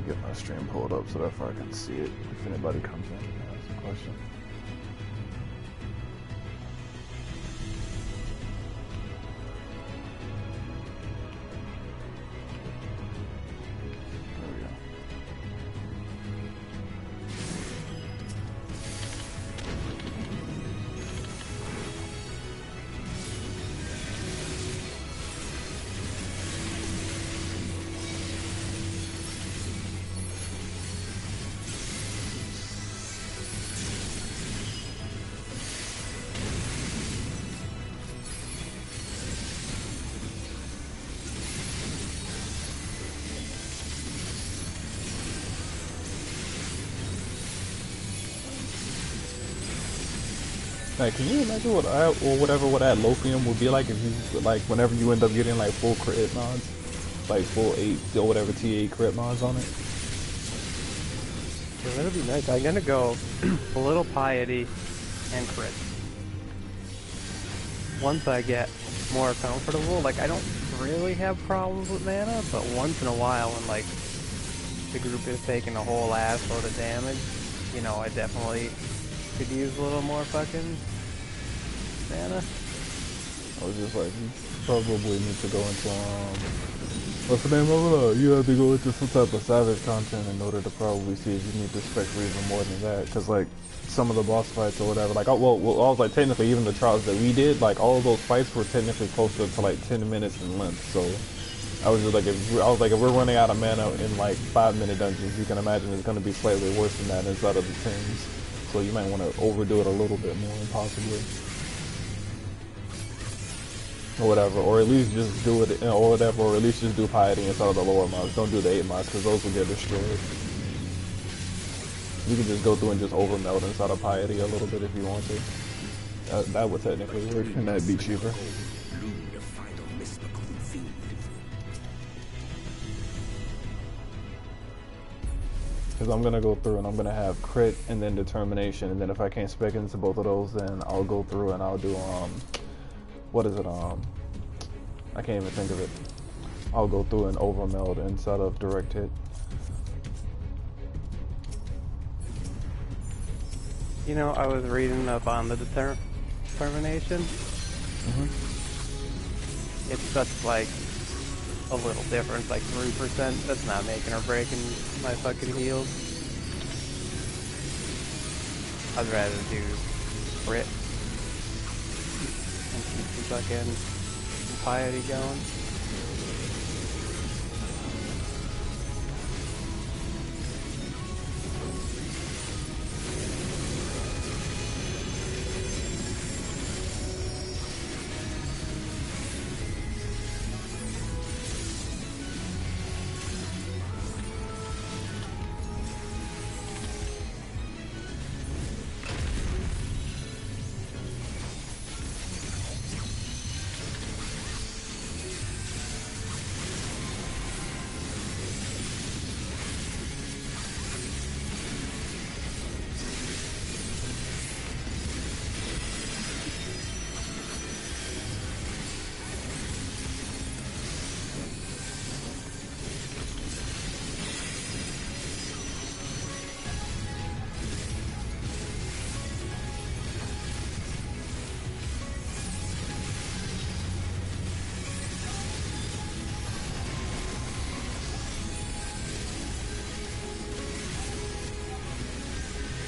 to get my stream pulled up so that I can see it if anybody comes in and asks a question. Like, can you imagine what I, or whatever what that Lofium would be like if you, like, whenever you end up getting, like, full crit mods? Like, full 8, or whatever, T8 crit mods on it? Yeah, that'd be nice. I'm gonna go a little piety and crit. Once I get more comfortable, like, I don't really have problems with mana, but once in a while when, like, the group is taking a whole ass load of damage, you know, I definitely could use a little more fucking mana. I was just like, you probably need to go into, what's the name of it? You have to go into some type of savage content in order to probably see if you need to spec for even more than that. Because, like, some of the boss fights or whatever, like, well, I was like, technically, even the trials that we did, like, all of those fights were technically closer to, like, 10 minutes in length. So, I was just like, if we're running out of mana in, like, 5-minute dungeons, you can imagine it's going to be slightly worse than that inside of the 10s. So you might want to overdo it a little bit more, possibly. Or whatever, or at least just do it, or whatever, or at least just do piety instead of the lower mods. Don't do the 8 mods, because those will get destroyed. You can just go through and just overmeld inside of piety a little bit if you want to. That would technically work, and that'd be cheaper. Because I'm going to go through and I'm going to have crit and then determination, and then if I can't spec into both of those, then I'll go through and I'll do, what is it, I can't even think of it. I'll go through and overmeld instead of direct hit. You know, I was reading up on the determination. It's such, like, a little difference, like 3%. That's not making or breaking my fucking heals. I'd rather do crit and keep the fucking piety going.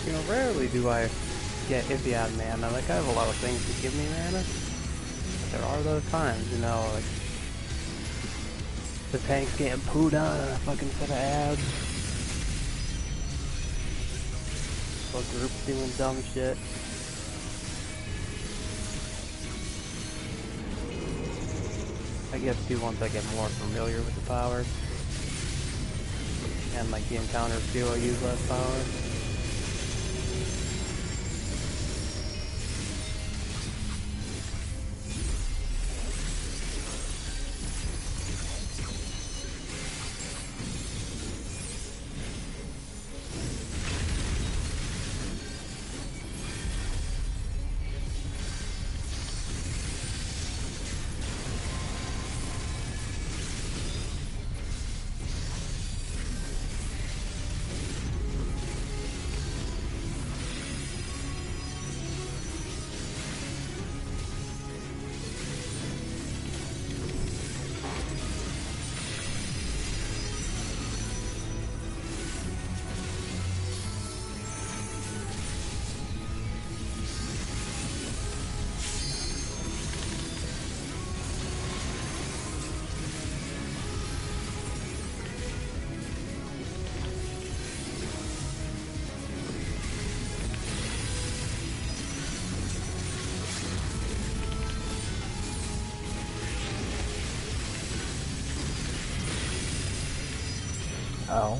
You know, rarely do I get iffy on mana. Like, I have a lot of things to give me mana. But there are those times, you know, like the tank's getting pooed on and a fucking set of abs. The group's doing dumb shit. I guess too, once I get more familiar with the powers. And like the encounters too, I use less power. Ow.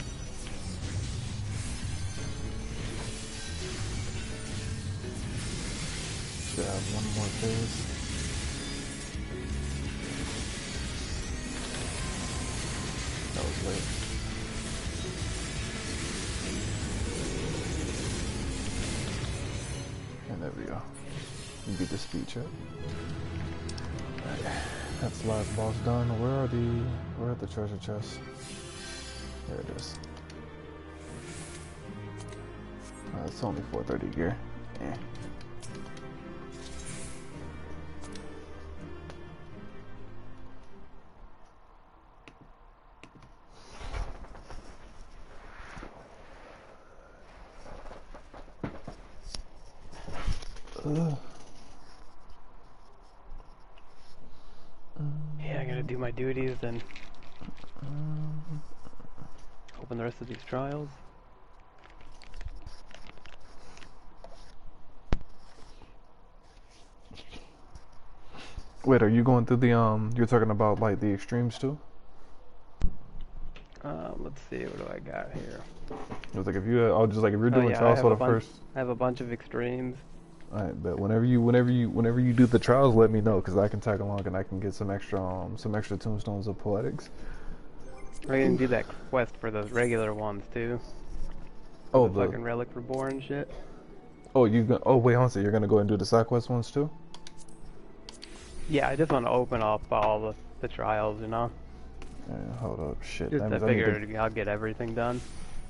Should have one more phase. That was late. And there we go. We beat the speed check. Alright. That's the last boss done. Where are the treasure chests? There it is. It's only 430 gear. Eh. Yeah, I gotta do my duties, then open the rest of these trials. Wait, are you going through the you're talking about like the extremes too? Let's see, what do I got here? It was like if you, I'll just like if you're doing trials for the first. I have a bunch of extremes. Alright, but whenever you do the trials, let me know because I can tag along and I can get some extra tombstones of poetics. I can do that quest for those regular ones too. Oh, the fucking Relic Reborn shit. Oh, wait, honestly, you're gonna go and do the side quest ones too? Yeah, I just want to open up all the trials, you know. Yeah, hold up, shit. Just I figured I'll get everything done.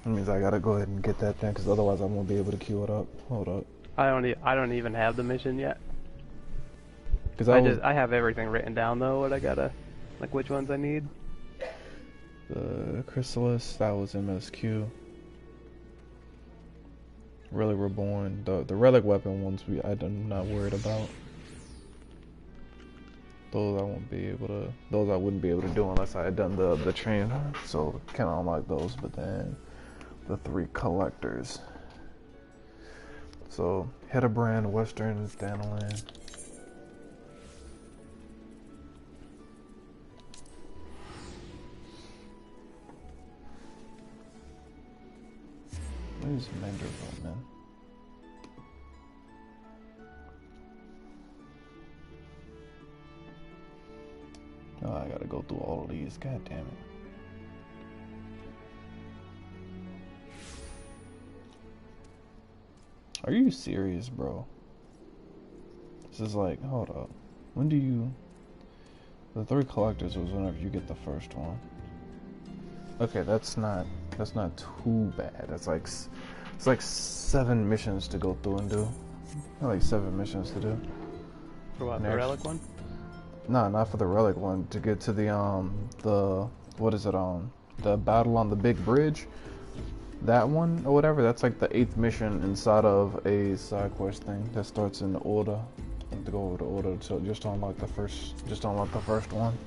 That means I gotta go ahead and get that thing because otherwise I won't be able to queue it up. Hold up. I don't even have the mission yet. Cause I have everything written down though. What I gotta, like which ones I need. The Chrysalis, that was MSQ. Relic Reborn, the relic weapon ones I'm not worried about. Those I wouldn't be able to do unless I had done the trainer. So can't unlock those, but then the 3 collectors. So Hedabrand, Western, Danilin. Where's Manderville, man? Oh, I gotta go through all of these. God damn it. Are you serious, bro? This is like, hold up. When do you... The 3 collectors was whenever you get the first one. Okay, that's not too bad. It's like 7 missions to go through and do. Like 7 missions to do. For what, the relic one? No, not for the relic one. To get to the what is it, the battle on the big bridge, that one or whatever. That's like the 8th mission inside of a side quest thing that starts in the order. I have to go over the order to just to unlock the first one.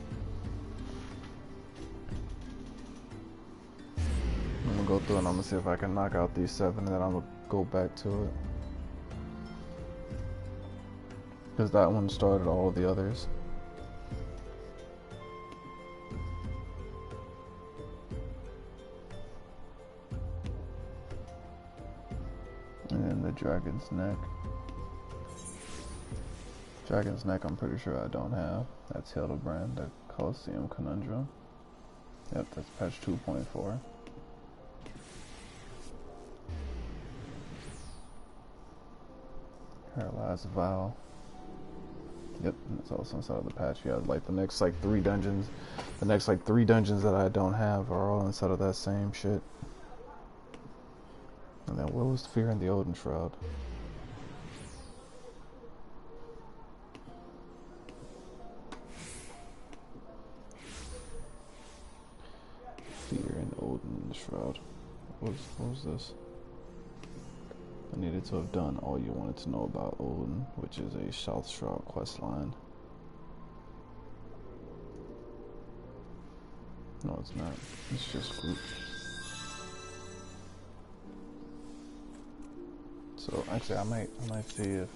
I'm gonna go through and I'm gonna see if I can knock out these 7 and then I'm gonna go back to it. Because that one started all of the others. And then the Dragon's Neck. Dragon's Neck I'm pretty sure I don't have. That's Hildebrand, the Colosseum Conundrum. Yep, that's patch 2.4. Her Last Vow. Yep, it's also inside of the patch. Yeah, like the next like 3 dungeons. The next like 3 dungeons that I don't have are all inside of that same shit. And then what was Fear in the Odin Shroud? Fear in the Odin Shroud. What was this? I needed to have done all you wanted to know about Odin, which is a South Shroud questline. No, it's not. It's just group. So actually, I might see if.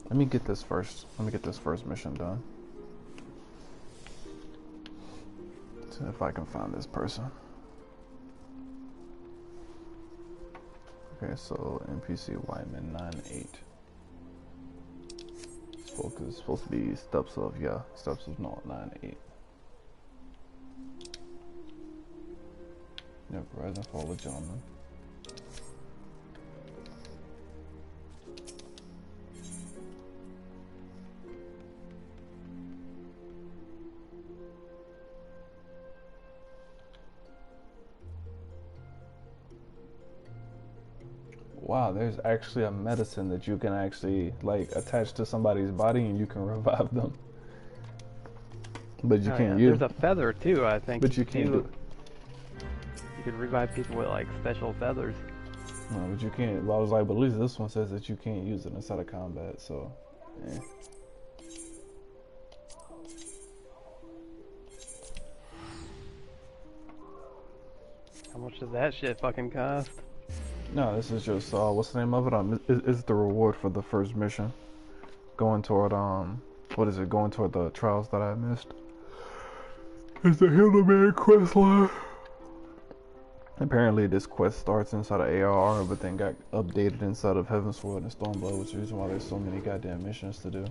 Let me get this first. Let me get this first mission done. See if I can find this person. Okay, so NPC Wyman 9-8. It's supposed to be steps of, yeah, steps of no 9-8. Yep, rise and fall of gentlemen. Wow, there's actually a medicine that you can actually like attach to somebody's body and you can revive them. But you can't use. There's a feather too, I think. But you can't do it. You could revive people with like special feathers. No, but you can't. Well, I was like, but at least this one says that you can't use it inside of combat, so yeah. How much does that shit fucking cost? No, this is just what's the name of it? It's the reward for the first mission. Going toward what is it? Going toward the trials that I missed. It's the Hildeman quest line. Apparently, this quest starts inside of ARR, but then got updated inside of Heavensward and Stormblood, which is the reason why there's so many goddamn missions to do.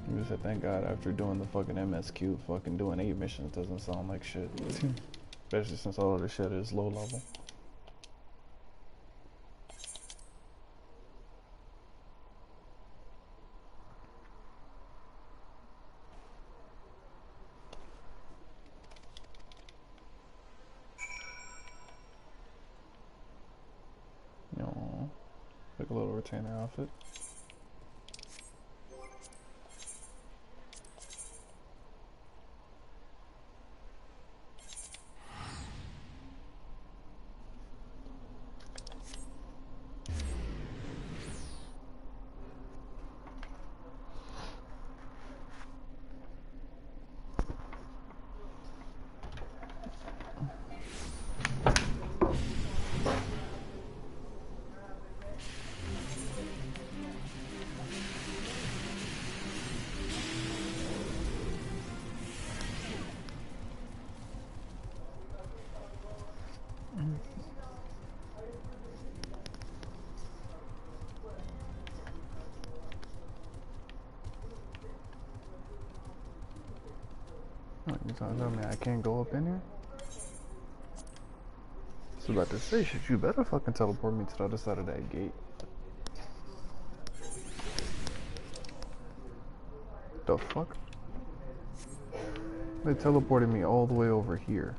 You just said, thank God, after doing the fucking MSQ, fucking doing 8 missions doesn't sound like shit. Especially since all of this shit is low level. Like a little retainer outfit. You trying to tell me I can't go up in here? I was about to say, shit, you better fucking teleport me to the other side of that gate. The fuck? They teleported me all the way over here.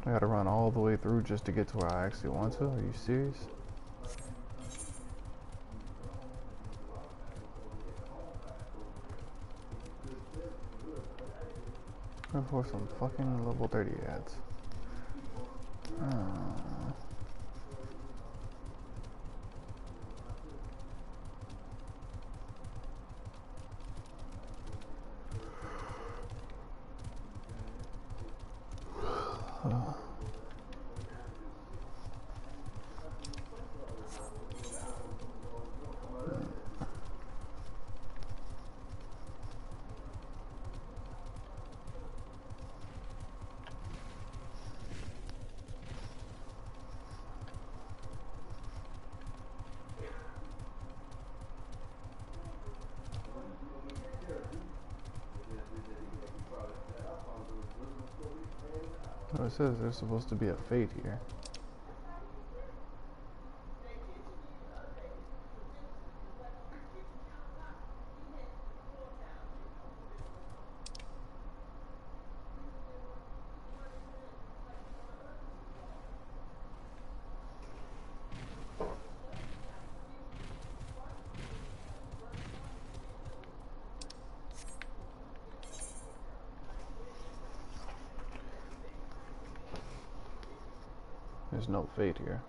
I gotta run all the way through just to get to where I actually want to? Are you serious? For some fucking level 30 ads. Oh, it says there's supposed to be a fate here. There's no fate here.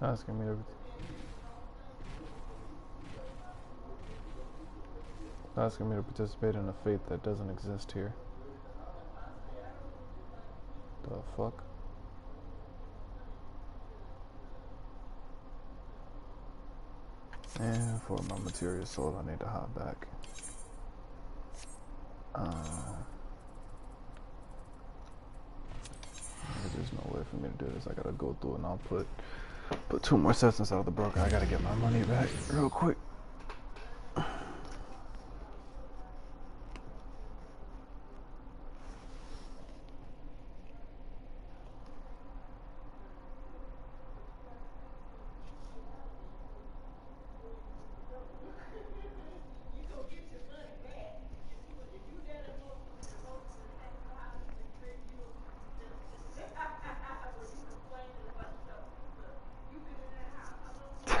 Asking me to participate in a fate that doesn't exist here. fuck? And for my material sold, I need to hop back. There's no way for me to do this. I gotta go through and I'll put 2 more sets inside of the broker. I gotta get my money back real quick.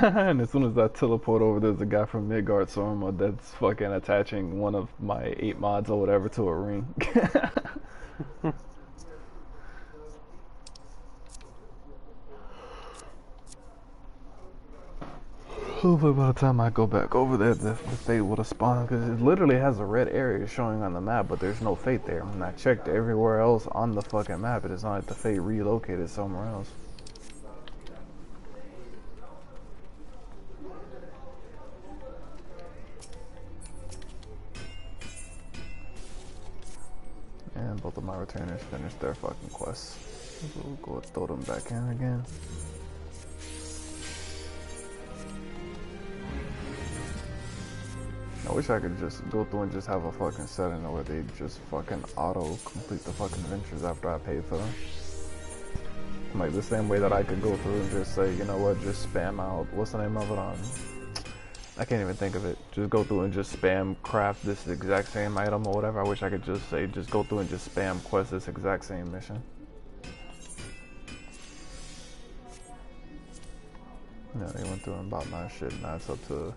And as soon as I teleport over, there's a guy from Midgard Sorma that's fucking attaching one of my 8 mods or whatever to a ring. Hopefully by the time I go back over there, the fate would have spawned, because it literally has a red area showing on the map, but there's no fate there. And I checked everywhere else on the fucking map, it's not like the fate relocated somewhere else. And both of my returners finished their fucking quests. We'll go throw them back in again. I wish I could just go through and just have a fucking setting where they just fucking auto complete the fucking adventures after I paid for them. Like the same way that I could go through and just say, you know what, just spam out, what's the name of it on? I can't even think of it. Just go through and just spam craft this exact same item or whatever. I wish I could just say, just go through and just spam quest this exact same mission. Yeah, they went through and bought my shit, and that's up to,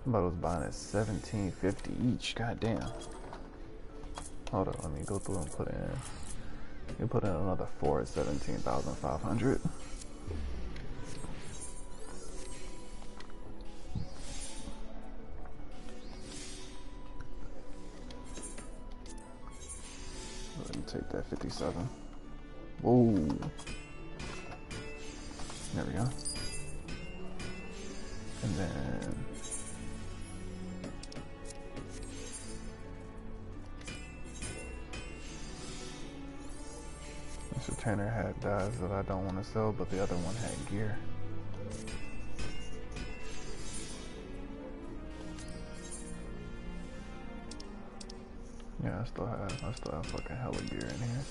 somebody was buying it $17.50 each. God damn. Hold on, let me go through and put in. You put in another 4 at 17,500. Let me take that 57. Whoa. There we go. And then this retainer had dyes that I don't want to sell, but the other one had gear. Yeah, I still have fucking hella gear in here.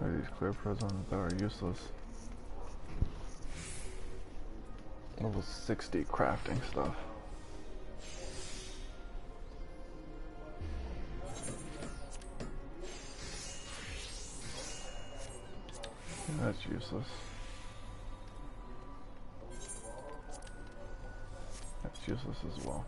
Are these clear prisms that are useless? Level 60 crafting stuff. That's useless. That's useless as well.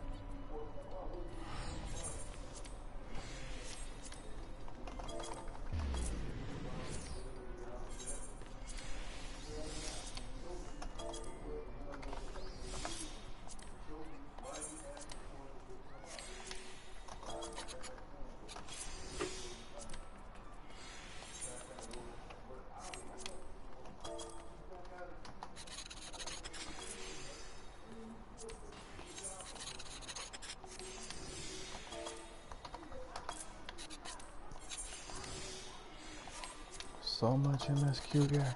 So much MSQ gear.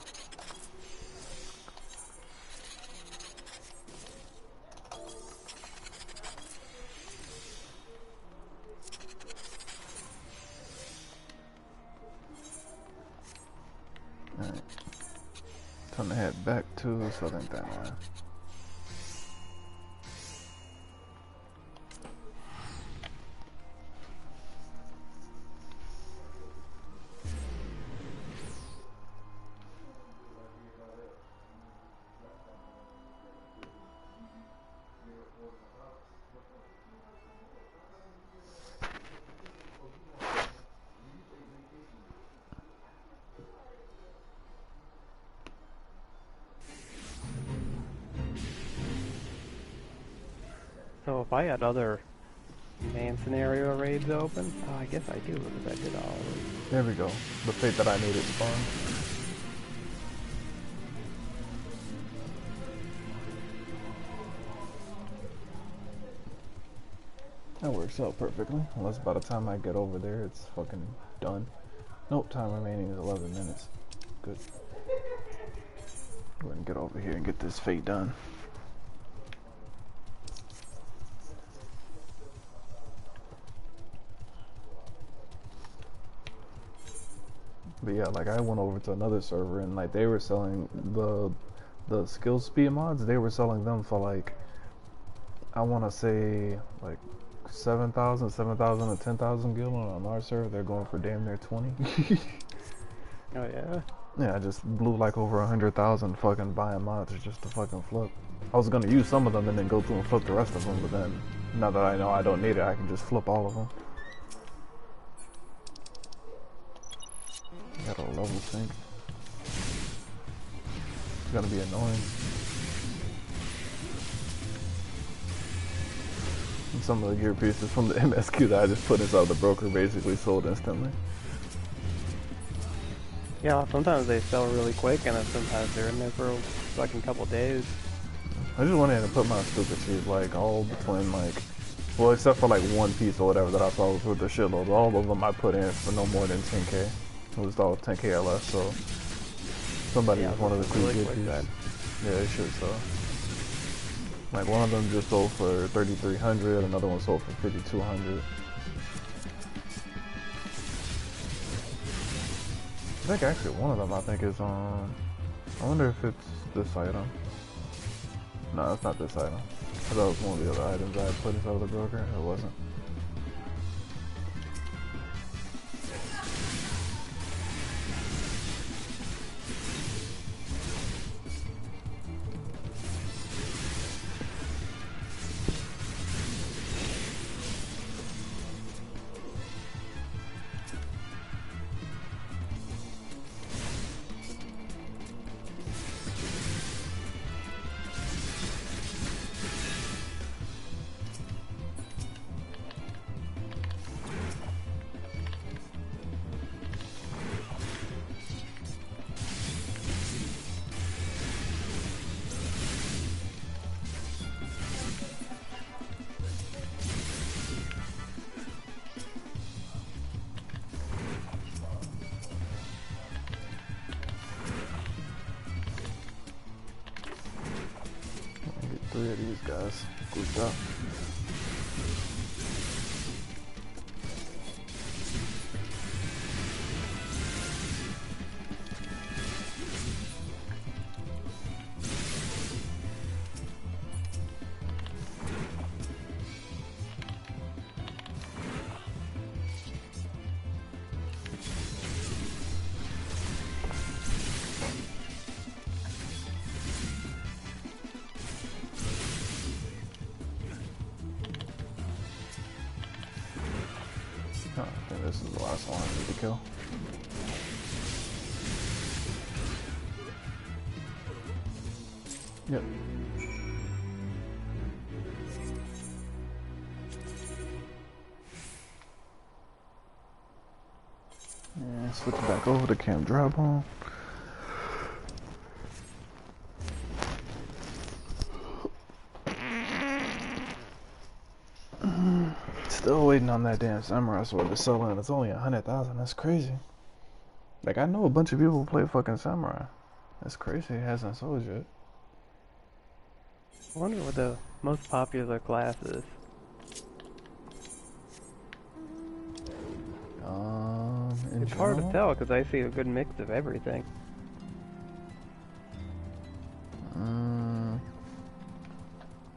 Alright. Time to head back to Southern Timeline. So if I had other main scenario raids open? Oh, I guess I do because I did all of them. There we go. The fate that I needed spawned. That works out perfectly. Unless by the time I get over there, it's fucking done. Nope, time remaining is 11 minutes. Good. Go ahead and get over here and get this fate done. But yeah, like I went over to another server and like they were selling the skill speed mods. They were selling them for like, I want to say like 7,000 to 10,000 gil. On our server they're going for damn near 20. Oh yeah? Yeah, I just blew like over 100,000 fucking buying mods just to fucking flip. I was gonna use some of them and then go through and flip the rest of them, but then now that I know I don't need it, I can just flip all of them. Got a level sync. It's gonna be annoying. And some of the gear pieces from the MSQ that I just put inside the broker basically sold instantly. Yeah, sometimes they sell really quick and then sometimes they're in there for a fucking couple days. I just went in and put my stupid shit like all between like, well except for like one piece or whatever that I saw was with the shitload. All of them I put in for no more than 10k. It was all 10k or less, so somebody just wanted a quick good piece. Yeah, it should sell. Like one of them just sold for 3,300, another one sold for 5,200. I think actually one of them I think is on. I wonder if it's this item. No, it's not this item. I thought it was one of the other items I had put inside of the broker. It wasn't. Three of these guys grouped up. Oh, I think this is the last one I need to kill. Yep. And switch back over to Camp Drybone. Still waiting on that damn samurai sword to sell in. It's only 100,000. That's crazy. Like I know a bunch of people who play fucking samurai. That's crazy. It hasn't sold yet. I wonder what the most popular class is. It's hard to tell because I see a good mix of everything.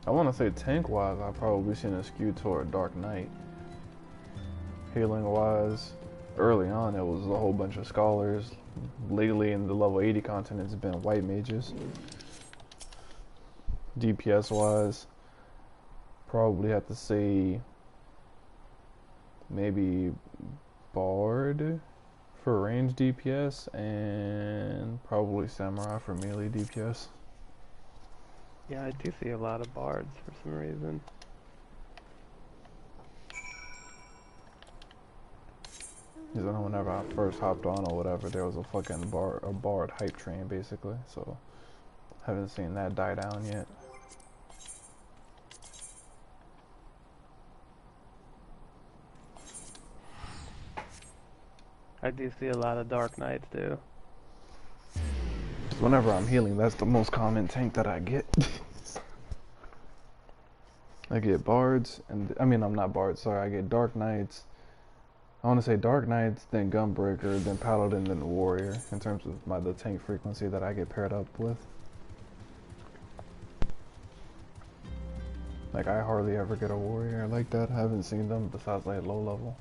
I want to say tank-wise, I've probably seen a skew toward Dark Knight. Healing-wise, early on it was a whole bunch of scholars. Lately in the level 80 content, it's been white mages. DPS-wise, probably have to say maybe Bard for range DPS and probably Samurai for melee DPS. Yeah, I do see a lot of bards for some reason. You know, whenever I first hopped on or whatever, there was a fucking bard hype train basically. So haven't seen that die down yet. I do see a lot of Dark Knights too. Whenever I'm healing, that's the most common tank that I get. I get bards, and I mean, I'm not bards, sorry, I get Dark Knights. I want to say Dark Knights, then Gunbreaker, then Paladin, then Warrior, in terms of the tank frequency that I get paired up with. Like, I hardly ever get a Warrior like that. I haven't seen them besides, like, low level.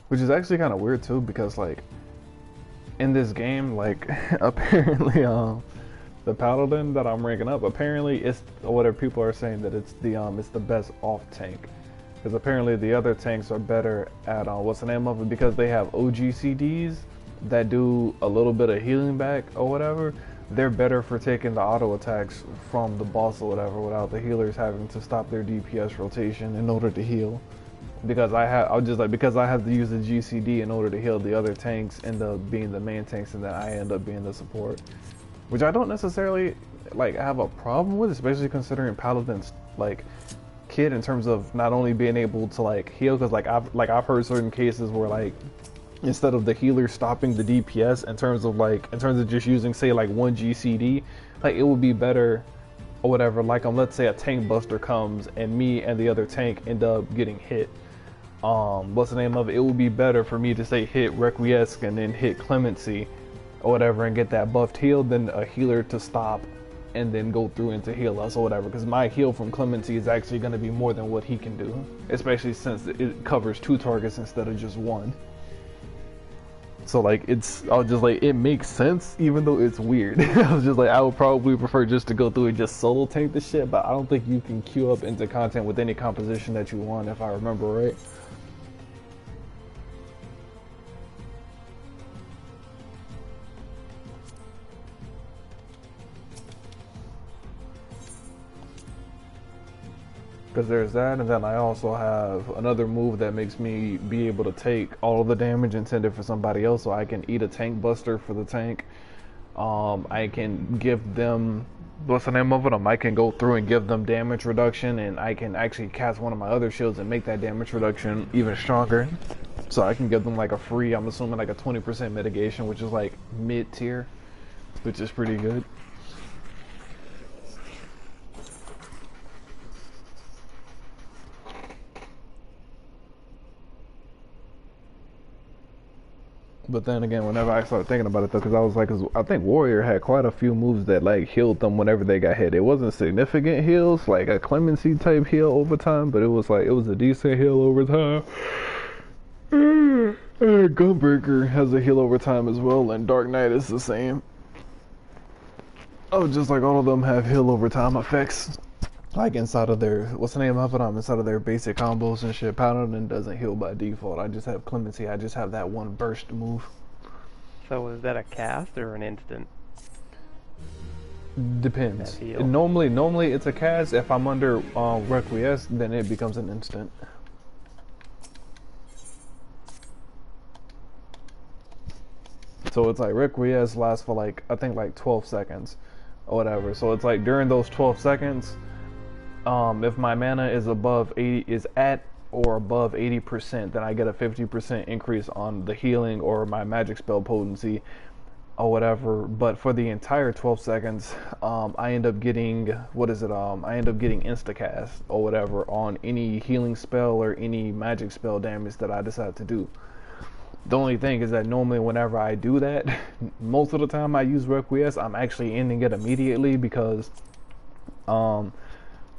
Which is actually kind of weird, too, because, like, in this game, like, apparently, the Paladin that I'm ranking up, apparently it's whatever people are saying that it's the best off tank, because apparently the other tanks are better at what's the name of it, because they have OGCDs that do a little bit of healing back or whatever. They're better for taking the auto attacks from the boss or whatever without the healers having to stop their DPS rotation in order to heal. Because I have to use the GCD in order to heal, the other tanks end up being the main tanks, and then I end up being the support. Which I don't necessarily like have a problem with, especially considering Paladin's like kit in terms of not only being able to like heal, because I've heard certain cases where like instead of the healer stopping the DPS in terms of just using say like one GCD, like it would be better or whatever, like let's say a tank buster comes and me and the other tank end up getting hit. What's the name of it? It would be better for me to say hit Requiesce and then hit Clemency or whatever and get that buffed heal than a healer to stop and then go through into heal us or whatever, because my heal from Clemency is actually going to be more than what he can do, especially since it covers 2 targets instead of just 1. So like it makes sense even though it's weird. I was just like, I would probably prefer just to go through and just solo tank the shit, but I don't think you can queue up into content with any composition that you want, if I remember right. Because there's that, and then I also have another move that makes me be able to take all of the damage intended for somebody else, so I can eat a tank buster for the tank. I can give them, what's the name of them? I can go through and give them damage reduction, and I can actually cast one of my other shields and make that damage reduction even stronger. So I can give them like a free, I'm assuming like a 20% mitigation, which is like mid-tier, which is pretty good. But then again, whenever I started thinking about it though, because I was like, I think Warrior had quite a few moves that like healed them whenever they got hit. It wasn't significant heals, like a Clemency type heal over time, but it was a decent heal over time. Gunbreaker has a heal over time as well, and Dark Knight is the same. Oh, just like all of them have heal over time effects. Like inside of their, what's the name of it? Inside of their basic combos and shit. Paladin doesn't heal by default. I just have Clemency. I just have that one burst move. So is that a cast or an instant? Depends. Normally it's a cast. If I'm under Requiesce, then it becomes an instant. So it's like Requiesce lasts for like, I think like 12 seconds or whatever. So it's like during those 12 seconds, if my mana is at or above 80%, then I get a 50% increase on the healing or my magic spell potency or whatever. But for the entire 12 seconds, I end up getting, I end up getting instacast or whatever on any healing spell or any magic spell damage that I decide to do. The only thing is that normally whenever I do that, most of the time I use Requiesce, I'm actually ending it immediately because,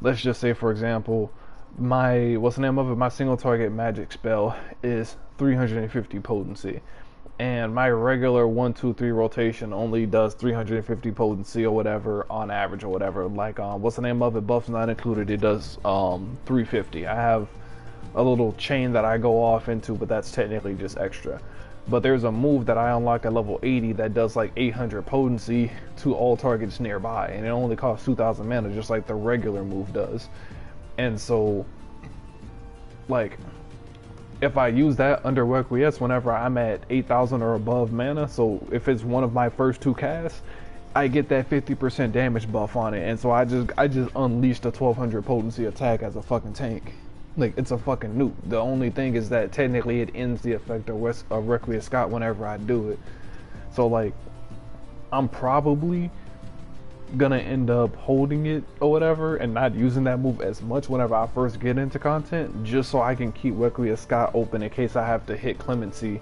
let's just say for example, my single target magic spell is 350 potency, and my regular 1, 2, 3 rotation only does 350 potency or whatever on average or whatever. Like buffs not included, it does 350. I have a little chain that I go off into, but that's technically just extra. But there's a move that I unlock at level 80 that does like 800 potency to all targets nearby, and it only costs 2,000 mana, just like the regular move does. And so like, if I use that under Requiesce whenever I'm at 8,000 or above mana, so if it's one of my first 2 casts, I get that 50% damage buff on it, and so I just unleashed a 1200 potency attack as a fucking tank. Like, it's a fucking nuke. The only thing is that technically it ends the effect of Requiesce Scott whenever I do it. So like, I'm probably gonna end up holding it or whatever and not using that move as much whenever I first get into content, just so I can keep Requiesce Scott open in case I have to hit Clemency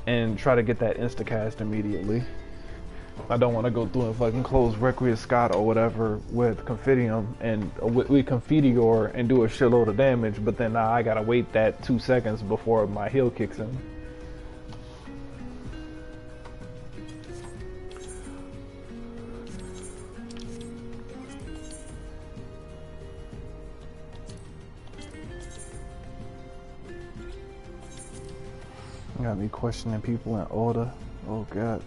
and try to get that insta-cast immediately. I don't want to go through and fucking close Requiesce Scott or whatever with Confidium and with Confidior and do a shitload of damage, but then now I gotta wait that 2 seconds before my heal kicks in. Got me questioning people in order. Oh god.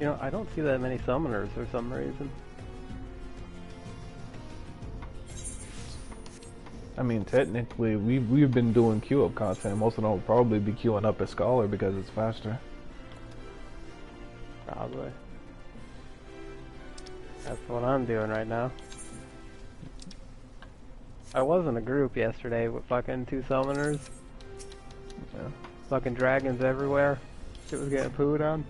You know, I don't see that many summoners for some reason. I mean, technically, we've been doing queue up content. Most of them will probably be queuing up as Scholar because it's faster. Probably. That's what I'm doing right now. I was in a group yesterday with fucking 2 summoners. Yeah. Fucking dragons everywhere. Shit was getting pooed on.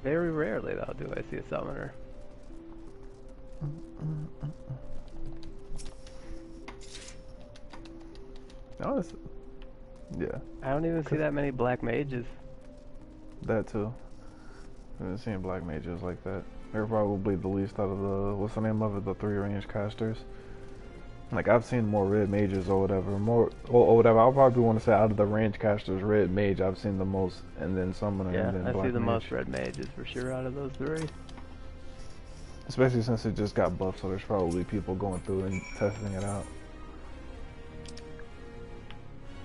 Very rarely, though, do I see a summoner. No, yeah. I don't even see that many black mages. That too. I've been seeing black mages like that. They're probably the least out of the, what's the name of it, the 3 range casters. Like, I've seen more red mages or whatever, or whatever. I'll probably want to say out of the range casters, red mage I've seen the most, and then summoner, yeah, and then black I see the mage. most red mages for sure out of those 3. Especially since it just got buffed, so there's probably people going through and testing it out.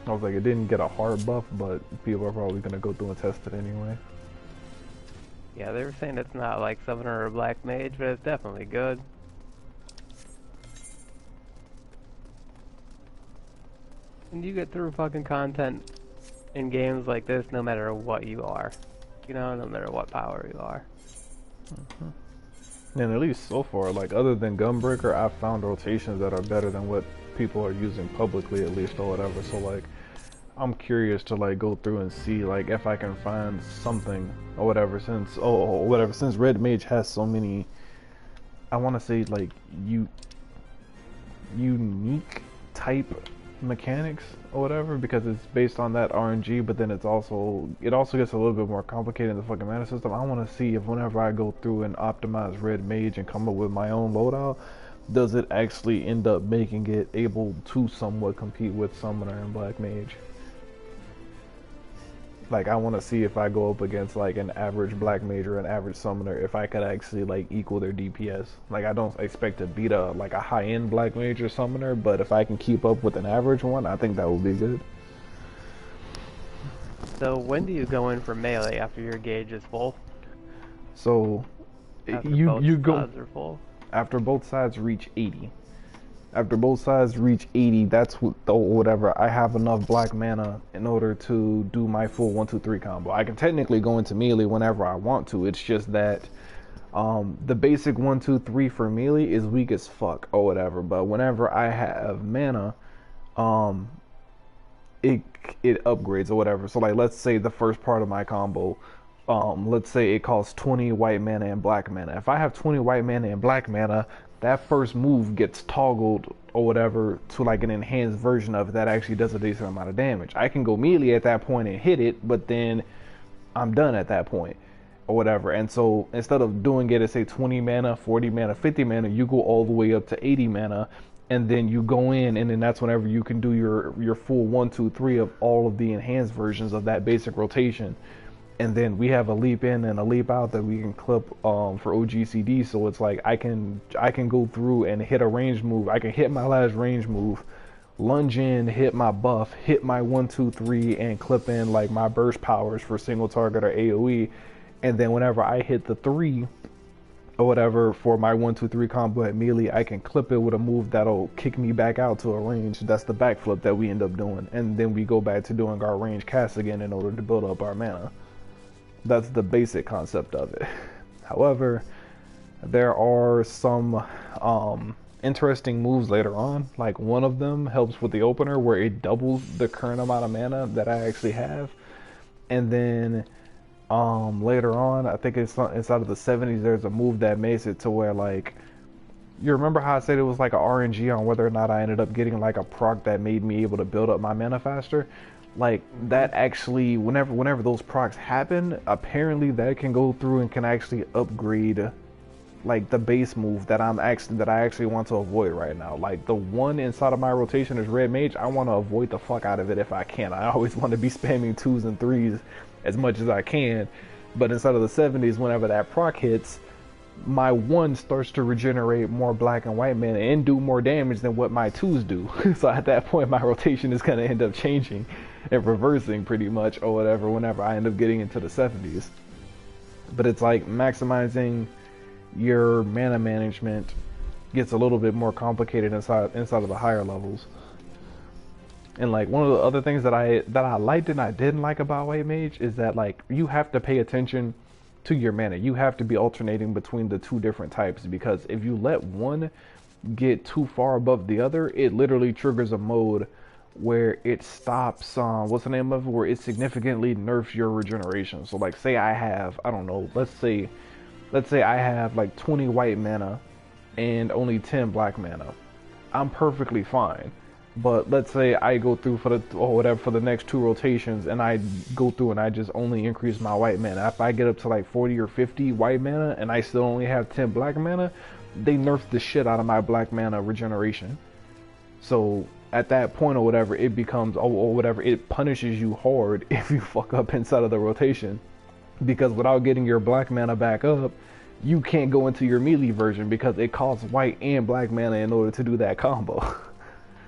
I was like, it didn't get a hard buff, but people are probably going to go through and test it anyway. Yeah, they were saying it's not like summoner or black mage, but it's definitely good. And you get through fucking content in games like this no matter what you are. You know, no matter what power you are. And at least so far, like, other than Gunbreaker, I've found rotations that are better than what people are using publicly, at least, or whatever. So like, I'm curious to like go through and see like if I can find something or whatever, since Red Mage has so many, I want to say like unique type mechanics or whatever, because it's based on that RNG, but then it also gets a little bit more complicated in the fucking mana system. I want to see if whenever I go through and optimize Red Mage and come up with my own loadout, does it actually end up making it able to somewhat compete with Summoner and Black Mage? Like, I want to see if I go up against like an average Black Mage or an average Summoner, if I could actually like equal their DPS. Like, I don't expect to beat a high-end Black Mage or Summoner, but if I can keep up with an average one, I think that will be good. So when do you go in for melee after your gauge is full? So After you both go sides are full? after both sides reach 80. After both sides reach 80, that's whatever. I have enough black mana in order to do my full 1-2-3 combo. I can technically go into melee whenever I want to. It's just that the basic 1-2-3 for melee is weak as fuck or whatever. But whenever I have mana, it upgrades or whatever. So like, let's say the first part of my combo, let's say it costs 20 white mana and black mana. If I have 20 white mana and black mana, that first move gets toggled or whatever to like an enhanced version of it that actually does a decent amount of damage. I can go melee at that point and hit it, but then I'm done at that point or whatever. And so instead of doing it at say 20 mana, 40 mana, 50 mana, you go all the way up to 80 mana, and then you go in, and then that's whenever you can do your full 1-2-3 of all of the enhanced versions of that basic rotation. and then we have a leap in and a leap out that we can clip for OGCD. So it's like I can go through and hit a range move. I can hit my last range move, lunge in, hit my buff, hit my 1, 2, 3, and clip in like my burst powers for single target or AoE. And then whenever I hit the 3 or whatever for my 1, 2, 3 combo at melee, I can clip it with a move that'll kick me back out to a range. That's the backflip that we end up doing. And then we go back to doing our range cast again in order to build up our mana. That's the basic concept of it. However, there are some interesting moves later on. Like one of them helps with the opener where it doubles the current amount of mana that I actually have. And then later on, I think it's inside of the 70s, there's a move that makes it to where, like, you remember how I said it was like a RNG on whether or not I ended up getting like a proc that made me able to build up my mana faster? Like that actually, whenever those procs happen, apparently that can go through and can actually upgrade like the base move that I actually want to avoid right now. Like the one inside of my rotation is Red Mage. I want to avoid the fuck out of it if I can. I always want to be spamming 2s and 3s as much as I can. But inside of the 70s, whenever that proc hits, my 1 starts to regenerate more black and white mana and do more damage than what my 2s do. So at that point, my rotation is going to end up changing and reversing pretty much or whatever whenever I end up getting into the 70s. But it's like maximizing your mana management gets a little bit more complicated inside of the higher levels. And like one of the other things that I liked and I didn't like about White Mage is that like you have to pay attention to your mana. You have to be alternating between the 2 different types, because if you let one get too far above the other, it literally triggers a mode where it stops what's the name of it, where it significantly nerfs your regeneration. So like say I have, I don't know, let's say I have like 20 white mana and only 10 black mana. I'm perfectly fine. But let's say I go through for the next 2 rotations and I go through and I just only increase my white mana. If I get up to like 40 or 50 white mana and I still only have 10 black mana, they nerf the shit out of my black mana regeneration. So at that point or whatever, it becomes it punishes you hard if you fuck up inside of the rotation. Because without getting your black mana back up, you can't go into your melee version because it costs white and black mana in order to do that combo.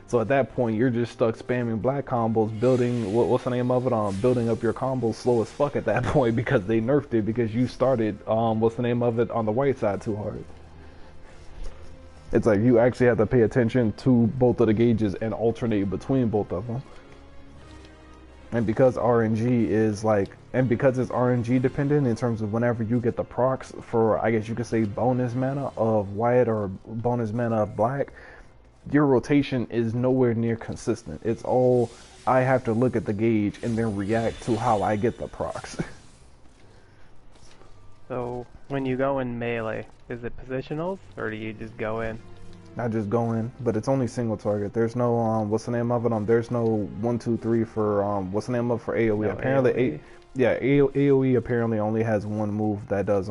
So at that point, you're just stuck spamming black combos, building, what's the name of it? Building up your combos slow as fuck at that point because they nerfed it because you started, what's the name of it, on the white side too hard. It's like you actually have to pay attention to both of the gauges and alternate between both of them. And because RNG is like, and because it's RNG dependent in terms of whenever you get the procs for, I guess you could say, bonus mana of white or bonus mana of black, your rotation is nowhere near consistent. It's all, I have to look at the gauge and then react to how I get the procs. So when you go in melee, is it positionals or do you just go in? I just go in, but it's only single target. There's no what's the name of it? There's no 1, 2, 3 for what's the name of it for AoE? No, apparently, AoE? AoE apparently only has one move that does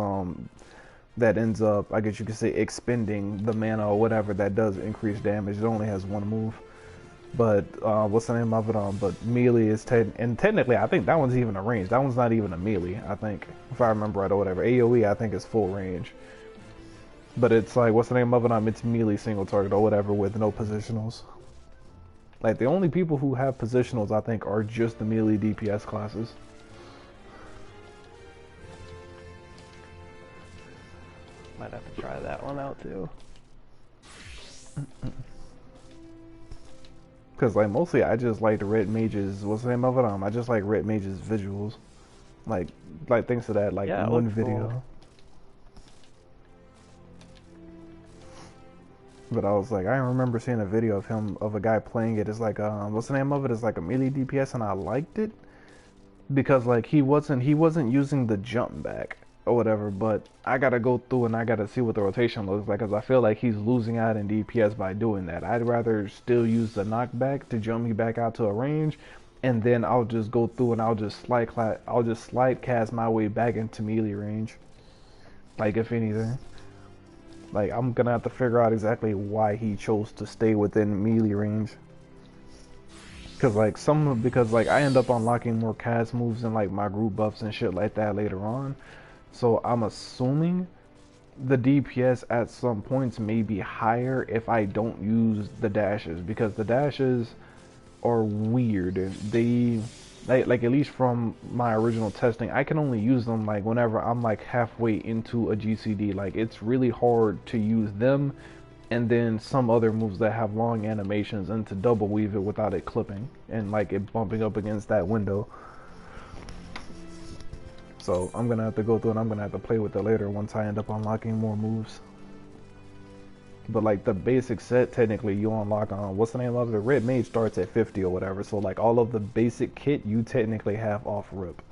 that ends up, I guess you could say, expending the mana or whatever that does increase damage. It only has one move. But what's the name of it? But melee is and technically I think that one's even a range. That one's not even a melee, I think, if I remember right or whatever. AoE I think is full range. But it's like, what's the name of it? It's melee single target or whatever with no positionals. Like the only people who have positionals I think are just the melee DPS classes. Might have to try that one out too. Cause like mostly I just like the Red Mage's, what's the name of it? I just like Red Mage's visuals, like thanks to that one video. Cool. But I was like, I remember seeing a video of him, of a guy playing it. It's like, what's the name of it? It's like a melee DPS, and I liked it because like he wasn't using the jump back or whatever. But I gotta go through and I gotta see what the rotation looks like, because I feel like he's losing out in DPS by doing that. I'd rather still use the knockback to jump me back out to a range, and then I'll just go through and I'll just slide cast my way back into melee range. Like if anything. Like, I'm gonna have to figure out exactly why he chose to stay within melee range. Because like I end up unlocking more cast moves and like my group buffs and shit like that later on. So I'm assuming the DPS at some points may be higher if I don't use the dashes, because the dashes are weird. They like at least from my original testing, I can only use them like whenever I'm like halfway into a GCD. Like it's really hard to use them and then some other moves that have long animations and to double weave it without it clipping and like it bumping up against that window. So I'm gonna have to go through and I'm gonna have to play with it later once I end up unlocking more moves. But like the basic set, technically you unlock on what's the name of it? Red Mage starts at 50 or whatever. So like all of the basic kit you technically have off rip.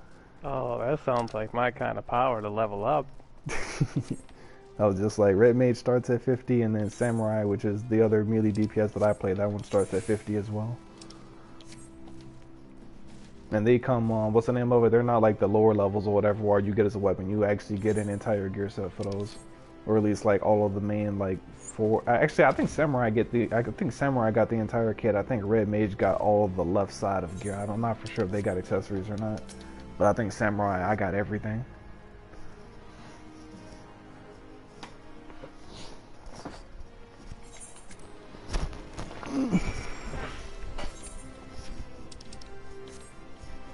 Oh, that sounds like my kind of power to level up. I was just like, Red Mage starts at 50, and then Samurai, which is the other melee DPS that I play, that one starts at 50 as well. And they come on, what's the name of it? They're not like the lower levels or whatever where you get as a weapon. You actually get an entire gear set for those. Or at least like all of the main like four. Actually, I think Samurai got the entire kit. I think Red Mage got all of the left side of gear. I'm not for sure if they got accessories or not. But I think Samurai, I got everything.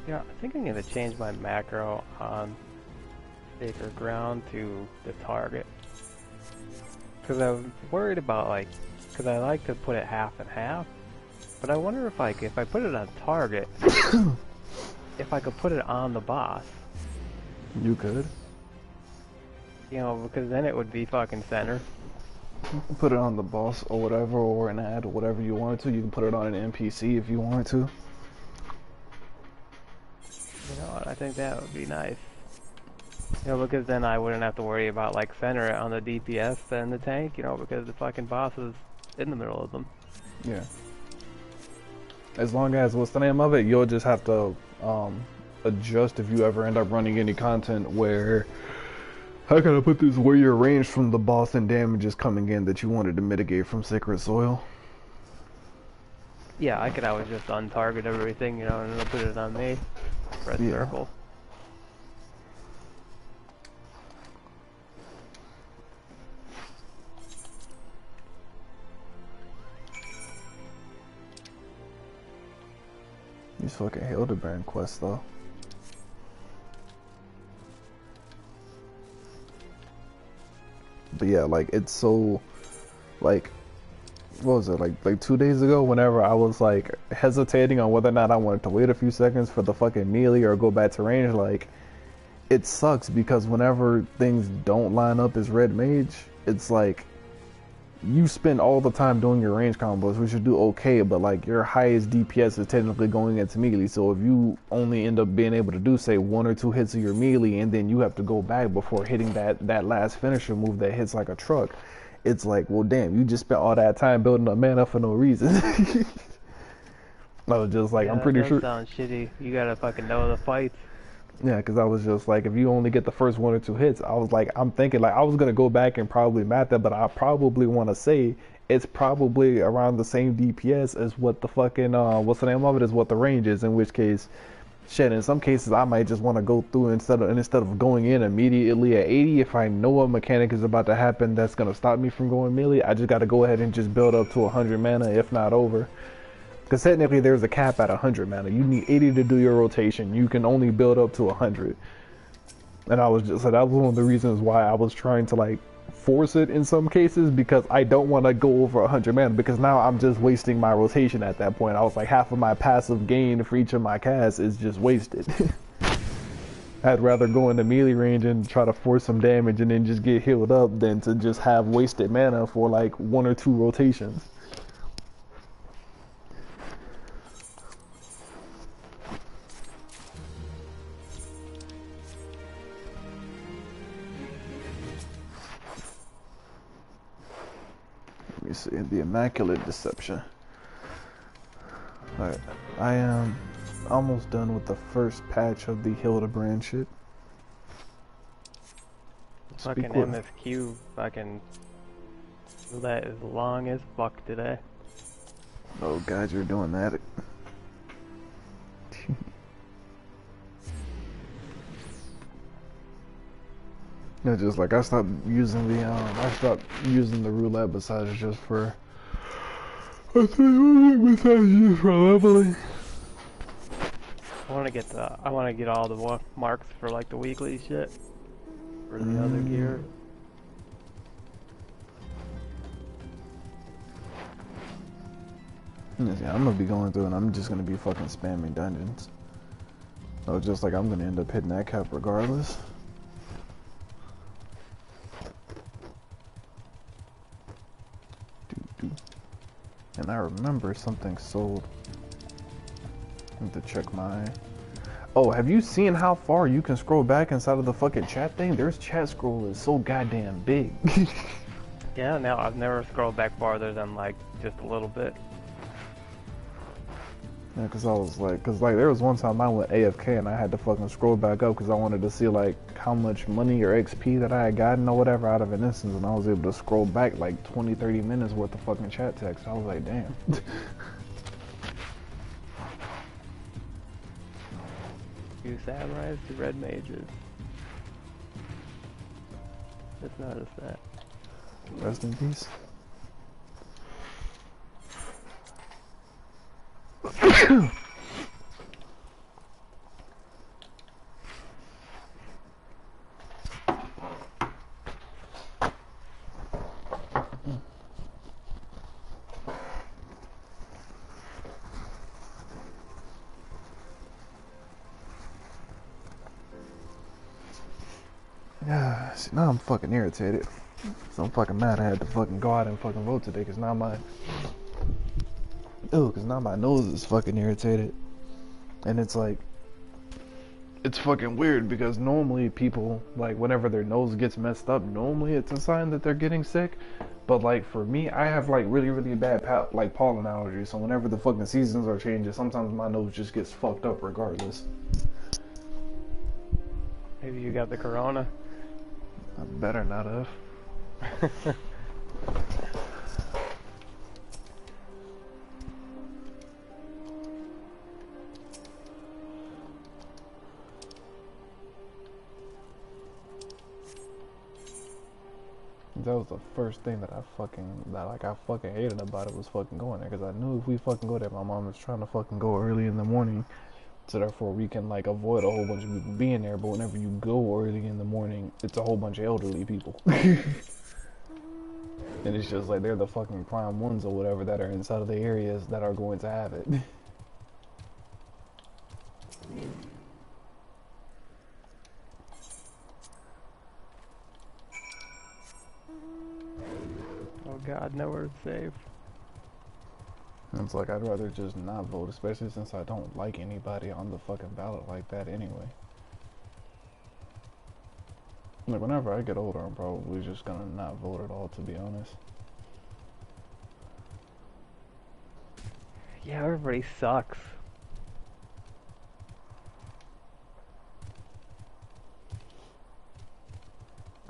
Yeah, I think I'm gonna change my macro on Sacred Ground to the target. Because I was worried about like, because I like to put it half and half, but I wonder if like, if I put it on target, if I could put it on the boss. You could. You know, because then it would be fucking center. You can put it on the boss or whatever, or an ad or whatever you wanted to. You can put it on an NPC if you wanted to. You know what, I think that would be nice. You know, because then I wouldn't have to worry about like center it on the DPS and the tank, you know, because the fucking boss is in the middle of them. Yeah. As long as, what's the name of it? You'll just have to adjust if you ever end up running any content where, how can I put this, where your range from the boss and damage is coming in that you wanted to mitigate from Sacred Soil. Yeah, I could always just untarget everything, you know, and it'll put it on me. Press circle. These fucking Hildebrand quests though. But yeah, like it's so, like, what was it, like 2 days ago, whenever I was like hesitating on whether or not I wanted to wait a few seconds for the fucking melee or go back to range, like it sucks because whenever things don't line up as Red Mage, it's like you spend all the time doing your range combos, which you do okay, but like your highest DPS is technically going into melee. So if you only end up being able to do say 1 or 2 hits of your melee, and then you have to go back before hitting that last finisher move that hits like a truck, it's like, well, damn, you just spent all that time building up mana for no reason. I was just like, yeah, I'm pretty sure. That sounds shitty. You gotta fucking know the fights. Yeah, because I was just like, if you only get the first 1 or 2 hits, I was like, I'm thinking like I was gonna go back and probably math that, but I probably want to say it's probably around the same DPS as what the fucking what's the name of it, is what the range is. In which case, shit, in some cases I might just want to go through instead of going in immediately at 80. If I know a mechanic is about to happen that's gonna stop me from going melee, I just got to go ahead and just build up to 100 mana, if not over. Because technically there's a cap at 100 mana. You need 80 to do your rotation. You can only build up to 100. And I was just, so that was one of the reasons why I was trying to like force it in some cases, because I don't want to go over 100 mana, because now I'm just wasting my rotation at that point. I was like, half of my passive gain for each of my casts is just wasted. I'd rather go into melee range and try to force some damage and then just get healed up than to just have wasted mana for like 1 or 2 rotations. Let me see, the Immaculate Deception. Alright, I am almost done with the first patch of the Hildebrand shit. Fucking MFQ fucking that is long as fuck today. Oh god, you're doing that. Yeah, just like I stopped using the roulette besides just for besides just for leveling. I want to get all the marks for like the weekly shit for the other gear. Yeah, I'm gonna be going through and I'm just gonna be fucking spamming dungeons. So just like I'm gonna end up hitting that cap regardless. And I remember something sold. I need to check my... Oh, have you seen how far you can scroll back inside of the fucking chat thing? There's chat scroll is so goddamn big. Yeah, no, I've never scrolled back farther than like just a little bit. Yeah, cause there was one time I went AFK and I had to fucking scroll back up because I wanted to see like how much money or XP that I had gotten or whatever out of an instance, and I was able to scroll back like 20-30 minutes worth of fucking chat text. I was like, damn. Two samurais, two red mages. Just noticed that. Rest in peace. Yeah, see, now I'm fucking irritated. So I'm fucking mad I had to fucking go out and fucking vote today because now my nose is fucking irritated. And it's like, it's fucking weird because normally people, like whenever their nose gets messed up, normally it's a sign that they're getting sick. But like for me, I have like really, really bad pollen allergies. So whenever the fucking seasons are changing, sometimes my nose just gets fucked up regardless. Maybe you got the corona. I better not have. That was the first thing that I fucking hated about it was fucking going there, because I knew if we fucking go there, my mom was trying to fucking go early in the morning, so therefore we can like avoid a whole bunch of people being there. But whenever you go early in the morning, it's a whole bunch of elderly people. And it's just like they're the fucking prime ones or whatever that are inside of the areas that are going to have it. Oh god, nowhere safe. It's like I'd rather just not vote, especially since I don't like anybody on the fucking ballot like that anyway. Like whenever I get older, I'm probably just gonna not vote at all, to be honest. Yeah, everybody sucks.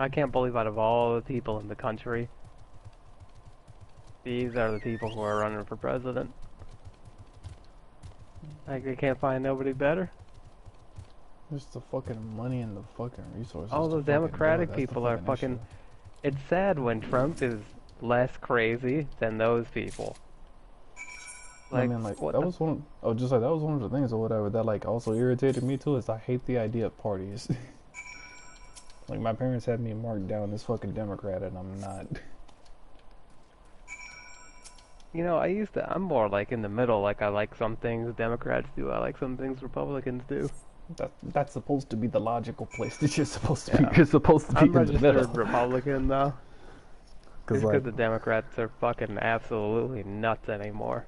I can't believe out of all the people in the country, these are the people who are running for president. Like, they can't find nobody better. Just the fucking money and the fucking resources. All those Democratic people are fucking... It's sad when Trump is less crazy than those people. Like, I mean, like, that was one of the things or whatever that, like, also irritated me, too, is I hate the idea of parties. Like, my parents had me marked down as fucking Democrat, and I'm not. You know, I'm more, like, in the middle. Like, I like some things Democrats do, I like some things Republicans do. That's supposed to be the logical place that you're supposed to be. You're supposed to be in the middle. I'm registered Republican, though. Because the Democrats are fucking absolutely nuts anymore.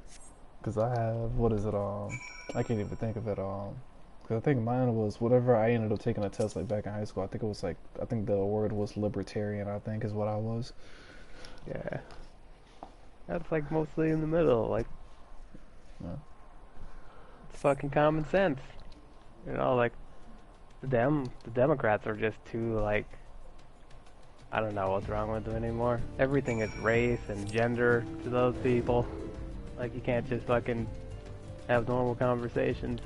Because I have, what is it, I can't even think of it, because I think mine was, whatever I ended up taking a test, like, back in high school, I think it was, like, I think the word was libertarian, I think, is what I was. Yeah. That's, like, mostly in the middle, like, yeah. It's fucking common sense. You know, like, the Democrats are just too, like, I don't know what's wrong with them anymore. Everything is race and gender to those people. Like, you can't just fucking have normal conversations.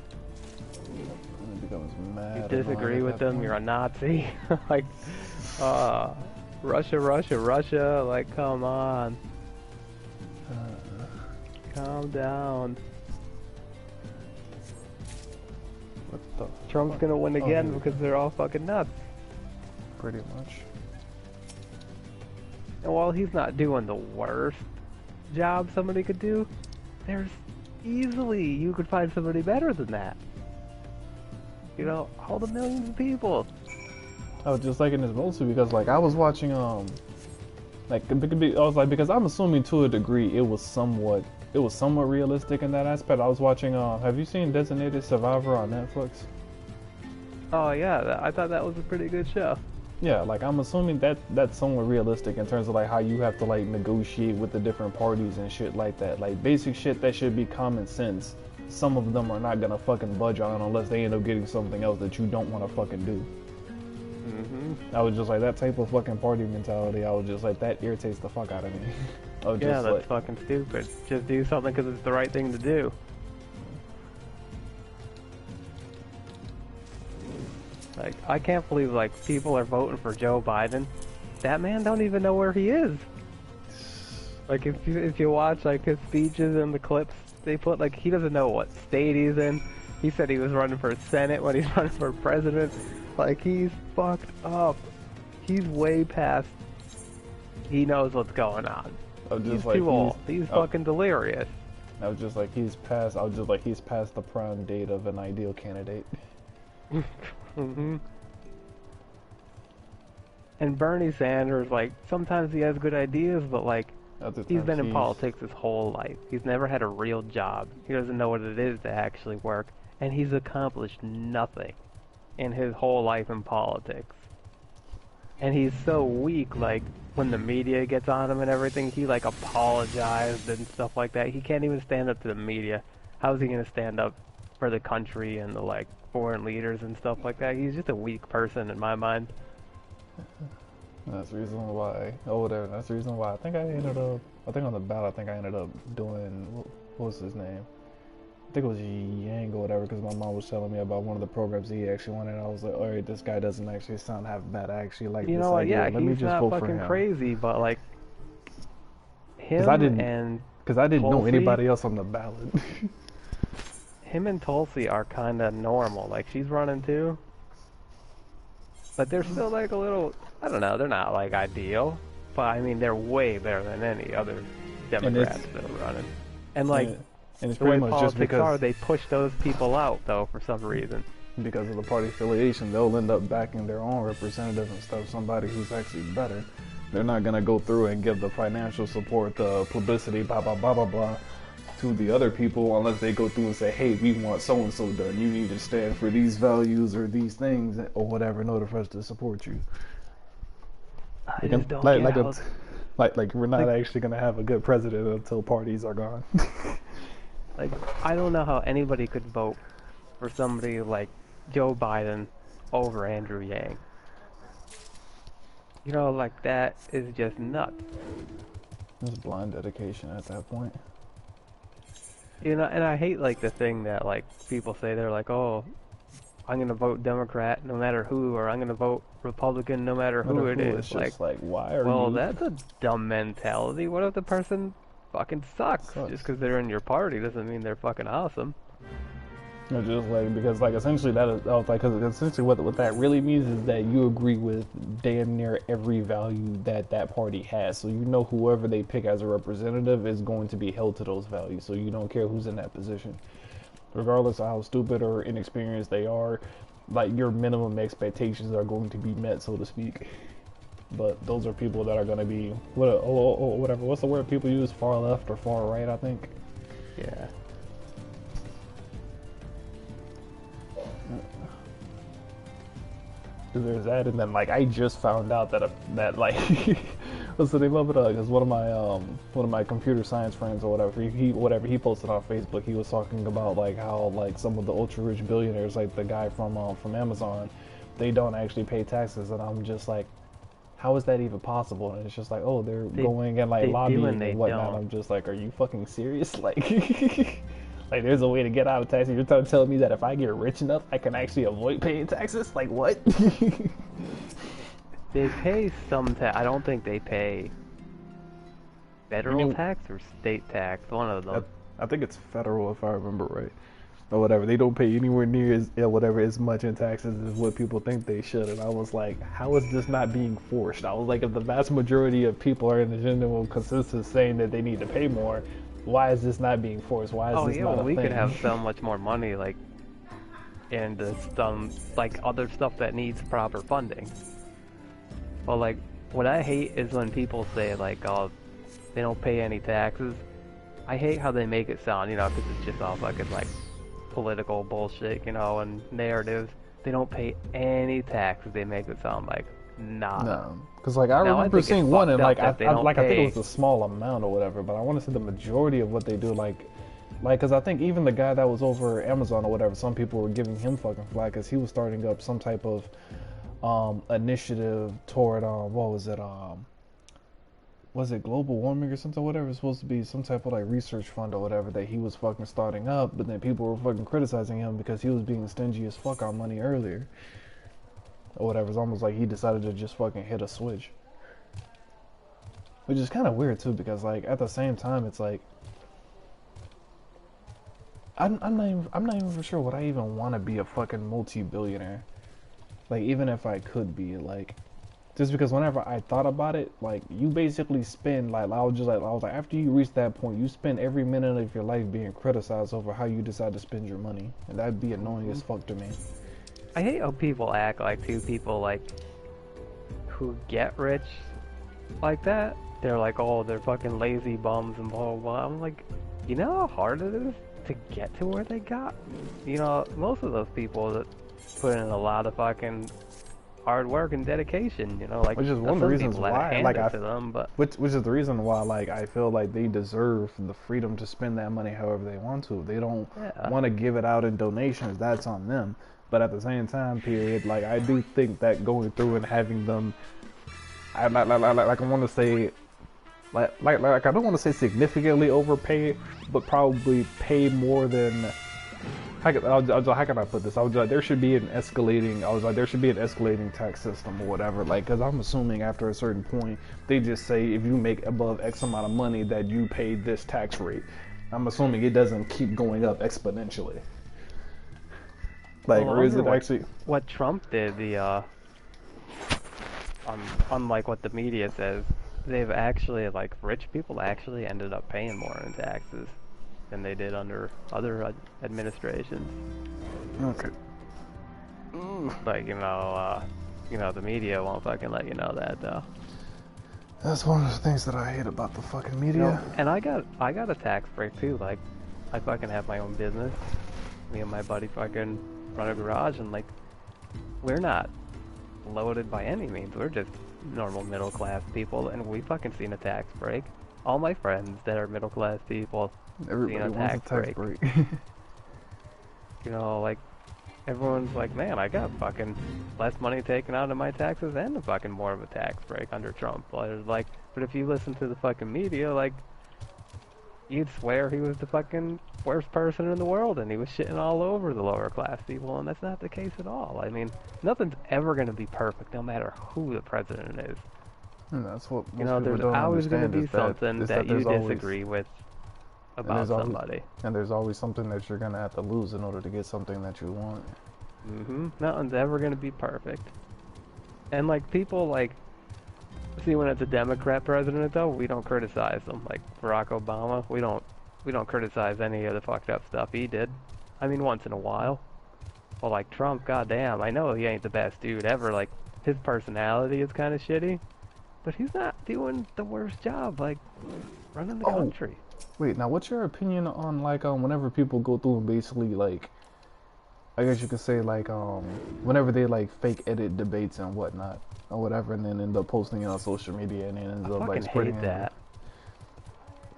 becomes mad. You disagree with them, you're a Nazi. Like, uh, Russia. Like, come on. Calm down. What the Trump's fuck? gonna win again because they're all fucking nuts. Pretty much. And while he's not doing the worst job somebody could do, there's easily you could find somebody better than that. You know, all the millions of people. I was just liking this mostly because, like, I was watching, like, I was like, because I'm assuming to a degree it was somewhat realistic in that aspect. I was watching, have you seen Designated Survivor on Netflix? Oh yeah, I thought that was a pretty good show. Yeah, like, I'm assuming that's somewhat realistic in terms of, like, how you have to, like, negotiate with the different parties and shit like that. Like, basic shit that should be common sense. Some of them are not gonna fucking budge on unless they end up getting something else that you don't want to fucking do. I was just like, that type of fucking party mentality, I was just like, that irritates the fuck out of me. Yeah, that's fucking stupid. Just do something because it's the right thing to do. Like, I can't believe, like, people are voting for Joe Biden. That man don't even know where he is. Like, if you watch, like, his speeches and the clips they put, like, he doesn't know what state he's in. He said he was running for Senate when he's running for president. Like, he's fucked up. He's way past... He knows what's going on. He's like, too old. He's fucking delirious. I was just like, he's past the prime date of an ideal candidate. And Bernie Sanders, like, sometimes he has good ideas, but, like, he's been in politics his whole life. He's never had a real job. He doesn't know what it is to actually work. And he's accomplished nothing in his whole life in politics. And he's so weak, like, when the media gets on him and everything, he, like, apologized and stuff like that. He can't even stand up to the media. How is he going to stand up for the country and the, like, foreign leaders and stuff like that? He's just a weak person in my mind. That's the reason why. Oh, whatever. That's the reason why. I think on the ballot, I ended up doing, what was his name? I think it was Yang or whatever, because my mom was telling me about one of the programs he actually wanted. I was like, alright, this guy doesn't actually sound half bad. I actually like this idea. You know what, yeah, Let me he's just not vote for fucking him. crazy, but, like, him and Because I didn't know Tulsi, anybody else on the ballot. him and Tulsi are kind of normal. Like, she's running too. But they're still, like, a little, I don't know, they're not, like, ideal. But, I mean, they're way better than any other Democrats that are running. And, like, and it's the way pretty much just politics because are, they push those people out, though, for some reason. Because of the party affiliation, they'll end up backing their own representative and stuff, somebody who's actually better. They're not going to go through and give the financial support, the publicity, blah, blah, blah, blah, blah, to the other people unless they go through and say, hey, we want so-and-so done. You need to stand for these values or these things or whatever in order for us to support you. I just don't get how... Like we're not actually going to have a good president until parties are gone. Like, I don't know how anybody could vote for somebody like Joe Biden over Andrew Yang. You know, like, that is just nuts. It's blind dedication at that point. You know, and I hate, like, the thing that, like, people say, they're like, oh, I'm gonna vote Democrat no matter who, or I'm gonna vote Republican no matter who it is. It's just like, why are you... Well, that's a dumb mentality. What if the person fucking sucks? Just because they're in your party doesn't mean they're fucking awesome. It's just like, because, like, essentially that is, I was like, because essentially what that really means is that you agree with damn near every value that that party has. So you know whoever they pick as a representative is going to be held to those values. So you don't care who's in that position. Regardless of how stupid or inexperienced they are, like, your minimum expectations are going to be met, so to speak. But those are people that are going to be, whatever, what's the word people use? Far left or far right, I think? Yeah. There's that, and then, like, I just found out that like what's the name of it? Because one of my computer science friends or whatever, he posted on Facebook. He was talking about, like, how, like, some of the ultra rich billionaires, like the guy from Amazon, they don't actually pay taxes, and I'm just like, how is that even possible? And it's just like, oh, they're going and, like, lobbying and whatnot. I'm just like, are you fucking serious? Like, Like, there's a way to get out of taxes. You're trying to tell me that if I get rich enough, I can actually avoid paying taxes? Like, what? They pay some tax. I don't think they pay federal tax or state tax. One of them. I think it's federal, if I remember right. Or whatever. They don't pay anywhere near as much in taxes as what people think they should. And I was like, how is this not being forced? I was like, if the vast majority of people are in the general consensus saying that they need to pay more, why is this not being forced? Why is this not a thing? We could have so much more money, like, into some, like, other stuff that needs proper funding. Well, like, what I hate is when people say, like, oh, they don't pay any taxes. I hate how they make it sound, you know, because it's just all fucking, like, political bullshit, you know, and narratives. They don't pay any taxes. They make it sound like, nah. No, because, like, I remember seeing one, and, like, I think it was a small amount or whatever, but I want to say the majority of what they do, like, because I think even the guy that was over Amazon or whatever, some people were giving him fucking flack because he was starting up some type of initiative toward what was it global warming or something, whatever. It's supposed to be some type of like research fund or whatever that he was fucking starting up, but then people were fucking criticizing him because he was being stingy as fuck on money earlier or whatever. It's almost like he decided to just fucking hit a switch, which is kind of weird too, because like at the same time it's like I'm not even for sure would I even want to be a fucking multi-billionaire. Like, even if I could be, like, just because whenever I thought about it, like, you basically spend, like, I was like, after you reach that point, you spend every minute of your life being criticized over how you decide to spend your money. And that'd be annoying as fuck to me. I hate how people act like people, like, who get rich like that. They're like, oh, they're fucking lazy bums and blah, blah, blah. I'm like, you know how hard it is to get to where they got? You know, most of those people that put in a lot of fucking hard work and dedication, you know, like, which is one of the reasons why, like, which is the reason why, like, I feel like they deserve the freedom to spend that money however they want to. They don't want to give it out in donations. That's on them. But at the same time period, like, I do think that going through and having them, I want to say, like I don't want to say significantly overpay, but probably pay more than. How can I put this? I was like, there should be an escalating. I was like, there should be an escalating tax system or whatever. Like, because I'm assuming after a certain point, they just say if you make above X amount of money that you pay this tax rate. I'm assuming it doesn't keep going up exponentially. Like, or is it actually what Trump did? Unlike what the media says, they've actually, like, rich people actually ended up paying more in taxes than they did under other administrations. Okay. Like, you know, the media won't fucking let you know that, though. That's one of the things that I hate about the fucking media. You know, and I got a tax break too. Like, I fucking have my own business. Me and my buddy fucking run a garage, and, like, we're not loaded by any means. We're just normal middle class people, and we fucking seen a tax break. All my friends that are middle class people. Everybody wants a tax break. You know, like, everyone's like, man, I got fucking less money taken out of my taxes and a fucking more of a tax break under Trump. Like, but if you listen to the fucking media, like, you'd swear he was the fucking worst person in the world and he was shitting all over the lower class people, and that's not the case at all. I mean, nothing's ever going to be perfect, no matter who the president is. And that's what most you know, there's always going to be something that you disagree with about somebody. And there's always something that you're going to have to lose in order to get something that you want. Nothing's ever going to be perfect. And, like, people, like, see, when it's a Democrat president, though, we don't criticize them. Like Barack Obama, we don't criticize any of the fucked up stuff he did. I mean, once in a while. Well, like Trump, goddamn, I know he ain't the best dude ever. Like, his personality is kind of shitty, but he's not doing the worst job, like, running the country. Wait, now what's your opinion on, like, whenever people go through and basically, like, I guess you could say, like, whenever they, like, fake edit debates and whatnot, or whatever, and then end up posting it on social media, and then ends up, like, spreading it. That.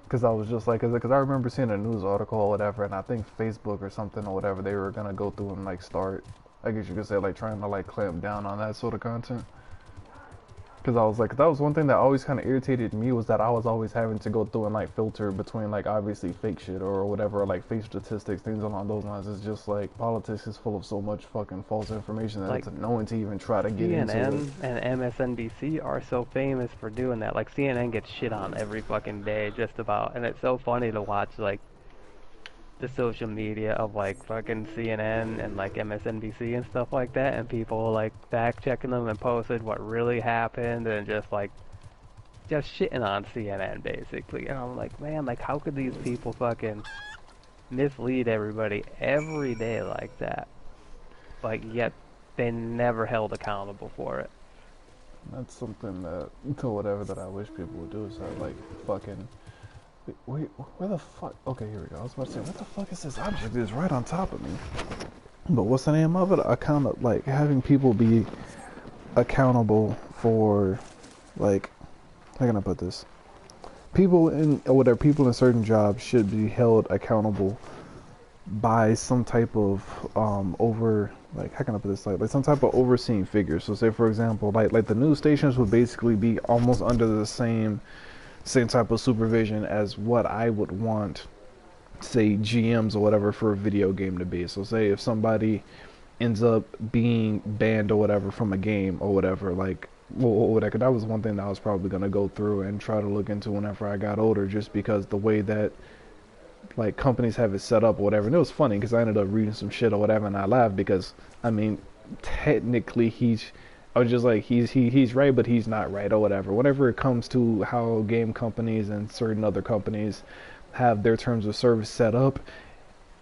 Because I was just like, because I remember seeing a news article or whatever, and I think Facebook or something or whatever, they were gonna go through and, like, start, I guess you could say, like, trying to, like, clamp down on that sort of content. Because I was like, that was one thing that always kind of irritated me was that I was always having to go through and like filter between like obviously fake shit or whatever, like fake statistics, things along those lines. It's just like politics is full of so much fucking false information that Like it's annoying to even try to get into it. CNN and MSNBC are so famous for doing that. Like CNN gets shit on every fucking day, just about, and it's so funny to watch like the social media of like fucking CNN and like MSNBC and stuff like that, and people like fact checking them and posted what really happened and just shitting on CNN basically. And I'm like, man, like how could these people fucking mislead everybody every day like that? Like yet they never held accountable for it. That's something that, to whatever that I wish people would do is that like fucking. Wait, where the fuck? Okay, here we go. I was about to say, what the fuck is this object? It's right on top of me. But what's the name of it? Like having people be accountable for, like, how can I put this? People in, or whatever, people in certain jobs should be held accountable by some type of like how can I put this, like some type of overseeing figure. So say for example, like the news stations would basically be almost under the same type of supervision as what I would want, say, GMs or whatever for a video game to be. So say if somebody ends up being banned or whatever from a game or whatever, like, well, that was one thing that I was probably going to go through and try to look into whenever I got older, just because the way that like companies have it set up or whatever. And it was funny because I ended up reading some shit or whatever, and I laughed because, I mean, technically I was just like, he's right, but he's not right or whatever. Whenever it comes to how game companies and certain other companies have their terms of service set up,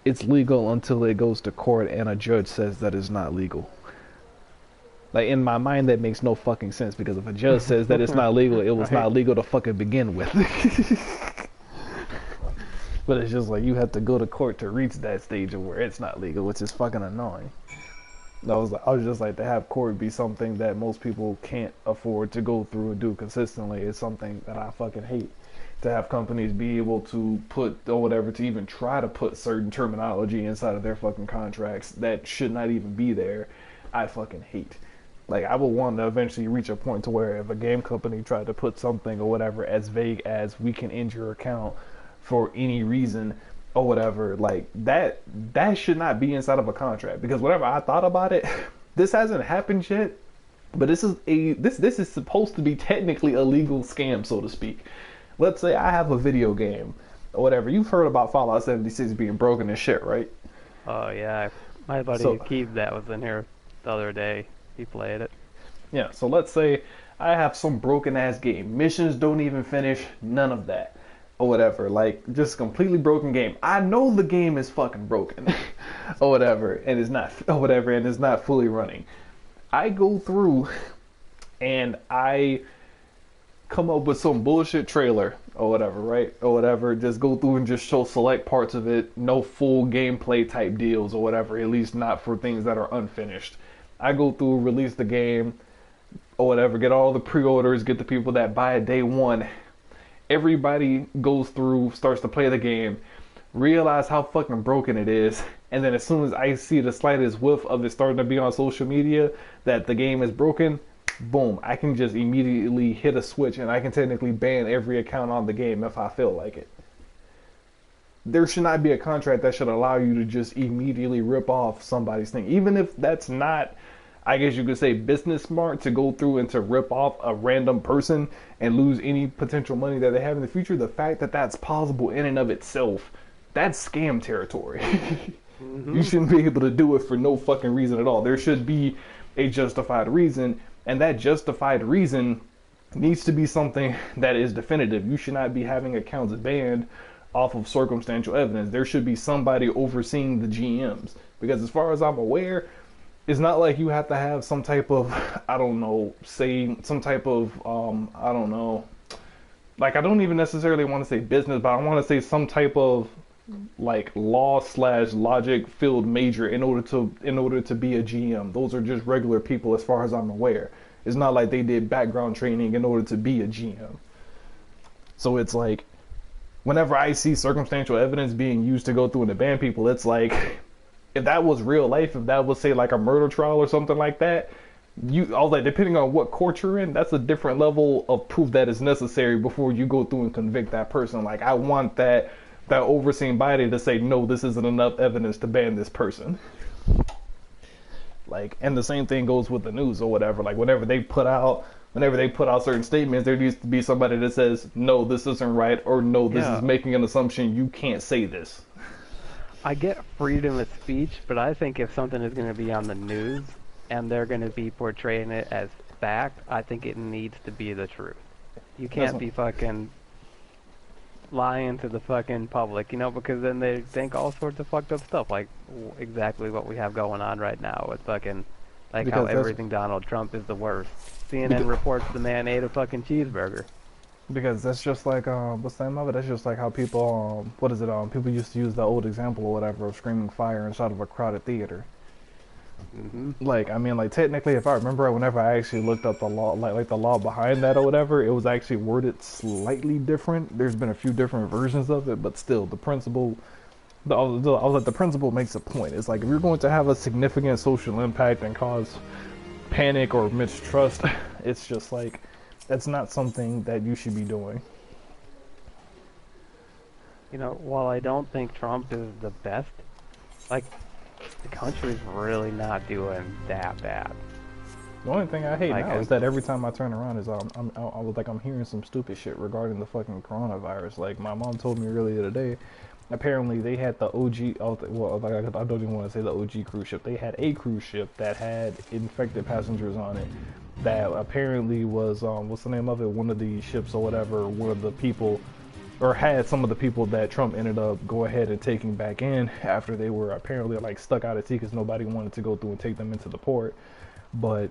it's legal until it goes to court and a judge says that it's not legal. Like, in my mind, that makes no fucking sense, because if a judge says that it's not legal, it was not legal to fucking begin with. But it's just like, you have to go to court to reach that stage of where it's not legal, which is fucking annoying. I was just like, to have court be something that most people can't afford to go through and do consistently is something that I fucking hate. To have companies be able to put or whatever, to even try to put certain terminology inside of their fucking contracts that should not even be there, I fucking hate. Like, I would want to eventually reach a point to where if a game company tried to put something or whatever as vague as we can end your account for any reason or whatever, like that should not be inside of a contract. Because whatever I thought about it, this hasn't happened yet, but this is supposed to be technically a legal scam, so to speak. Let's say I have a video game or whatever. You've heard about Fallout 76 being broken and shit, right? Oh yeah, my buddy Keith that was in here the other day. He played it. Yeah, so let's say I have some broken ass game. Missions don't even finish, none of that. Or whatever, like just completely broken game. I know the game is fucking broken or whatever, and it's not fully running. I go through and I come up with some bullshit trailer or whatever, right? Or whatever, just go through and just show select parts of it, no full gameplay type deals or whatever, at least not for things that are unfinished. I go through, release the game or whatever, get all the pre-orders, get the people that buy it day one. Everybody goes through, starts to play the game, realize how fucking broken it is, and then as soon as I see the slightest whiff of it starting to be on social media that the game is broken, boom, I can just immediately hit a switch and I can technically ban every account on the game if I feel like it. There should not be a contract that should allow you to just immediately rip off somebody's thing, even if that's not, I guess you could say, business smart, to go through and to rip off a random person and lose any potential money that they have in the future. The fact that that's possible in and of itself, that's scam territory. Mm-hmm. You shouldn't be able to do it for no fucking reason at all. There should be a justified reason, and that justified reason needs to be something that is definitive. You should not be having accounts banned off of circumstantial evidence. There should be somebody overseeing the GMs, because as far as I'm aware, it's not like you have to have some type of, I don't know, say some type of, I don't know, like I don't even necessarily want to say business, but I want to say some type of like law/logic filled major in order to be a GM. Those are just regular people as far as I'm aware. It's not like they did background training in order to be a GM. So it's like, whenever I see circumstantial evidence being used to go through and to ban people, it's like, if that was real life, if that was, say, like a murder trial or something like that, I was like, depending on what court you're in, that's a different level of proof that is necessary before you go through and convict that person. Like, I want that overseeing body to say, no, this isn't enough evidence to ban this person. Like, and the same thing goes with the news or whatever. Like, whenever they put out certain statements, there needs to be somebody that says, no, this isn't right, or no, this is making an assumption, you can't say this. I get freedom of speech, but I think if something is going to be on the news and they're going to be portraying it as fact, I think it needs to be the truth. You can't be fucking lying to the fucking public, you know, because then they think all sorts of fucked up stuff, like exactly what we have going on right now with fucking, like because how everything Donald Trump is the worst. CNN reports the man ate a fucking cheeseburger. Because that's just like, what's the name of it? That's just like how people, people used to use the old example or whatever of screaming fire inside of a crowded theater. Like, I mean, like, technically, if I remember, whenever I actually looked up the law, like the law behind that or whatever, it was actually worded slightly different. There's been a few different versions of it, but still, the principle, I was like, the principle makes a point. It's like, if you're going to have a significant social impact and cause panic or mistrust, it's just like, that's not something that you should be doing. You know, while I don't think Trump is the best, like, the country's really not doing that bad. The only thing I hate now is that every time I turn around is I'm hearing some stupid shit regarding the fucking coronavirus. Like, my mom told me earlier today, apparently they had the OG, well, I don't even want to say the OG cruise ship. They had a cruise ship that had infected passengers on it. That apparently was, what's the name of it? One of the ships or whatever, one of the people, or had some of the people that Trump ended up go ahead and taking back in after they were apparently like stuck out at sea because nobody wanted to go through and take them into the port. But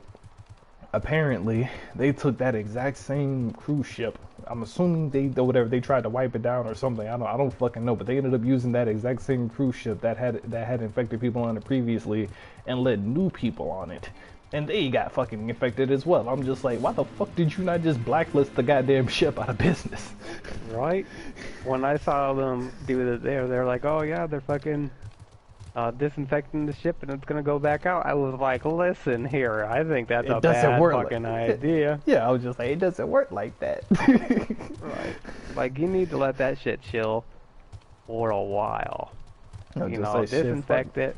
apparently they took that exact same cruise ship. I'm assuming they tried to wipe it down or something. I don't fucking know. But they ended up using that exact same cruise ship that had infected people on it previously and let new people on it. And they got fucking infected as well. I'm just like, why the fuck did you not just blacklist the goddamn ship out of business? Right? When I saw them do it there, they're like, oh yeah, they're fucking disinfecting the ship and it's gonna go back out. I was like, listen here, I think that's a bad fucking idea. Yeah, I was just like, it doesn't work like that. Right. Like, you need to let that shit chill for a while. You know, disinfect it.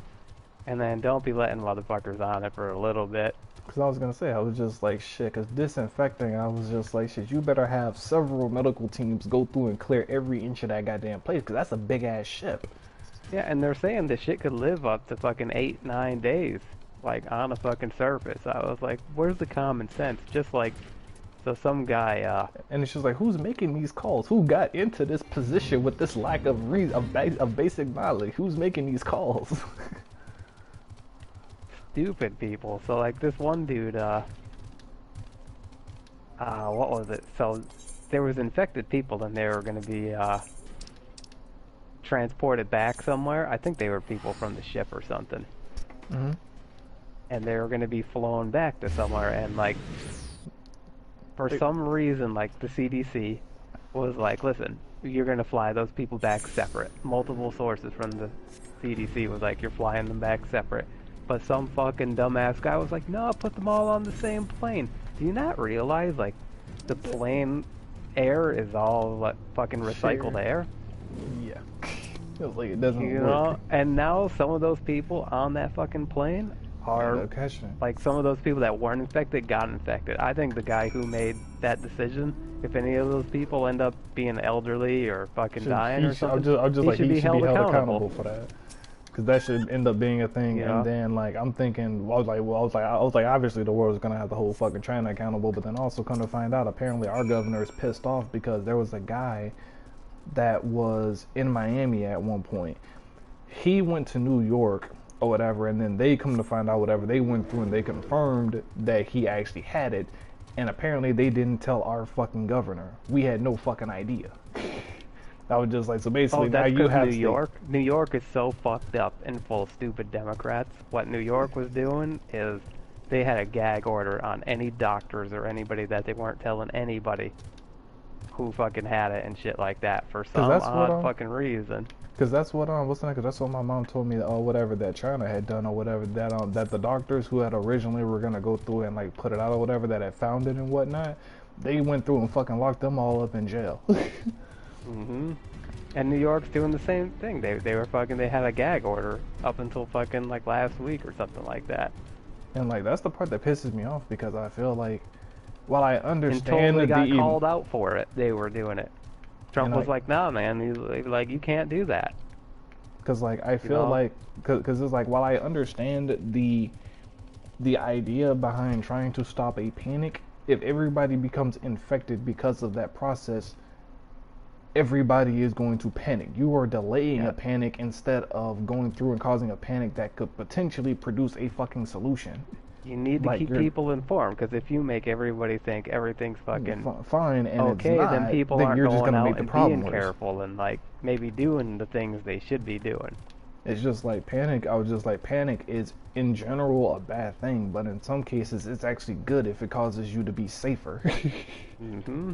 And then don't be letting motherfuckers on it for a little bit. Because I was going to say, I was just like, shit, because disinfecting, I was just like, shit, you better have several medical teams go through and clear every inch of that goddamn place, because that's a big-ass ship. Yeah, and they're saying this shit could live up to fucking 8-9 days, like, on a fucking surface. I was like, where's the common sense? Just like, so some guy, And it's just like, who's making these calls? Who got into this position with this lack of basic knowledge? Who's making these calls? Stupid people. So like this one dude, what was it? So there was infected people and they were going to be transported back somewhere. I think they were people from the ship or something. And they were going to be flown back to somewhere, and like for some reason, like the CDC was like, listen, you're going to fly those people back separate. Multiple sources from the CDC was like, you're flying them back separate. But some fucking dumbass guy was like, no, put them all on the same plane. Do you not realize, like, the plane air is all, like, fucking recycled air? Yeah. Like, it doesn't work. Know? And now some of those people on that fucking plane are, like, some of those people that weren't infected got infected. I think the guy who made that decision, if any of those people end up being elderly or fucking dying or something, he should be held accountable for that. Because that should end up being a thing. Yeah. And then, like, I'm thinking, I was like, obviously the world is going to have the whole fucking China accountable, but then also come to find out, apparently our governor is pissed off because there was a guy that was in Miami at one point. He went to New York or whatever, and then they come to find out whatever, they went through and they confirmed that he actually had it, and apparently they didn't tell our fucking governor. We had no fucking idea. I was just like, so basically now you have New York. New York is so fucked up and full of stupid Democrats. What New York was doing is they had a gag order on any doctors or anybody that they weren't telling anybody who fucking had it and shit like that for some odd fucking reason. Because that's what what's the name? 'Cause that's what my mom told me. Or whatever that China had done, or whatever that the doctors who had originally were gonna go through and like put it out or whatever that had found it and whatnot, they went through and fucking locked them all up in jail. Mm-hmm. And New York's doing the same thing. They were fucking. They had a gag order up until fucking like last week or something like that. And like that's the part that pisses me off because I feel like while I Until understand they got the called out for it, they were doing it. Trump and was like, "Nah, man. He's like, you can't do that." because like I feel like because it's like while I understand the idea behind trying to stop a panic, if everybody becomes infected because of that process, everybody is going to panic. You are delaying a panic instead of going through and causing a panic that could potentially produce a fucking solution. You need to Like, keep people informed, because if you make everybody think everything's fucking fine and okay, it's not, then people aren't you're just going gonna out make the and problem being worse. careful and like maybe doing the things they should be doing. It's just like panic. I was just like panic is in general a bad thing, but in some cases it's actually good if it causes you to be safer. Mm-hmm.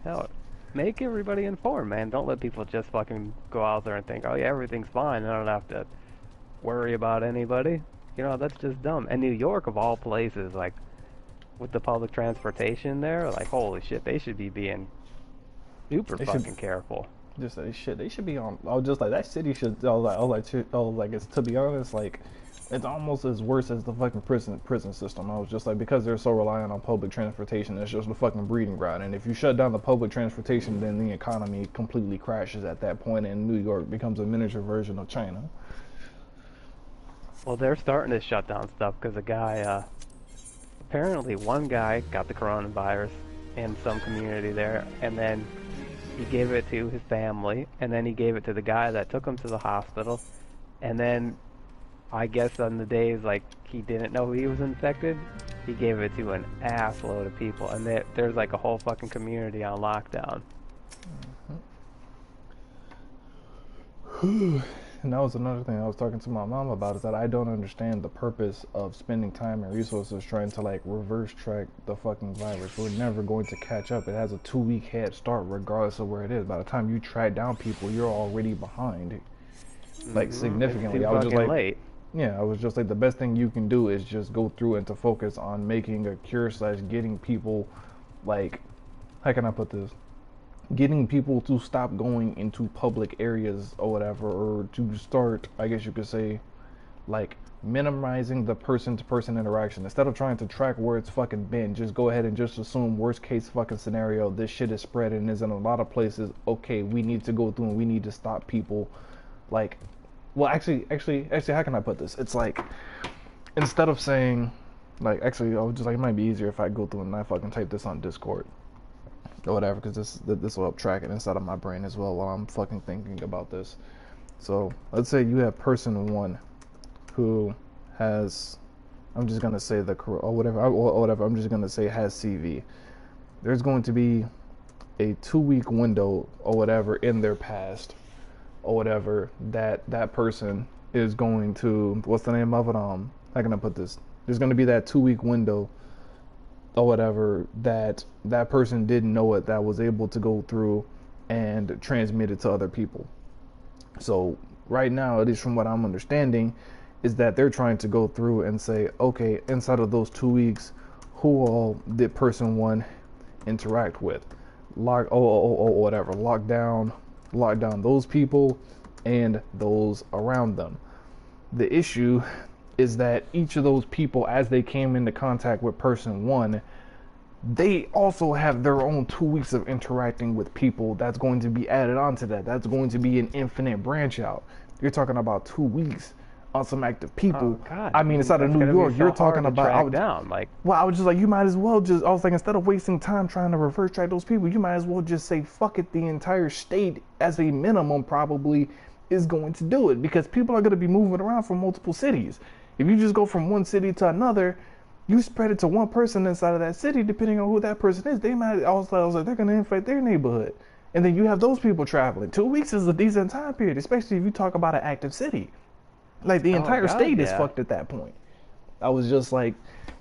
Hell, make everybody informed, man. Don't let people just fucking go out there and think, oh yeah, everything's fine. I don't have to worry about anybody. You know, that's just dumb. And New York, of all places, like, with the public transportation there, like, holy shit, they should be being super fucking careful. Just like shit, they should be on. I was just like that city should. It's to be honest, like it's almost as worse as the fucking prison system. I was just like because they're so reliant on public transportation, it's just a fucking breeding ground. And if you shut down the public transportation, then the economy completely crashes at that point, and New York becomes a miniature version of China. Well, they're starting to shut down stuff because a guy, apparently one guy got the coronavirus in some community there, and then he gave it to his family, and then he gave it to the guy that took him to the hospital, and then I guess on the days like he didn't know he was infected, he gave it to an ass load of people, and there's like a whole fucking community on lockdown. And that was another thing I was talking to my mom about, is that I don't understand the purpose of spending time and resources trying to like reverse track the fucking virus. We're never going to catch up. It has a 2-week head start regardless of where it is. By the time you track down people, you're already behind, like significantly. I was just like, late. Yeah, I was just like the best thing you can do is just go through and to focus on making a cure / getting people, like, how can I put this? Getting people to stop going into public areas or whatever, or to start, I guess you could say, like minimizing the person-to-person interaction. Instead of trying to track where it's fucking been, just go ahead and just assume worst case fucking scenario, this shit is spread and is in a lot of places. Okay, we need to go through and we need to stop people. Like, well, actually, how can I put this? It's like, instead of saying, like, actually, I was just like, it might be easier if I go through and I fucking type this on Discord or whatever, because this will help track it inside of my brain as well while I'm fucking thinking about this. So let's say you have person 1 who has, I'm just gonna say I'm just gonna say has CV. There's going to be a 2-week window or whatever in their past or whatever that person is going to, what's the name of it? How can I put this? There's going to be that 2-week window or whatever that person didn't know it, that was able to go through and transmit it to other people. So right now, at least from what I'm understanding, is that they're trying to go through and say, okay, inside of those 2 weeks, who all did person 1 interact with? Lock down those people and those around them. The issue is that each of those people, as they came into contact with person 1, they also have their own 2 weeks of interacting with people that's going to be added onto that. That's going to be an infinite branch out. You're talking about 2 weeks on some active people. Oh, God. I mean, inside of New York, you're talking about. I was just like, you might as well just. I was like, instead of wasting time trying to reverse track those people, you might as well just say, fuck it. The entire state, as a minimum, probably is going to do it, because people are going to be moving around from multiple cities. If you just go from one city to another, you spread it to one person inside of that city, depending on who that person is. They might also, they're going to infect their neighborhood. And then you have those people traveling. 2 weeks is a decent time period, especially if you talk about an active city. Like, the entire state is fucked at that point. I was just like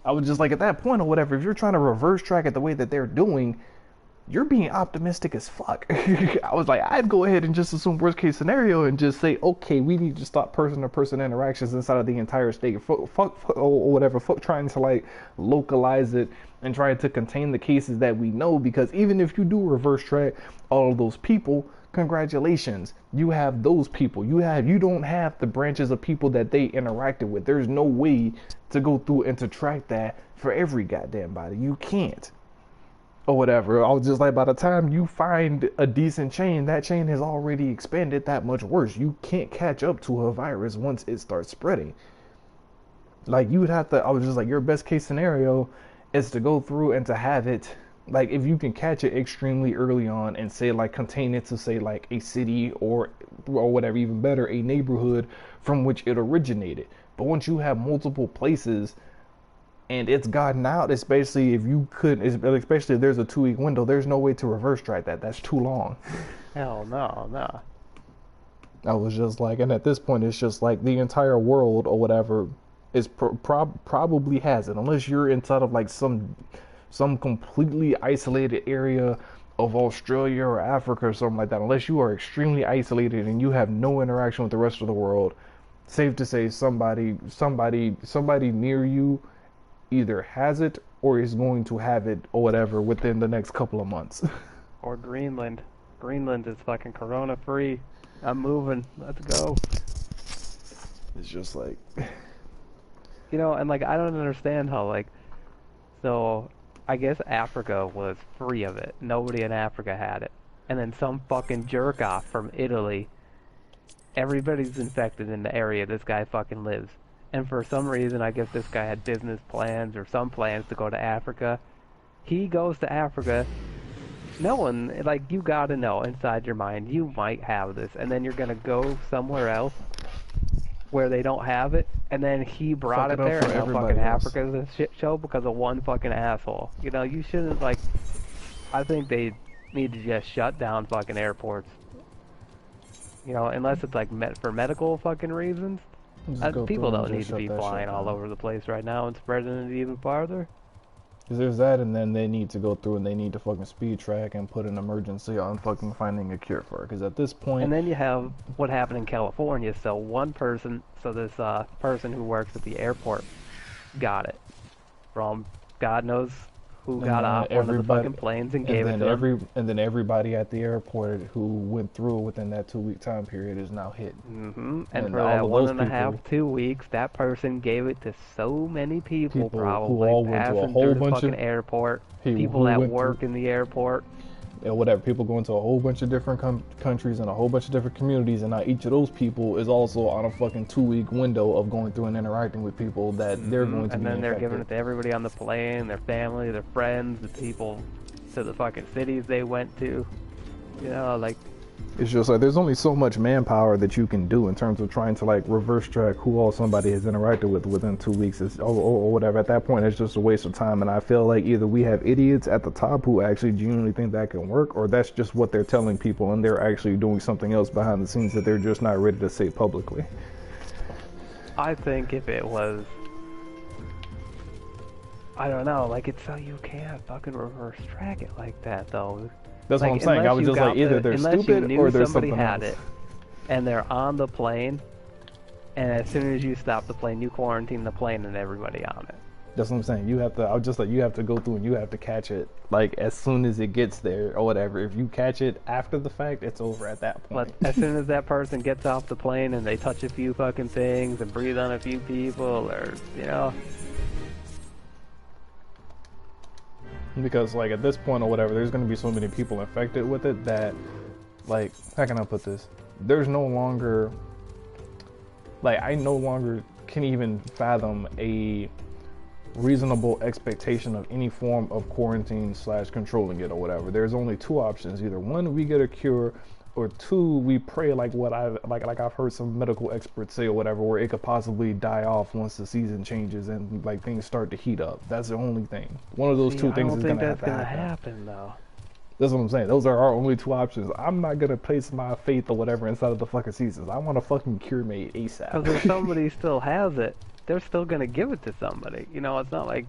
at that point or whatever, if you're trying to reverse track it the way that they're doing, you're being optimistic as fuck. I was like, I'd go ahead and just assume worst case scenario and just say, okay, we need to stop person to person interactions inside of the entire state. Fuck or whatever. Fuck trying to like localize it and trying to contain the cases that we know, because even if you do reverse track all of those people, congratulations, you have those people. You don't have the branches of people that they interacted with. There's no way to go through and to track that for every goddamn body. You can't. Or whatever. I was just like, by the time you find a decent chain, that chain has already expanded that much worse. You can't catch up to a virus once it starts spreading. Like, you would have to, I was just like, your best case scenario is to go through and to have it, like, if you can catch it extremely early on and say, like, contain it to, say, like, a city or whatever, even better, a neighborhood from which it originated. But once you have multiple places and it's gotten out, especially if you especially if there's a 2-week window, there's no way to reverse track that. That's too long. Hell no. I was just like, and at this point, it's just like the entire world or whatever is probably has it, unless you're inside of like some completely isolated area of Australia or Africa or something like that. Unless you are extremely isolated and you have no interaction with the rest of the world, safe to say somebody near you either has it or is going to have it or whatever within the next couple of months. Or Greenland. Greenland is fucking corona free. I'm moving. Let's go. It's just like, you know, and like I don't understand how like, so I guess Africa was free of it. Nobody in Africa had it. And then some fucking jerk off from Italy, everybody's infected in the area this guy fucking lives. And for some reason, I guess this guy had business plans or some plans to go to Africa. He goes to Africa. No one, like, you gotta know inside your mind, you might have this. And then you're gonna go somewhere else where they don't have it. And then he brought it there, and now fucking Africa's a shit show because of one fucking asshole. You know, you shouldn't, like, I think they need to just shut down fucking airports. You know, unless it's, like, for medical fucking reasons. People don't need to be flying all over the place right now and spreading it even farther. Because there's that, and then they need to go through and they need to fucking speed track and put an emergency on fucking finding a cure for it. Because at this point... And then you have what happened in California. So this person who works at the airport got it from God knows who got off one of the fucking planes and gave it to them. And then everybody at the airport who went through within that 2-week time period is now hit. Mm-hmm. And for that 1.5, 2 weeks, that person gave it to so many people probably who all went to a whole bunch fucking of airport, people that work in the airport. And whatever, people go into a whole bunch of different countries and a whole bunch of different communities, and now each of those people is also on a fucking 2-week window of going through and interacting with people that they're going to be infected. And then they're giving it to everybody on the plane, their family, their friends, the people to the fucking cities they went to. You know, like... It's just like, there's only so much manpower that you can do in terms of trying to like reverse track who all somebody has interacted with within 2 weeks or whatever. At that point, it's just a waste of time. And I feel like either we have idiots at the top who actually genuinely think that can work, or that's just what they're telling people and they're actually doing something else behind the scenes that they're just not ready to say publicly. I think if it was, I don't know, like, it's so you can't fucking reverse track it like that though. That's like, what I'm saying. I was just like, either they're stupid or there's something else. Unless you knew somebody had it, and they're on the plane, and as soon as you stop the plane, you quarantine the plane and everybody on it. That's what I'm saying. You have to, I was just like, you have to go through and you have to catch it, like, as soon as it gets there or whatever. If you catch it after the fact, it's over at that point. But as soon as that person gets off the plane and they touch a few fucking things and breathe on a few people, or, you know... Because, like, at this point or whatever, there's going to be so many people infected with it that, like, how can I put this? There's no longer, like, I no longer can even fathom a reasonable expectation of any form of quarantine / controlling it or whatever. There's only two options. Either one, we get a cure, or two, we pray like I've heard some medical experts say or whatever, where it could possibly die off once the season changes and like things start to heat up. That's the only thing. One of those two things is gonna have to happen though. That's what I'm saying. Those are our only two options. I'm not gonna place my faith or whatever inside of the fucking seasons. I want a fucking cure made ASAP. Because if somebody still has it, they're still gonna give it to somebody. You know, it's not like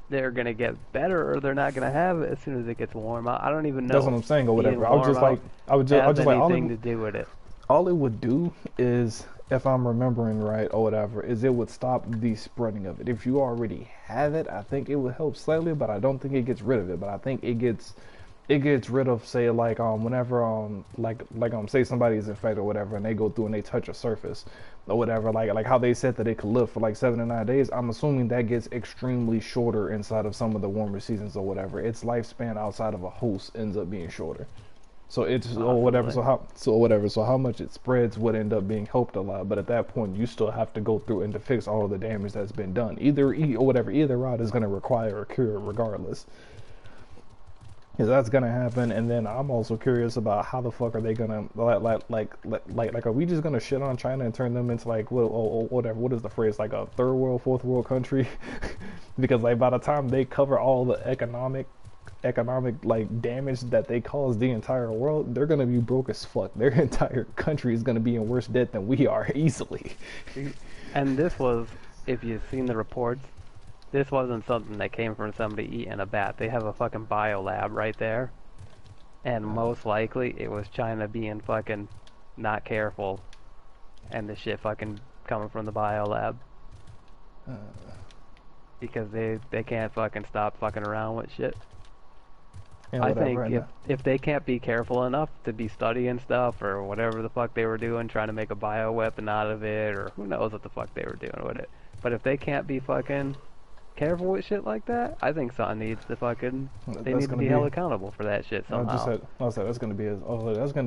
they're gonna get better or they're not gonna have it as soon as it gets warm out. I don't even That's know what I'm if saying or being whatever. I was warm just out like, I has was just like, anything to do with it. all it would do is, if I'm remembering right or whatever, is it would stop the spreading of it. If you already have it, I think it would help slightly, but I don't think it gets rid of it. But I think it gets rid of, say, like whenever say somebody is infected or whatever and they go through and they touch a surface or whatever, like how they said that it could live for like 7 to 9 days. I'm assuming that gets extremely shorter inside of some of the warmer seasons or whatever. Its lifespan outside of a host ends up being shorter. So it's or whatever. Possibly. So how much it spreads would end up being helped a lot. But at that point, you still have to go through and to fix all of the damage that's been done. Either route is going to require a cure regardless. Because that's gonna happen, and then I'm also curious about how the fuck are they gonna are we just gonna shit on China and turn them into like whatever, what is the phrase, like a third world, fourth world country? Because like by the time they cover all the economic like damage that they cause the entire world, they're gonna be broke as fuck. Their entire country is gonna be in worse debt than we are easily. And this was, if you've seen the reports, this wasn't something that came from somebody eating a bat. They have a fucking bio lab right there. And most likely it was China being fucking not careful and the shit fucking coming from the bio lab. Because they can't fucking stop fucking around with shit. And I whatever, think if they can't be careful enough to be studying stuff or whatever the fuck they were doing, trying to make a bioweapon out of it, or who knows what the fuck they were doing with it. But if they can't be fucking careful with shit like that, I think something needs to fucking, they need to be held accountable for that shit somehow. I said that's gonna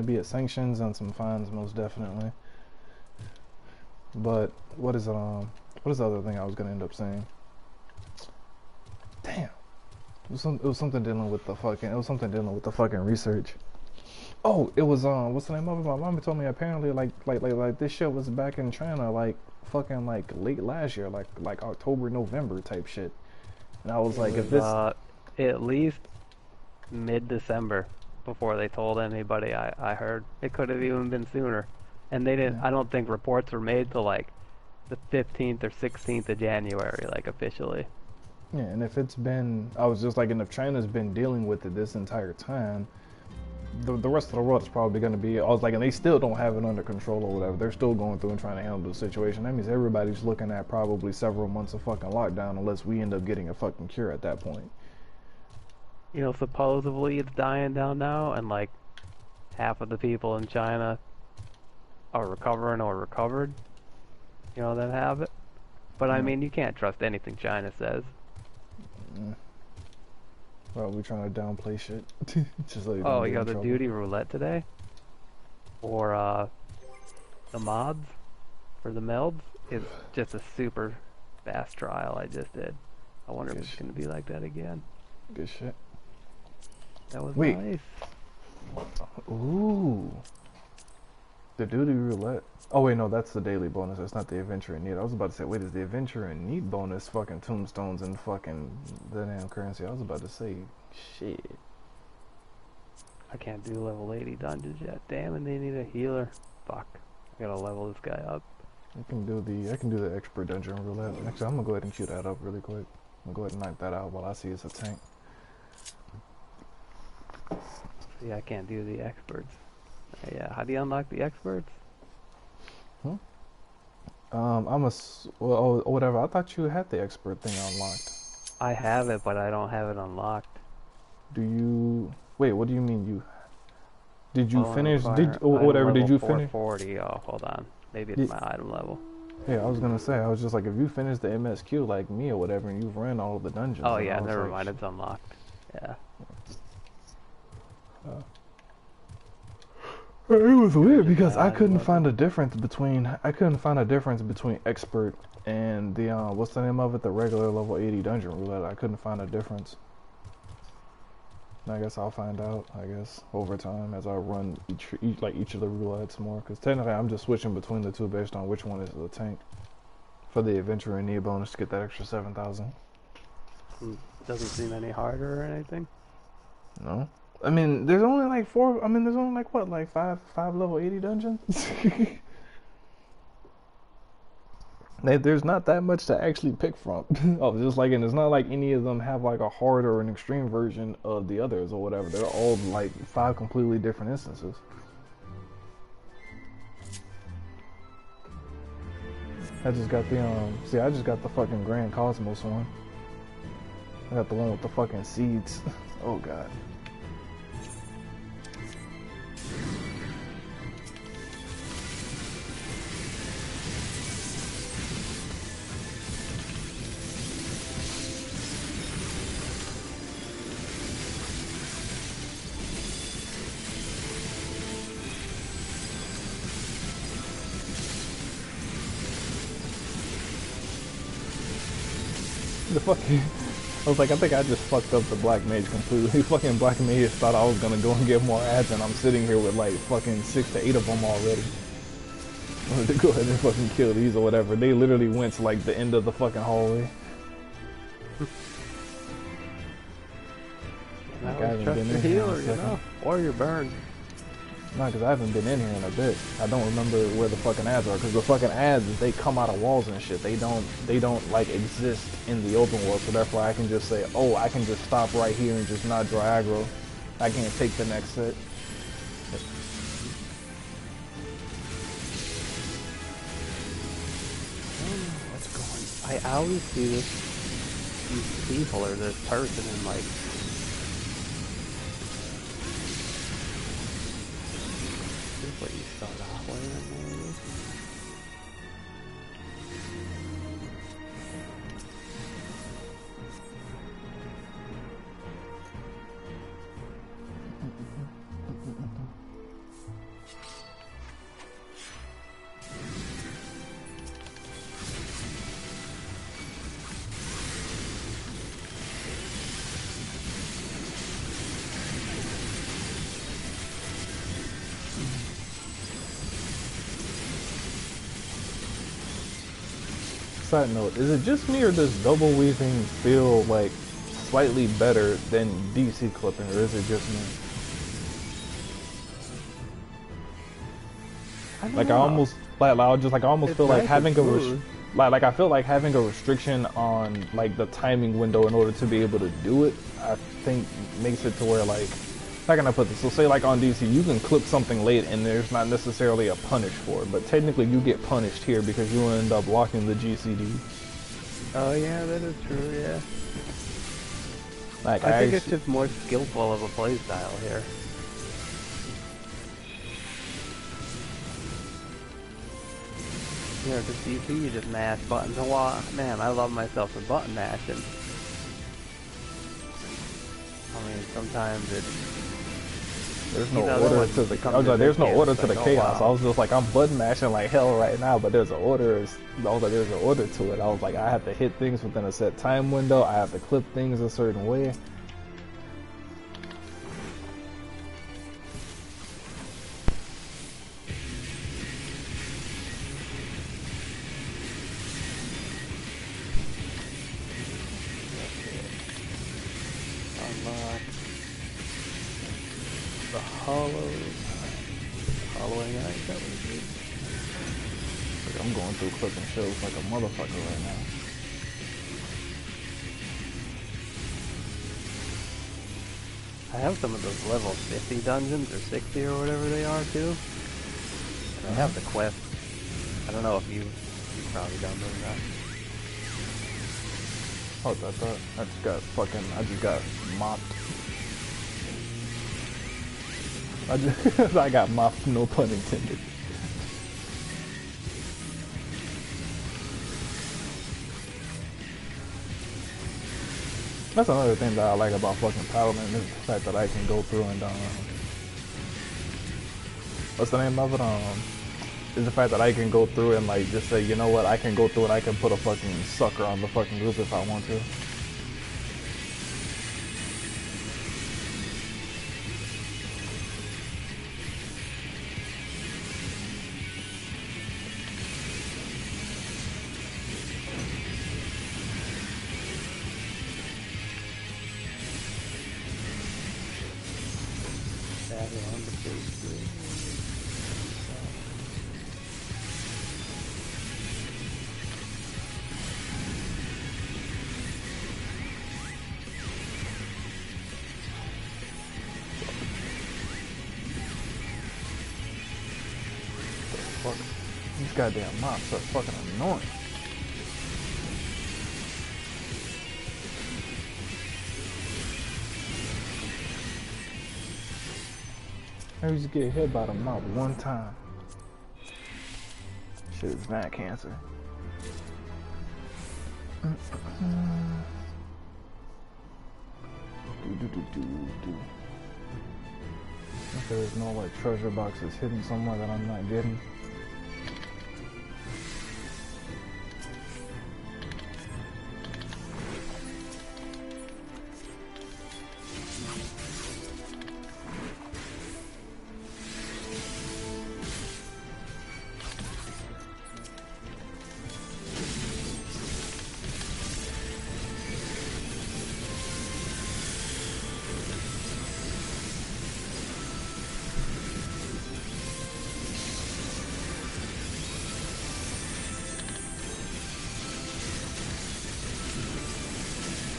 be a sanctions and some fines, most definitely. But what is the other thing I was gonna end up saying? Damn. It was something dealing with the fucking research. Oh, it was what's the name of it? My mom told me apparently like this shit was back in China like fucking like late last year, like October, November type shit. And I was like, if this at least mid-December before they told anybody. I heard it could have even been sooner, and they didn't. Yeah. I don't think reports were made till like the 15th or 16th of January, like officially. Yeah, and if it's been, I was just like, and if China's been dealing with it this entire time, the rest of the world is probably going to be, I was like, and they still don't have it under control or whatever. They're still going through and trying to handle the situation. That means everybody's looking at probably several months of fucking lockdown unless we end up getting a fucking cure at that point. You know, supposedly it's dying down now, and like half of the people in China are recovering or recovered, you know, that have it. But I mean, you can't trust anything China says. Well, we're trying to downplay shit. Just like Oh, you got the duty roulette today? Or the mods for the melds? It's just a super fast trial I just did. I wonder if it's going to be like that again. Good shit. That was Wait. nice. Ooh. The duty roulette. Oh wait, no, that's the daily bonus. That's not the adventure in need. I was about to say, wait, is the adventure in need bonus fucking tombstones and fucking the damn currency? I was about to say, shit. I can't do level 80 dungeons yet. Damn, and they need a healer. Fuck. I gotta level this guy up. I can do the expert dungeon roulette. Actually, I'm gonna go ahead and queue that up really quick. I'm gonna go ahead and knock that out while I see it's a tank. See, I can't do the experts. Yeah, how do you unlock the experts? Whatever. I thought you had the expert thing unlocked. I have it, but I don't have it unlocked. Do you? Wait, what do you mean you? Did you finish? Item Did you level finish? 440. Oh, hold on. Maybe it's my item level. Yeah, I was gonna say. I was just like, if you finished the MSQ like me or whatever, and you've ran all of the dungeons. Oh yeah, never mind. It's unlocked. Yeah. It was weird because I couldn't find a difference between expert and the what's the name of it, the regular level 80 dungeon roulette. I couldn't find a difference. I guess I'll find out, I guess, over time as I run each of the roulettes more. Because technically I'm just switching between the two based on which one is the tank. For the adventure and need bonus to get that extra 7,000. Doesn't seem any harder or anything. No. I mean, there's only like four, I mean, there's only like what, like five level 80 dungeons? There's not that much to actually pick from. Oh, just like, and it's not like any of them have like a hard or an extreme version of the others or whatever. They're all like 5 completely different instances. I just got the see, I just got the fucking Grand Cosmos one. I got the one with the fucking seeds. Oh god. The fucking, I was like, I think I just fucked up the Black Mage completely. Fucking Black Mage thought I was gonna go and get more ads, and I'm sitting here with like fucking 6 to 8 of them already. I wanted to go ahead and fucking kill these or whatever. They literally went to like the end of the fucking hallway. Like, I haven't been in here in a second. Or your burn. No, because I haven't been in here in a bit. I don't remember where the fucking ads are, because the fucking ads, they come out of walls and shit. They don't like exist in the open world, so therefore I can just say, oh, I can just stop right here and just not draw aggro. I can't take the next set. What's going on? I always see these people or this person in like what you start off with, maybe? Side note, is it just me or does double weaving feel like slightly better than DC clipping, or is it just me? I almost feel like having I feel like having a restriction on like the timing window in order to be able to do it, I think makes it to where like, how can I put this? So say like on DC, you can clip something late and there's not necessarily a punish for it, but technically you get punished here because you end up locking the GCD. Oh yeah, that is true, yeah. Like I think it's just more skillful of a playstyle here. Yeah, because DC you just mash buttons a lot. Man, I love myself some button mashing. I mean, sometimes it's... There's no order to the chaos. I was like, there's no order to the chaos. I was just like, I'm button mashing like hell right now, but there's an order. I was like, there's an order to it. I was like, I have to hit things within a set time window. I have to clip things a certain way. Hollowing eye, that was good. Like, I'm going through clipping shows like a motherfucker right now. I have some of those level 50 dungeons, or 60 or whatever they are too. And I have the quest. I don't know if you've probably done those or not. Oh, I thought I just got mopped. I got mopped, no pun intended. That's another thing that I like about fucking Paladin, is the fact that I can go through and what's the name of it? Is the fact that I can go through and like just say, you know what, I can go through and I can put a fucking sucker on the fucking group if I want to. These goddamn mobs are fucking annoying. I used to get hit by the mob one time. Shit is mad cancer. If there's no like treasure boxes hidden somewhere that I'm not getting.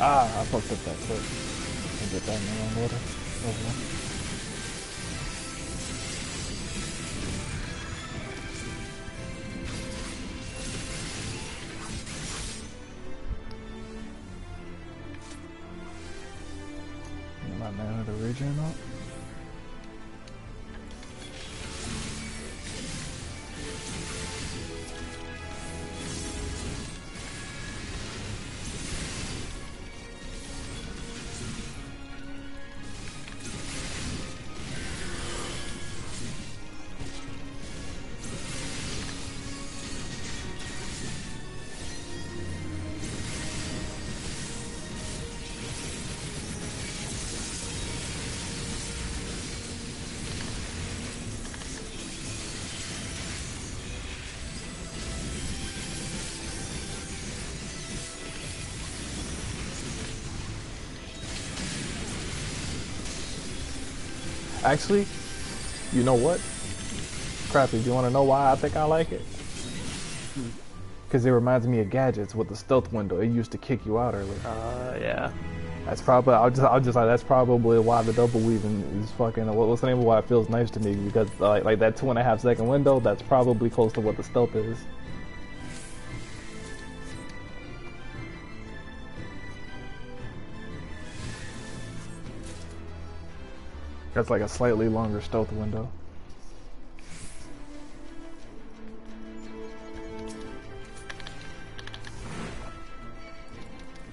Ah, I fucked up that quick. I'll get that in the wrong order. Okay. Get my mana to regen up. Actually, you know what? Crappy, do you want to know why I think I like it? Because it reminds me of Gadgets with the stealth window. It used to kick you out early. Yeah. That's probably, I'll just like, that's probably why the double weaving is fucking, what's the name of why it feels nice to me? Because like that 2.5 second window, that's probably close to what the stealth is. That's like a slightly longer stealth window.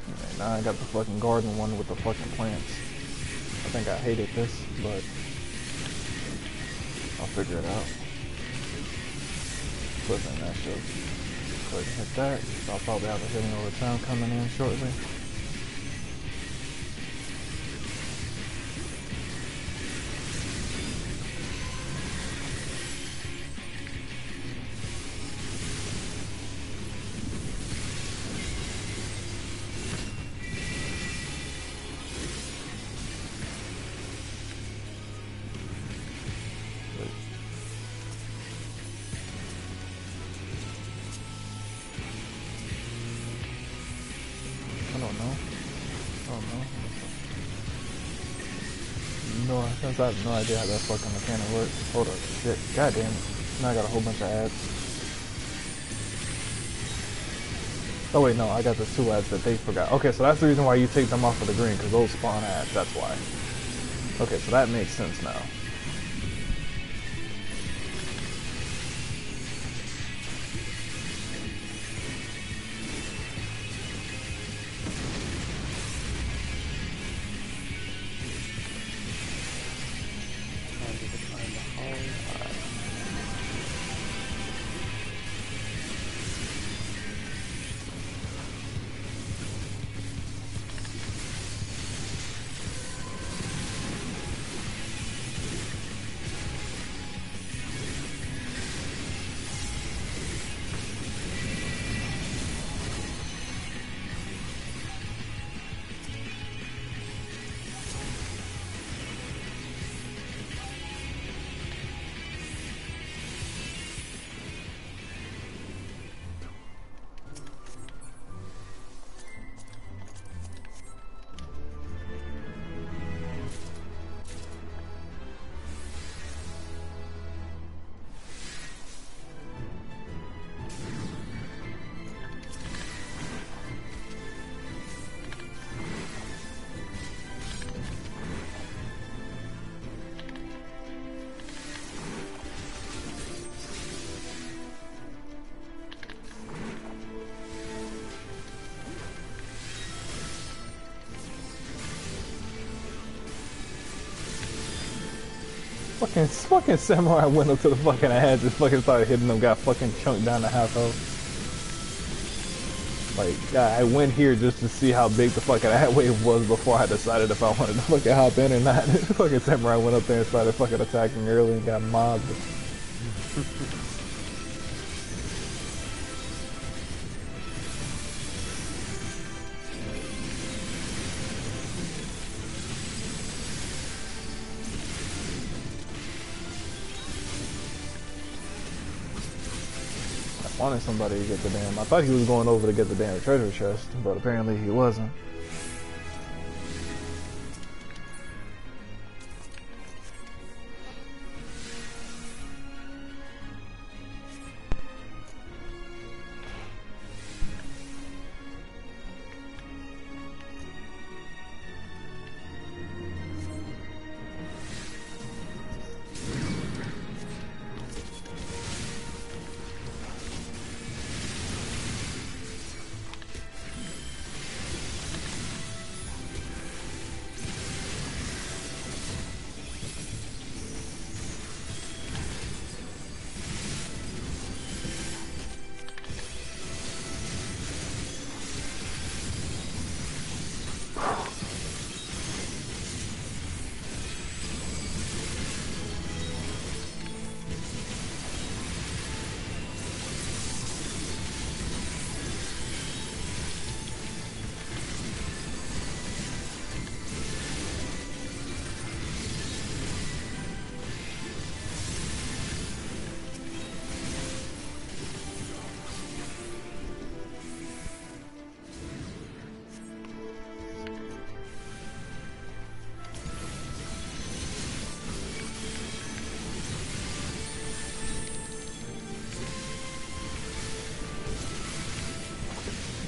Okay, now I got the fucking garden one with the fucking plants. I think I hated this, but I'll figure it out. Listen, that should go ahead and hit that. So I'll probably have a healing over town coming in shortly. I have no idea how that fucking mechanic works. Hold up, shit, god damn it. Now I got a whole bunch of ads. Oh wait, no, I got the 2 ads that they forgot. Okay, so that's the reason why you take them off of the green, because those spawn ads, that's why. Okay, so that makes sense now. Fucking samurai went up to the fucking edge and fucking started hitting them, got fucking chunked down to half health. Like, yeah, I went here just to see how big the fucking ad wave was before I decided if I wanted to fucking hop in or not. Fucking samurai went up there and started fucking attacking early and got mobbed. Wanted somebody to get the damn. I thought he was going over to get the damn treasure chest, but apparently he wasn't.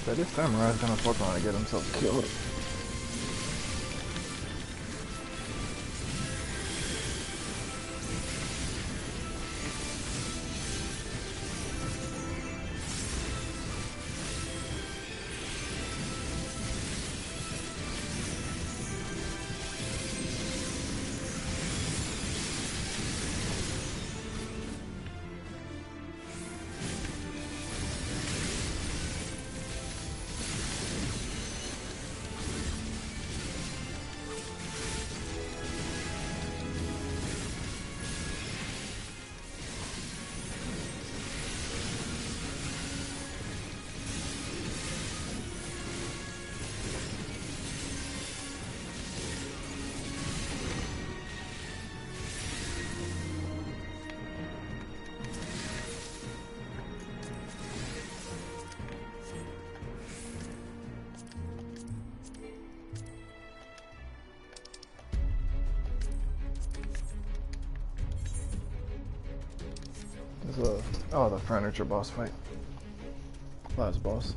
But this samurai's gonna fuck around and get himself killed. Oh, the furniture boss fight. Last boss.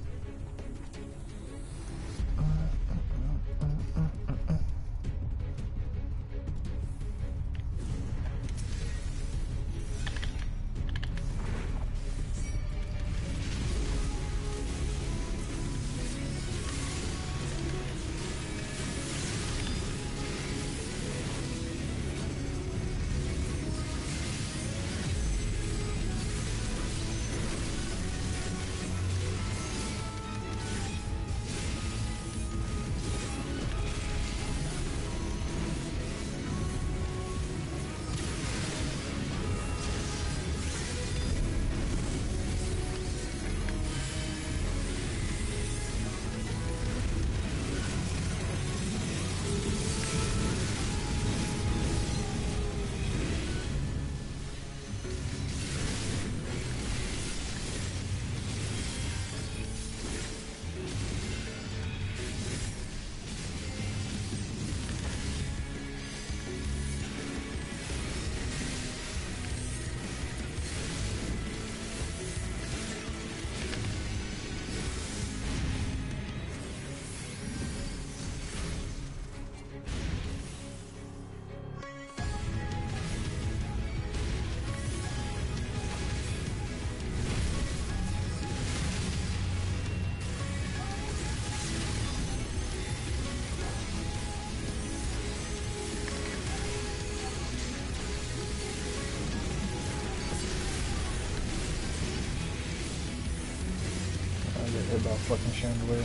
I get hit by a fucking chandelier.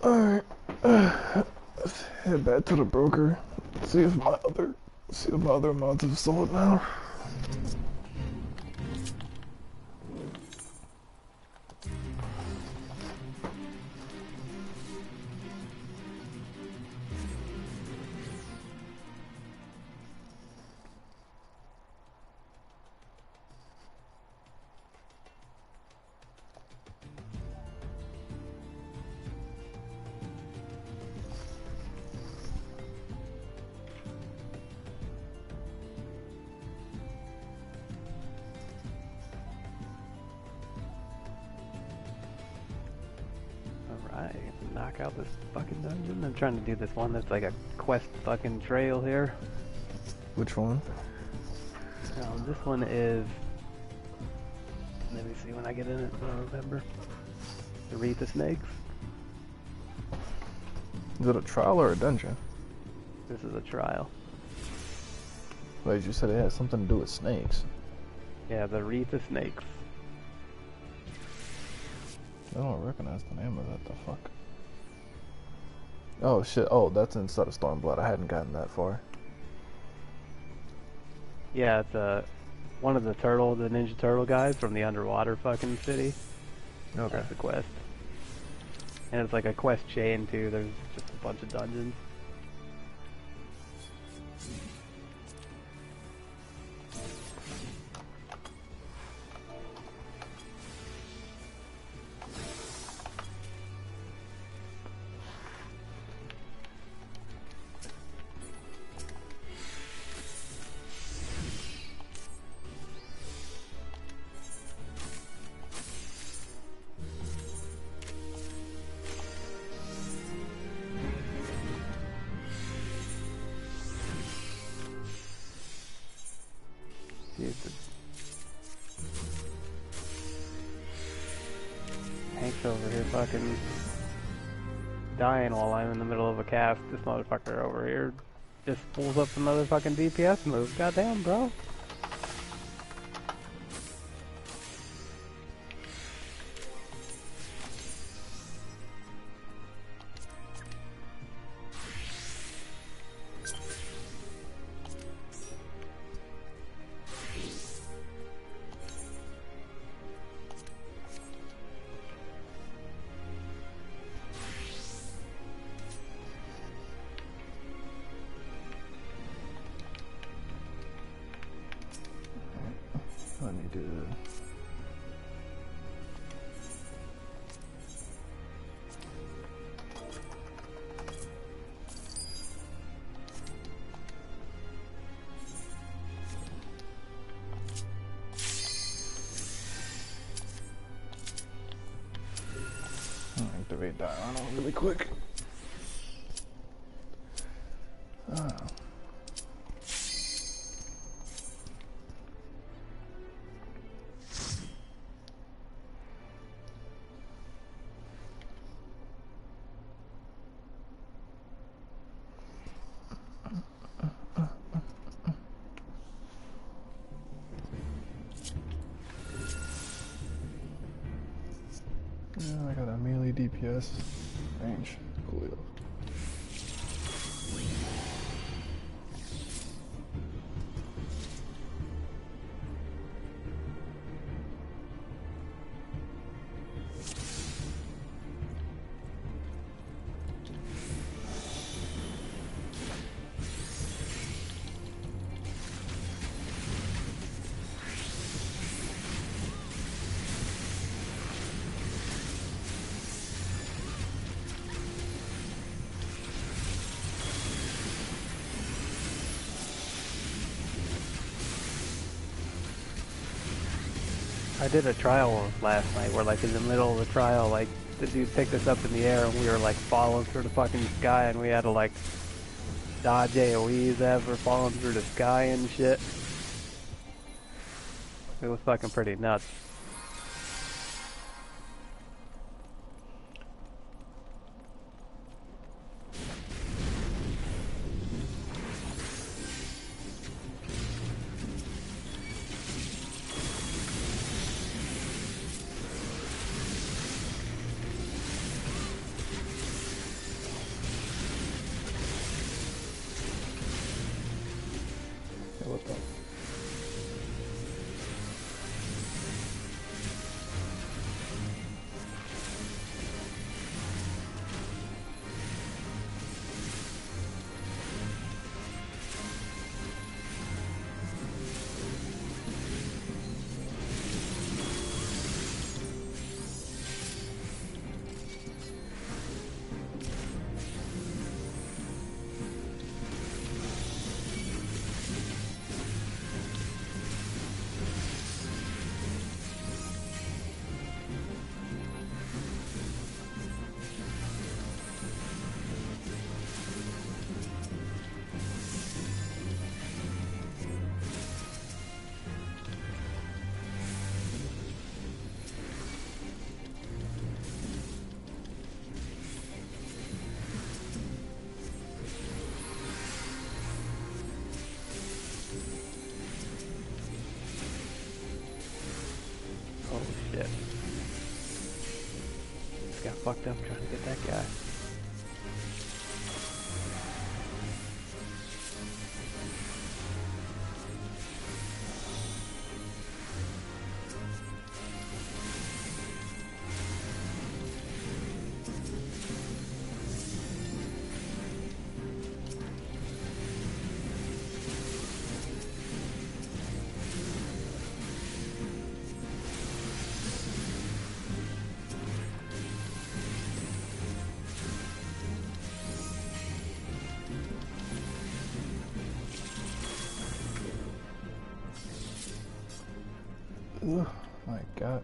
Alright, let's head back to the broker. See if my other mods have sold now. Knock out this fucking dungeon. I'm trying to do this one that's like a quest fucking trail here. Which one? This one is... Let me see when I get in it, so I remember. The Wreath of Snakes. Is it a trial or a dungeon? This is a trial. Wait, you said it had something to do with snakes. Yeah, the Wreath of Snakes. I don't recognize the name of that, the fuck? Oh shit, oh, that's inside of Stormblood. I hadn't gotten that far. Yeah, it's one of the Ninja Turtle guys from the underwater fucking city. Okay. That's the quest. And it's like a quest chain too, there's just a bunch of dungeons. Hank's over here fucking dying while I'm in the middle of a cast. This motherfucker over here just pulls up another fucking DPS move. Goddamn, bro. activate that Arnold really quick. Yeah, I got a melee DPS range. Cool. I did a trial last night where, like, in the middle of the trial, like, the dude picked us up in the air and we were, like, falling through the fucking sky and we had to, like, dodge AoEs ever falling through the sky and shit. It was fucking pretty nuts. What the? Shit. Just got fucked up trying to get that guy. Ugh, my God.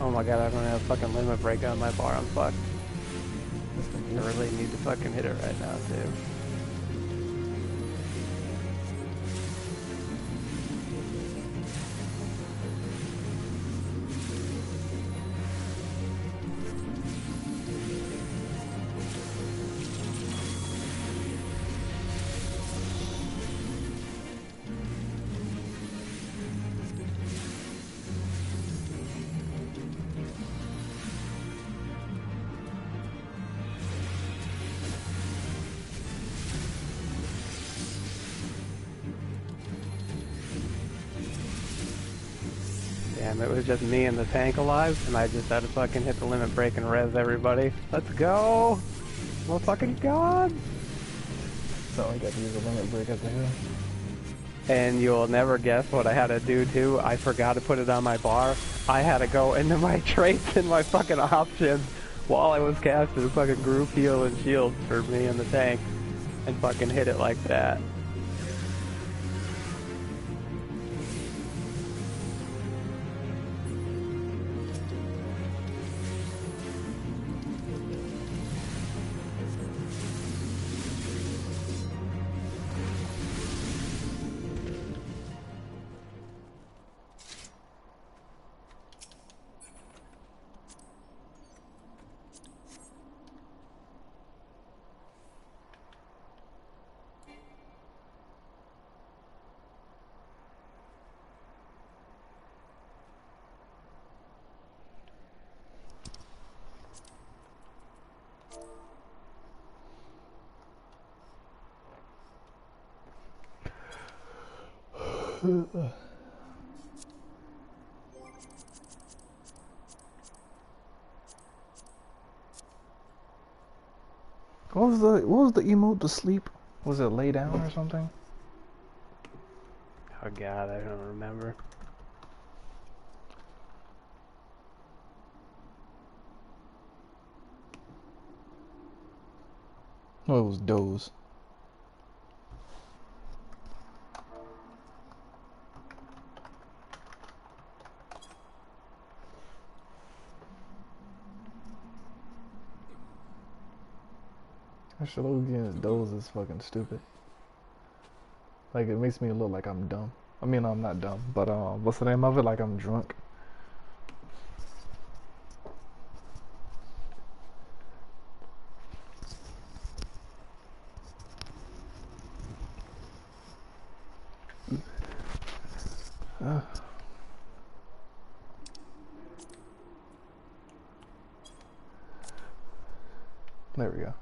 Oh my god, I don't have a fucking limit break on my bar, I'm fucked. I really need to fucking hit it right now, too. Damn, it was just me and the tank alive, and I just had to fucking hit the limit break and res everybody. Let's go! Oh fucking god! So I got to use a limit break at the hill. And you'll never guess what I had to do too. I forgot to put it on my bar. I had to go into my traits and my fucking options while I was casting fucking group heal and shield for me and the tank, and fucking hit it like that. What was the emote to sleep? Was it lay down or something? Oh god, I don't remember. Oh, it was doze. That shit against doze is fucking stupid. Like, it makes me look like I'm dumb. I mean, I'm not dumb, but what's the name of it? Like I'm drunk. There we go.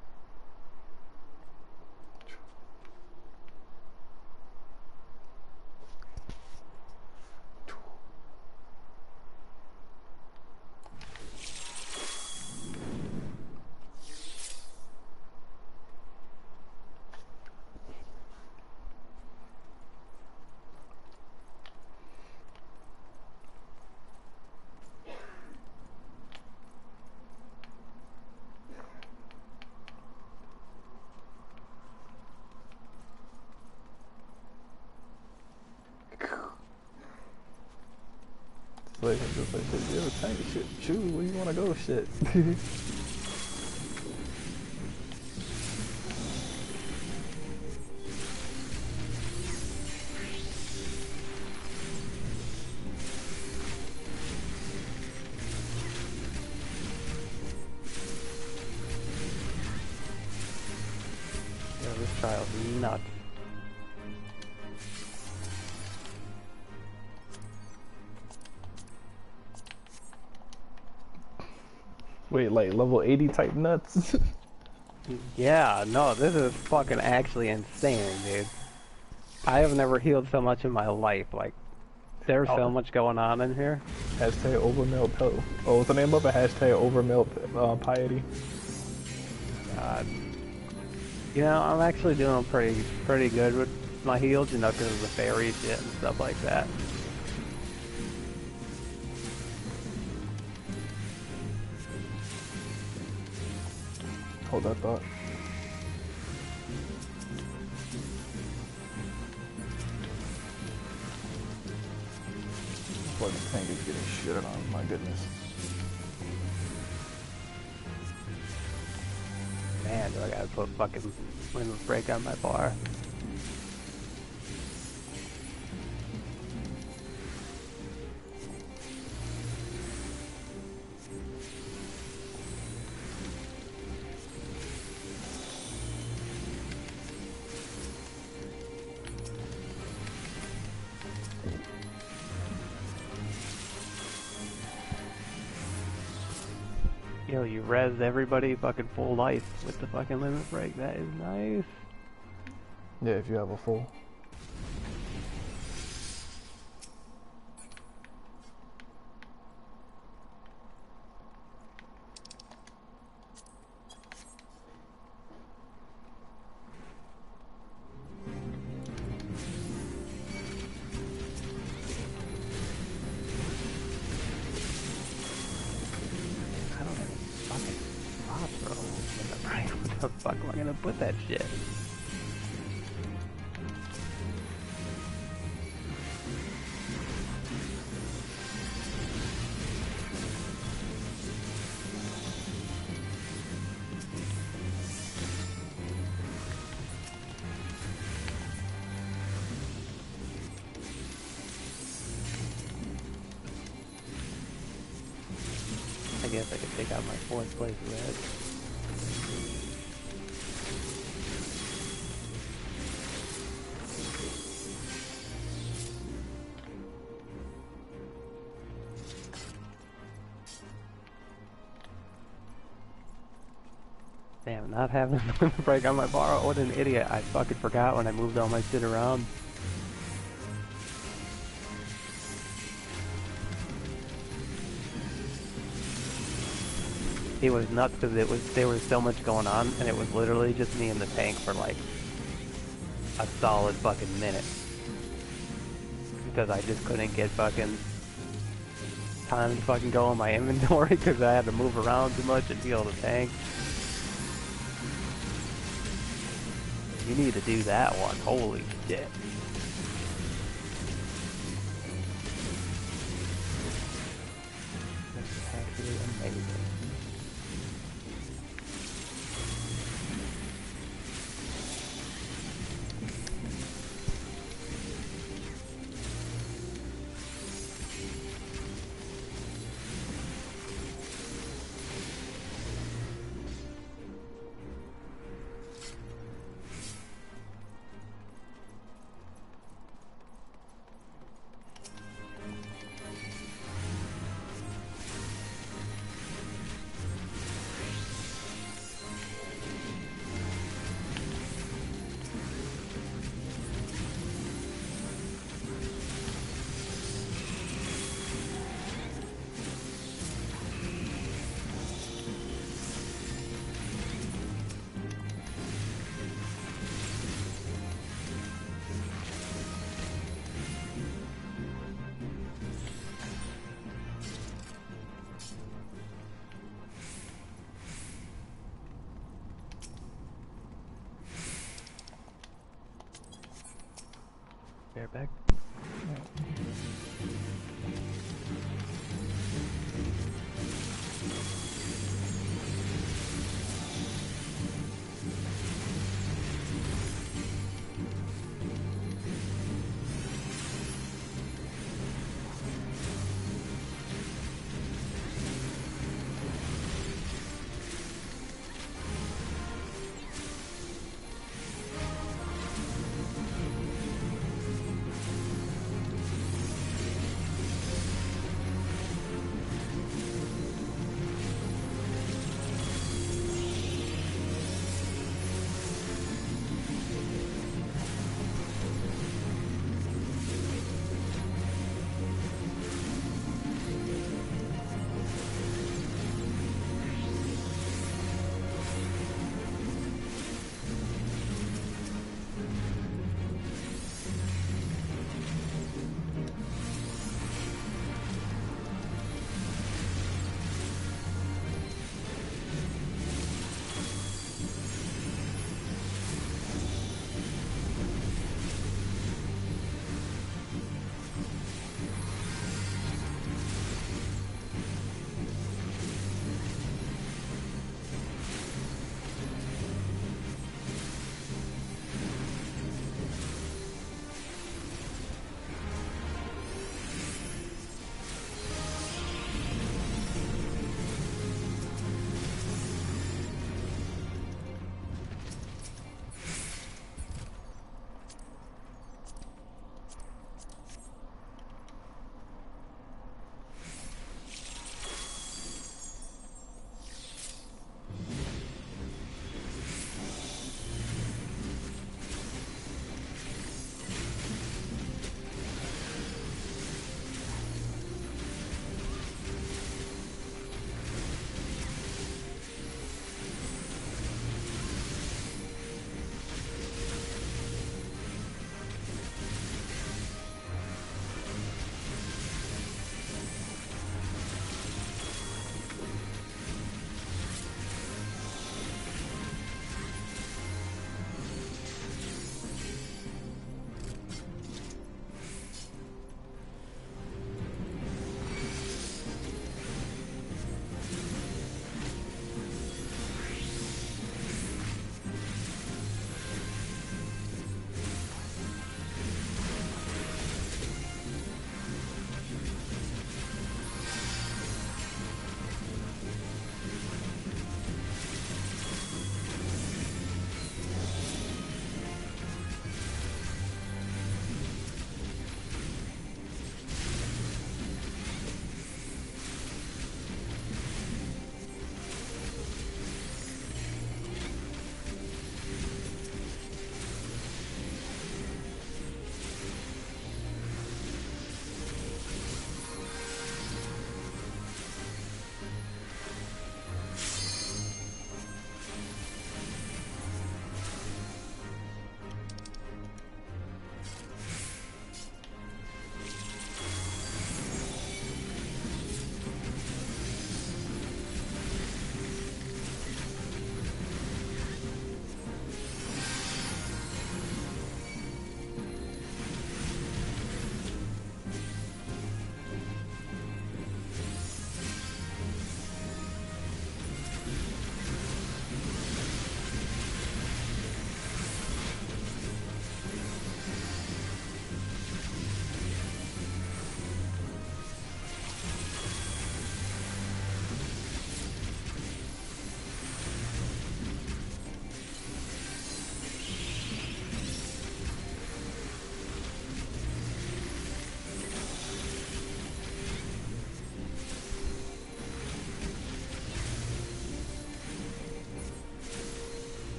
Like, just like, yo, tank shit, choose where you wanna go, shit. Yo, this child's nuts. Wait, like level 80 type nuts? Yeah, no, this is fucking actually insane, dude. I have never healed so much in my life. Like, there's so Oh, much going on in here. hashtag overmelt pill. Oh, what's the name of it? Hashtag overmelt piety. God. You know, I'm actually doing pretty good with my heals, you know, because of the fairy shit and stuff like that. Hold that thought. Fucking tank is getting shit on. My goodness. Man, do I gotta put fucking limit break on my bar. Yo, you rezzed everybody fucking full life with the fucking limit break. That is nice. Yeah, if you have a full. I don't have any fucking spots, bro. Limit break. What the fuck am I gonna put that shit? I guess I could take out my fourth place red. Damn, not having the limit break on my bar. What an idiot. I fucking forgot when I moved all my shit around. It was nuts because there was so much going on, and it was literally just me in the tank for like a solid fucking minute because I just couldn't get fucking time to fucking go on my inventory because I had to move around too much and heal the tank. You need to do that one. Holy shit. That's actually amazing. Bareback.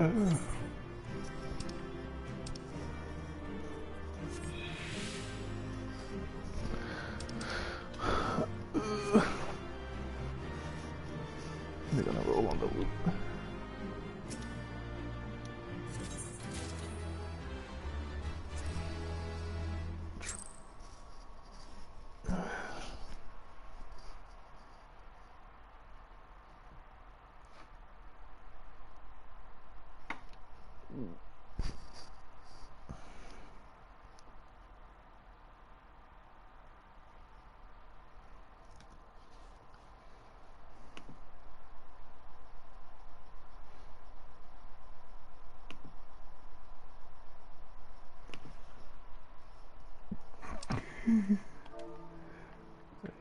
They're gonna roll on the loop.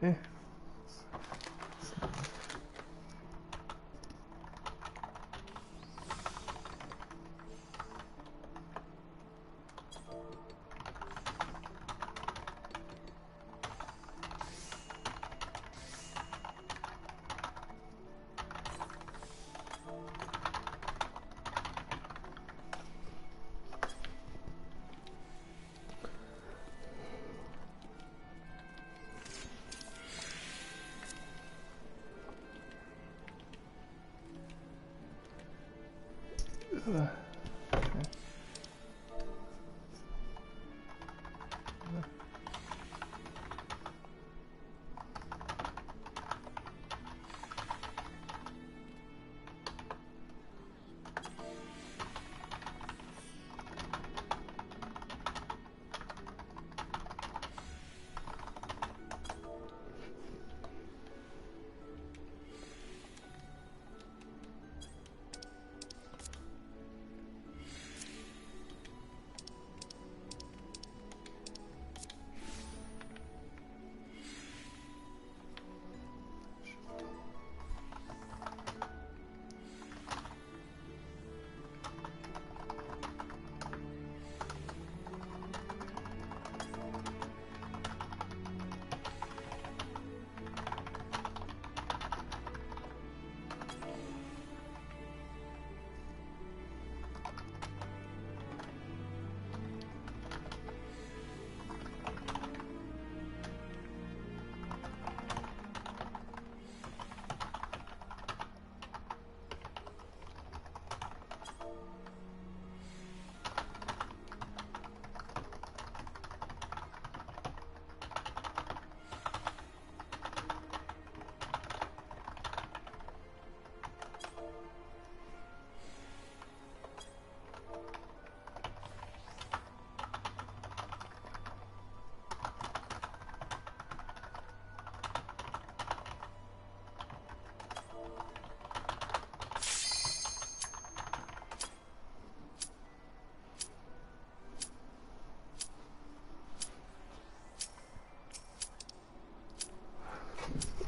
Eh.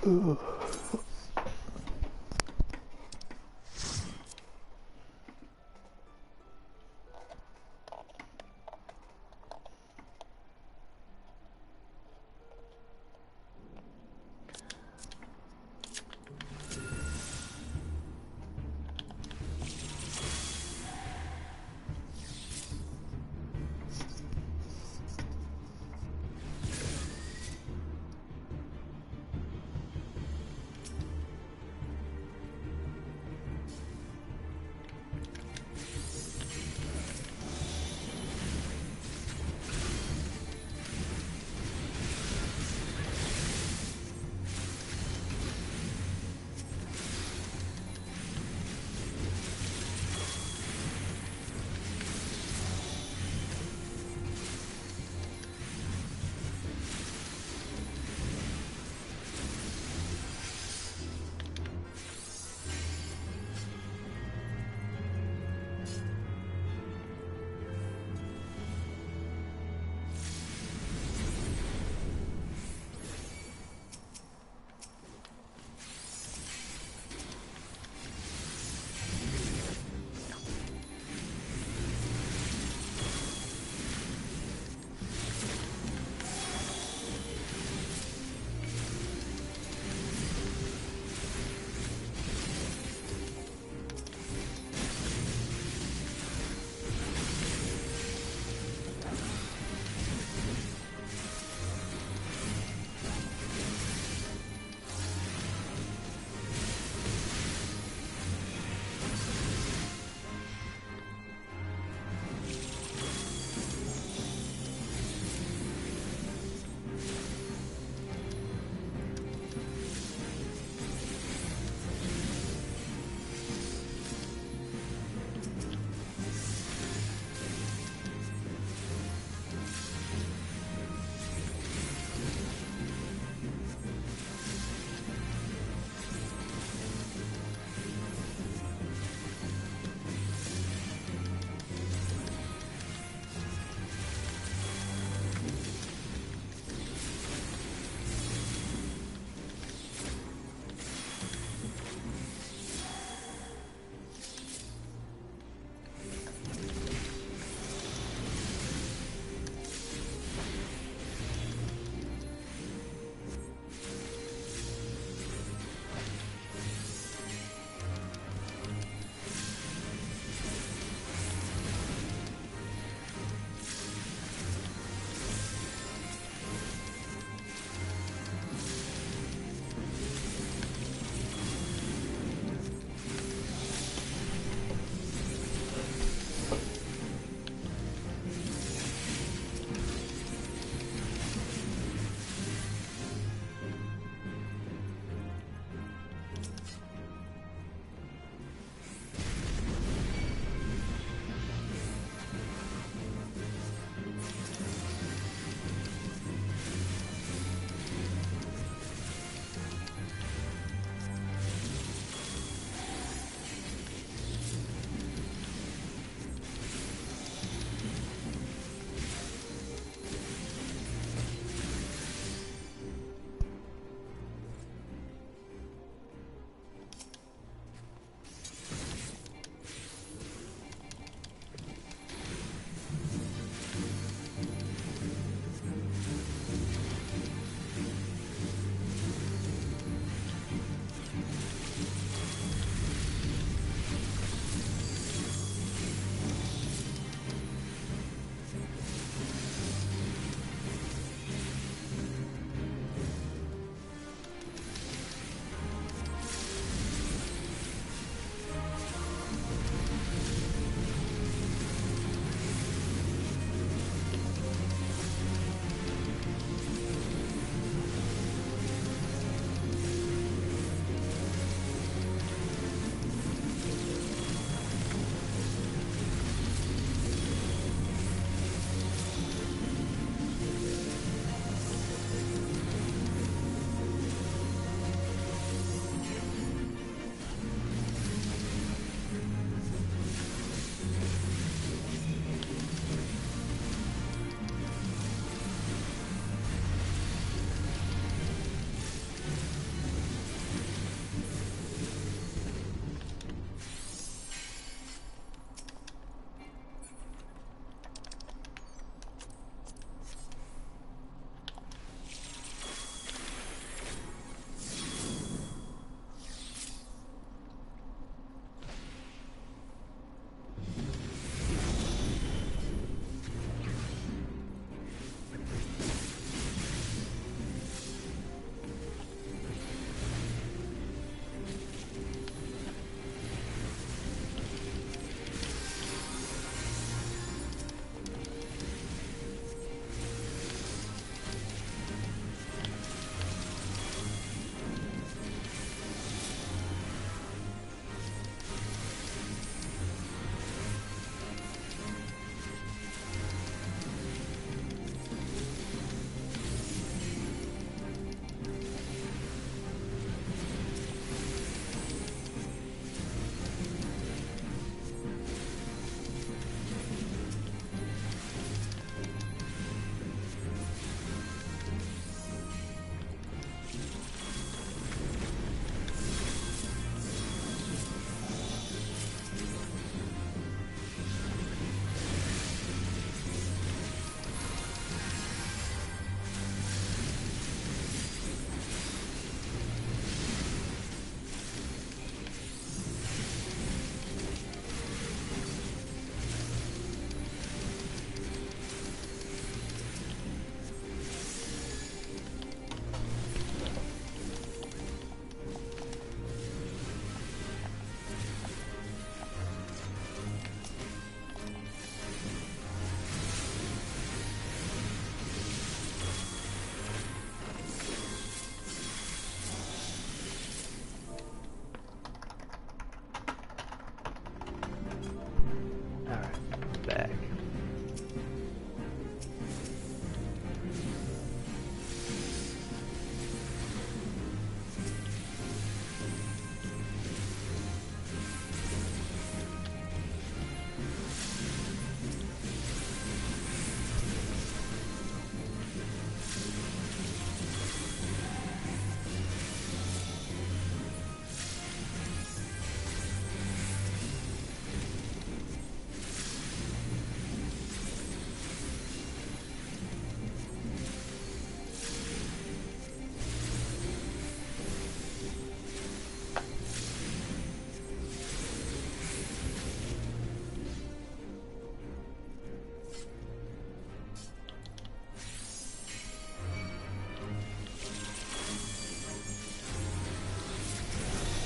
Ugh.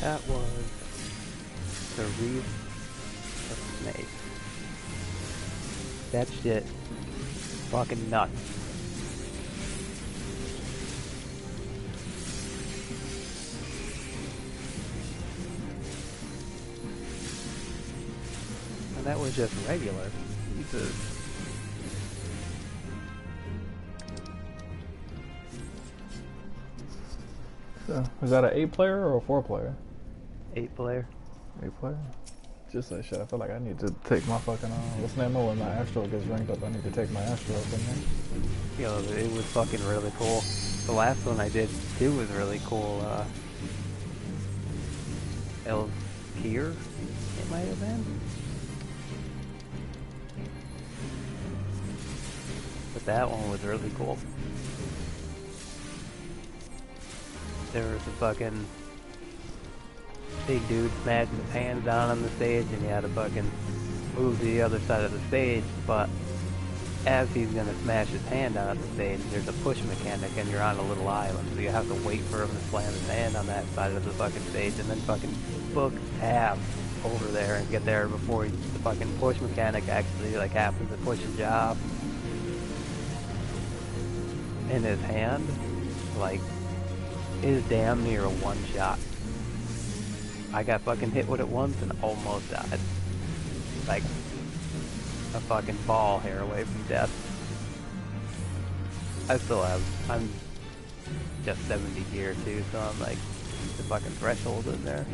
That was the Reef of Snake. That shit fucking nuts. And that was just regular. Jesus. So, is that an 8-player or a 4-player? 8-player. 8-player? Just like shit, I feel like I need to take my fucking, what's the name of when my Astro gets ranked up? I need to take my Astro up in there. Yo, it was fucking really cool. The last one I did too was really cool. Elkier, it might have been. But that one was really cool. There was a fucking big dude smashing his hands down on the stage, and he had to fucking move to the other side of the stage, but as he's gonna smash his hand down on the stage, there's a push mechanic and you're on a little island, so you have to wait for him to slam his hand on that side of the fucking stage and then fucking book tab over there and get there before the fucking push mechanic actually like happens to push his job. And his hand, like, is damn near a one-shot. I got fucking hit with it once and almost died. Like, a fucking ball hair away from death. I'm just 70 gear too, so I'm like, the fucking threshold in there.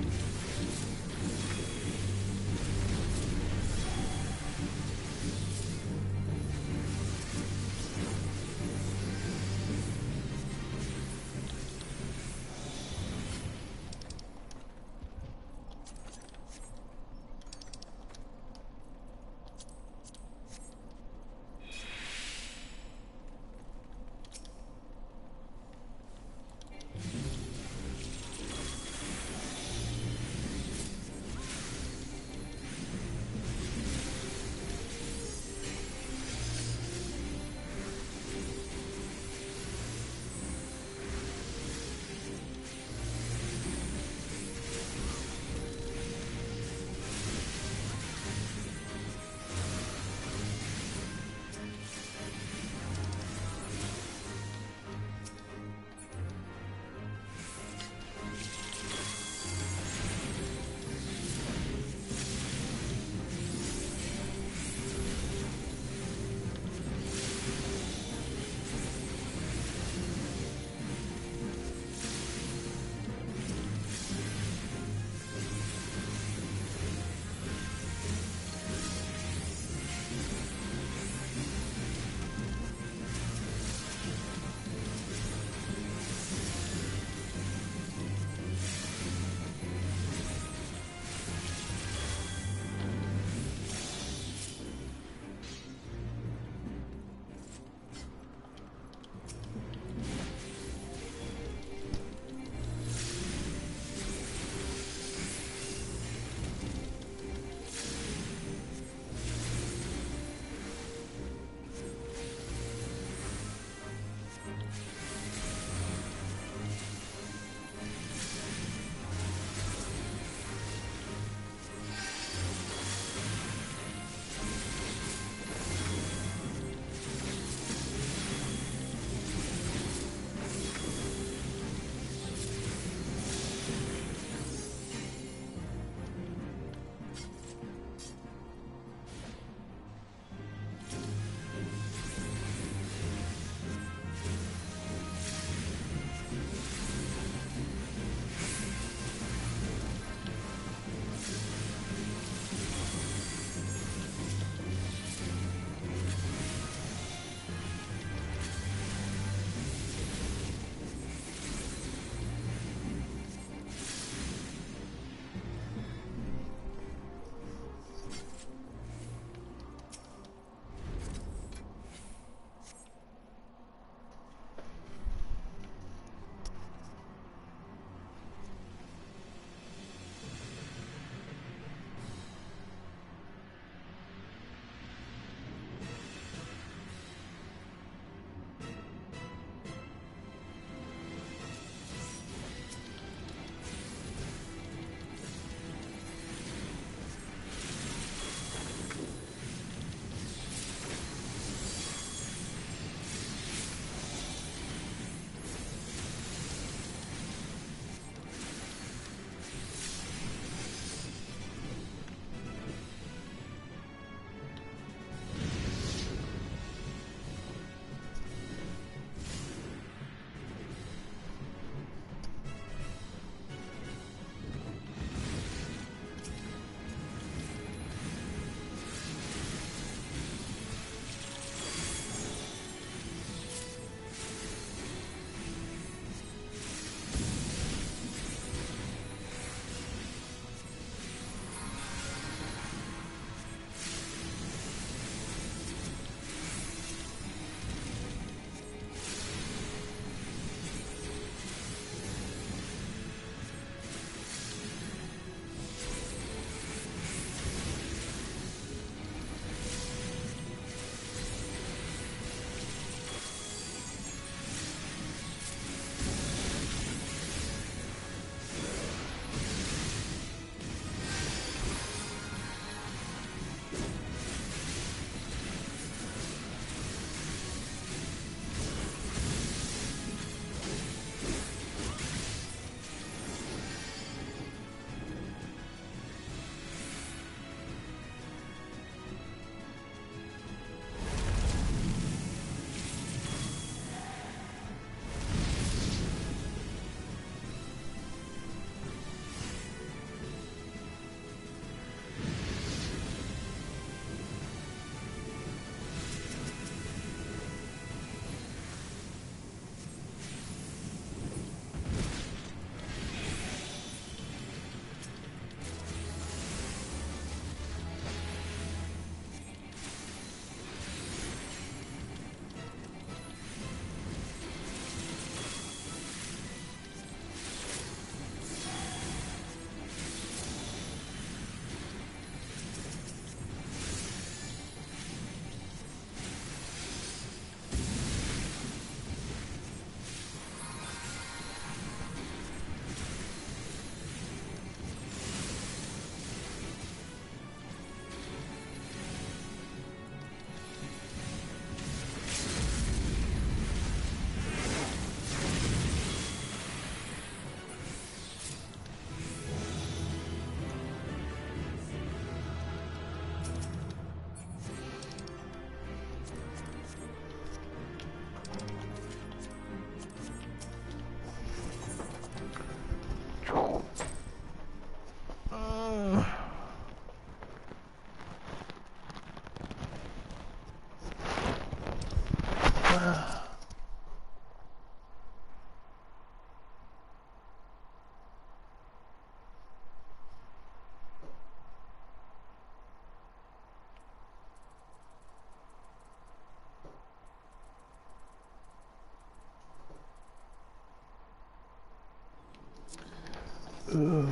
Do,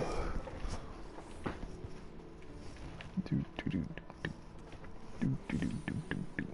do, do, do, do, do, do, do, do, do.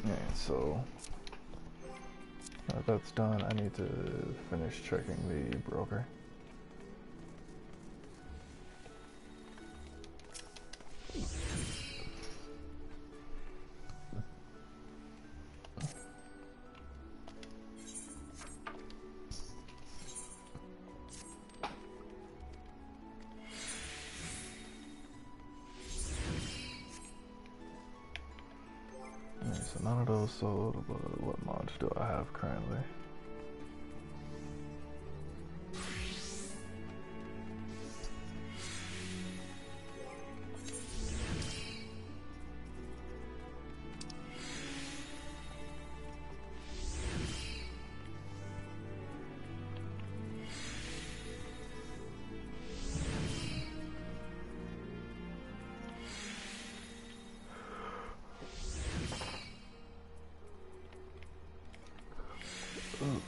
And so now that's done, I need to finish checking the broker. So none of those sold, but what mods do I have currently? Ooh.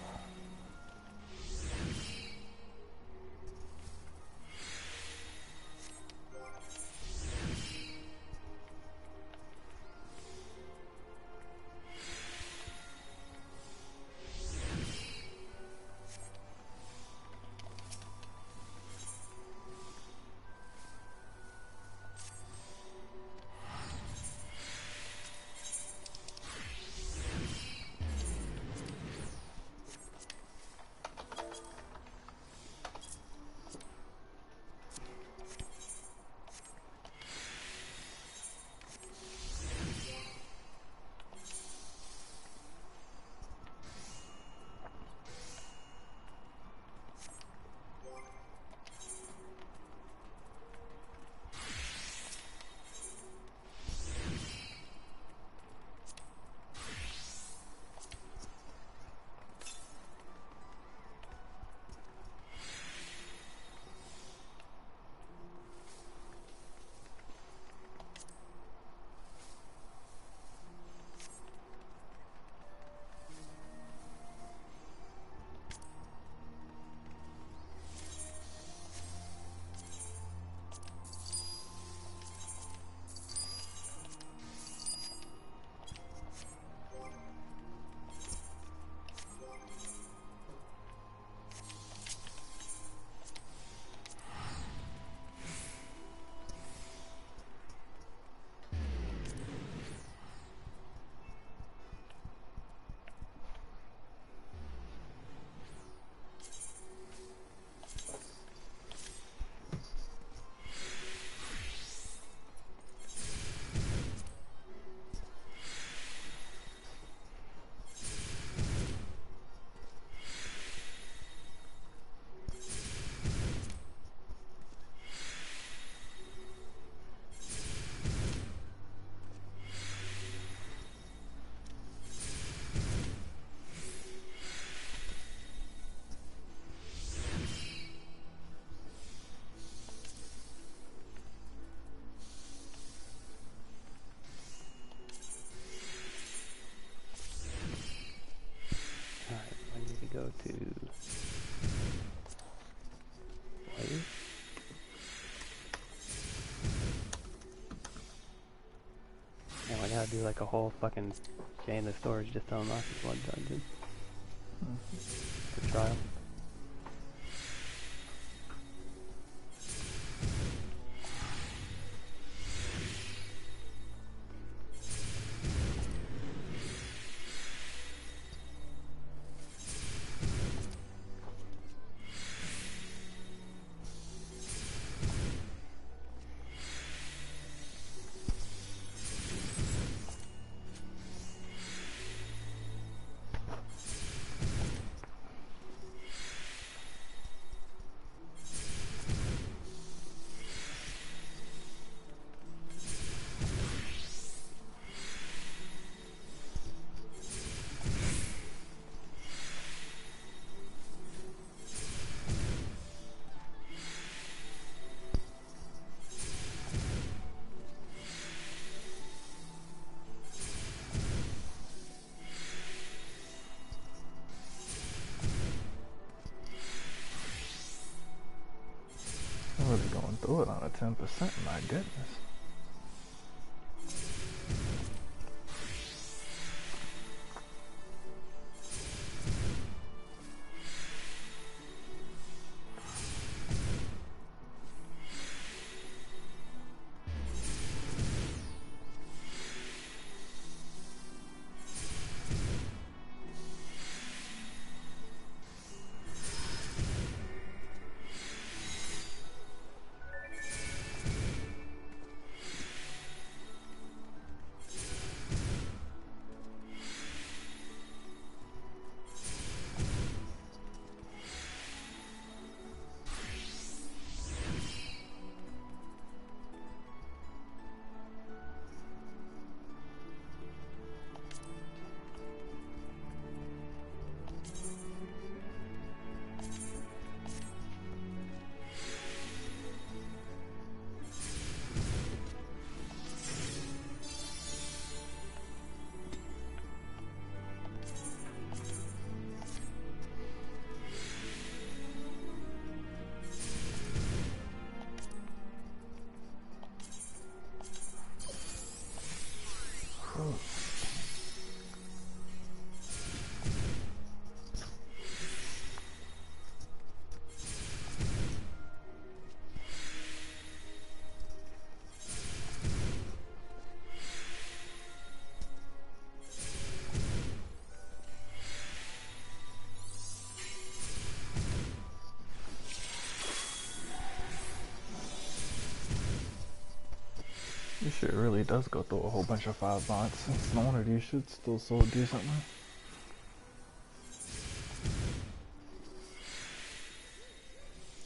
Go to Wait. Now I gotta do like a whole fucking chain of storage just to unlock this one dungeon. For trial. do it on a 10%, my goodness. This shit really does go through a whole bunch of 5 bots. No wonder these shit still sold decently.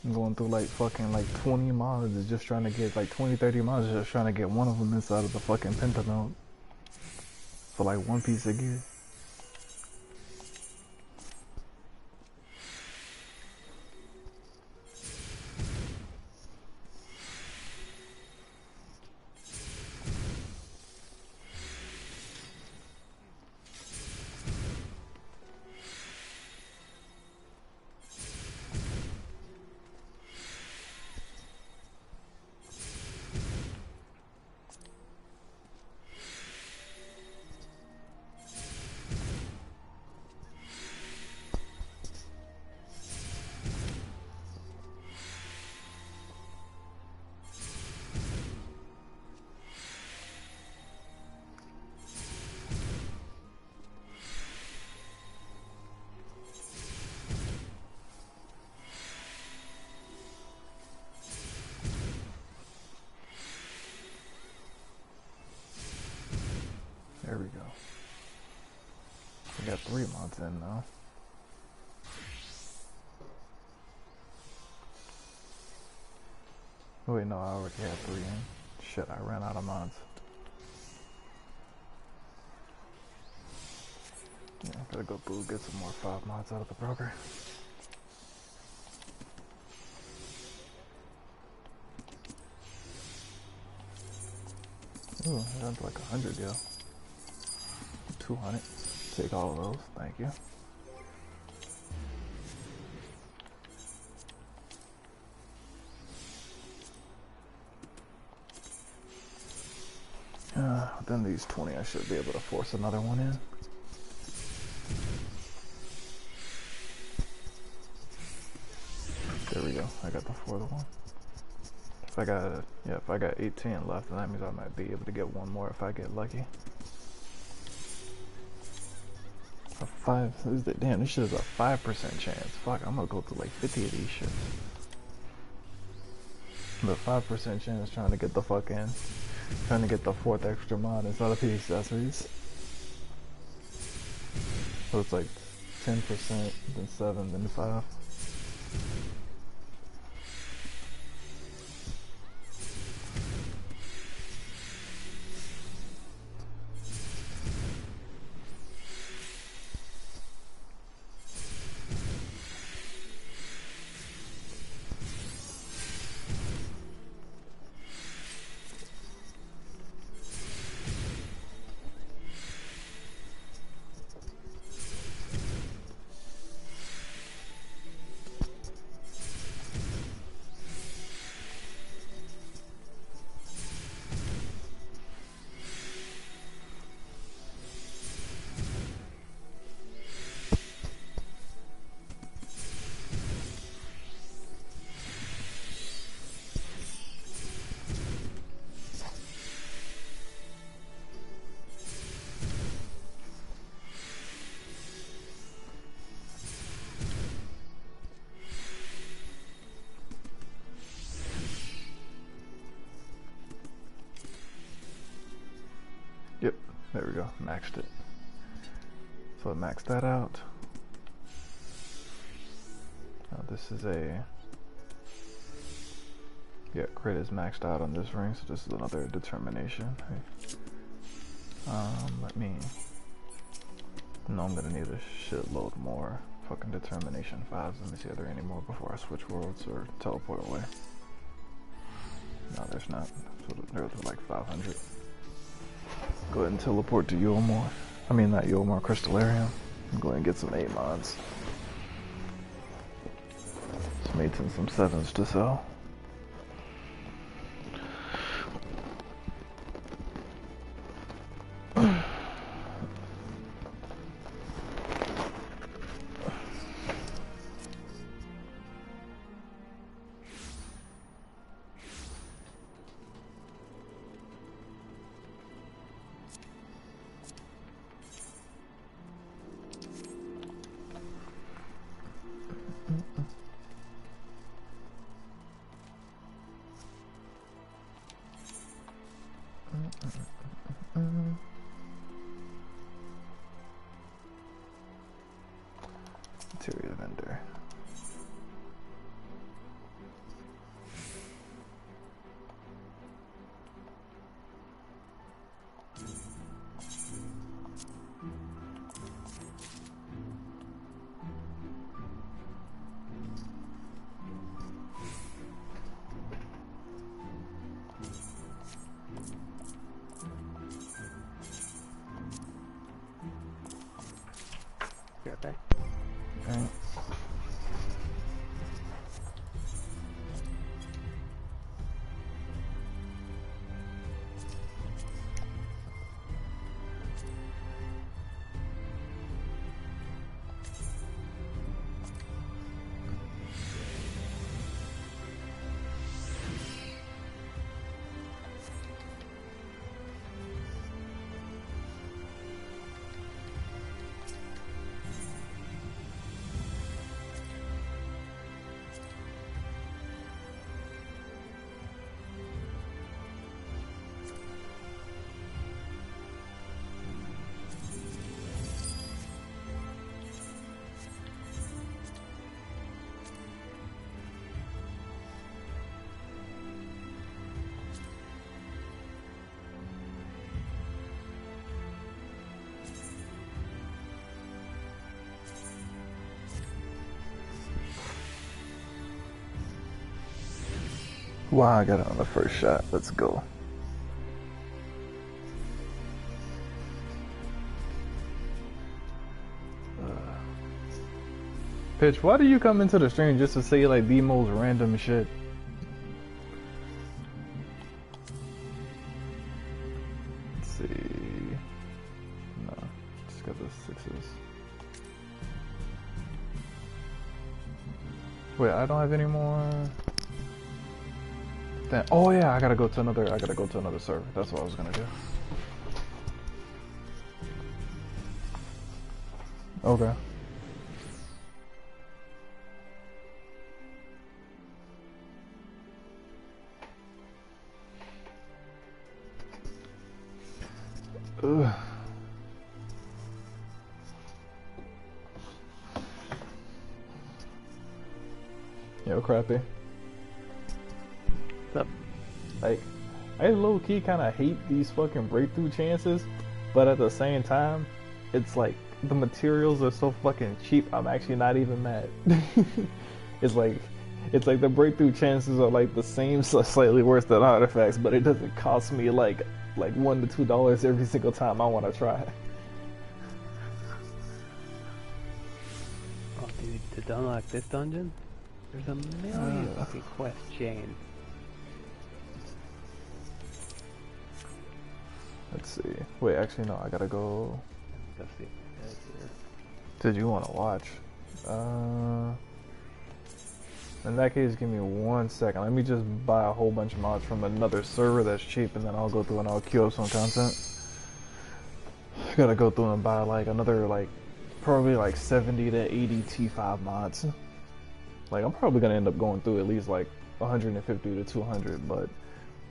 I'm going through like fucking like 20 mods just trying to get like 20-30 mods just trying to get one of them inside of the fucking penta mode for like one piece of gear. There we go. We got 3 mods in now. Wait, no, I already had 3 in. Shit, I ran out of mods. Yeah, I gotta go through, get some more 5 mods out of the broker. Ooh, that's like 100, yo. 200. Take all of those, thank you. Within these 20, I should be able to force another one in. There we go. I got the 4th one. If I got 18 left, then that means I might be able to get one more if I get lucky. Damn, this shit is a 5% chance. Fuck, I'm gonna go through like 50 of these shits. But 5% chance trying to get the 4th extra mod inside of the accessories. So it's like 10%, then 7, then 5. go, maxed it. So I maxed that out. Now this is a, yeah, crit is maxed out on this ring, so this is another determination. Hey. Let me, no, I'm gonna need a shitload more fucking determination 5s. Let me see, are there any more before I switch worlds or teleport away? No, there's not. So there's like 500. Go ahead and teleport to Yulmore. I mean, not Yulmore, Crystallarium. Go ahead and get some 8 mods. Some 8s and some 7s to sell. Material vendor. Okay. Alright. Wow, I got it on the first shot. Let's go. Pitch, why do you come into the stream just to say like the most random shit? Let's see. No, just got the 6s. Wait, I don't have any more. Then, oh yeah, I gotta go to another server. That's what I was gonna do. Okay. Ugh. Yo, Crappy. What's up? Like, I low-key kind of hate these fucking breakthrough chances, but at the same time, it's like the materials are so fucking cheap. I'm actually not even mad. It's like the breakthrough chances are like the same, so slightly worse than artifacts, but it doesn't cost me like $1 to $2 every single time I want to try. Oh, dude, to unlock this dungeon, there's a million fucking quest chains. Let's see. Wait, actually no, I gotta go. Let's go see what it is here. Did you want to watch? In that case, give me 1 second. Let me just buy a whole bunch of mods from another server that's cheap, and then I'll go through and I'll queue up some content. I gotta go through and buy like another probably like 70 to 80 T5 mods. Like I'm probably gonna end up going through at least like 150 to 200, but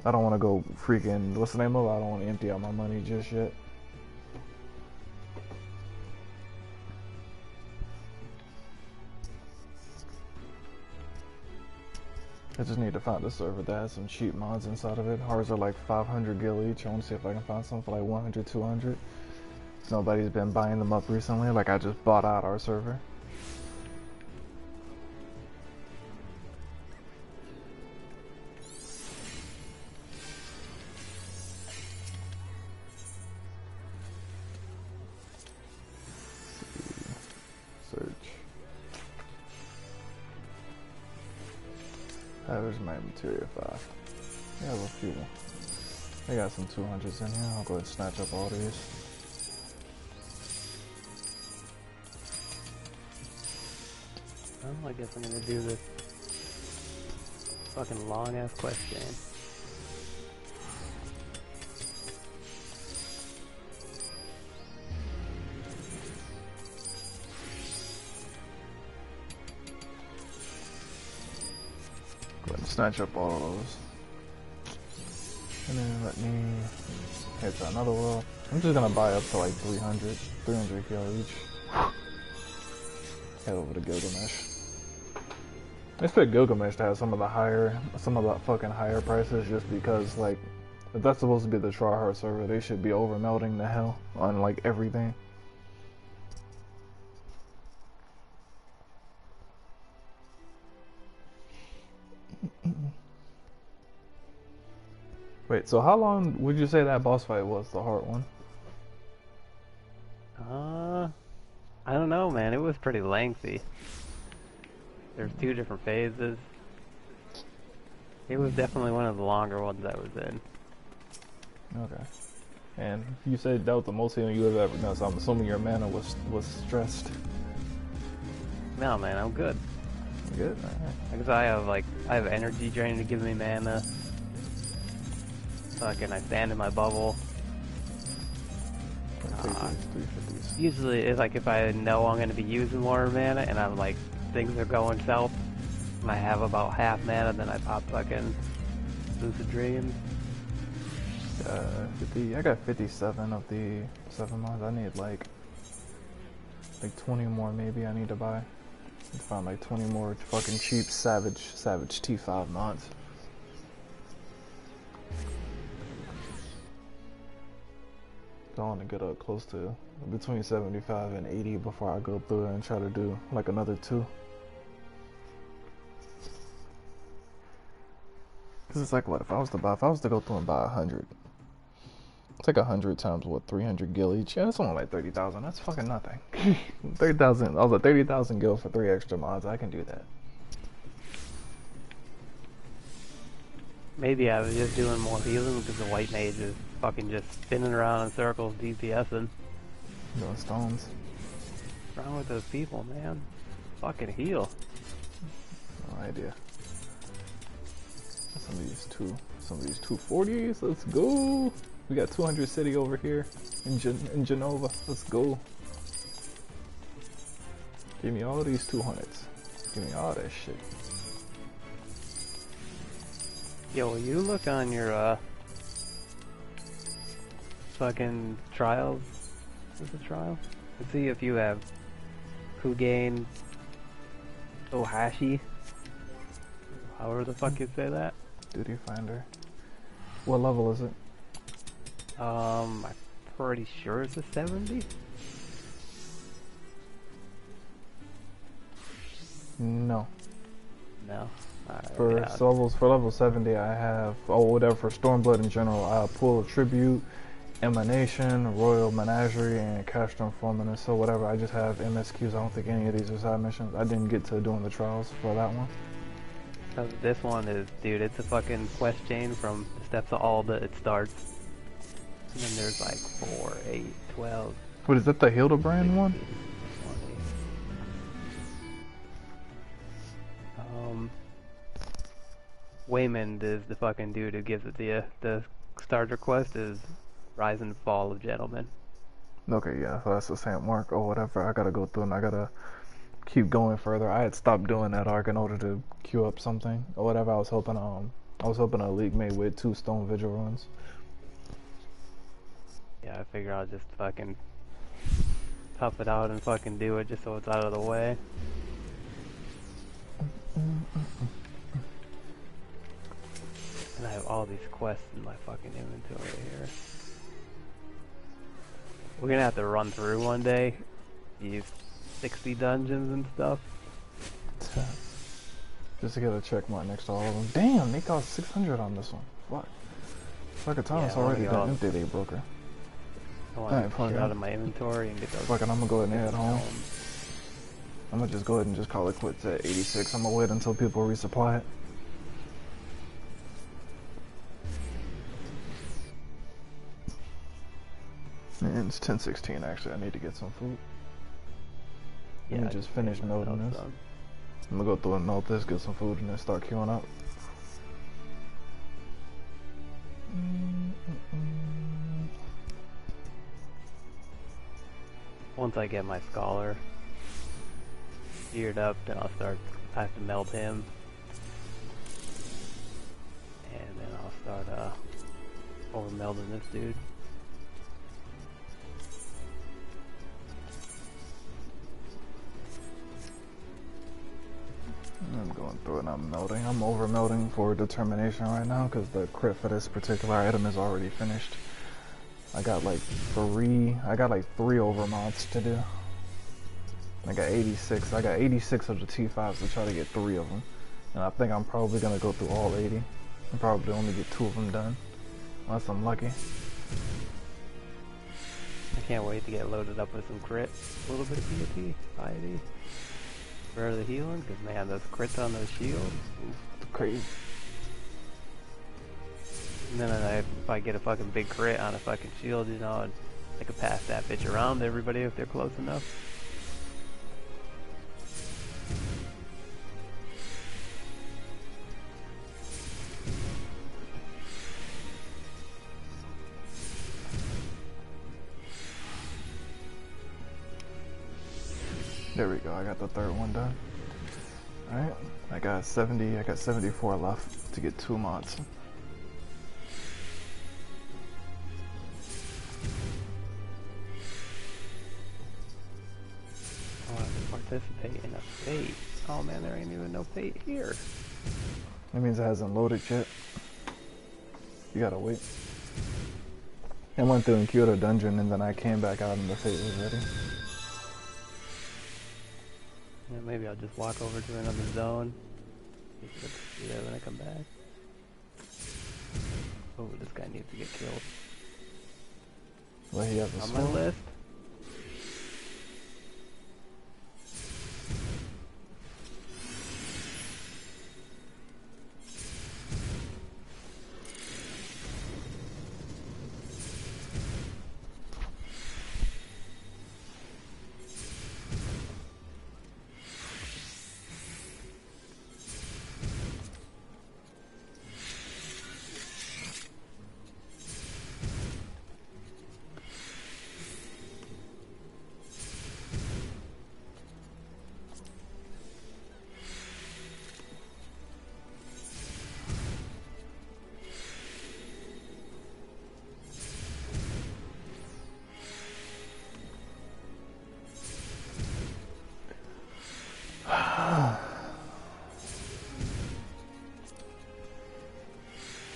I don't want to go freaking, what's the name of it? I don't want to empty out my money just yet. I just need to find a server that has some cheap mods inside of it. Ours are like 500 gil each. I want to see if I can find some for like 100, 200. Nobody's been buying them up recently. Like I just bought out our server. Search. Average my material 5. We have a few. I got some 200s in here. I'll go ahead and snatch up all these. Well, I guess I'm gonna do this fucking long ass question. Go ahead and snatch up all of those. And then let me head to another world. I'm just gonna buy up to like 300 gil each. Head over to Gilgamesh. I expect Gilgamesh to have some of the fucking higher prices just because, like, if that's supposed to be the tryhard server, they should be over melting the hell on like everything. Wait, so how long would you say that boss fight was, the hard one? I don't know, man. It was pretty lengthy. There's 2 different phases. It was definitely one of the longer ones I was in. Okay. And you said that was the most healing you have ever done, so I'm assuming your mana was stressed. No, man, I'm good. Good? Alright. Because I have energy drain to give me mana. Fucking, I stand in my bubble. Usually, it's like if I know I'm gonna be using more mana and I'm like, things are going south, and I have about half mana, then I pop fucking Lucid Dreams. 50, I got 57 of the 7 mods. I need like 20 more maybe I need to buy. I found like 20 more fucking cheap Savage T5 mods. I want to get up close to between 75 and 80 before I go through and try to do like another 2. Cause it's like, what if I was to go through and buy 100? It's like 100 times what, 300 gil each? Yeah, that's only like 30,000. That's fucking nothing. 30,000. I was like 30,000 gil for 3 extra mods. I can do that. Maybe I was just doing more healing because the white mage is fucking just spinning around in circles DPSing. Doing stones. What's wrong with those people, man? Fucking heal. No idea. Some of these 240s. Let's go. We got 200 city over here in Genova. Let's go. Give me all these 200s. Give me all that shit. Yo, will you look on your fucking trials? Is it trial? And see if you have Kugain Ohashi. However the fuck you say that. Duty finder. What level is it? I'm pretty sure it's a 70. No. No. Right, for level 70, I have whatever for Stormblood in general. I pull a tribute, Emanation, Royal Menagerie, and Castrum Formanus. So whatever. I just have MSQs. I don't think any of these are side missions. I didn't get to doing the trials for that one. This one is, dude, it's a fucking quest chain from the Steps of Alda. It starts, and then there's like 4, 8, 12. What is that? The Hildebrand one? 20. Waymond is the fucking dude who gives it to you. The starter quest is Rise and Fall of Gentlemen. Okay, yeah, so that's the same arc or whatever. I gotta go through and I gotta keep going further. I had stopped doing that arc in order to queue up something or whatever. I was hoping a league made with 2 stone vigil runes. Yeah, I figure I'll just fucking tough it out and fucking do it just so it's out of the way. And I have all these quests in my fucking inventory here. We're gonna have to run through one day these 60 dungeons and stuff. Just to get a check mark next to all of them. Damn, they cost 600 on this one. Fuck. Fuck a Thomas already done empty they broker. I want to get out of my inventory and get those. Fucking, I'm gonna go ahead and head home. I'm gonna just go ahead and just call it quits at 86. I'm gonna wait until people resupply it. And it's 10:16 actually. I need to get some food. Let me just finish noting this. I'm gonna go through and note this, get some food, and then start queuing up. Once I get my scholar geared up, then I have to meld him. And then I'll start over melding this dude. I'm going through it, I'm melding. I'm over melding for determination right now because the crit for this particular item is already finished. I got like three over mods to do. I got 86. I got 86 of the T5s to try to get 3 of them. And I think I'm probably going to go through all 80. And probably only get 2 of them done. Unless I'm lucky. I can't wait to get loaded up with some crit. A little bit of PvP, piety. For the healing, because man, those crits on those shields. It's crazy. And then if I get a fucking big crit on a fucking shield, you know, I could pass that bitch around to everybody if they're close enough. There we go, I got the third one done. Alright, I got 74 left to get 2 mods. I want to participate in a fate. Oh man, there ain't even no fate here. That means it hasn't loaded yet. You gotta wait. I went through and queued a dungeon and then I came back out and the fate was ready. Yeah, maybe I'll just walk over to another zone. Do that when I come back. Oh, this guy needs to get killed. Well, he has a on my list.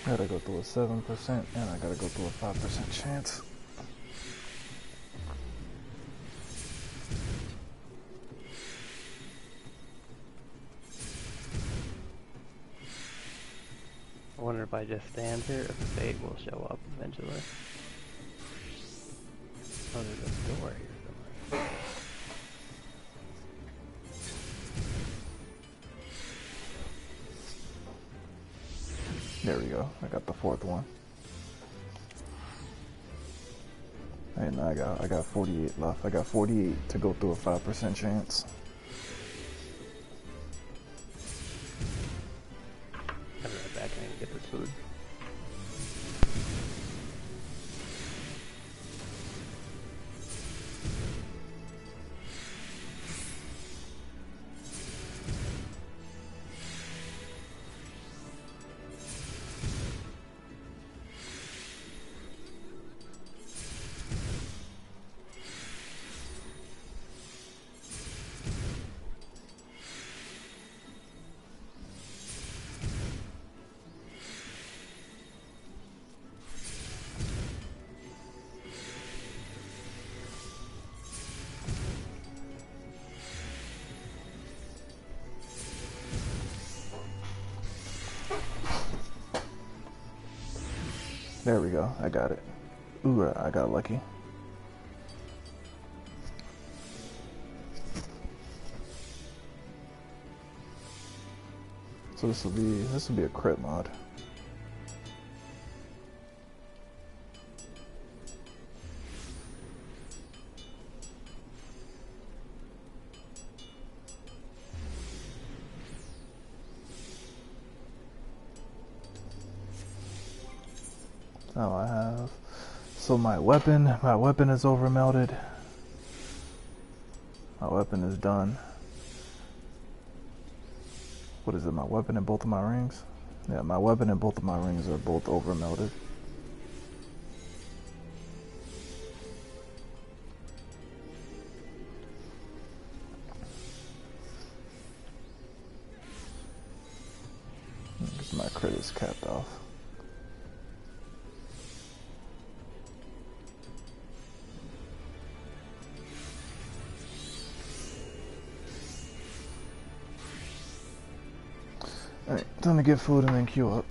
I gotta go through a 7% and I gotta go through a 5% chance. I wonder if I just stand here if the fate will show up eventually. Oh, there's a door here somewhere. There we go. I got the 4th one. And I got 48 left. I got 48 to go through a 5% chance. I'll be right back. I need to get this food. There we go. I got it. Ooh, I got lucky. So this will be a crit mod. Now I have, so my weapon is over melted. My weapon is done. What is it, my weapon and both of my rings? Yeah, my weapon and both of my rings are both over melted. Because my crit is capped off. Alright, time to get food and then queue up.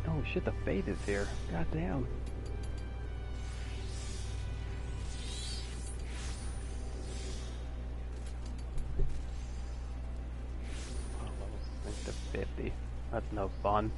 Oh shit, the Fate is here. God damn. Oh, level 6 to 50. That's no fun.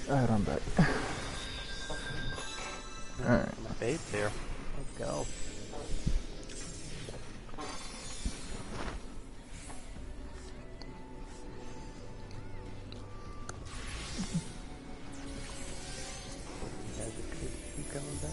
Alright, I'm back. Alright. My bait's here. Let's go. You guys just keep coming back.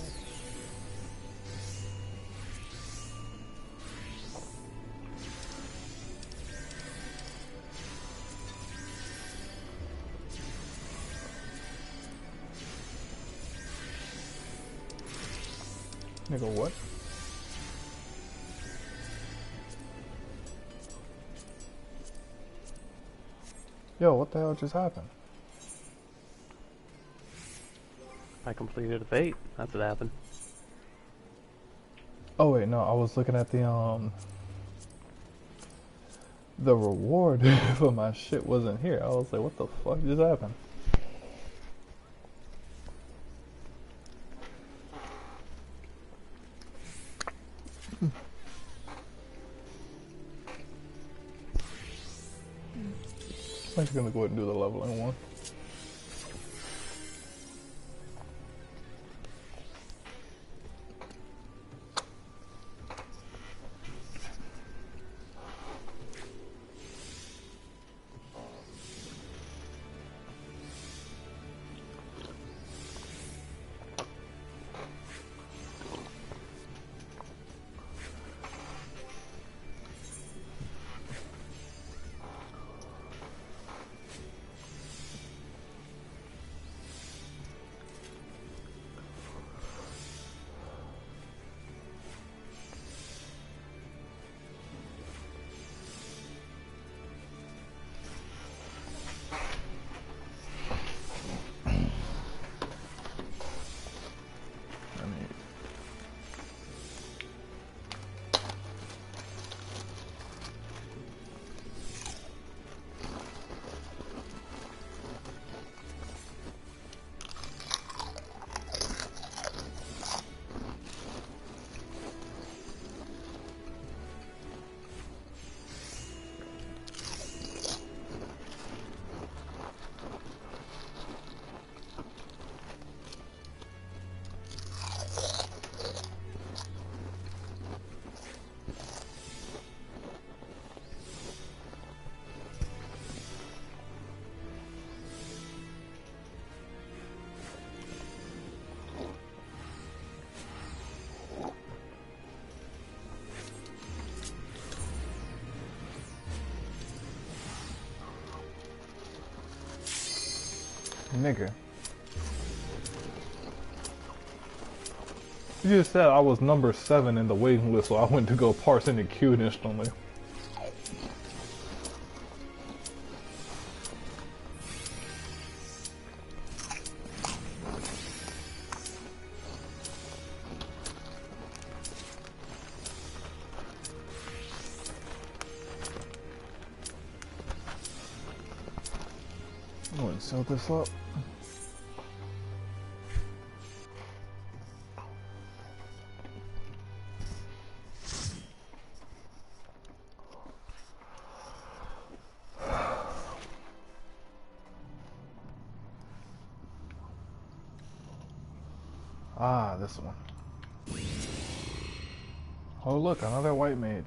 Nigga, what? Yo, what the hell just happened? I completed a bait. That's what happened. Oh wait, no, I was looking at the reward for my shit wasn't here. I was like, what the fuck just happened? I'm just gonna go ahead and do the leveling one. Nigga. You just said I was number 7 in the waiting list, so I went to go parse in the queue instantly. I'm going to sell this up. Ah, this one. Oh look, another white mage.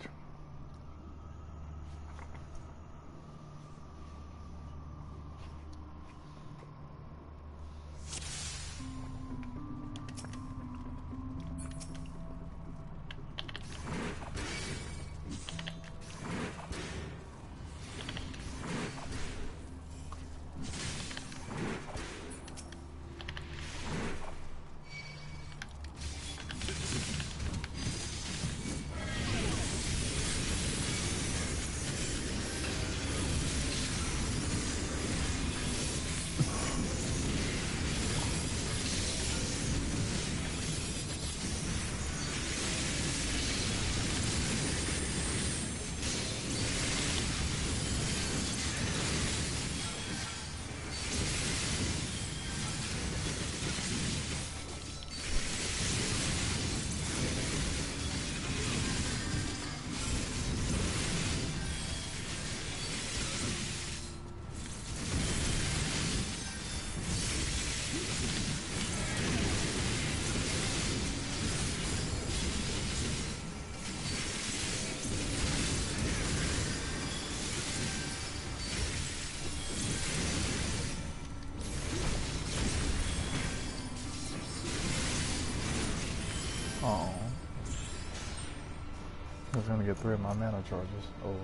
Oh. I was gonna get 3 of my mana charges. Oh.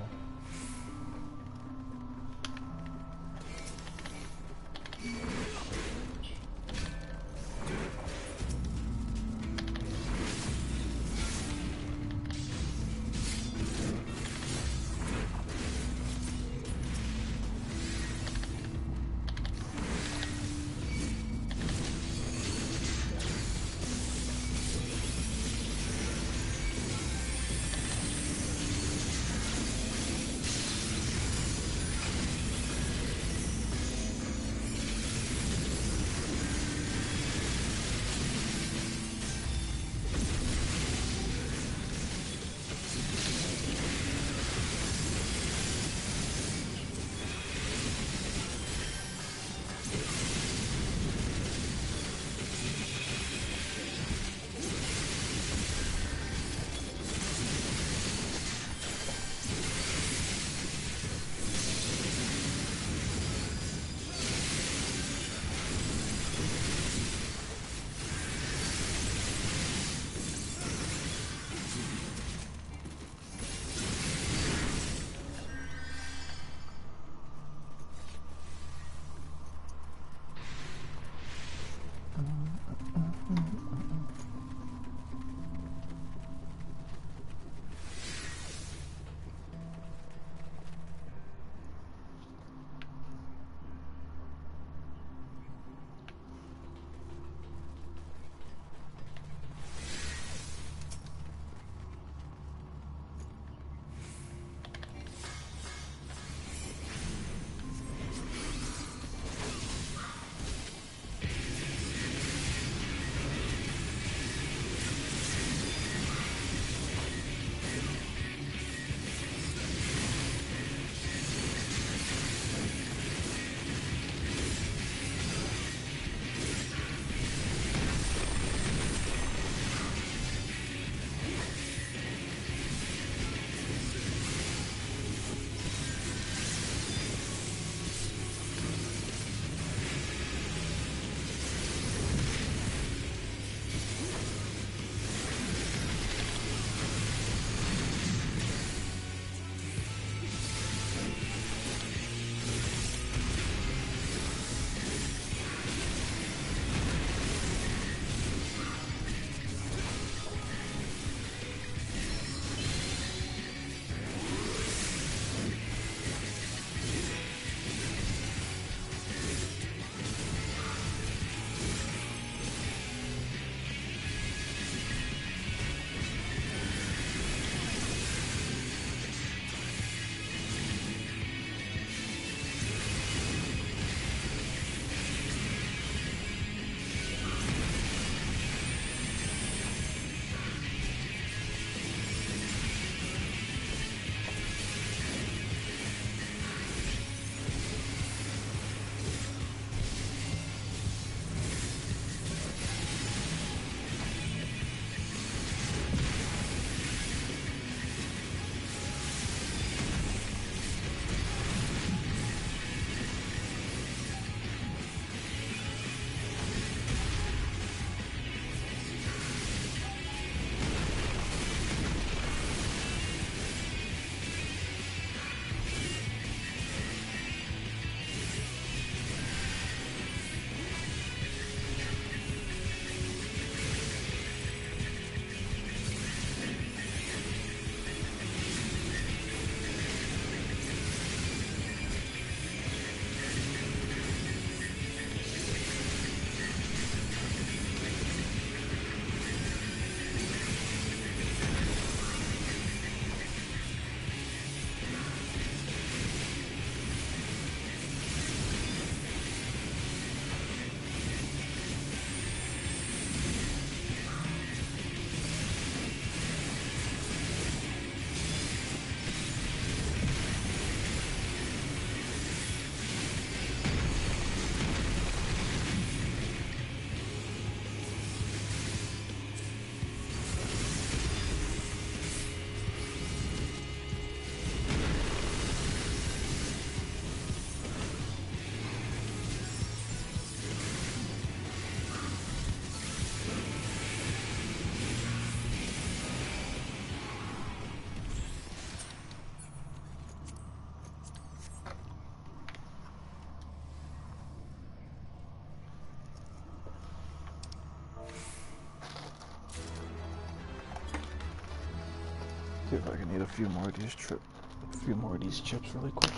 See if I can eat a few more of these chips really quick.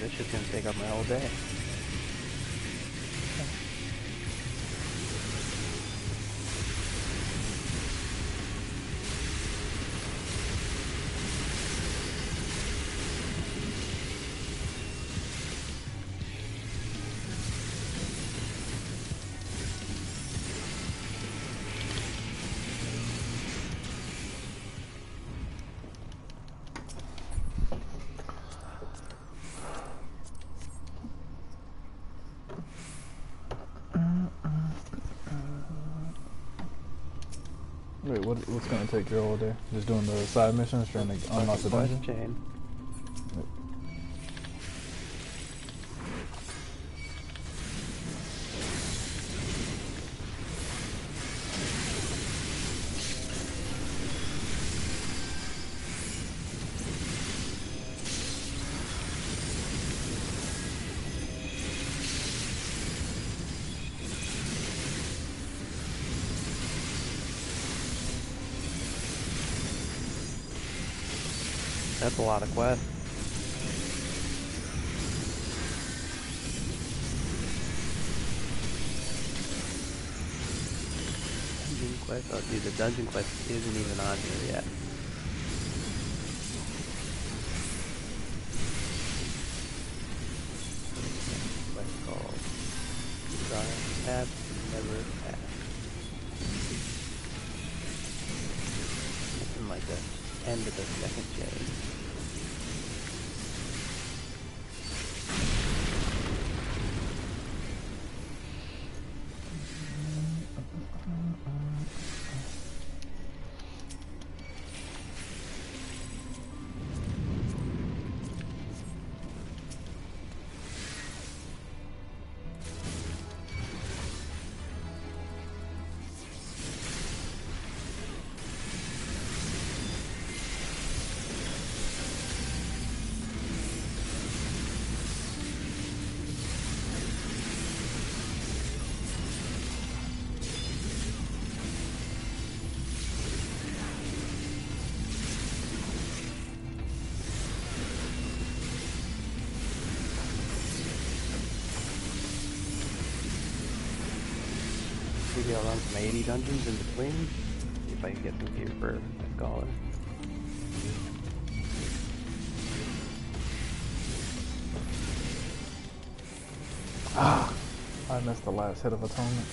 it's just gonna take up my whole day. Wait, what's gonna take your whole day? Just doing the side missions, trying to unlock the dungeon? Chain. That's a lot of quests. Dungeon quest? Oh dude, the dungeon quest isn't even on here yet. Quest called Path Never Path. Something like the end of the second chain. Maybe I'll run some 80 dungeons in between. See if I can get some gear for a scholar. Ah! I missed the last hit of atonement.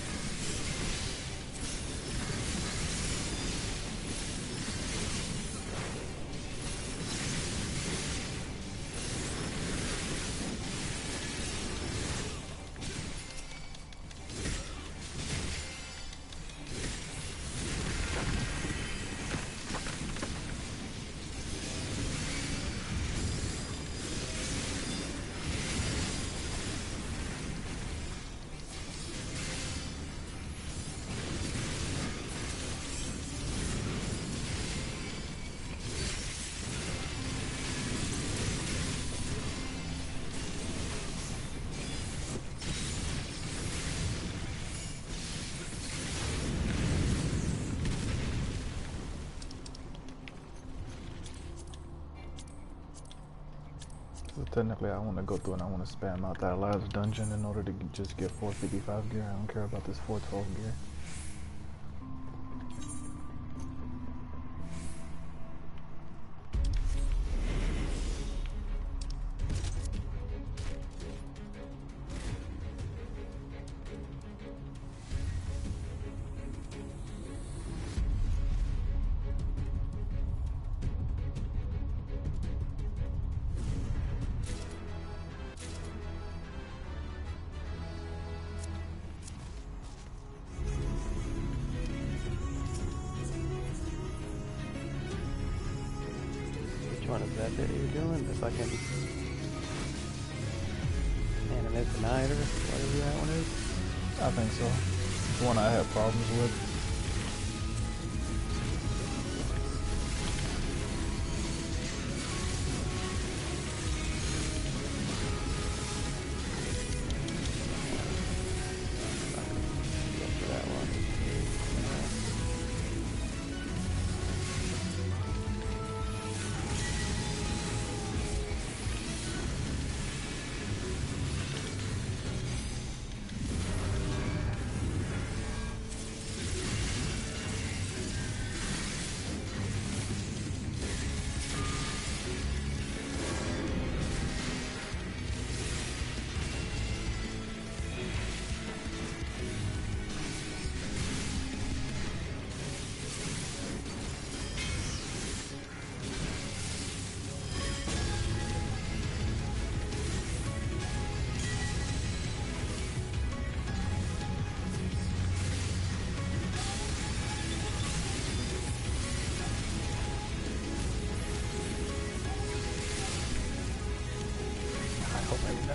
So technically I want to go through and I want to spam out that last dungeon in order to just get 455 gear. I don't care about this 412 gear. Which one is that you're doing? The fucking Animus Night or whatever that one is? I think so. It's one I have problems with.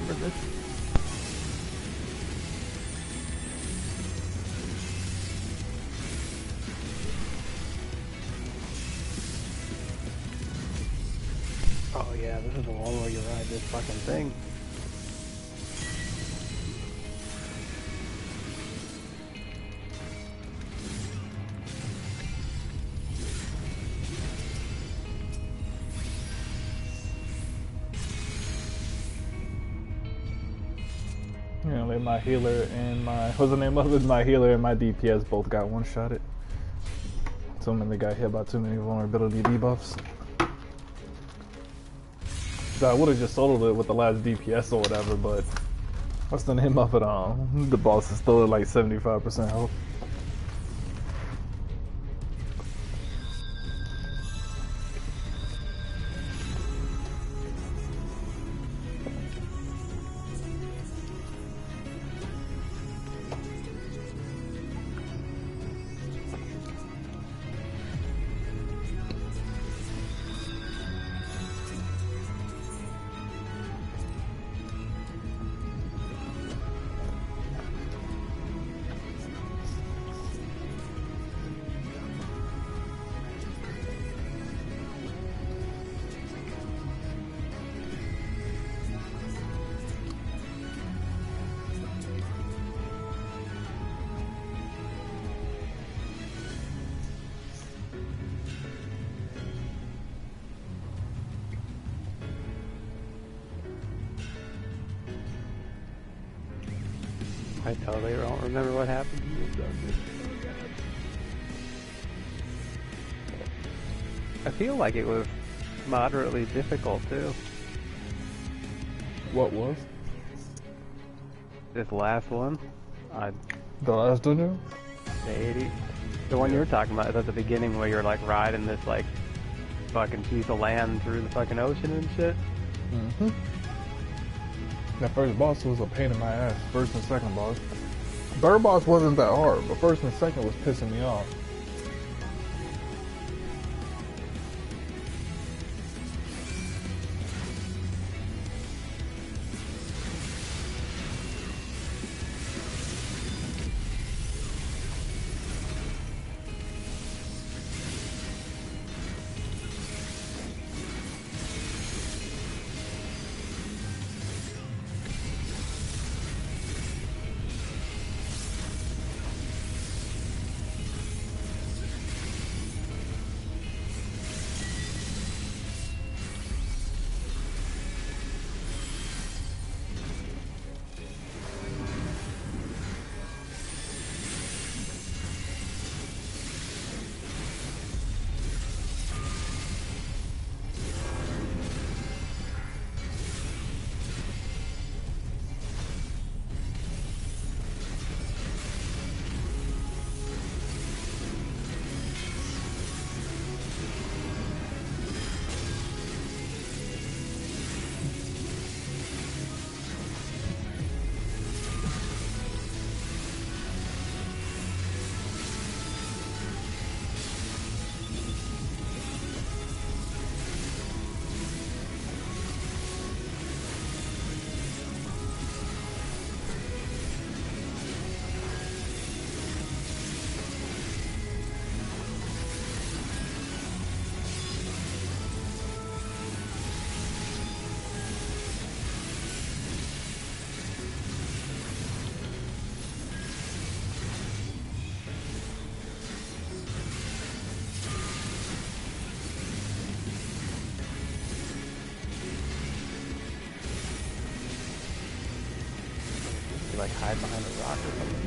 remember this. Oh yeah, this is the one where you ride this fucking thing. You know, like my healer and what's the name of it? My healer and my DPS both got one-shotted. So many got hit by too many vulnerability debuffs. So I would have just soloed it with the last DPS or whatever, but what's the name of it? The boss is still at like 75% health. I totally don't remember what happened in this dungeon. I feel like it was moderately difficult too. What was? This last one, The last dungeon? the 80. The one you're talking about is at the beginning where you're like riding this like fucking piece of land through the fucking ocean and shit. Mm-hmm. That first boss was a pain in my ass. First and second boss. Third boss wasn't that hard, but first and second was pissing me off. Like hide behind a rock or something.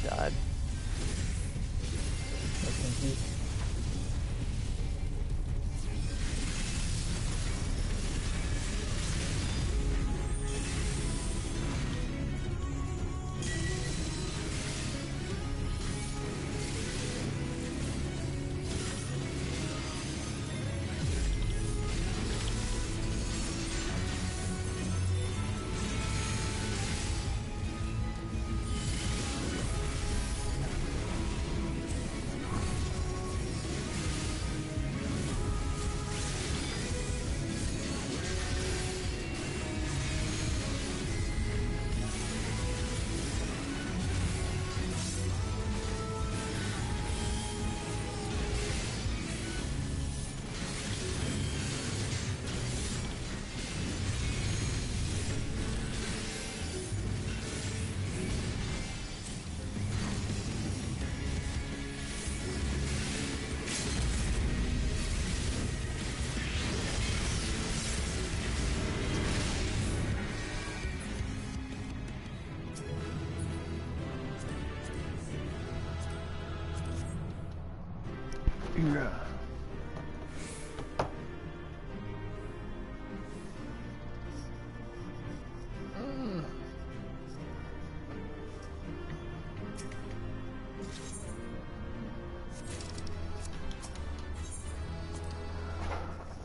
God. Rest in peace. Yeah.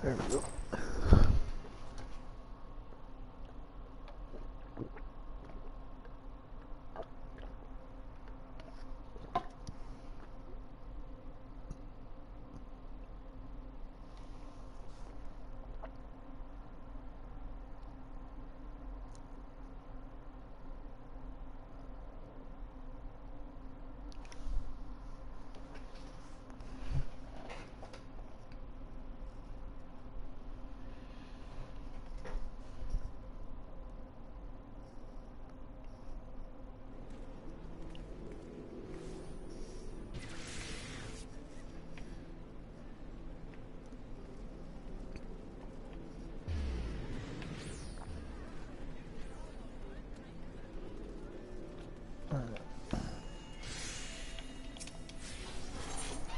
There we go.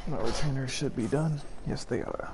My retainers should be done. Yes, they are.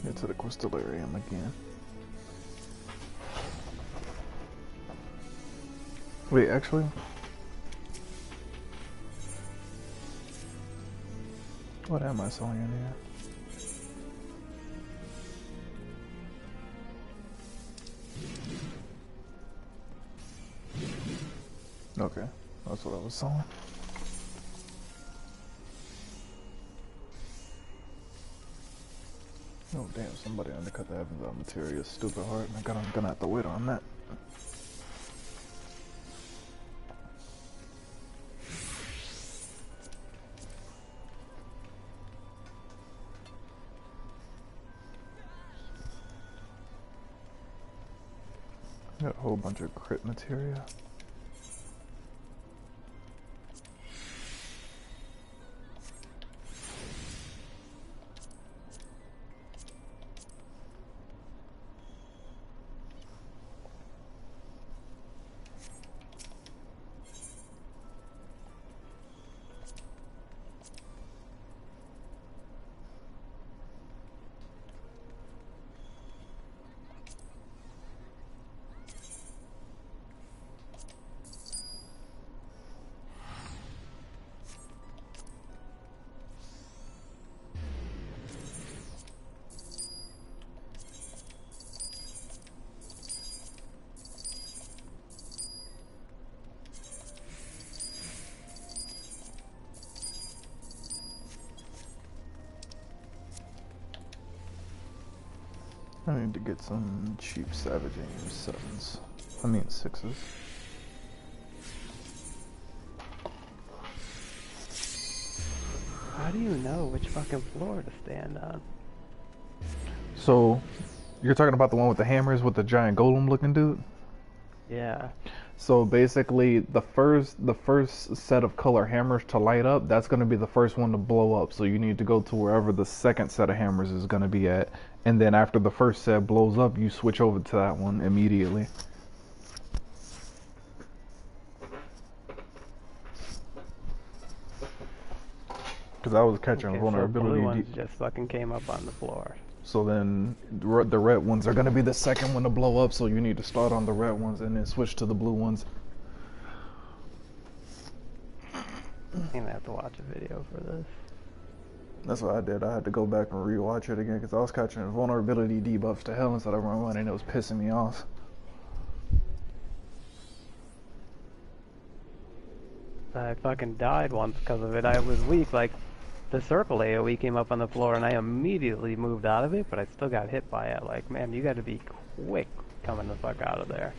Get to the crystallarium again. Wait, actually, what am I selling in here? Okay, that's what I was selling. Oh damn, somebody undercut the heavens out materia, stupid heart, and I'm gonna have to wait on that. Got a whole bunch of crit materia. I need to get some cheap Savage Aim 7s. I mean 6s. How do you know which fucking floor to stand on? So, you're talking about the one with the hammers with the giant golem looking dude? Yeah. So basically, the first set of color hammers to light up, that's going to be the first one to blow up. So you need to go to wherever the second set of hammers is going to be at, and then after the first set blows up, you switch over to that one immediately. Because I was catching Okay, vulnerability. so blue ones just fucking came up on the floor. So then the red ones are going to be the second one to blow up. So you need to start on the red ones and then switch to the blue ones. I'm gonna have to watch a video for this. That's what I did. I had to go back and rewatch it again because I was catching vulnerability debuffs to hell instead of run, and it was pissing me off. I fucking died once because of it. I was weak, like, the circle AoE came up on the floor and I immediately moved out of it, but I still got hit by it. Like, man, you gotta be quick coming the fuck out of there.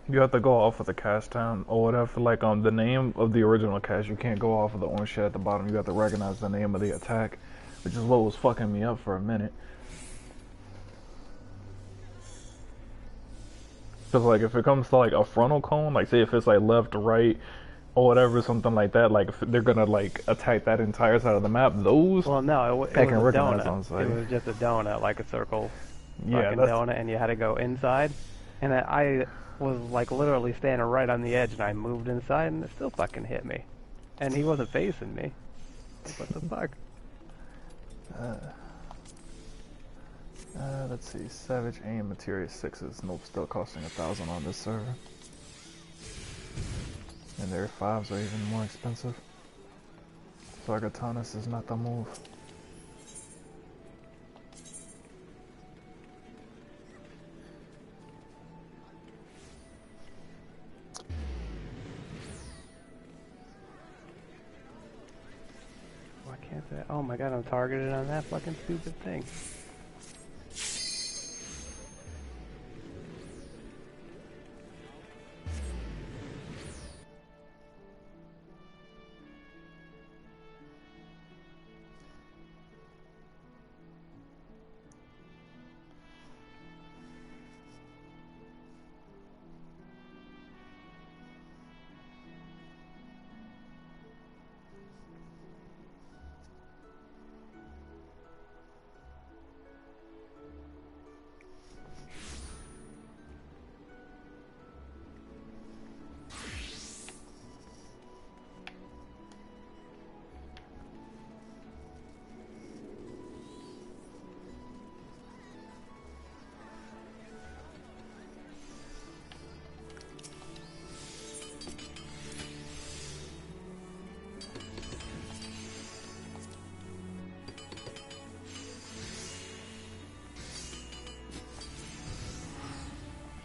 You have to go off of the cast town or whatever, like the name of the original cast. You can't go off of the orange shit at the bottom. You have to recognize the name of the attack, which is what was fucking me up for a minute. Because like if it comes to like a frontal cone, like say if it's like left or right or whatever, something like that, like if they're gonna like attack that entire side of the map, those Well, no, it I was can a recognize donut. on sight. It was just a donut, like a circle Yeah, fucking donut, and you had to go inside. And I was like literally standing right on the edge, and I moved inside, and it still fucking hit me. And he wasn't facing me. Like, what the fuck? Let's see. Savage Aim Materia 6s. Nope, still costing 1,000 on this server. And their 5s are even more expensive. Sargatanis is not the move. Why can't that? Oh my god, I'm targeted on that fucking stupid thing.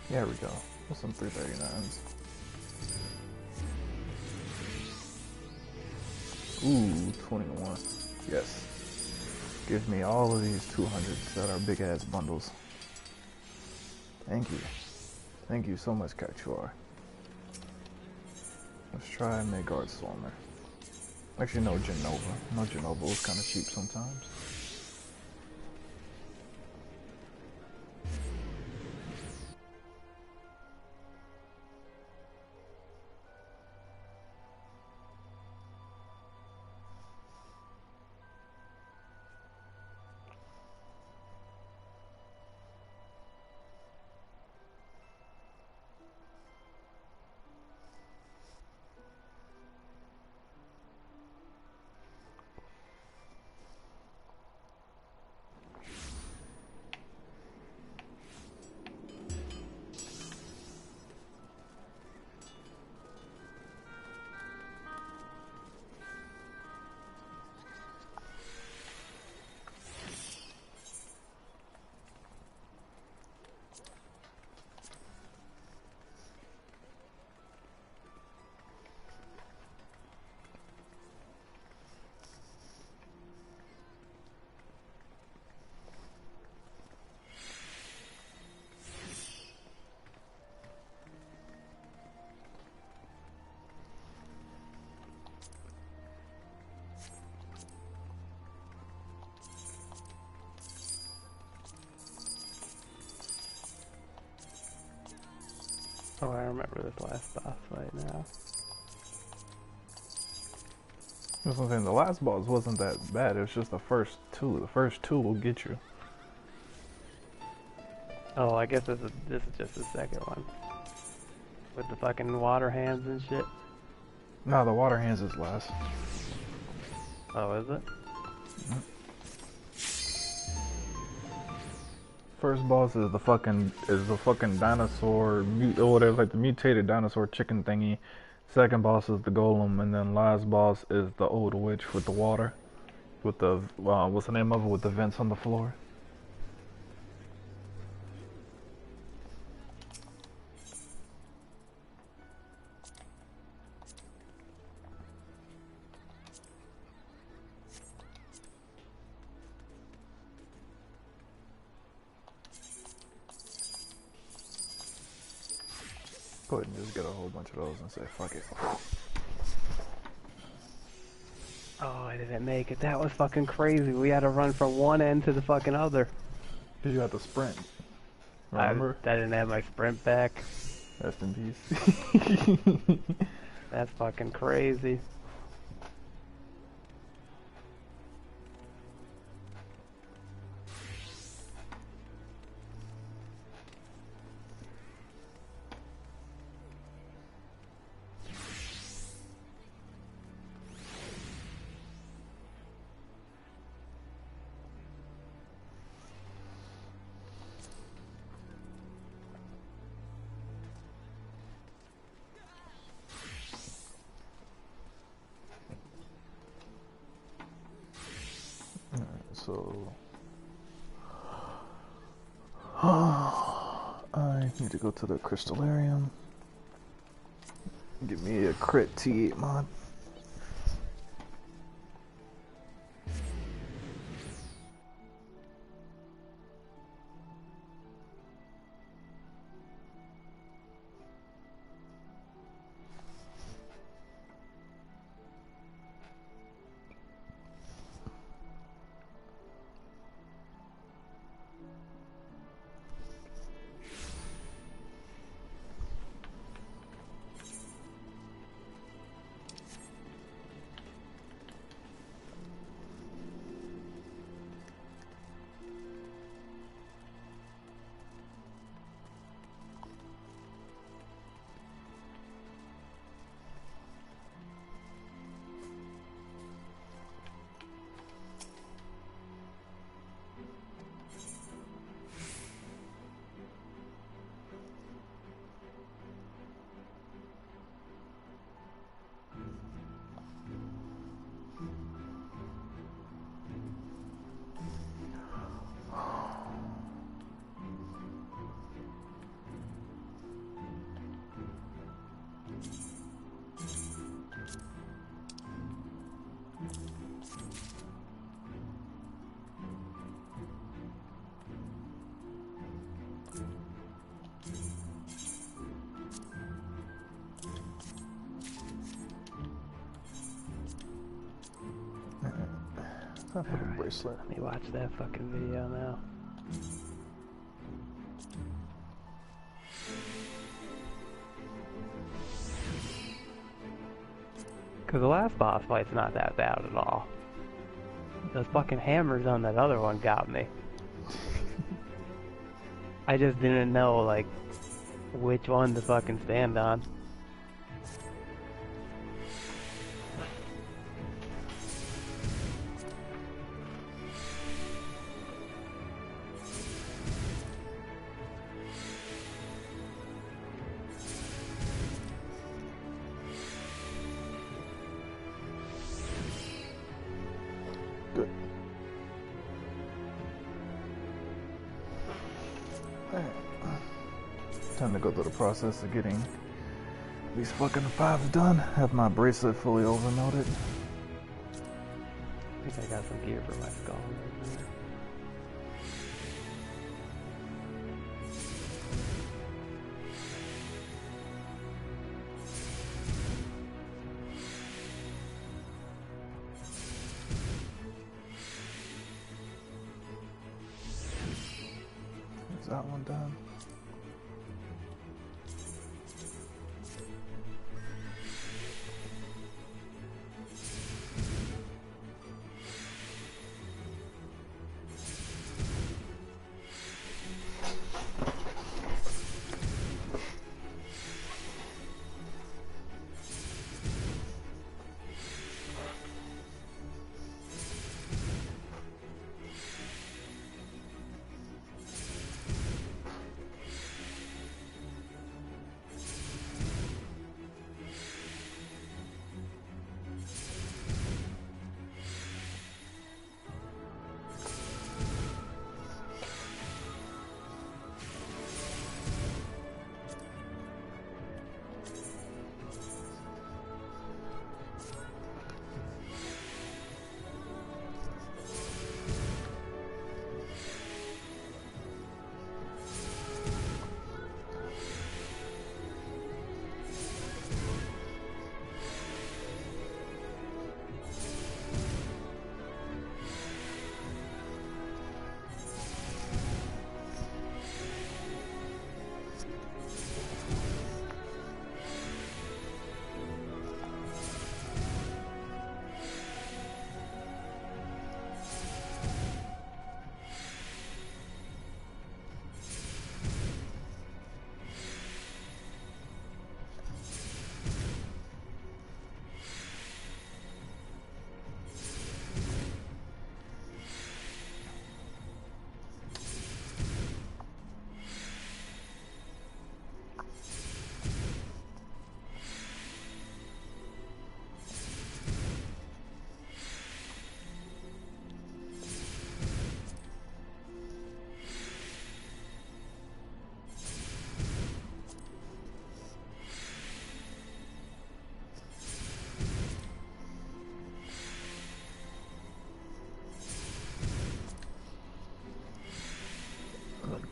There we go. What's some 339s? Ooh, 21. Yes. Give me all of these 200s that are big ass bundles. Thank you. Thank you so much, Cactuar. Let's try Midgard Swarmer. Actually, no Genova. No Genova was kind of cheap sometimes. remember this last boss fight now. That's what I'm saying. The last boss wasn't that bad. It was just the first two. The first two will get you. Oh, I guess this is just the second one. With the fucking water hands and shit. No, the water hands is last. Oh, is it? First boss is the fucking dinosaur or whatever, like the mutated dinosaur chicken thingy. Second boss is the golem, and then last boss is the old witch with the water, with the what's the name of it, with the vents on the floor. Go ahead and just get a whole bunch of those and say fuck it. Oh, I didn't make it. That was fucking crazy. We had to run from one end to the fucking other. Cause you had to sprint. Remember? I didn't have my sprint back. Rest in peace. That's fucking crazy. So I need to go to the crystallarium. Give me a crit T8 mod. Time for the bracelet. Let me watch that fucking video now. Cause the last boss fight's not that bad at all. Those fucking hammers on that other one got me. I just didn't know, like, which one to fucking stand on. Good. Time to go through the process of getting these fucking 5s done. Have my bracelet fully overloaded. I think I got some gear for my skull. Is that one done?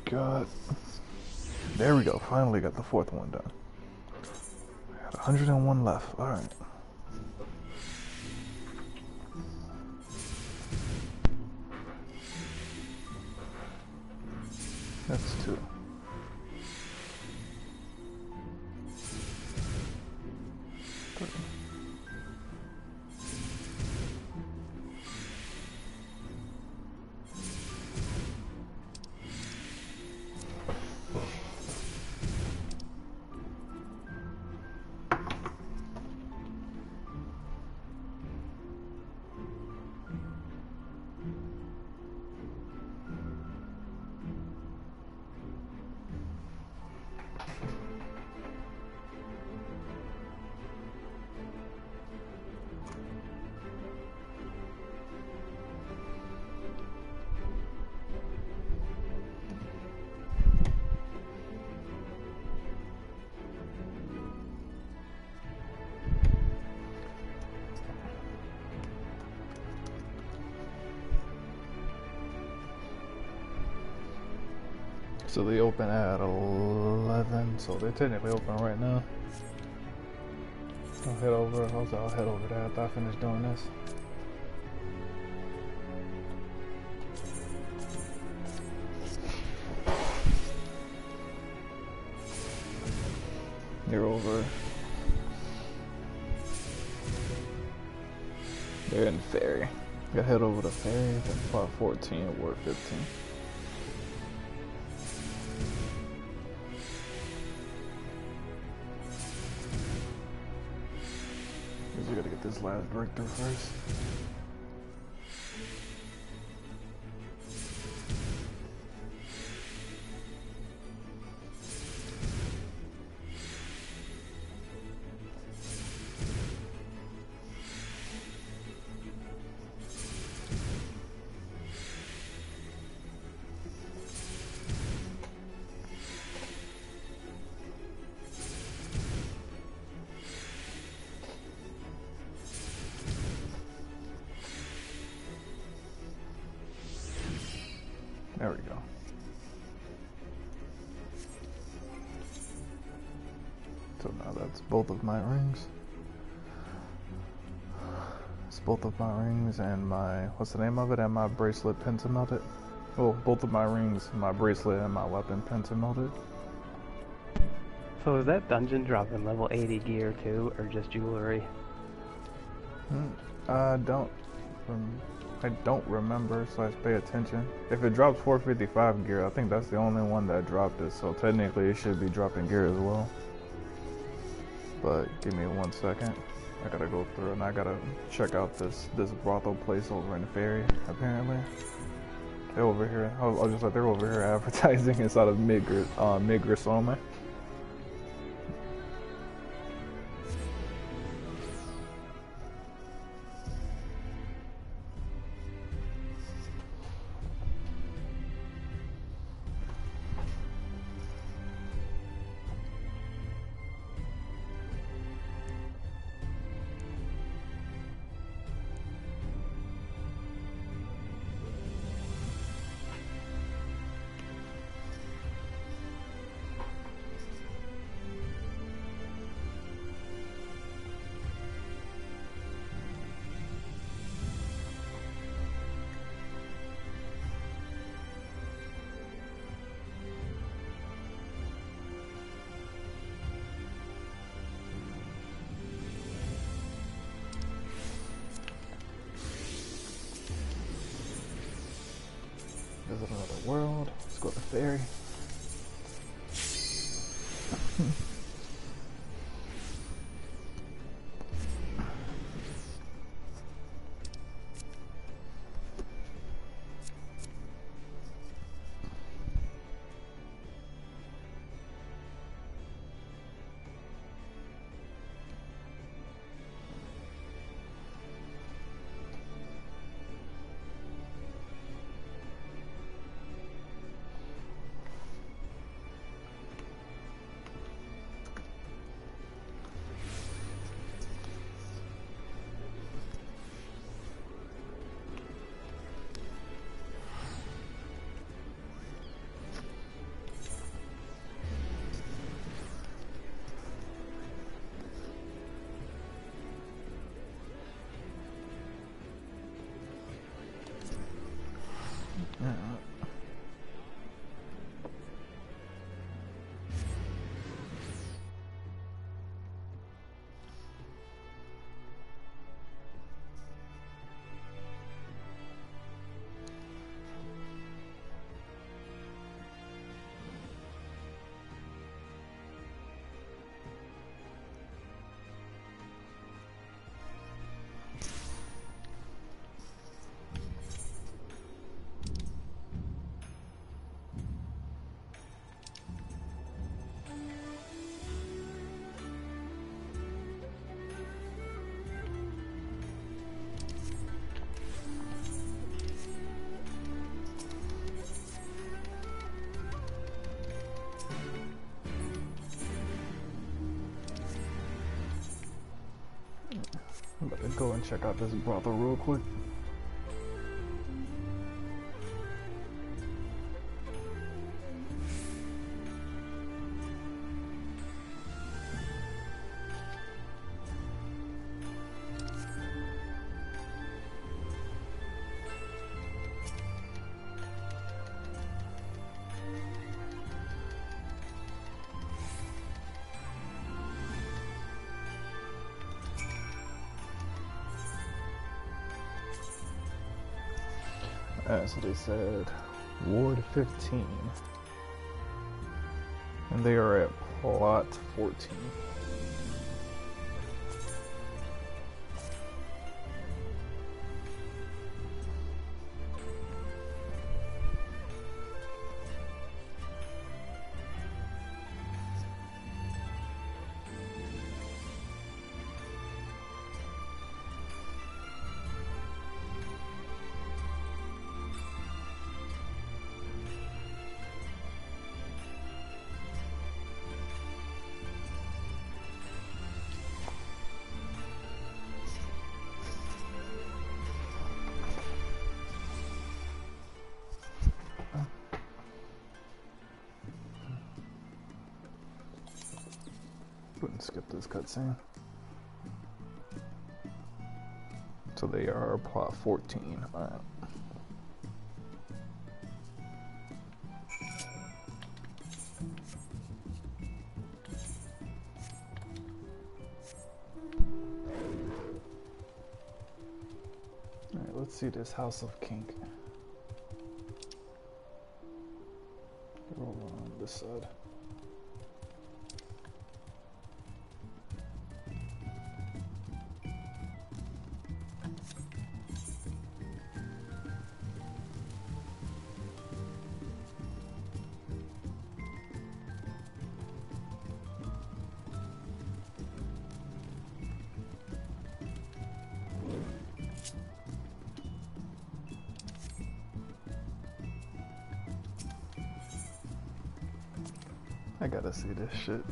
god. There we go. Finally got the fourth one done. Got 101 left. Alright. That's 2. So they open at 11, so they're technically open right now. I'll head over there after I finish doing this. You're over. They're in Ferry. Gotta head over to Ferry, then spot 14 at Ward 15. You gotta get this last breakthrough first. There we go. So now that's both of my rings. It's both of my rings and my, what's the name of it, and my bracelet pentamelted. Well, both of my rings, my bracelet and my weapon pentamelted. So is that dungeon dropping level 80 gear too, or just jewelry? I don't remember / pay attention. If it drops 455 gear, I think that's the only one that dropped it, so technically it should be dropping gear as well. But give me 1 second. I gotta go through and I gotta check out this brothel place over in the Ferry, apparently. They're over here. I was just like, they're over here advertising inside of Migris only. Visit another world. Let's go to Ferry. go and check out this brothel real quick. As they said, Ward 15. And they are at plot 14. Wouldn't skip this cutscene. So they are plot 14. Alright. Alright, let's see this House of Kink. Roll on this side. I gotta see this shit.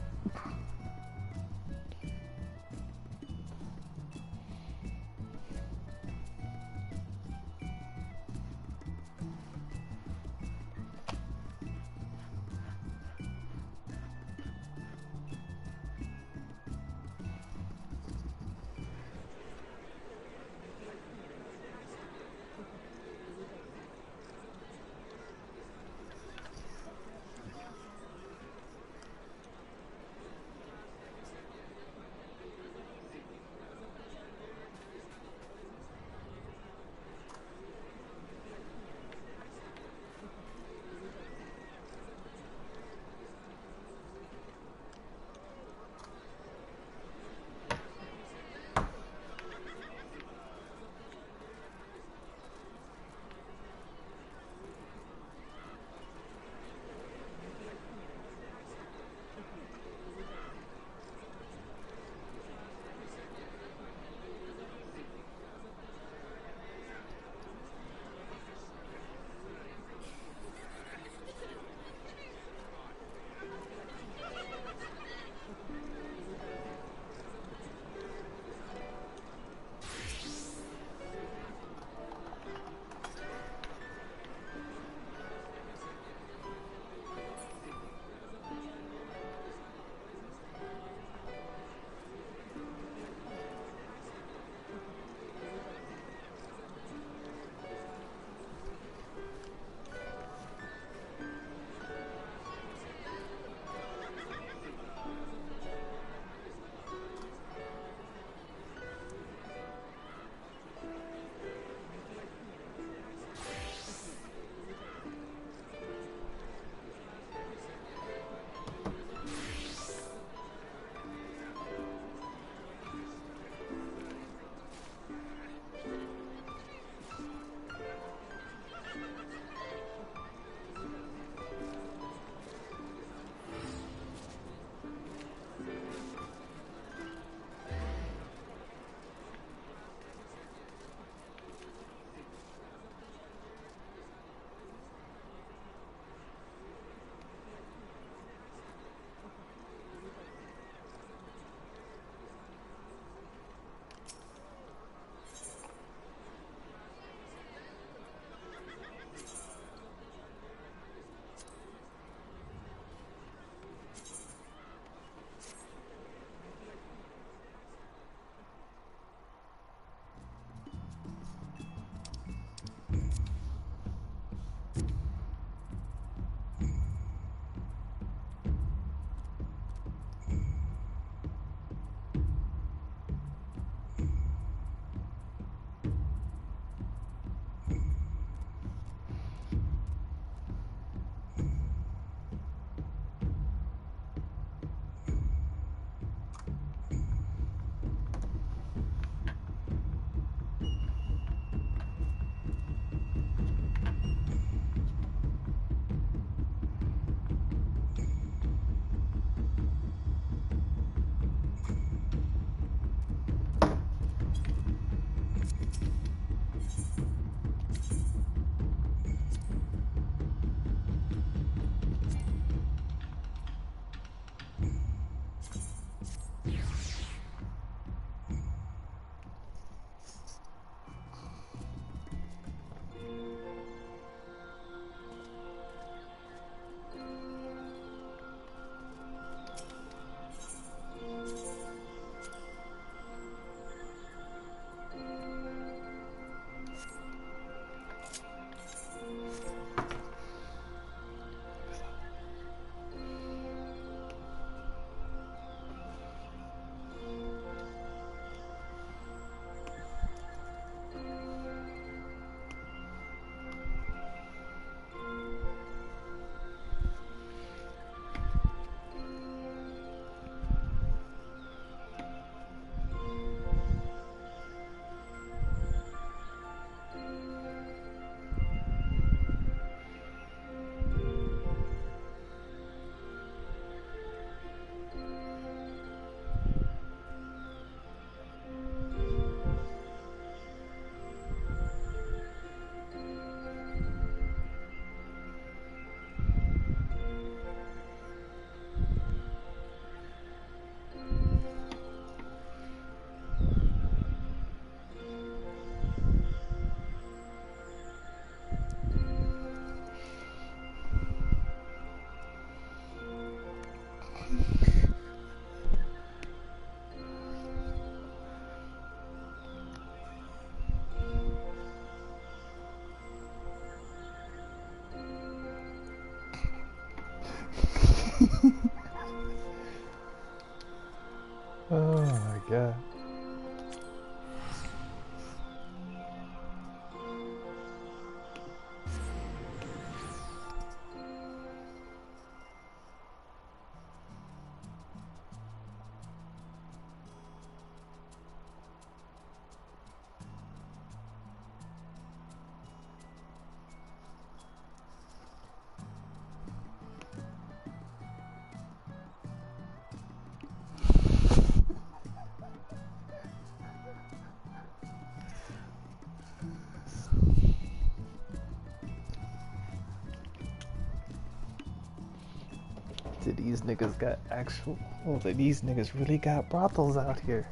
shit, these niggas got actual. Oh, these niggas really got brothels out here.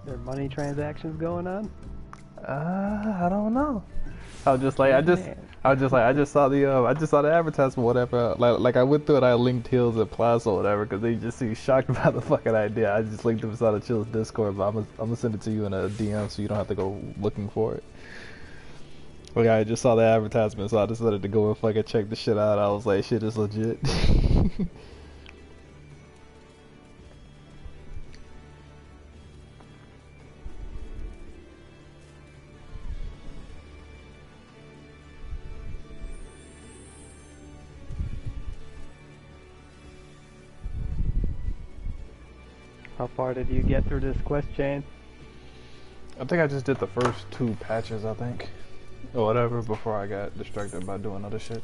There are money transactions going on? I don't know. I was just like, I just saw the advertisement, whatever. Like I went through it, I linked Hills and Plaza, or whatever, because they just seem shocked about the fucking idea. I just linked them inside of Chill's Discord, but I'm gonna send it to you in a DM so you don't have to go looking for it. Like I just saw the advertisement, so I decided to go and fucking check the shit out. I was like, shit is legit. How far did you get through this quest chain? I think I just did the first 2 patches, I think. Or whatever, before I got distracted by doing other shit.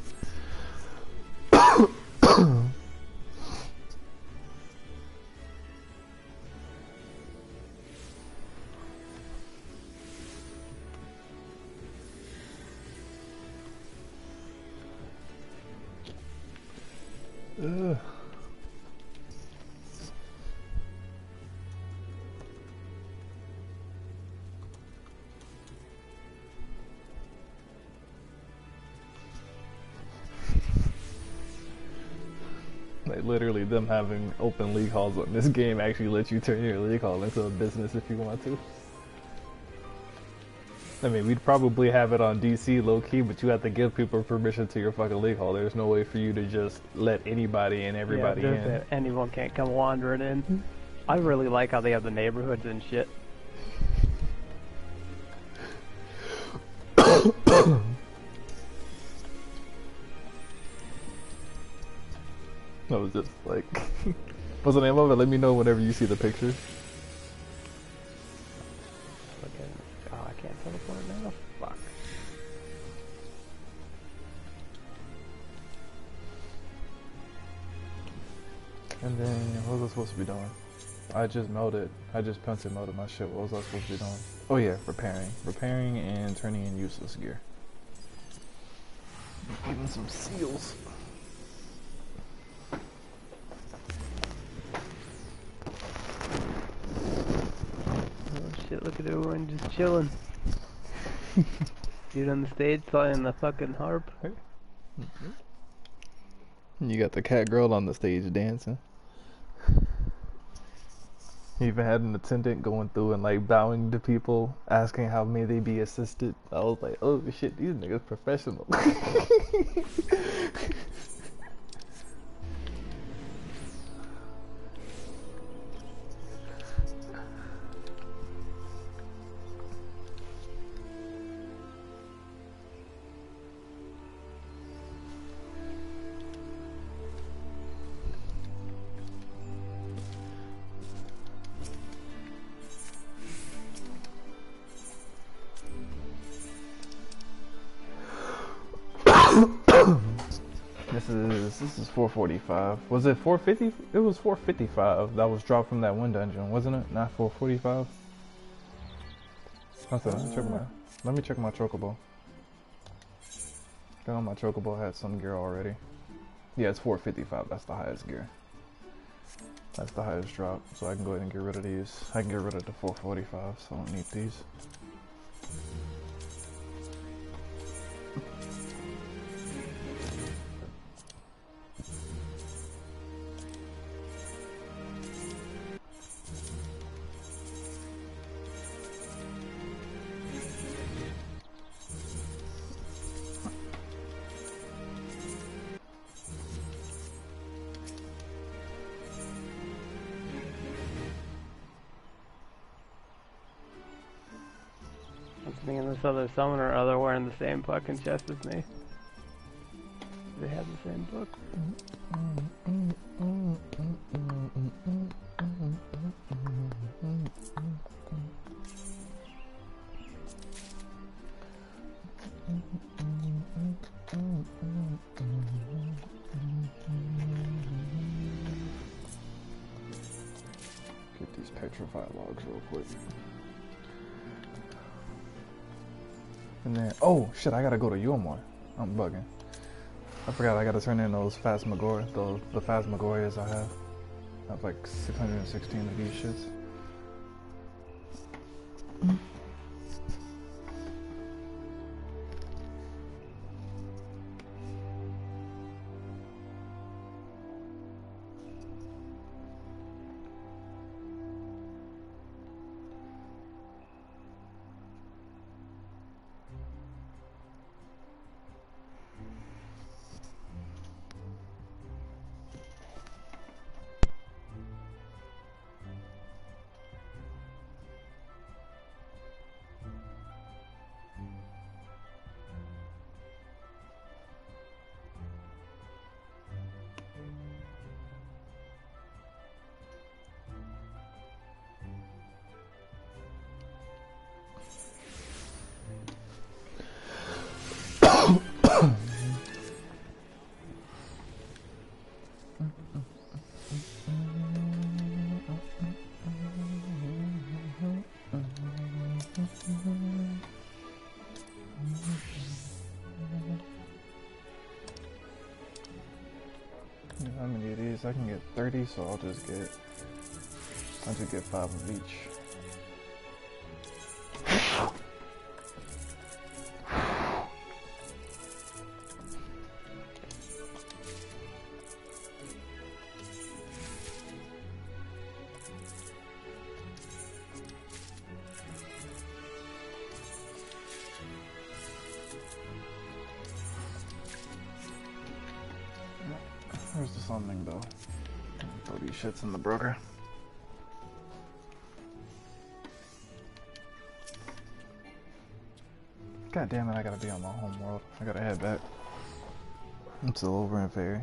Ugh. Like literally them having open league halls on this game actually lets you turn your league hall into a business if you want to. I mean, we'd probably have it on DC low-key, but you have to give people permission to your fucking league hall. There's no way for you to just let anybody and everybody in. Anyone can't come wandering in. I really like how they have the neighborhoods and shit. I was just like, what's the name of it? Let me know whenever you see the picture. Oh, I can't teleport now? Fuck. And then, what was I supposed to be doing? I just pencil melted my shit. What was I supposed to be doing? Oh yeah, repairing. Repairing and turning in useless gear. Even some seals. Look at everyone just chilling. Dude on the stage playing the fucking harp. You got the cat girl on the stage dancing. You even had an attendant going through and like bowing to people, asking how may they be assisted. I was like, oh shit, these niggas professional. This is 445. Was it 450? It was 455 that was dropped from that one dungeon, wasn't it? Not 445? Let me check my chocobo. I know my chocobo had some gear already. Yeah, it's 455. That's the highest gear. That's the highest drop. So I can go ahead and get rid of these. I can get rid of the 445, so I don't need these. Me and this other summoner are wearing the same fucking chest as me. They have the same book. Get these petrified logs real quick. And then, oh shit, I gotta go to Yulmore. I'm bugging. I forgot I gotta turn in those Phasmagoria, the Phasmagorias I have. I have like 616 of these shits. How many of these? I can get 30, so I'll just get 5 of each. Where's the summoning though? Throw these shits in the broker. God damn it, I gotta be on my home world. I gotta head back. I'm still over in Fairy.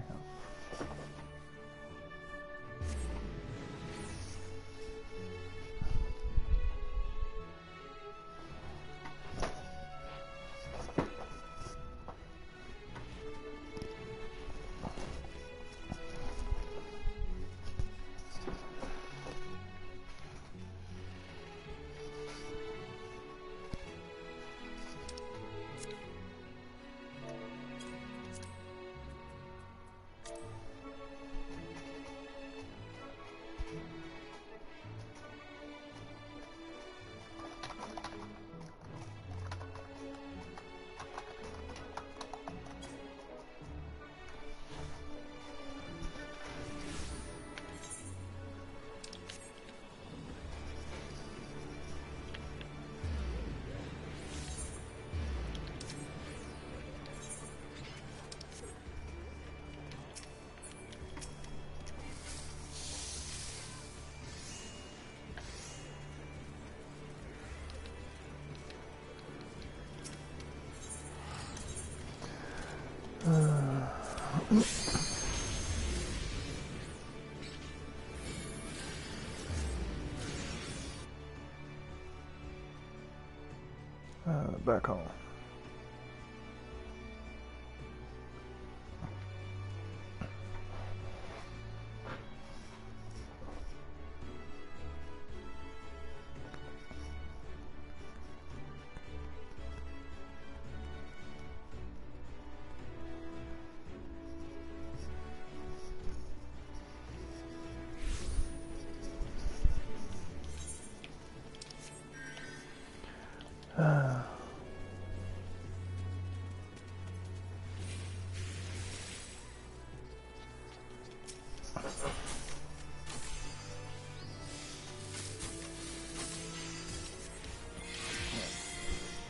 Back home.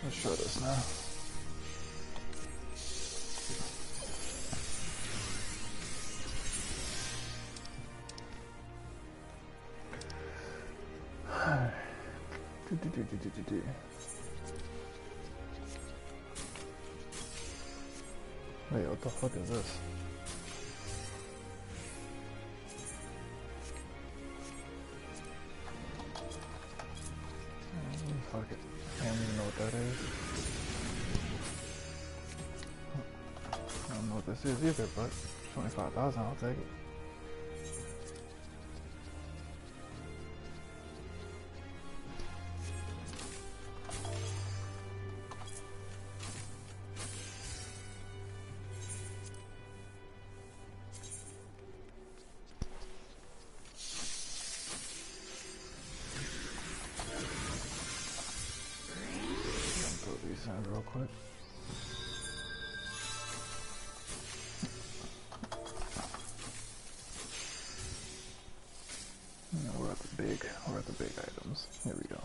Let's show this now. Wait, what the fuck is this? Fuck it. I don't even know what that is. I don't know what this is either, but 25,000, I'll take it. quick. Now we're at the big items. Here we go.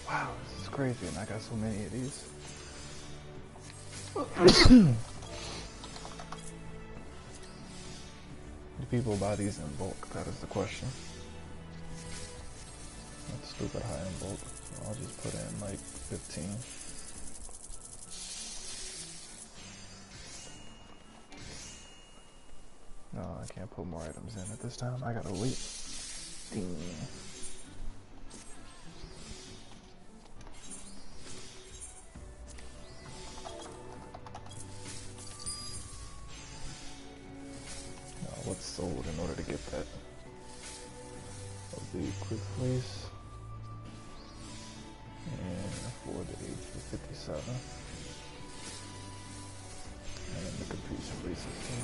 Wow, this is crazy, and I got so many of these. Do people buy these in bulk? That is the question. That's stupid high in bulk. I'll just put in like 15. No, I can't put more items in at this time. I gotta wait. Ding. What's sold in order to get that? That'll be quick fleece and for the HP57 and the completion fleece system.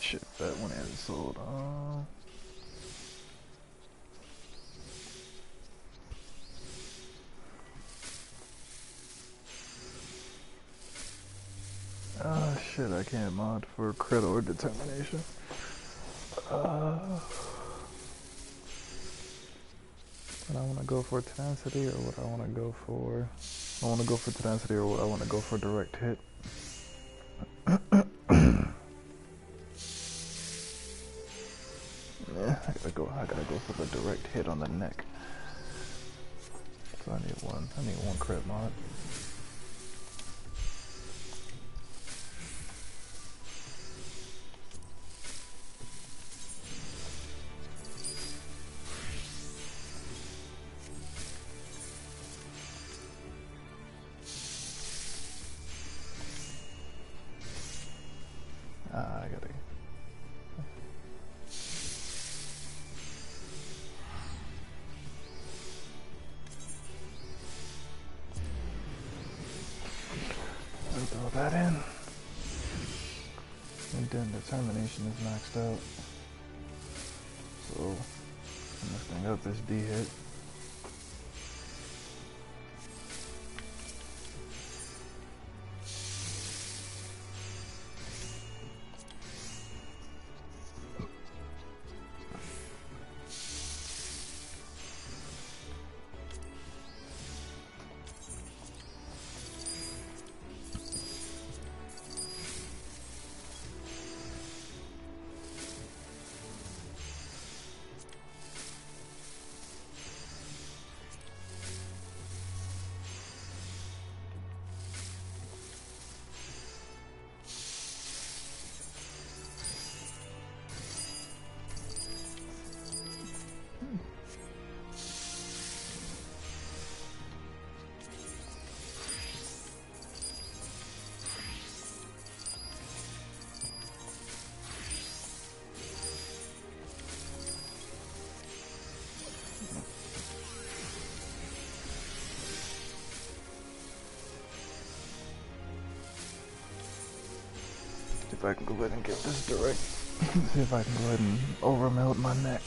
Shit, that one hasn't sold. Oh shit, I can't mod for crit or determination. What I want to go for tenacity or what I want to go for? I want to go for tenacity or what I want to go for direct hit. Yeah, I gotta go for the direct hit on the neck. So I need one crit mod. I gotta. Throw that in. And then determination is maxed out. So I'm just gonna up this D hit. if I can go ahead and get this direct. See if I can go ahead and overmelt my neck.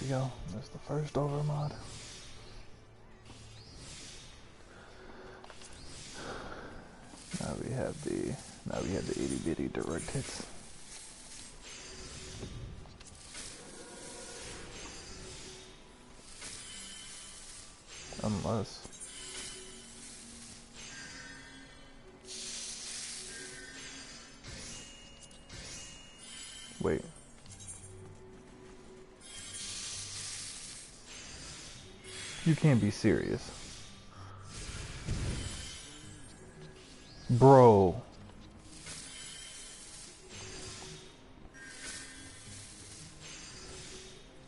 Go. That's the first overmod. Now we have the itty bitty direct hits. Unless wait. You can't be serious. Bro.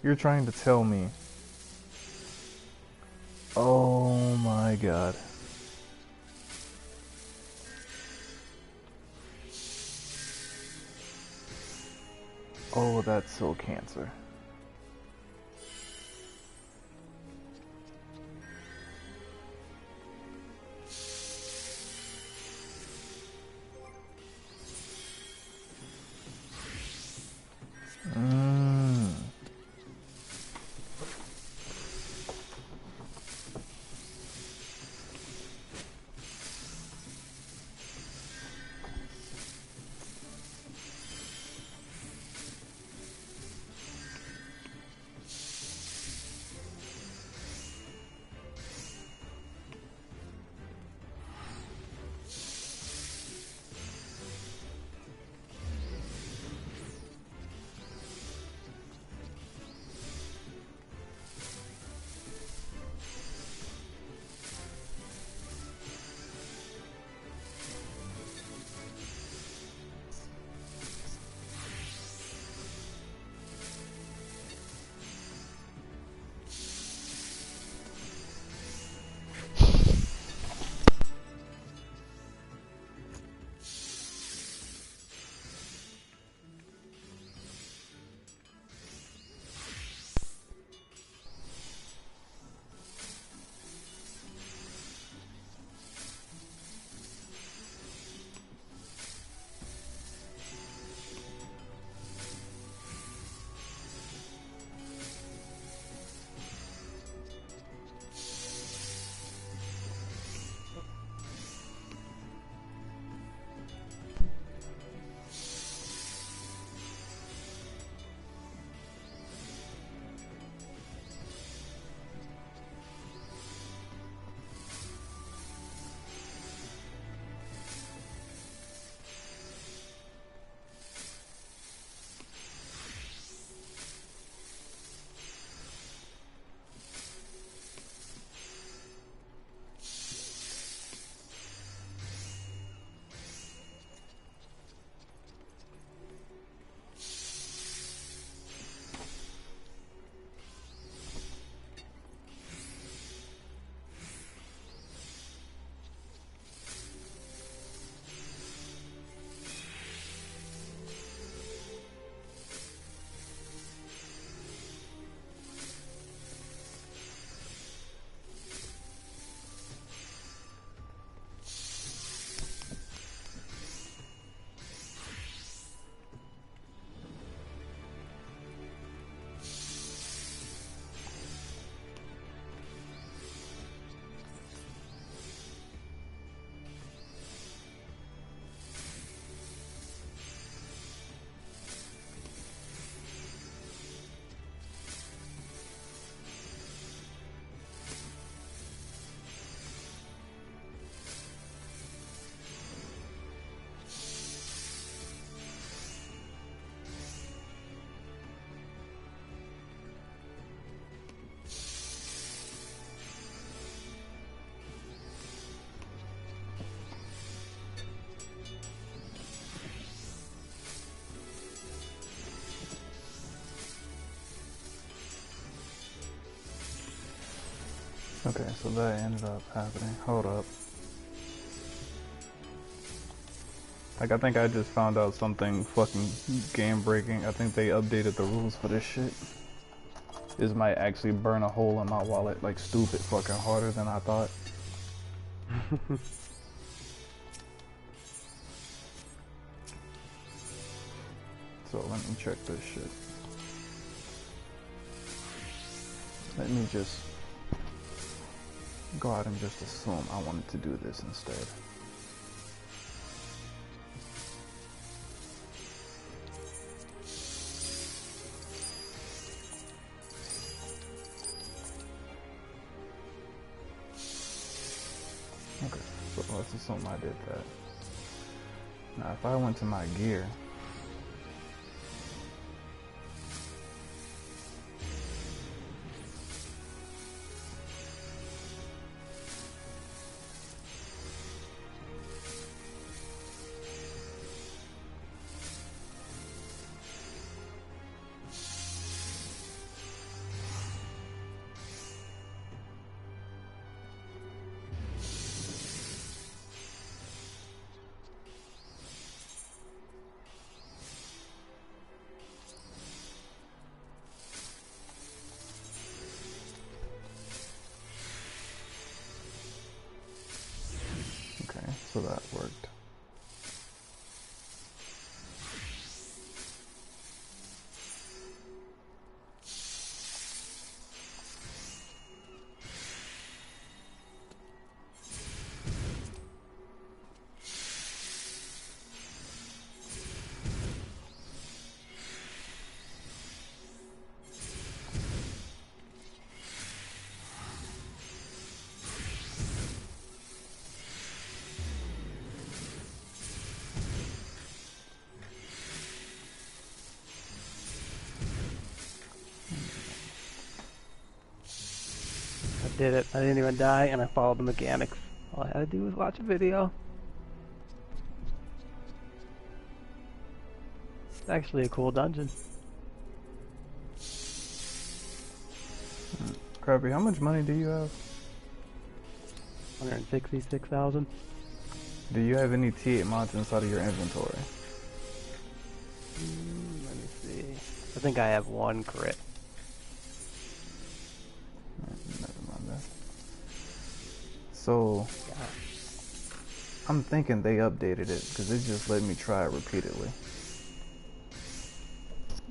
You're trying to tell me. Oh my god. Oh, that's so cancer. Okay, so that ended up happening. Hold up. Like, I think I just found out something fucking game breaking. I think they updated the rules for this shit. This might actually burn a hole in my wallet, like, stupid fucking harder than I thought. So let me check this shit. Let me just go out and just assume I wanted to do this instead. Okay, so let's assume I did that. Now if I went to my gear, so that worked. Did it. I didn't even die, and I followed the mechanics. All I had to do was watch a video. It's actually a cool dungeon. Crappy, how much money do you have? 166,000. Do you have any T8 mods inside of your inventory? Let me see. I think I have one crit. So, I'm thinking they updated it because it just let me try it repeatedly.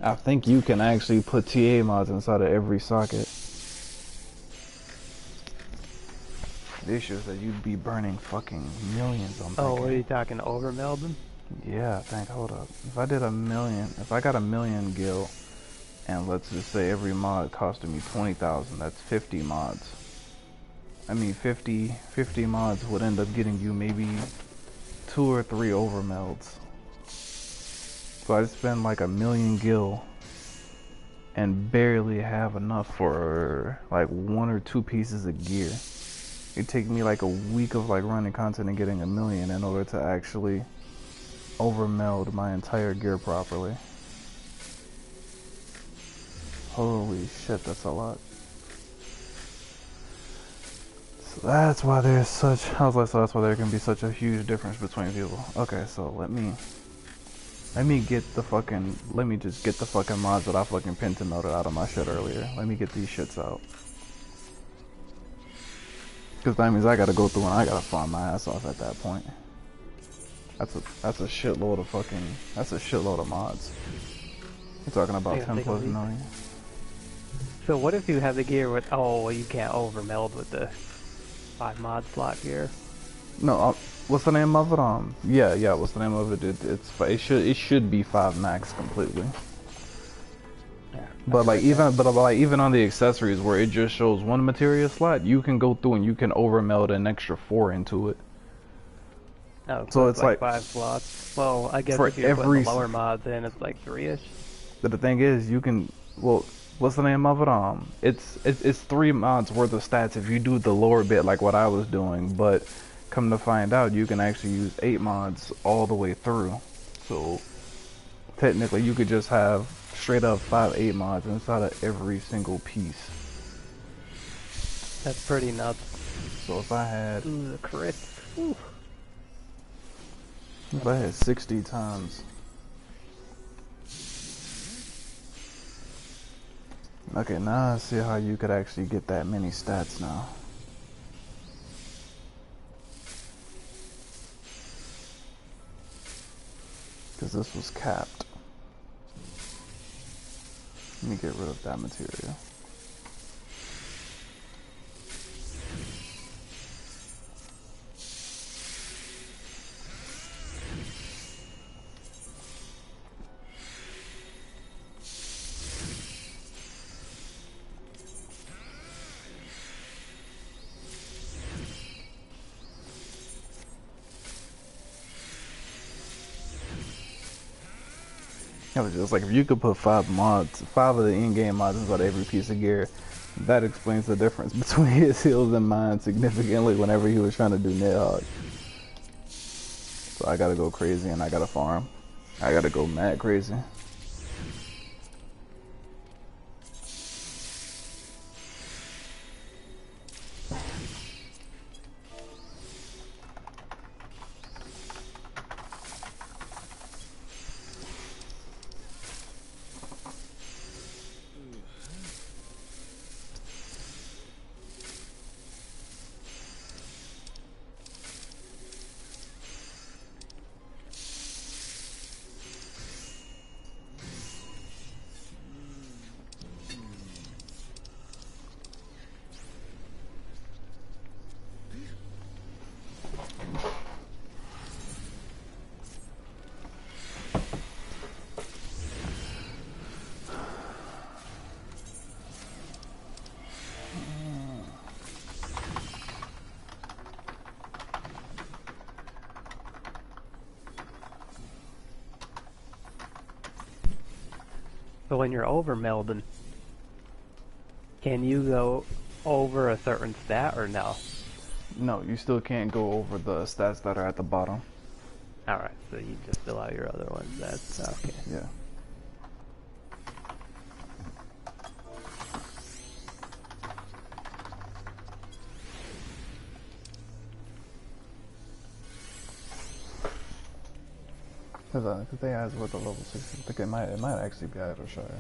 I think you can actually put TA mods inside of every socket. The issue is that you'd be burning fucking millions on thinking. Oh, what are you talking, overmelding? Yeah, I think, hold up. If I did a million, if I got a million gil, and let's just say every mod costed me 20,000, that's 50 mods. I mean, 50 mods would end up getting you maybe 2 or 3 overmelds. So I spend like a million gil and barely have enough for like 1 or 2 pieces of gear. It'd take me like a week of like running content and getting a million in order to actually overmeld my entire gear properly. Holy shit, that's a lot. So that's why there's such, I was like, so that's why there can be such a huge difference between people. Okay, so let me get the fucking, let me just get the fucking mods that I fucking pinned to noted out of my shit earlier. Let me get these shits out. Cause that means I gotta go through and I gotta farm my ass off at that point. That's a shitload of fucking, that's a shitload of mods. You're talking about 10 plus million. So what if you have the gear with, oh, you can't overmeld with the 5 mod slot gear? No, what's the name of it? Yeah, what's the name of it? It should be 5 max completely. Yeah, but like even on the accessories where it just shows 1 materia slot, you can go through and you can overmeld an extra 4 into it. Oh, so it's like 5 slots. Well, I guess if you're putting the lower mods in, it's like 3-ish. But the thing is, you can, well, what's the name of it? It's 3 mods worth of stats if you do the lower bit like what I was doing, but come to find out, you can actually use 8 mods all the way through. So technically, you could just have straight up 5 8 mods inside of every single piece. That's pretty nuts. So if I had, Ooh, the crit. Ooh. if I had 60 times. Okay, now I see how you could actually get that many stats now. Because this was capped. Let me get rid of that material. It was just like if you could put 5 of the in-game mods inside every piece of gear, that explains the difference between his heals and mine significantly whenever he was trying to do Nidhogg. So I gotta go crazy and I gotta farm. I gotta go mad crazy. So when you're over melding, can you go over a certain stat or no? No, you still can't go over the stats that are at the bottom. Alright, so you just fill out your other ones. That's okay. Yeah. Because they asked what the level 6 is. I think it might actually be Idleshire.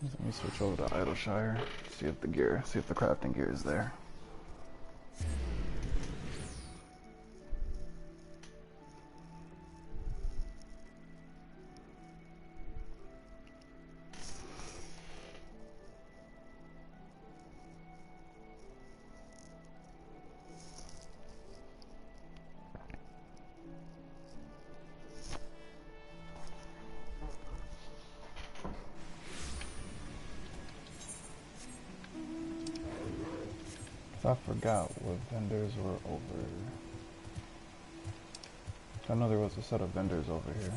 Let me switch over to Idleshire, see if the crafting gear is there. I forgot what vendors were over. I know there was a set of vendors over here.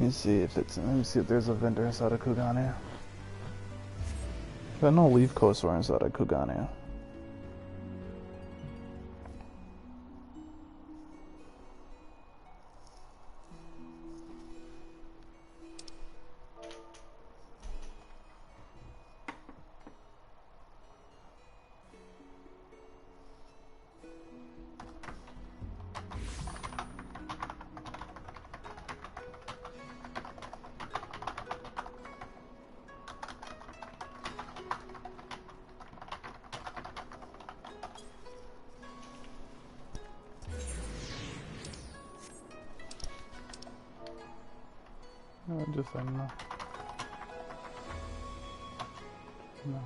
Let me see if it's. Let me see if there's a vendor inside of Kugane. But no leaf coaster inside of Kugane. Just like no. No.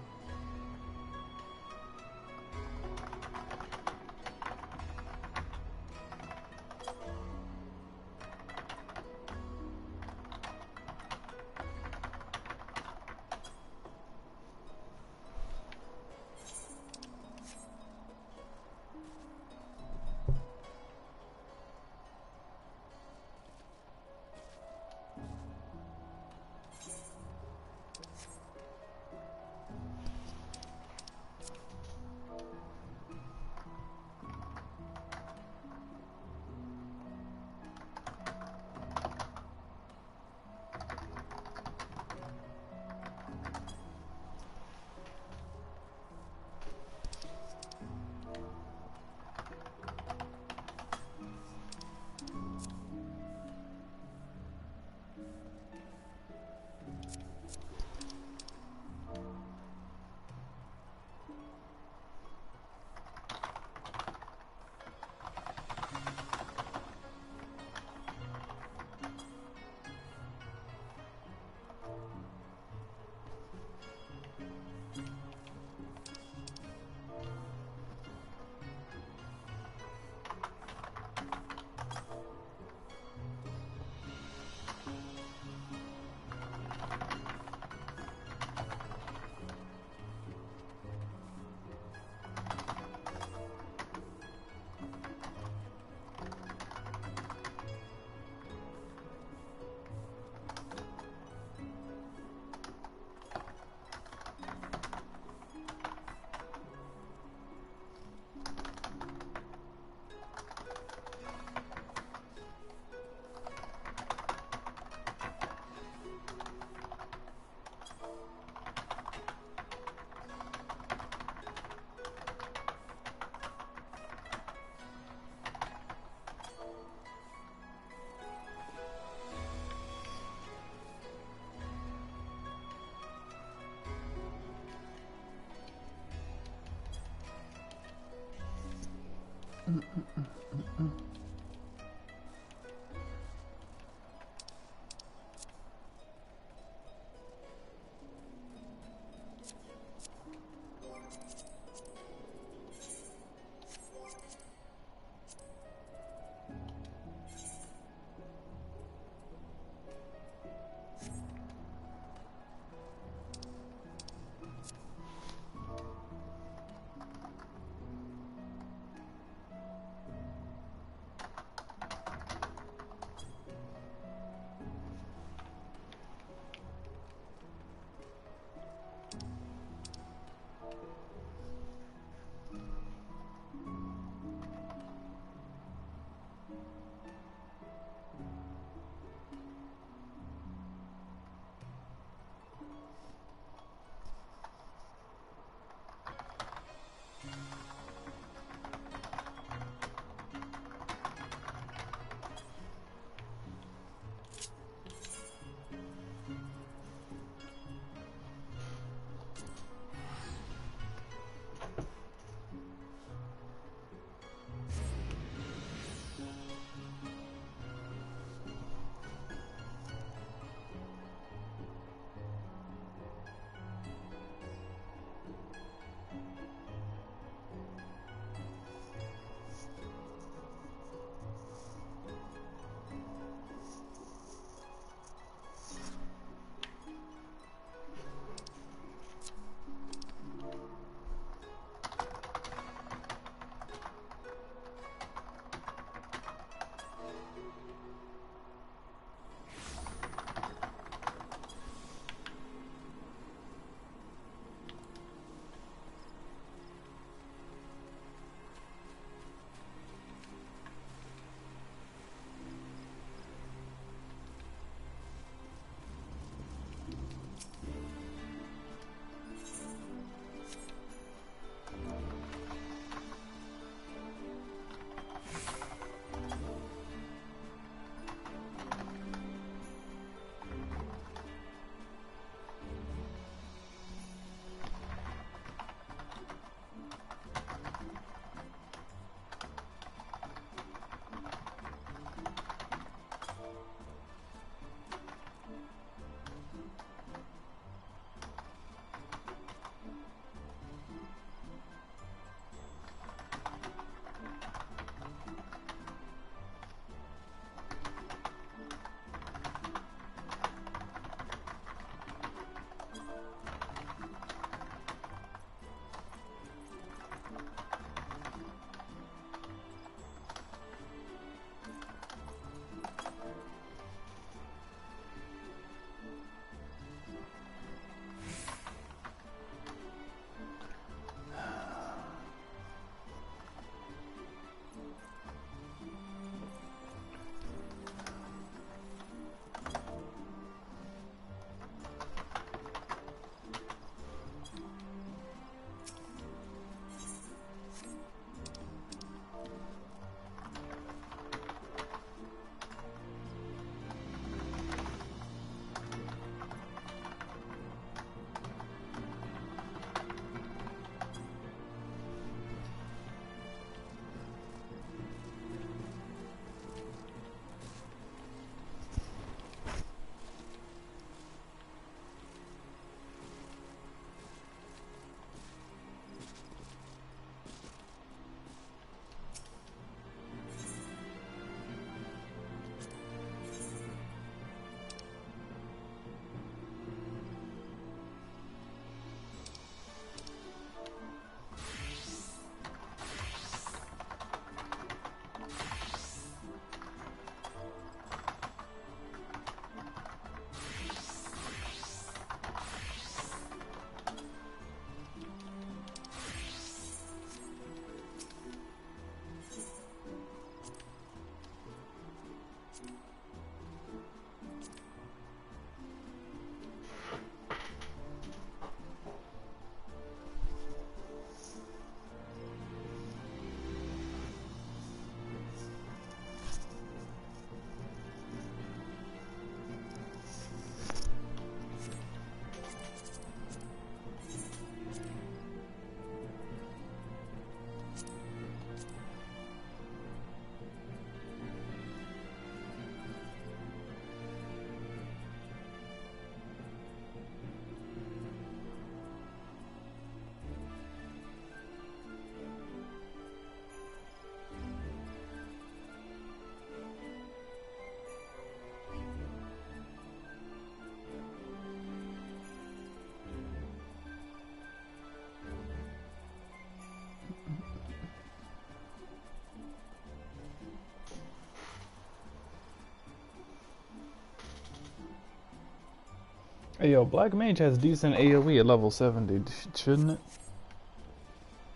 Hey yo, Black Mage has decent AoE at level 70, shouldn't it?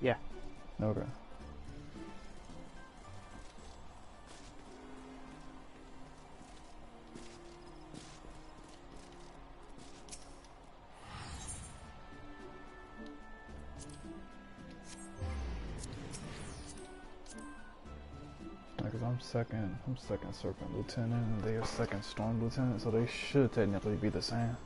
Yeah. Okay. Because I'm second Serpent Lieutenant, and they are second Storm Lieutenant, so they should technically be the same.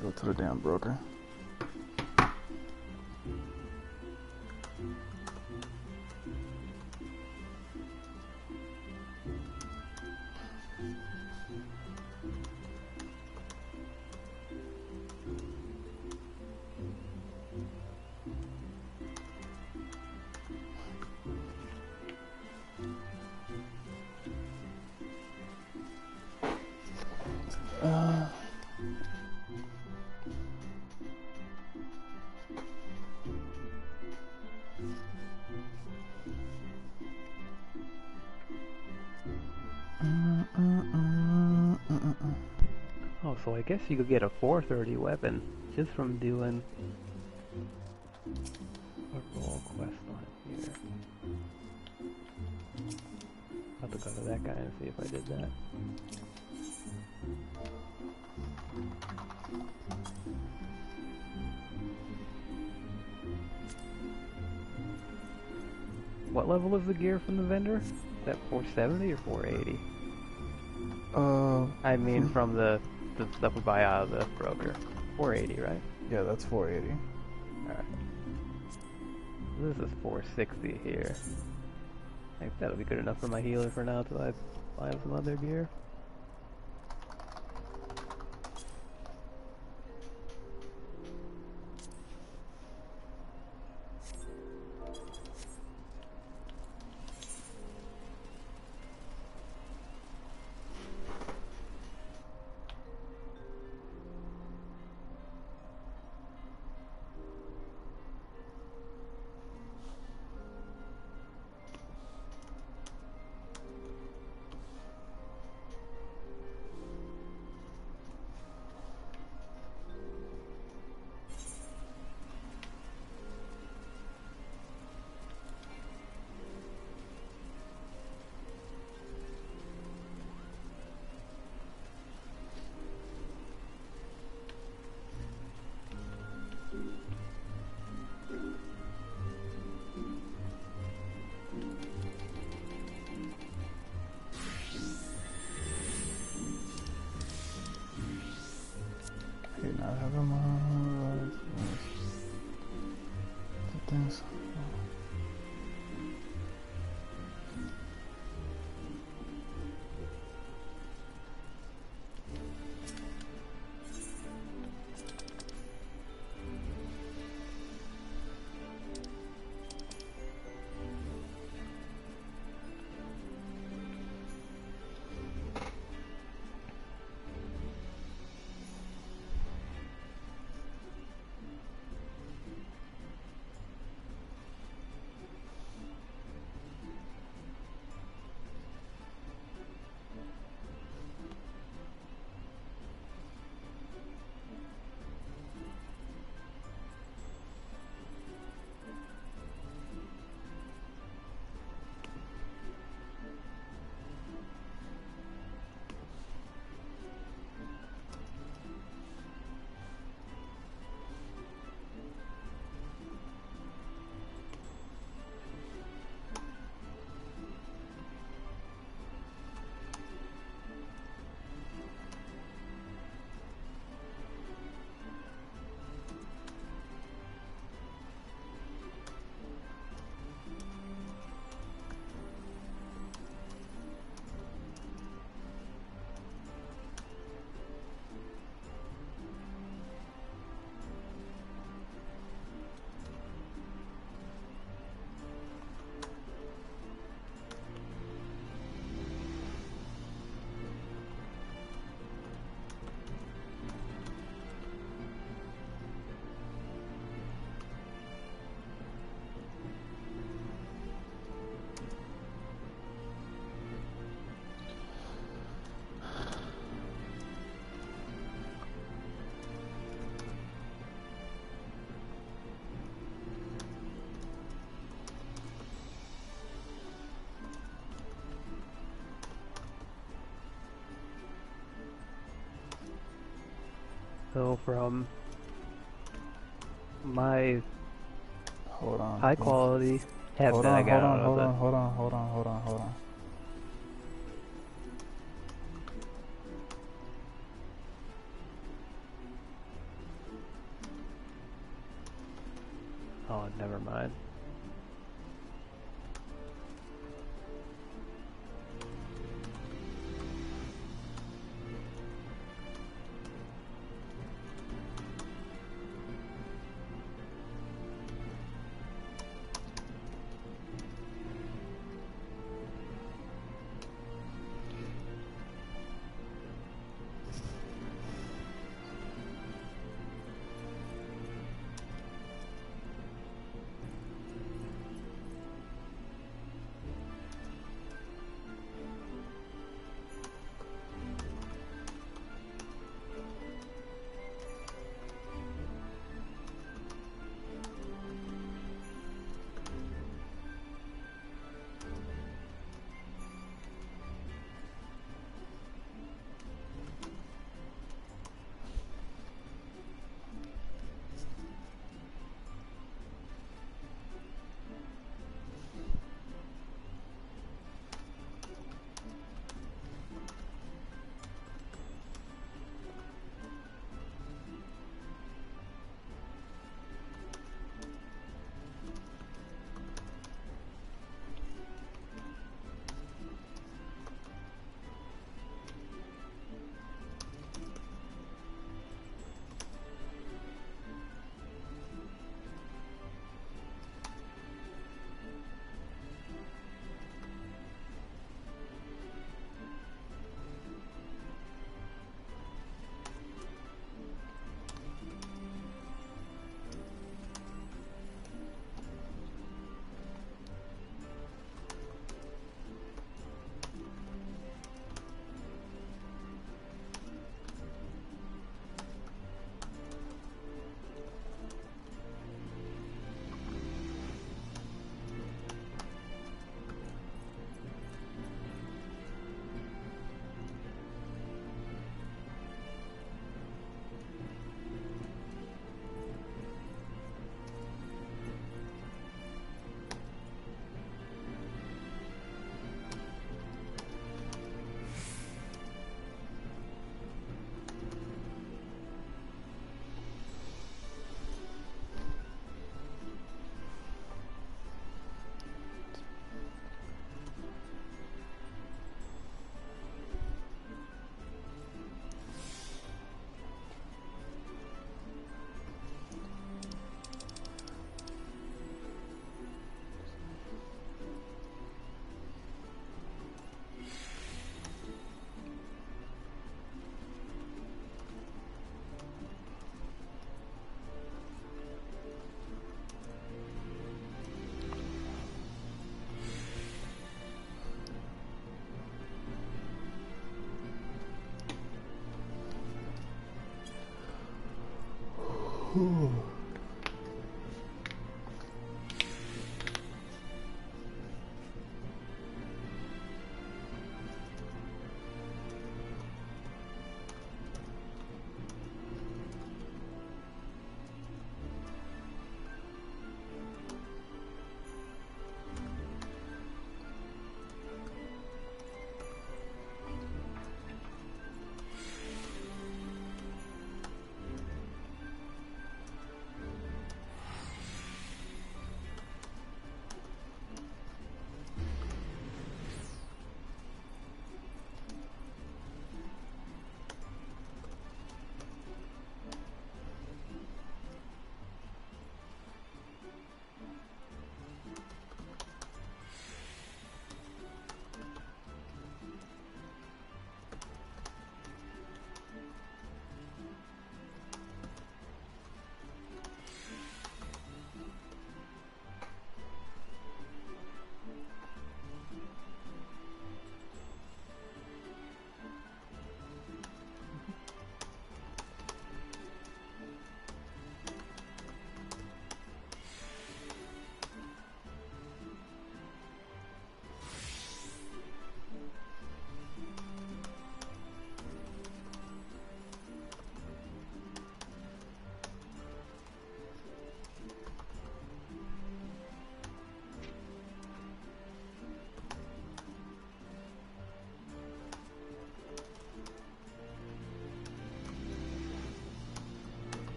gotta go to the damn broker. Oh, so I guess you could get a 430 weapon just from doing a roll quest on here. I'll have to go to that guy and see if I did that. What level is the gear from the vendor? Is that 470 or 480? I mean from the stuff we buy out of the broker. 480, right? Yeah, that's 480. Alright. This is 460 here. I think that'll be good enough for my healer for now till I buy some other gear. You're not having my things. So from my Hold on. high quality head Hold that I on, got hold on, out of hold the... on, hold on, hold on, hold on, hold on. never mind.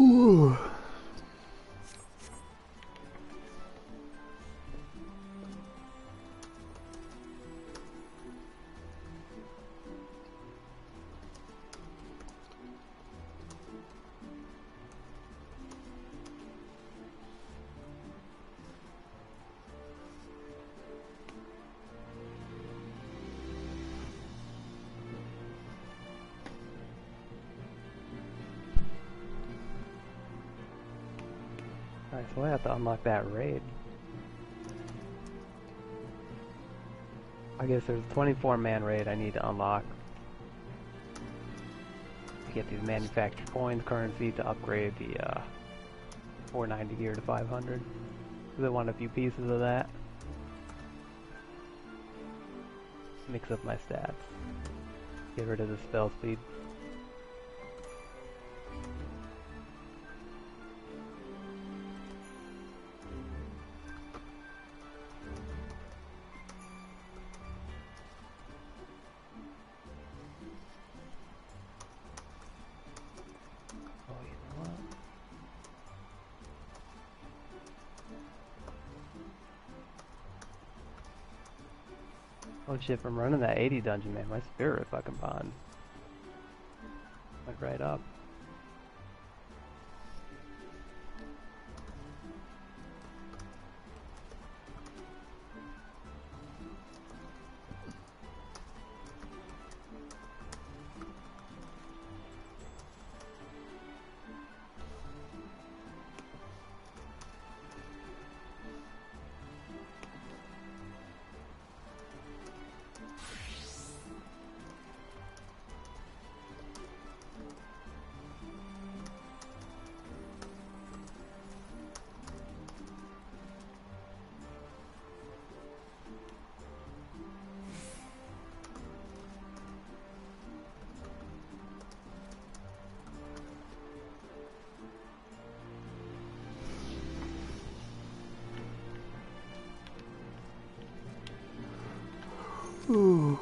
Whew. Alright, so I have to unlock that raid. I guess there's a 24-man raid I need to unlock to get these manufactured coins, currency, to upgrade the 490 gear to 500. Because I want a few pieces of that. Mix up my stats. Get rid of the spell speed. Oh shit, from running that 80 dungeon, man, my spirit fucking bond went right up. Ooh.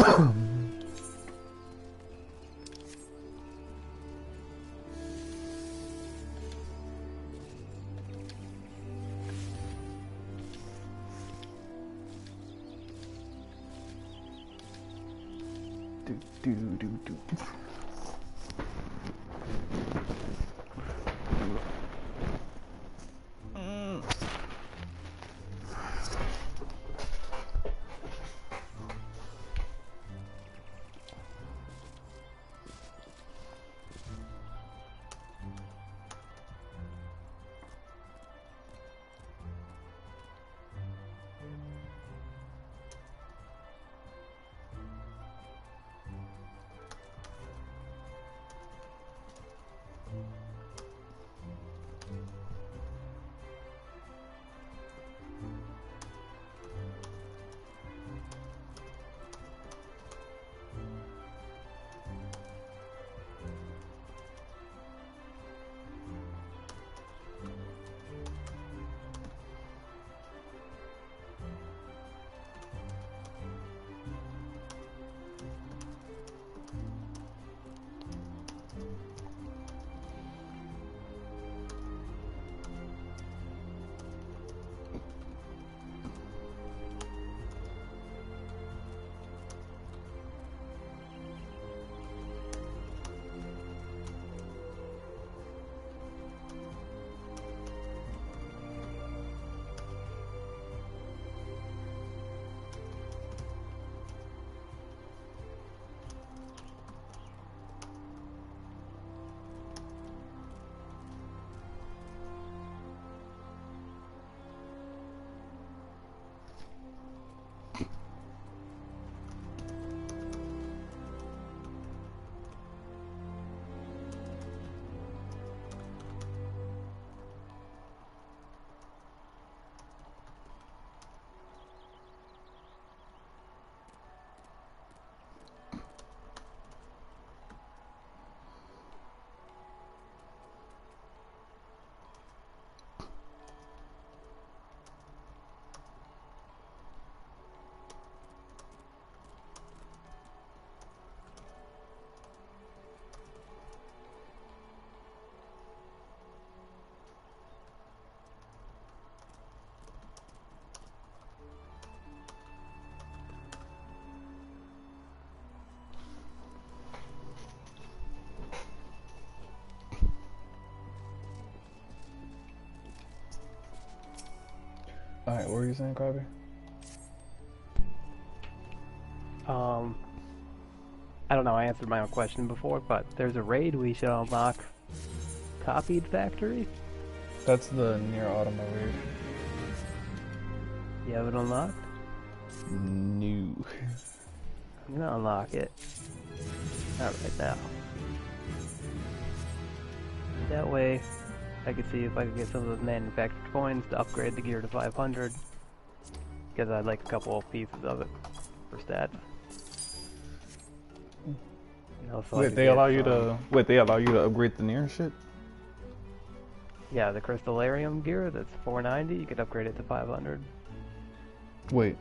do. Alright, what were you saying, Carver? I don't know, I answered my own question before, but there's a raid we should unlock. Copied Factory? That's the near Autumn raid. You have it unlocked? No. I'm gonna unlock it. Not right now. That way, I could see if I could get some of those manufactured coins to upgrade the gear to 500. Because I'd like a couple of pieces of it for stats. You know, so Wait, they allow you to upgrade the near shit? Yeah, the Crystallarium gear that's 490, you could upgrade it to 500. Wait.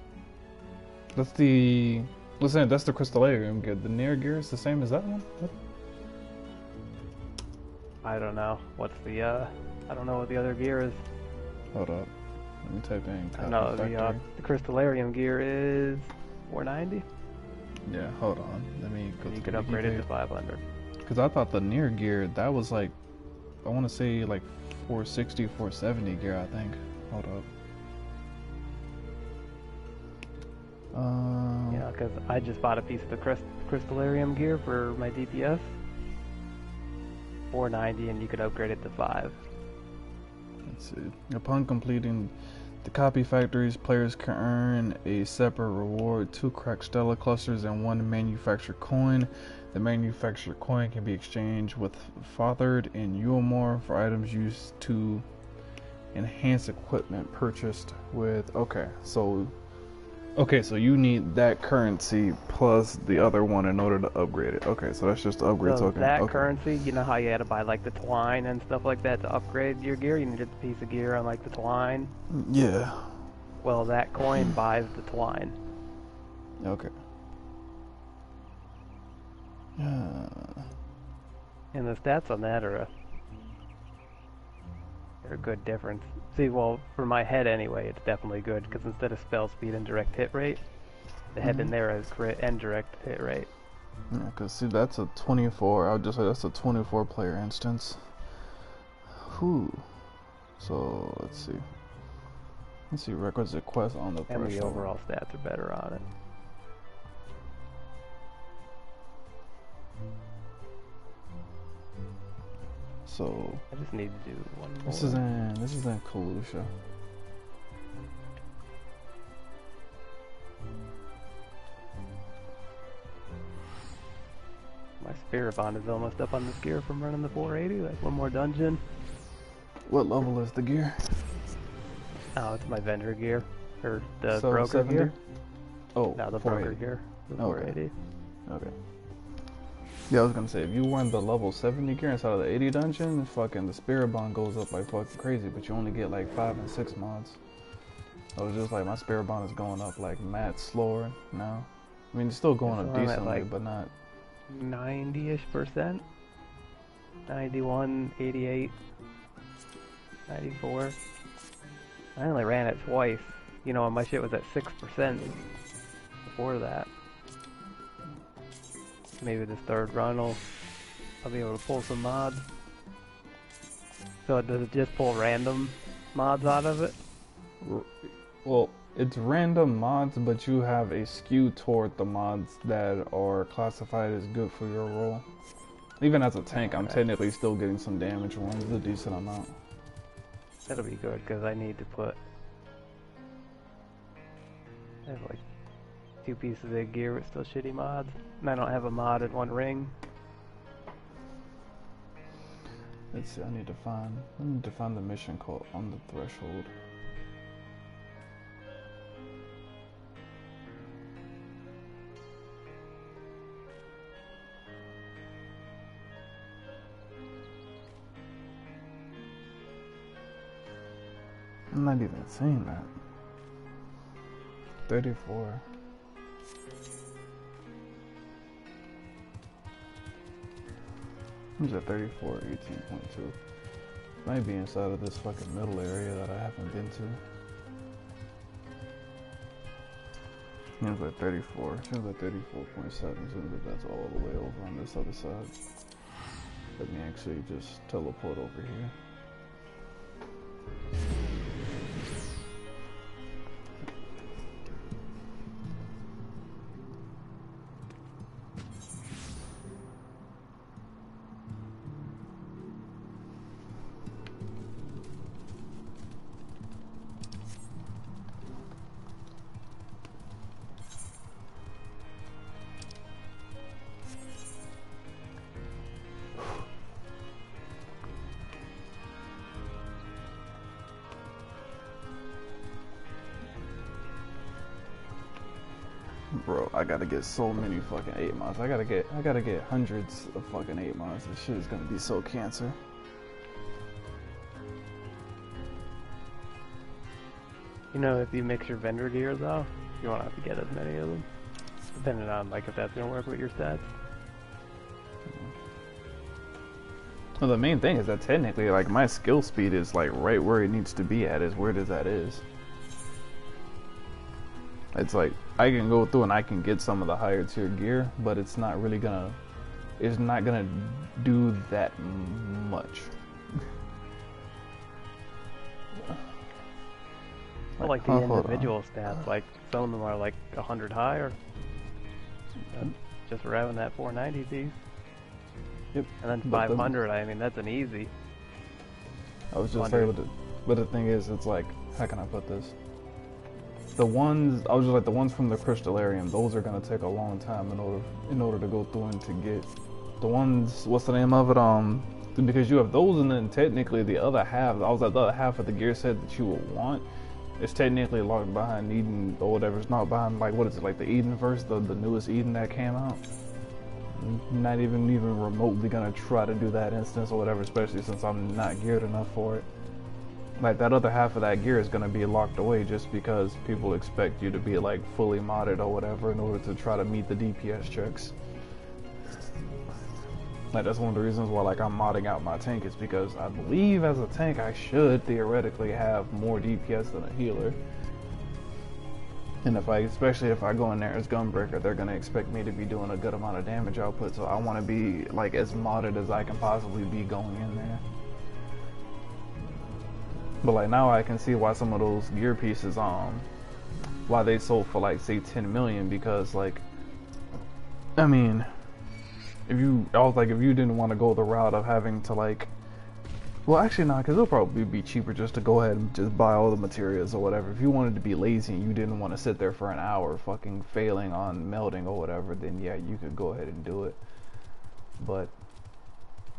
That's the Crystallarium gear. The near gear is the same as that one? What? I don't know. What's the I don't know what the other gear is. Hold up. Let me type in copy No, factory. the Crystallarium gear is 490. Yeah, hold on. Let me go to You the could upgrade it to 500. Because I thought the near gear, that was like, I want to say like 460, 470 gear, I think. Hold up. Yeah, because I just bought a piece of the Crystallarium gear for my DPS. 490, and you could upgrade it to 5. Let's see. Upon completing the copy factories, players can earn a separate reward, 2 cracked Stella clusters and 1 manufactured coin. The manufactured coin can be exchanged with Fathered and Yulmore for items used to enhance equipment purchased with... Okay, so you need that currency plus the other one in order to upgrade it. Okay, so that's just the upgrade So token. that Okay. currency, you know how you had to buy like the twine and stuff like that to upgrade your gear? You needed a piece of gear on like the twine. Yeah. Well, that coin buys the twine. Okay. And the stats on that are a good difference. See, well, for my head anyway, it's definitely good, because instead of spell speed and direct hit rate, the head in there is crit and direct hit rate. Yeah, because see, that's a 24. I would just say that's a 24 player instance. Whew. So, let's see. Let's see, requisite quest on the threshold. And the overall stats are better on it. So I just need to do one more. This is in Kalusha. My spirit bond is almost up on this gear from running the 480. Like one more dungeon. What level is the gear? Oh, it's my vendor gear. Or the broker gear. Oh, no, the broker gear. The 480. Okay. Yeah, I was gonna say, if you run the level 70 gear inside of the 80 dungeon, fucking the spirit bond goes up like fucking crazy, but you only get like 5 and 6 mods. I was just like, my spirit bond is going up like mad slower now. I mean, it's still going up decently, like but not 90-ish%. 91, 88, 94. I only ran it twice. You know, my shit was at 6% before that. Maybe this third run I'll be able to pull some mods. So does it just pull random mods out of it? Well, it's random mods, but you have a skew toward the mods that are classified as good for your role. Even as a tank, I'm technically still getting some damage runs, a decent amount. That'll be good, because I need to put... I have like 2 pieces of gear with still shitty mods. And I don't have a mod in one ring. Let's see, I need to find the mission called On the Threshold. I'm not even seeing that. 34. It's at 34, 18.2. Might be inside of this fucking middle area that I haven't been to. It was at 34. It was at 34.7. So that's all the way over on this other side. Let me actually just teleport over here. Bro, I gotta get so many fucking 8 mods. I gotta get hundreds of fucking 8 mods. This shit is gonna be so cancer. You know, if you mix your vendor gear though, you won't have to get as many of them. Depending on like if that's gonna work with your stats. Well, the main thing is that technically, like, my skill speed is like right where it needs to be at, as weird as that is. It's like, I can go through and I can get some of the higher tier gear, but it's not really gonna, do that much. Well, like the individual stats, like some of them are like 100 higher. Just for having that 490 piece. Yep. And then 500, I mean, that's an easy. I was just saying, but the thing is, it's like, how can I put this? The ones, I was just like, the ones from the Crystallarium, those are gonna take a long time in order to go through and to get. The ones, what's the name of it? Because you have those, and then technically the other half, the other half of the gear set that you would want, is technically locked behind Eden, or whatever. It's not behind, like, what is it, like the Eden verse, the newest Eden that came out. Not even remotely gonna try to do that instance or whatever, especially since I'm not geared enough for it. Like, that other half of that gear is gonna be locked away just because people expect you to be like fully modded or whatever in order to try to meet the DPS checks. Like that's one of the reasons why like I'm modding out my tank is because I believe as a tank I should theoretically have more DPS than a healer. And especially if I go in there as Gunbreaker, they're gonna expect me to be doing a good amount of damage output. So I want to be like as modded as I can possibly be going in there. But like now I can see why some of those gear pieces, why they sold for like say 10 million, because like, I mean, if you didn't want to go the route of having to like, well actually not, because it'll probably be cheaper just to go ahead and just buy all the materials or whatever. If you wanted to be lazy and you didn't want to sit there for an hour fucking failing on melding or whatever, then yeah, you could go ahead and do it. But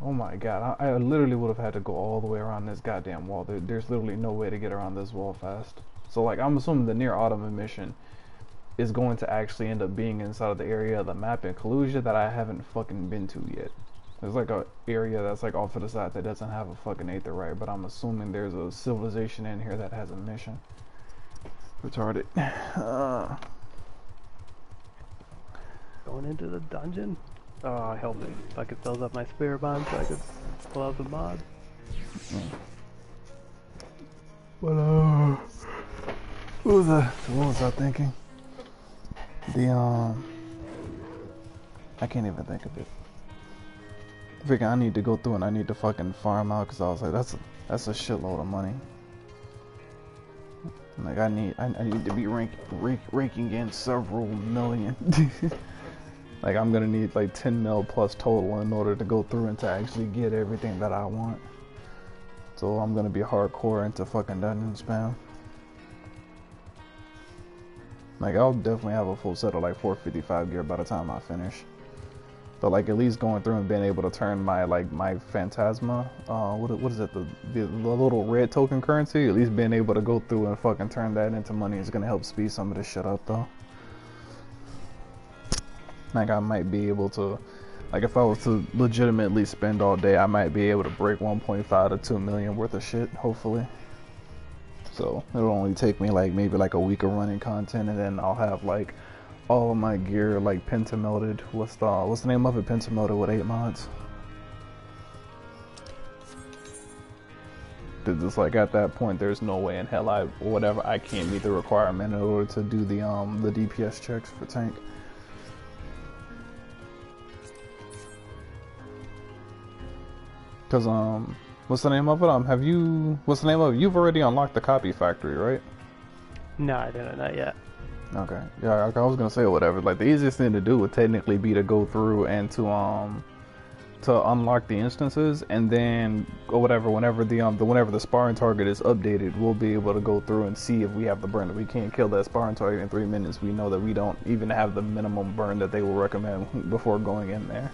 oh my god, I literally would have had to go all the way around this goddamn wall. There's literally no way to get around this wall fast. So like I'm assuming the near autumn mission is going to actually end up being inside of the area of the map in Kalusia that I haven't fucking been to yet. There's like a area that's like off to the side that doesn't have a fucking aetheryte, but I'm assuming there's a civilization in here that has a mission. Retarded. Going into the dungeon? Oh, I hope it fucking fills up my spirit bomb so I could pull out the mod. But what was I thinking? I can't even think of it. I figure I need to go through and I need to fucking farm out, because I was like, that's a shitload of money. Like I need to be raking in several million. Like I'm gonna need like 10 mil plus total in order to go through and to actually get everything that I want. So I'm gonna be hardcore into fucking dungeon spam. Like I'll definitely have a full set of like 455 gear by the time I finish. But like at least going through and being able to turn my Phantasma, what is it, the little red token currency, at least being able to go through and fucking turn that into money is gonna help speed some of this shit up though. Like I might be able to, like if I was to legitimately spend all day, I might be able to break 1.5 to 2 million worth of shit, hopefully. So it'll only take me like maybe like a week of running content, and then I'll have like all of my gear like pentamelted. What's the name of it? Pentamelted with 8 mods. Cause it's like at that point there's no way in hell I can't meet the requirement in order to do the DPS checks for tank. Cause what's the name of it? What's the name of it? You've already unlocked the copy factory, right? No, I didn't, not yet. Okay. Yeah, I was gonna say whatever. Like the easiest thing to do would technically be to go through and to unlock the instances, and then or whatever. Whenever the sparring target is updated, we'll be able to go through and see if we have the burn. If we can't kill that sparring target in 3 minutes, we know that we don't even have the minimum burn that they will recommend before going in there.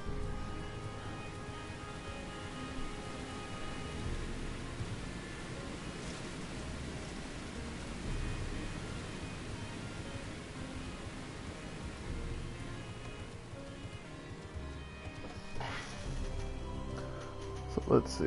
So let's see.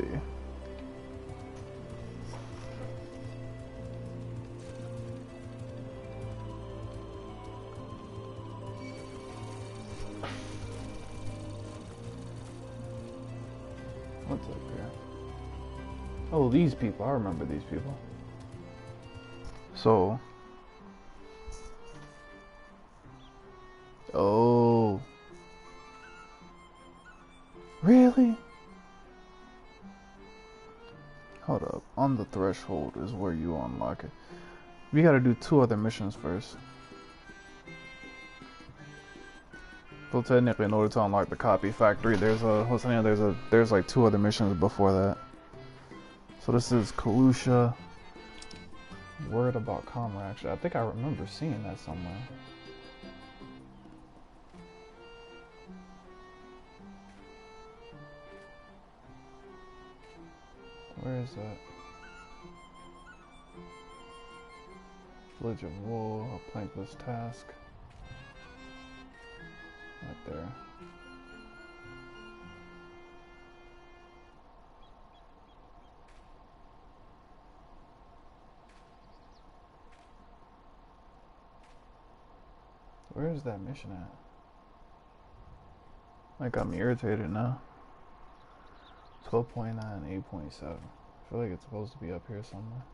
What's up here? Oh, these people. I remember these people. So. Oh. Really? Hold up. On the threshold is where you unlock it. We gotta do 2 other missions first. So technically, in order to unlock the copy factory, there's like 2 other missions before that. So this is Kalusha. Word about Comrade. Actually, I think I remember seeing that somewhere. Where is that? Village of Wool, a plankless task. Right there. Where is that mission at? That got me irritated now. 12.9 and 8.7. I feel like it's supposed to be up here somewhere.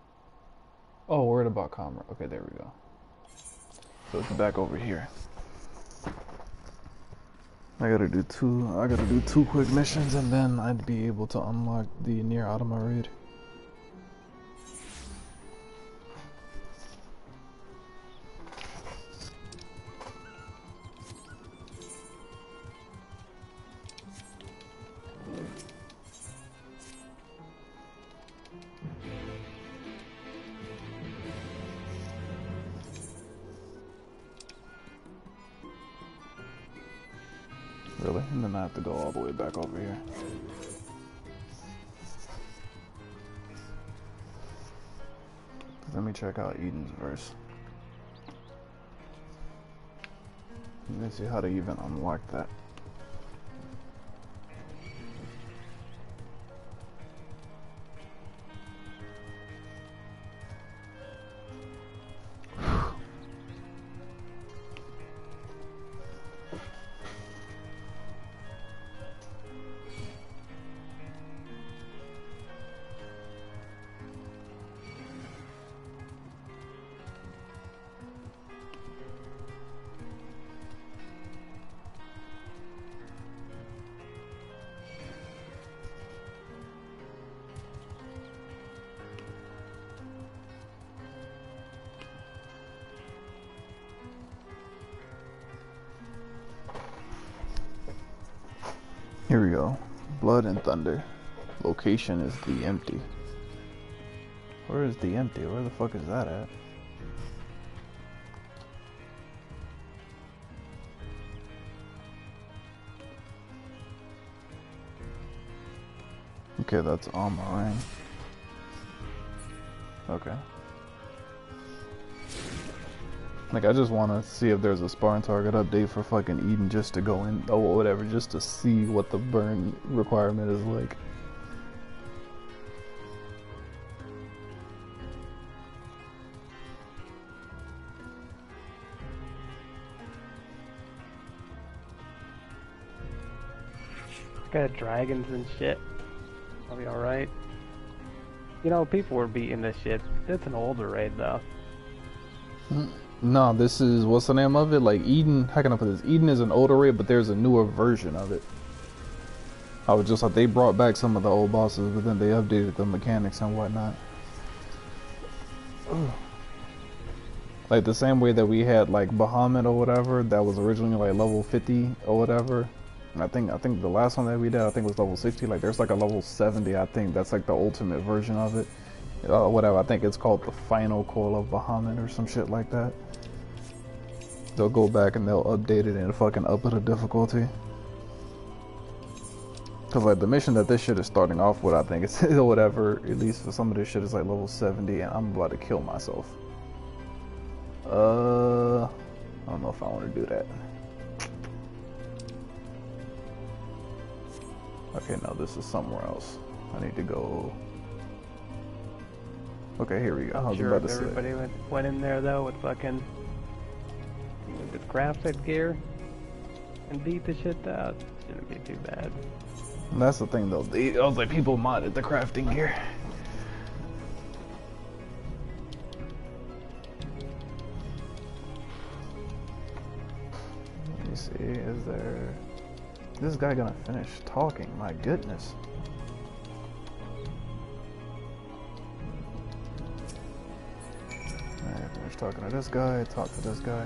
Oh, worried about commerce. Okay, there we go. So it's back over here. I gotta do two quick missions and then I'd be able to unlock the near Automa raid. Really? And then I have to go all the way back over here. Let me check out Eden's verse. Let me see how to even unlock that. Here we go. Blood and Thunder. Location is the empty. Where is the empty? Where the fuck is that at? Okay, that's on mine. Okay. Like, I just want to see if there's a Spartan target update for fucking Eden just to go in, or whatever, just to see what the burn requirement is like. Got dragons and shit. I'll be alright. You know, people were beating this shit. It's an older raid though. No, this is, what's the name of it? Like Eden, how can I put this? Eden is an older raid, but there's a newer version of it. I was just like, they brought back some of the old bosses, but then they updated the mechanics and whatnot. Ugh. Like the same way that we had like Bahamut or whatever, that was originally like level 50 or whatever. And I think the last one that we did, I think was level 60. Like there's like a level 70, I think that's like the ultimate version of it. Whatever, I think it's called the Final Call of Bahamut or some shit like that. They'll go back and they'll update it and fucking up the difficulty. Cause like the mission that this shit is starting off with, I think it's whatever, at least for some of this shit is like level 70 and I'm about to kill myself. I don't know if I want to do that. Okay, no, this is somewhere else. I need to go. Okay, here we go. I was sure about to if say. everybody went in there though with fucking with the crafted gear and beat the shit out, shouldn't be too bad. And that's the thing though. I was like, people modded the crafting gear. Let me see. Is there? Is this guy gonna finish talking? My goodness. Alright, finish talking to this guy. Talk to this guy.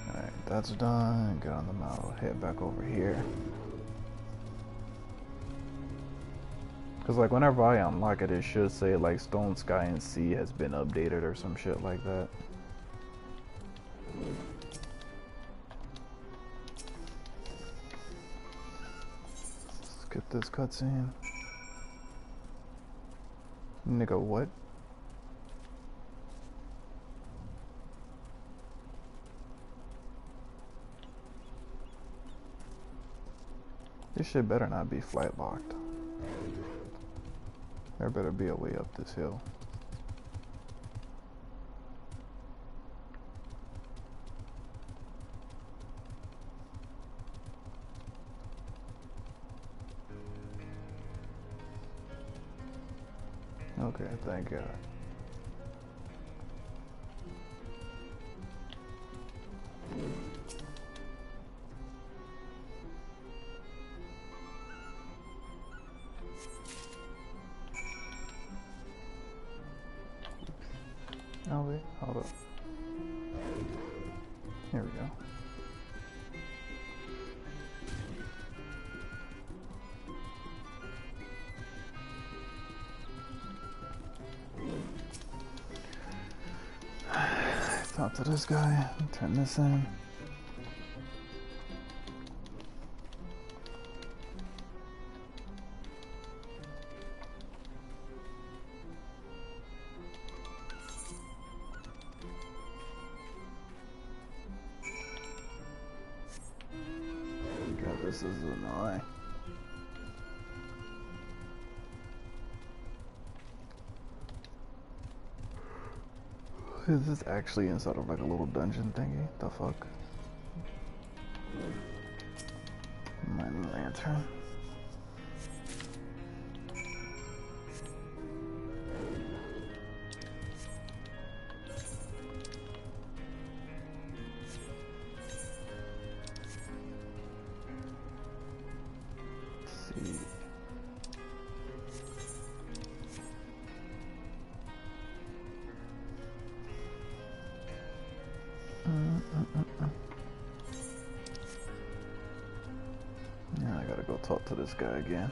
Alright, that's done. Get on the model. Head back over here. Cause like whenever I unlock it, it should say like Stone, Sky, and Sea has been updated or some shit like that. Skip this cutscene. Nigga, what? This shit better not be flight locked. There better be a way up this hill. Okay, thank God. Oh wait, hold up. Here we go. Talk to this guy, turn this in. God, this is annoying. Is this actually inside of like a little dungeon thingy? The fuck? Mining lantern. Let's see. Yeah, I gotta go talk to this guy again.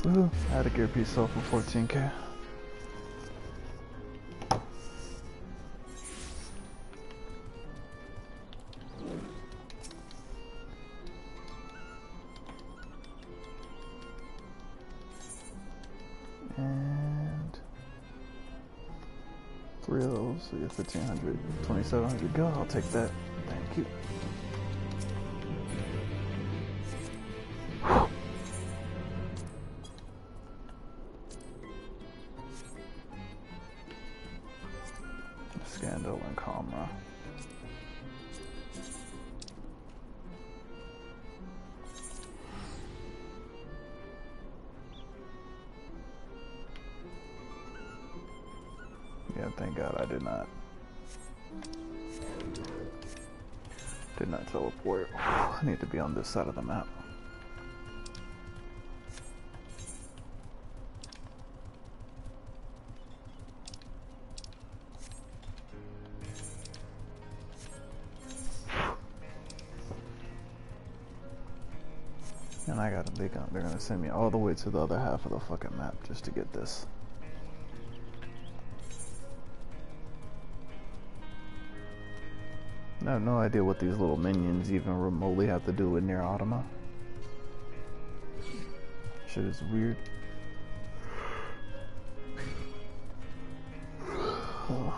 Woohoo, I had a gear piece sold for 14K. And 3 of those, so you have 1,500, 2,700 go, I'll take that. Thank you. Scandal and Calma. Yeah, thank God I did not teleport. I need to be on this side of the map. And I gotta they're gonna send me all the way to the other half of the fucking map just to get this. I have no idea what these little minions even remotely have to do with Nier Automata. Shit is weird. Oh.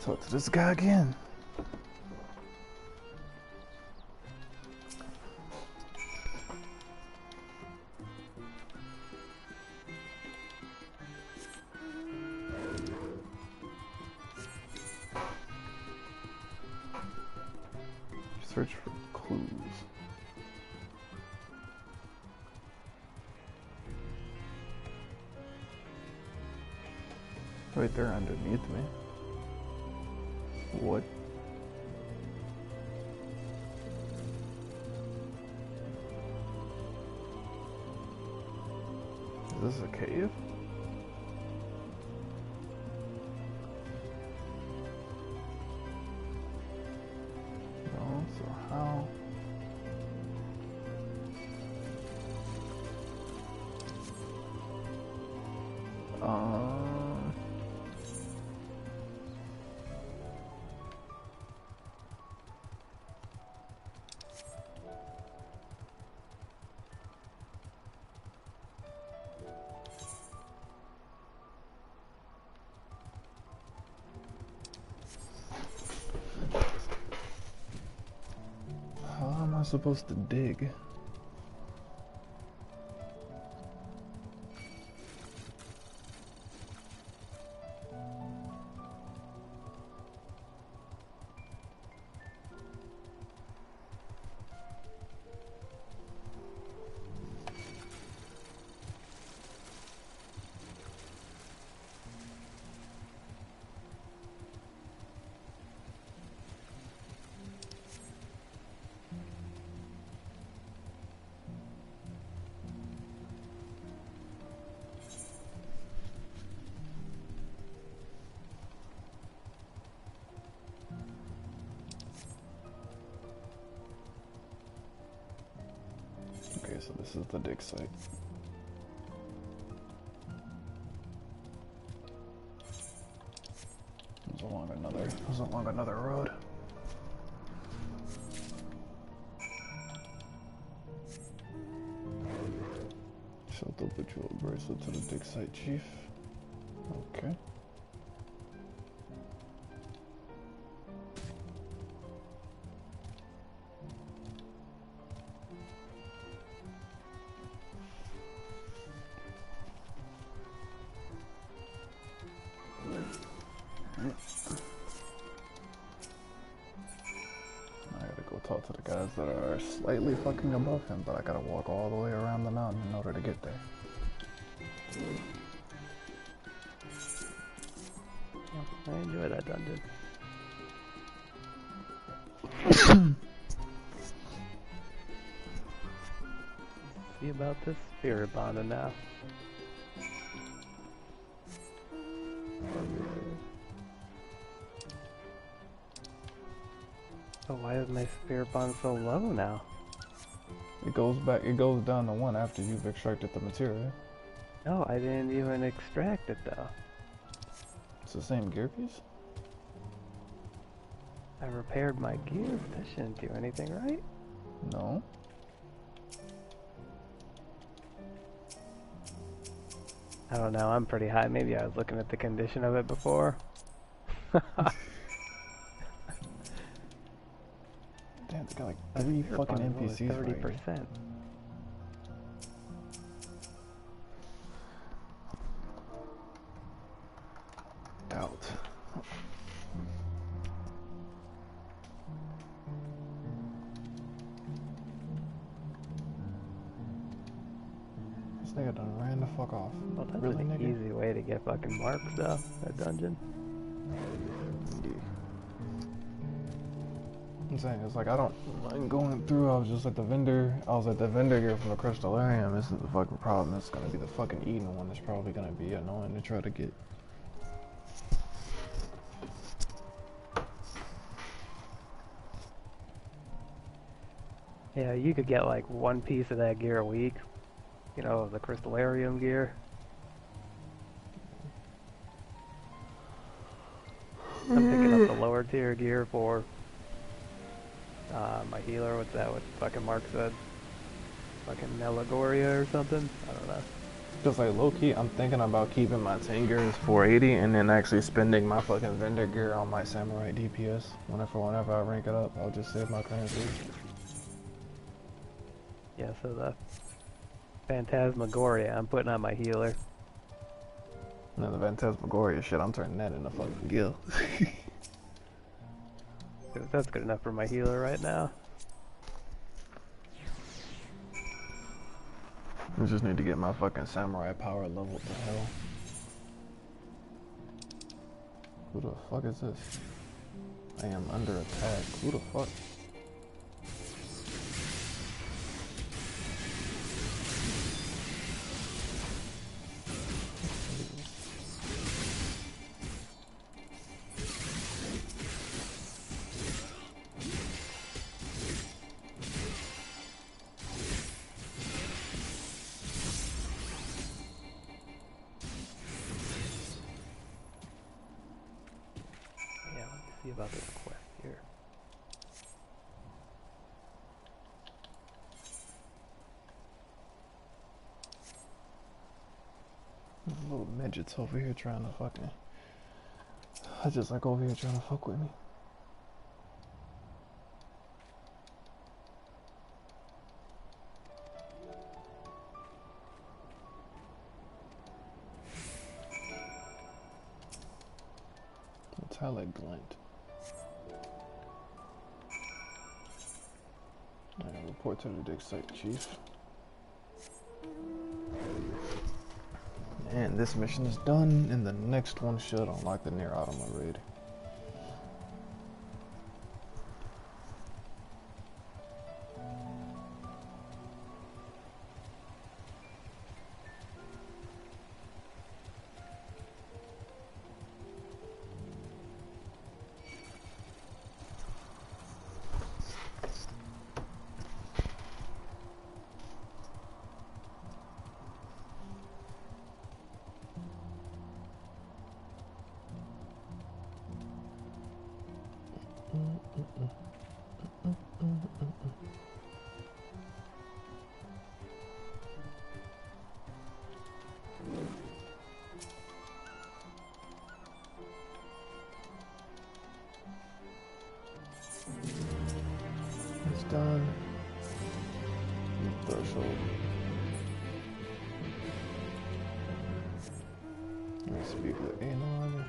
Talk to this guy again. Search for clues. Right there underneath me. What? Is this a cave? No, so how? How am I supposed to dig? Okay, so this is the dig site. It was along another road. Shall the ritual bracelet to the dig site chief. Okay. Talk to the guys that are slightly fucking above him, but I gotta walk all the way around the mountain in order to get there. I enjoy that dungeon. See about this spirit bonding now. Oh, why is my spirit bond so low now? It goes down to 1 after you've extracted the material. No, I didn't even extract it though. It's the same gear piece? I repaired my gear, but that shouldn't do anything, right? No. I don't know, I'm pretty high. Maybe I was looking at the condition of it before. Damn, it's got like 3 fucking NPCs 30%. Right. Doubt. This nigga done ran the fuck off. Well, that's really, an nigga? easy way to get fucking marks though, that dungeon. Yeah. I'm saying, it's like, I don't mind going through. I was at the vendor here from the Crystallarium. This is the fucking problem. It's gonna be the fucking Eden one that's probably gonna be annoying to try to get. Yeah, you could get like 1 piece of that gear a week. You know, the Crystallarium gear. I'm picking up the lower tier gear for my healer. What's that? What fucking Mark said? Fucking Melagoria or something? I don't know. Just like low key, I'm thinking about keeping my 10 gears 480 and then actually spending my fucking vendor gear on my samurai DPS. Whenever I rank it up, I'll just save my currency. Yeah, so the Phantasmagoria, I'm putting on my healer. And the Phantasmagoria shit, I'm turning that into fucking gil. That's good enough for my healer right now. I just need to get my fucking samurai power level to hell. Who the fuck is this? I am under attack. Who the fuck? See about this quest here. Little midgets over here trying to fucking... I just like over here trying to fuck with me. Metallic glint. I report to the dig site chief. And this mission is done, and the next one should unlock the near Automa raid. It's done. Threshold. Let's speak with Anon.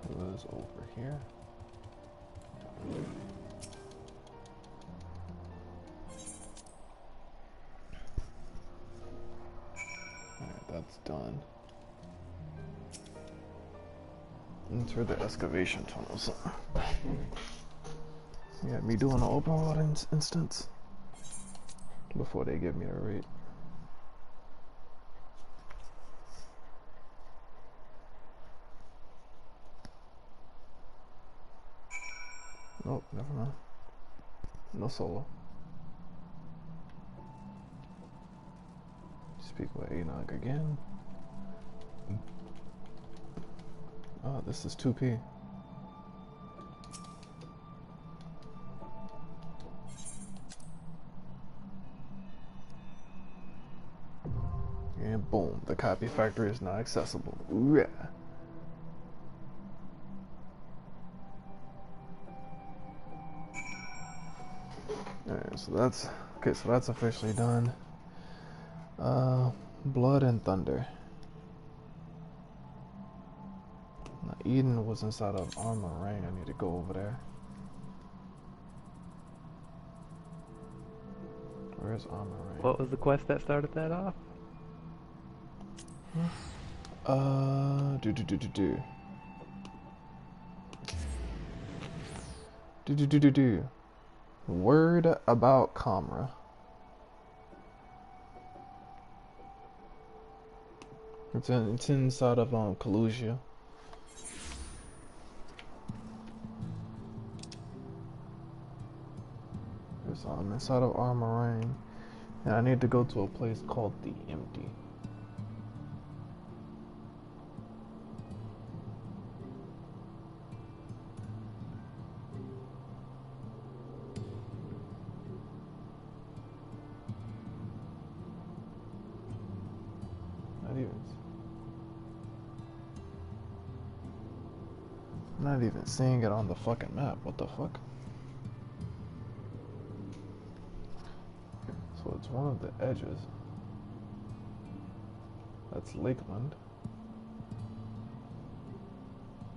Who is over here? Alright, that's done. Enter the excavation tunnels. Yeah, me doing an open world instance before they give me a rate. Nope, never mind. No solo. Speak with Enoch again. Oh, this is 2P. And boom, the copy factory is now accessible. Ooh, yeah. Alright, so that's okay, so that's officially done. Blood and Thunder. Now, Eden was inside of Armor Ring. I need to go over there. Where's Armor Ring? What was the quest that started that off? Word about Kamra. It's inside of Kalusia. It's inside of Armor Ring, and I need to go to a place called the Empty. I'm not even seeing it on the fucking map. What the fuck? So it's one of the edges. That's Lakeland.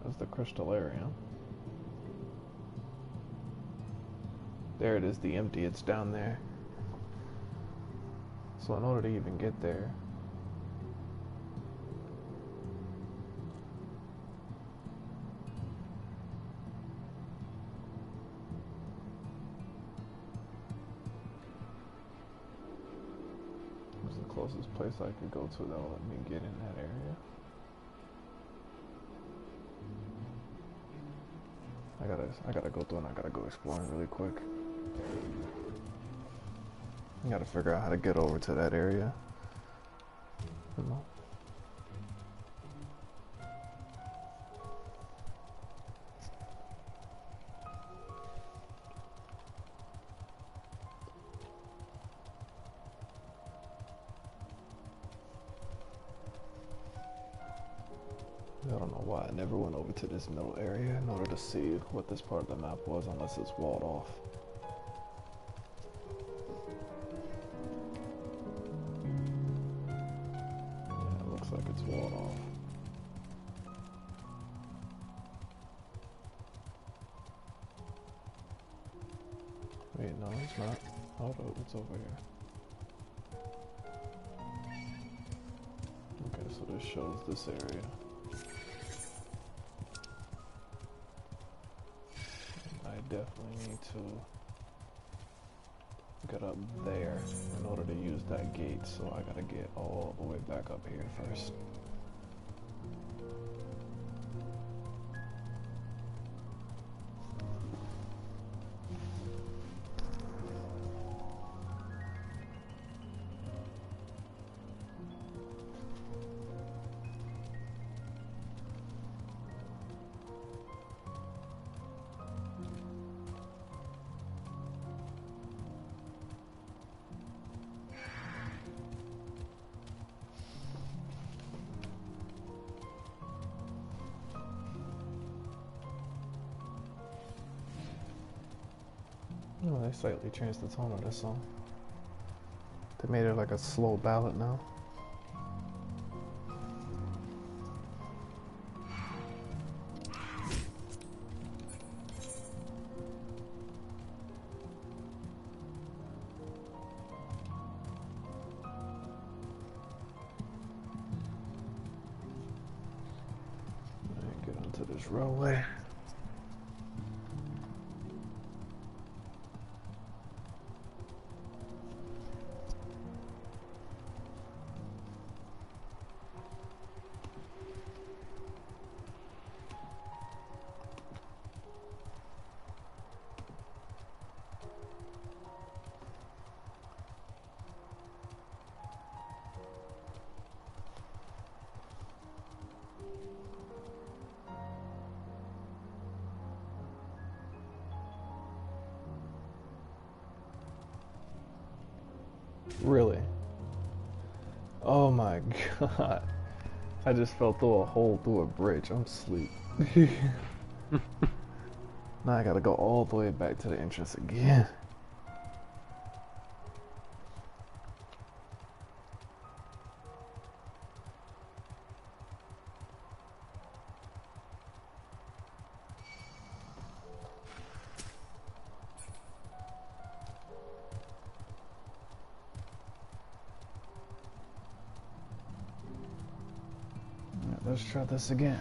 That's the crystal area. There it is, the empty, it's down there. So in order to even get there, what's the closest place I could go to that'll let me get in that area? I gotta go through and I gotta go exploring really quick. I gotta figure out how to get over to that area. You know? I don't know why I never went over to this middle area in order to see what this part of the map was, unless it's walled off. Yeah, it looks like it's walled off. Wait, no, it's not. Hold up, it's over here. Okay, so this shows this area. I definitely need to get up there in order to use that gate, so I gotta get all the way back up here first. Oh, they slightly changed the tone of this song. They made it like a slow ballad now. Get onto this railway. Really? Oh my god. I just fell through a hole through a bridge. I'm asleep. Now I gotta go all the way back to the entrance again. Let's try this again.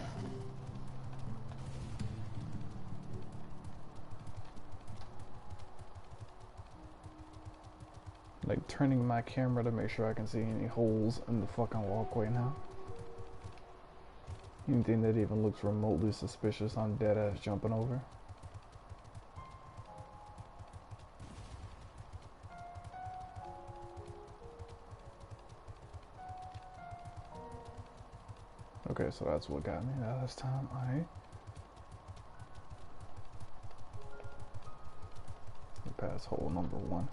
Like turning my camera to make sure I can see any holes in the fucking walkway now. Anything that even looks remotely suspicious, I'm dead ass jumping over. Okay, so that's what got me last time. Alright. Pass hole number 1.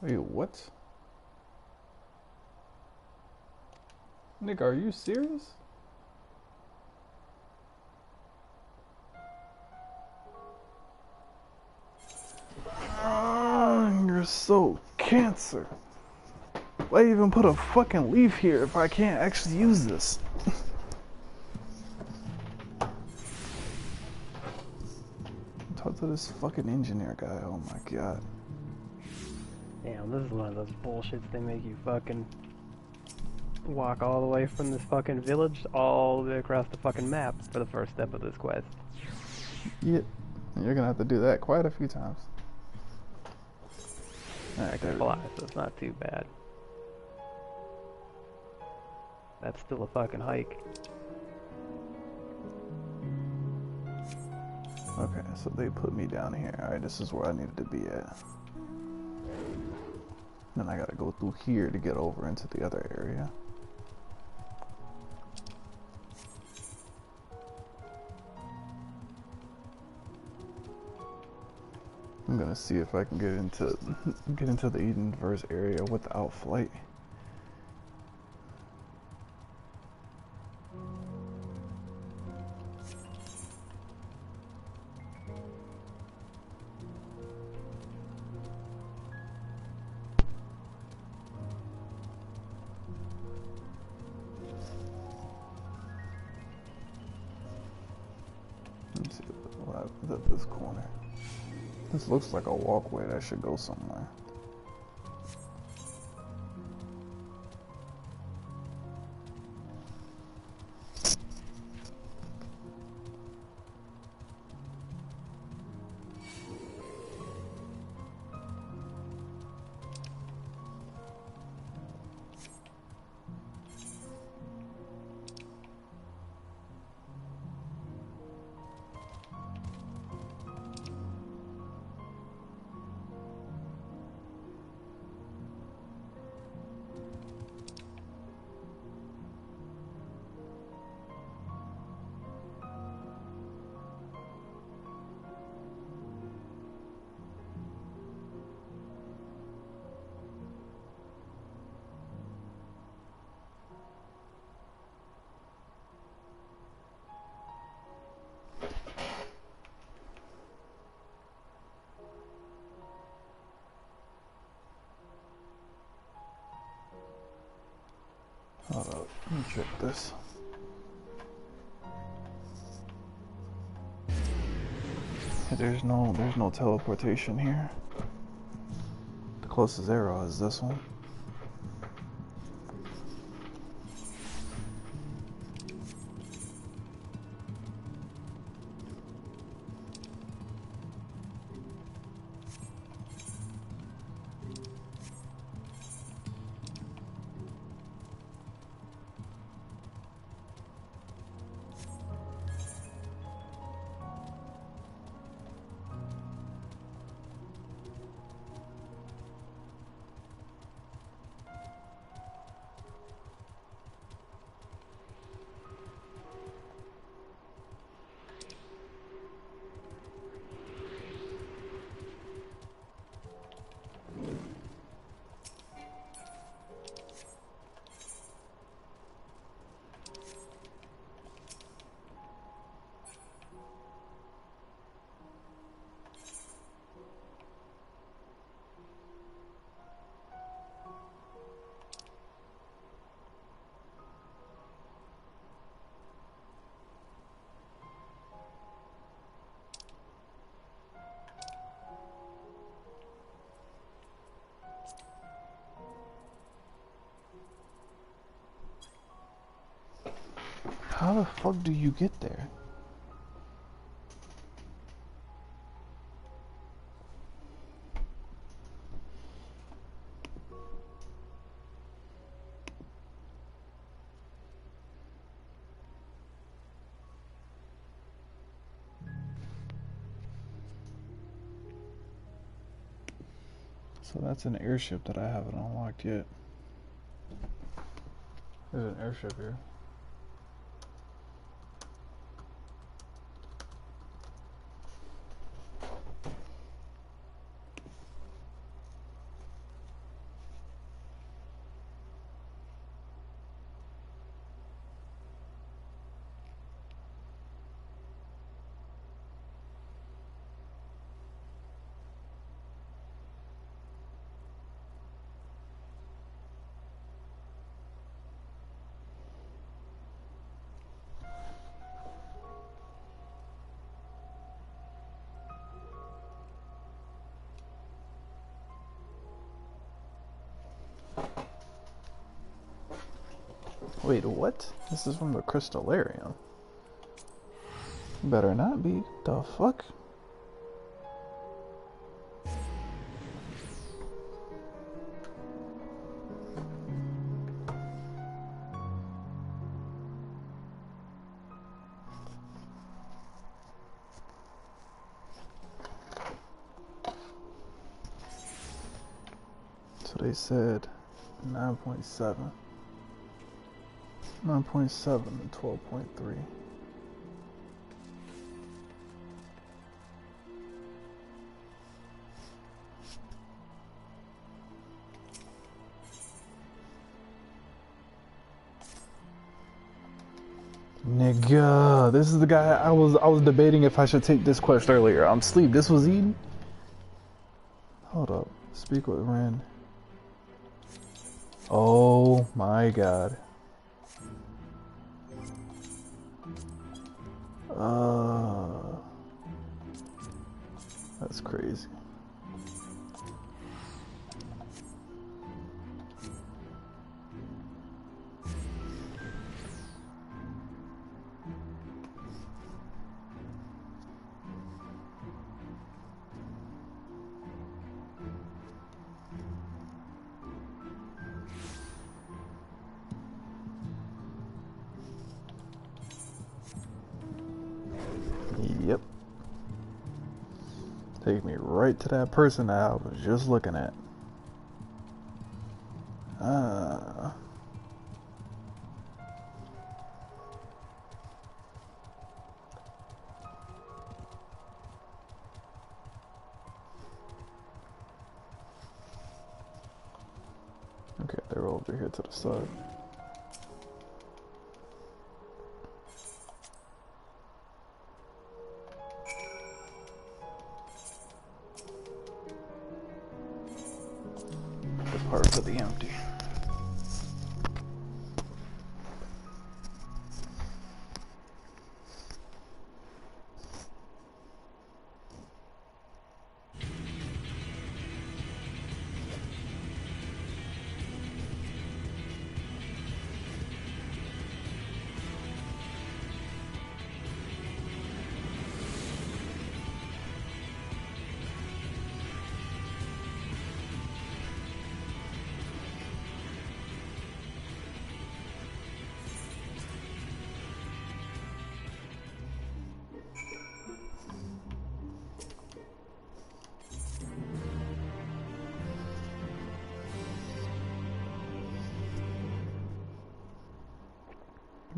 Wait, what? Nick, are you serious? You're so cancer. Why even put a fucking leaf here if I can't actually use this? Talk to this fucking engineer guy, oh my god. Damn, this is one of those bullshits they make you fucking walk all the way from this fucking village all the way across the fucking map for the first step of this quest. Yeah, you're gonna have to do that quite a few times. I can fly, so it's not too bad. That's still a fucking hike. Okay, so they put me down here. Alright, this is where I needed to be at. Then I gotta go through here to get over into the other area. I'm gonna see if I can get into the Edenverse area without flight. Let's see what happens at this corner. This looks like a walkway that should go somewhere. Hold up, let me check this. There's no teleportation here. The closest arrow is this one. How the fuck do you get there? So that's an airship that I haven't unlocked yet. There's an airship here. Wait, what? This is from the Crystallarium. Better not be. The fuck? So they said 9.7. 9.7 and 12.3. Nigga, this is the guy I was debating if I should take this quest earlier. I'm asleep. This was Eden? Hold up. Speak with Ren. Oh my god. That's crazy. Yep. Take me right to that person that I was just looking at. Okay, they're over here to the side. Depart for the empty.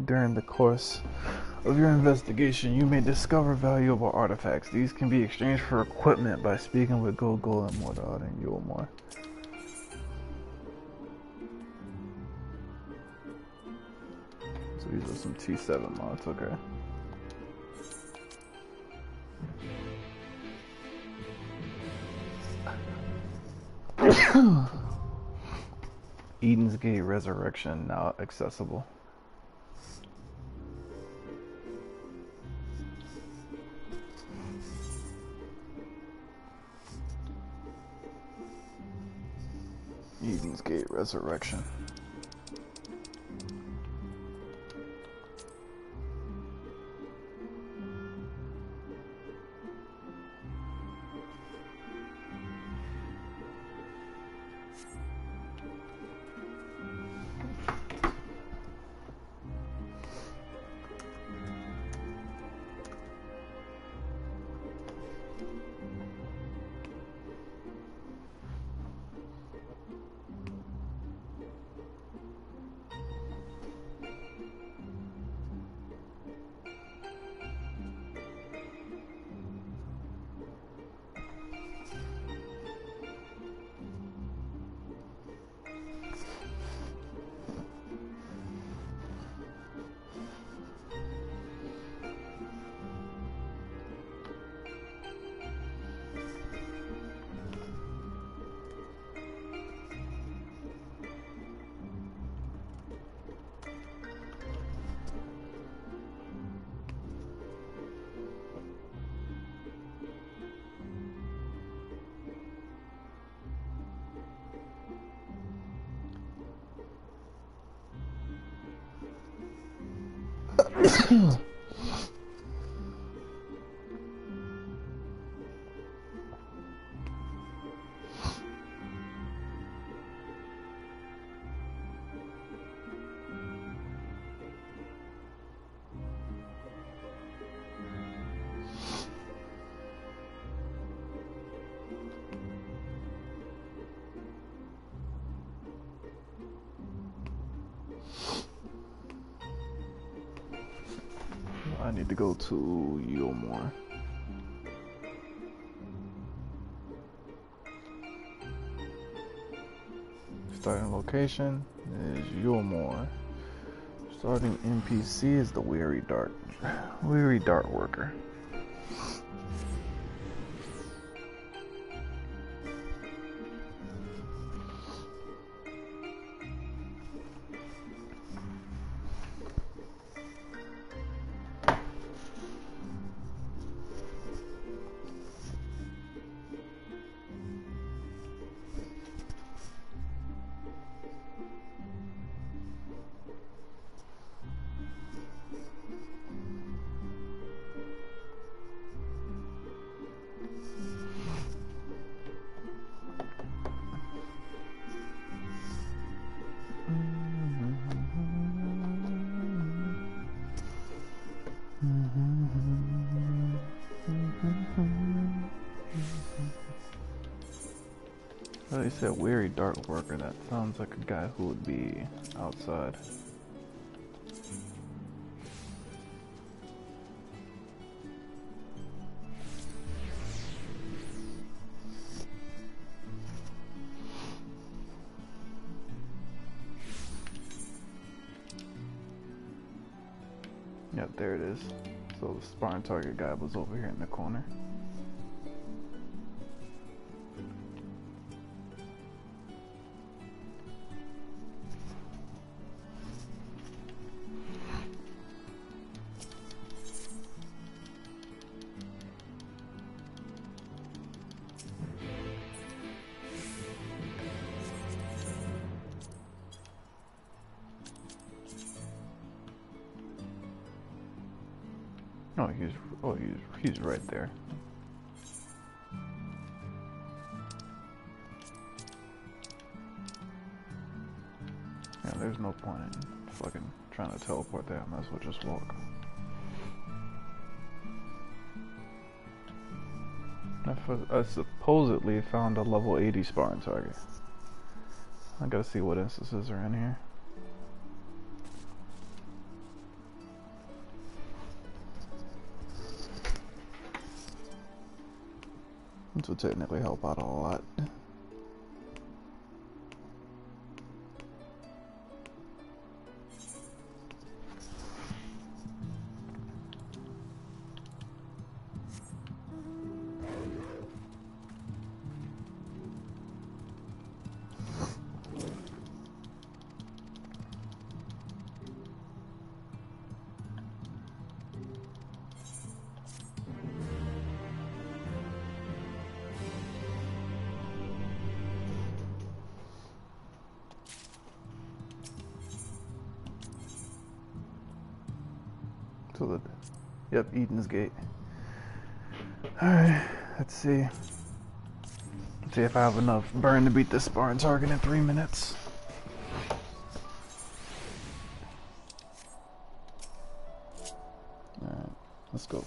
During the course of your investigation, you may discover valuable artifacts. These can be exchanged for equipment by speaking with Gogol and Mordod and Yulmore. So these are some T7 mods, okay. Eden's Gate Resurrection now accessible. Eden's Gate Resurrection. I need to go to Yulmore. Starting location is Yulmore. Starting NPC is the Weary Dart Worker. Well, you said Weary Dart Worker. That sounds like a guy who would be outside. Yep, there it is. So the Spartan target guy was over here in the corner. He's right there. Yeah, there's no point in fucking trying to teleport there. I might as well just walk. I supposedly found a level 80 Spartan target. I gotta see what instances are in here. This will technically help out a lot. Yep, Eden's Gate. Alright, let's see. Let's see if I have enough burn to beat this Spartan target in 3 minutes. Alright, let's go.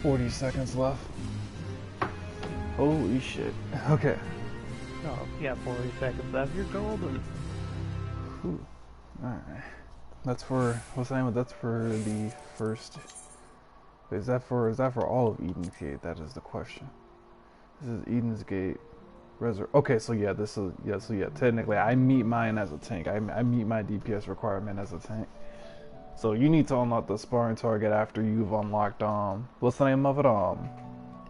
40 seconds left. Holy shit. Okay. Oh, yeah, 40 seconds left. You're golden. Alright. That's for, what's the name of, that's for the first, is that for all of Eden's Gate? That is the question. This is Eden's Gate. Okay, so yeah, technically I meet mine as a tank. I meet my DPS requirement as a tank. So you need to unlock the sparring target after you've unlocked, what's the name of it?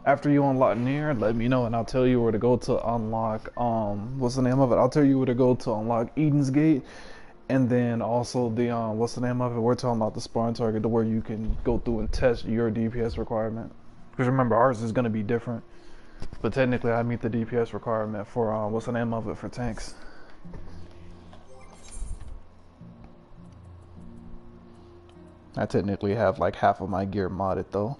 After you unlock Nier, let me know and I'll tell you where to go to unlock, what's the name of it? I'll tell you where to go to unlock Eden's Gate. And then also the, what's the name of it? We're talking about the sparring target to where you can go through and test your DPS requirement. Because remember, ours is going to be different. But technically, I meet the DPS requirement for, what's the name of it, for tanks. I technically have like half of my gear modded though.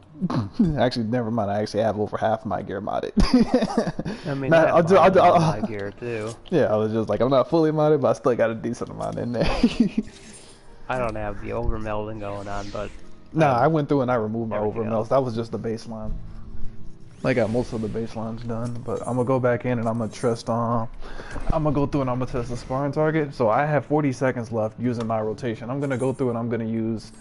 Actually, never mind. I actually have over half my gear modded. I mean, I'll do my gear too. Yeah, I was just like, I'm not fully modded, but I still got a decent amount in there. I don't have the overmelding going on, but... Nah, I went through and I removed my overmelts. That was just the baseline. I got most of the baselines done, but I'm gonna go back in and I'm gonna test I'm gonna go through and I'm gonna test the sparring target. So I have 40 seconds left using my rotation. I'm gonna go through and I'm gonna use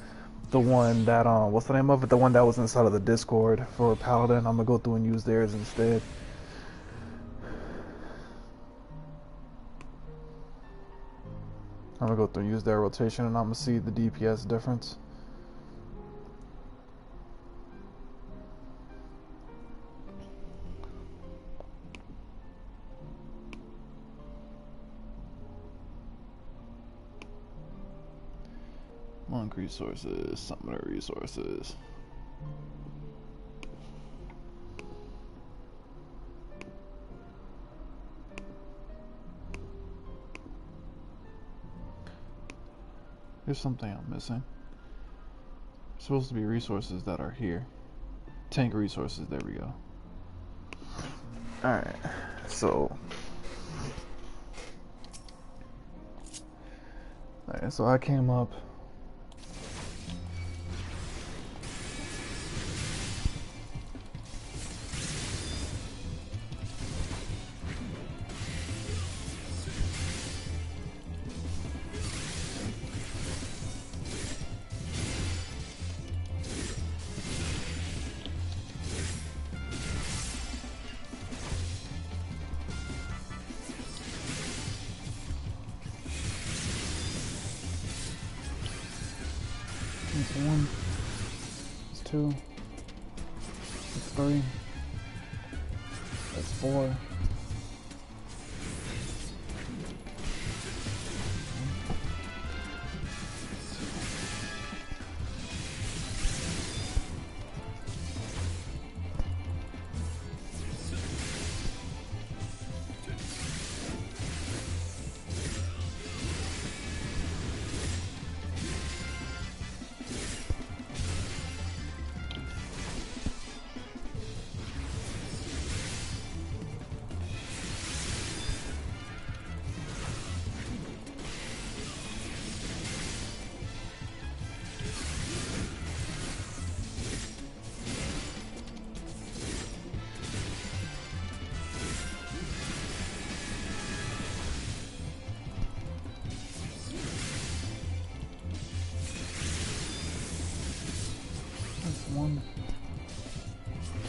the one that, what's the name of it? The one that was inside of the Discord for Paladin. I'm gonna go through and use theirs instead. I'm gonna go through and use their rotation and I'm gonna see the DPS difference. Monk resources, summoner resources. There's something I'm missing. There's supposed to be resources that are here. Tank resources, there we go. Alright, so... Alright, so I came up... That's 1, that's 2, that's 3, that's 4. That's 1,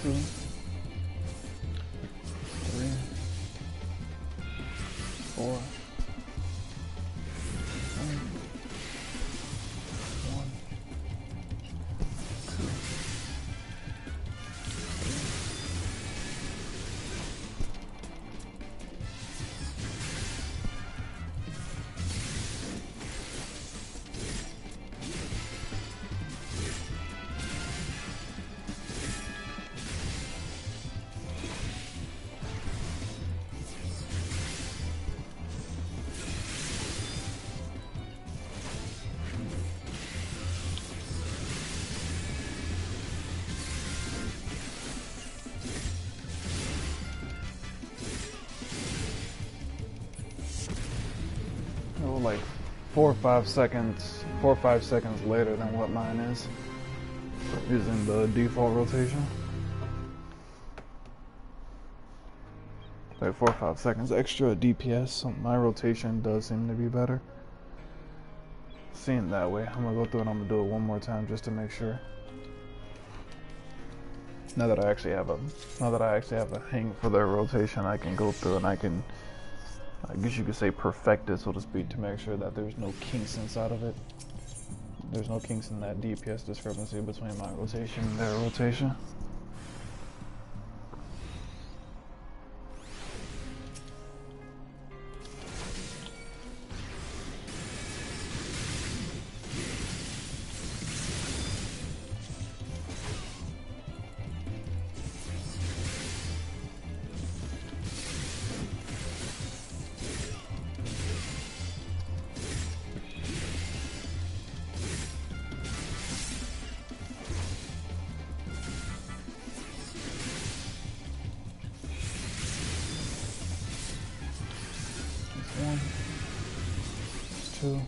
2, 3, 4, 5, 1, 2. Like 4 or 5 seconds later than what mine is. using the default rotation. Like 4 or 5 seconds extra DPS, so my rotation does seem to be better. Seeing that way, I'm gonna go through and I'm gonna do it one more time just to make sure. Now that I actually have a hang for their rotation, I can go through and I can, I guess you could say, perfect it, so to speak, to make sure that there's no kinks inside of it. There's no kinks in that DPS discrepancy between my rotation and their rotation. One, 2,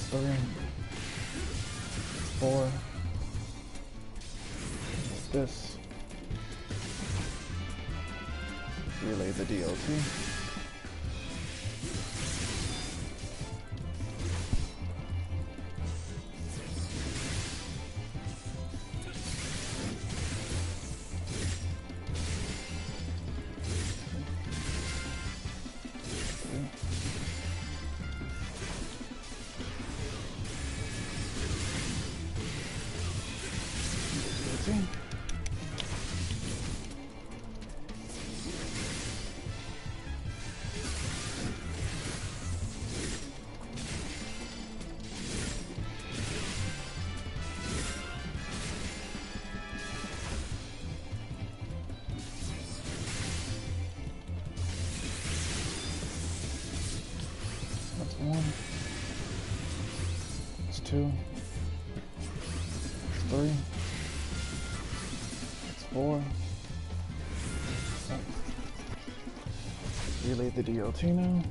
3, 4. This. Relay the DLT. That's 1. That's 2. That's 3. That's 4. Relay the DLT now.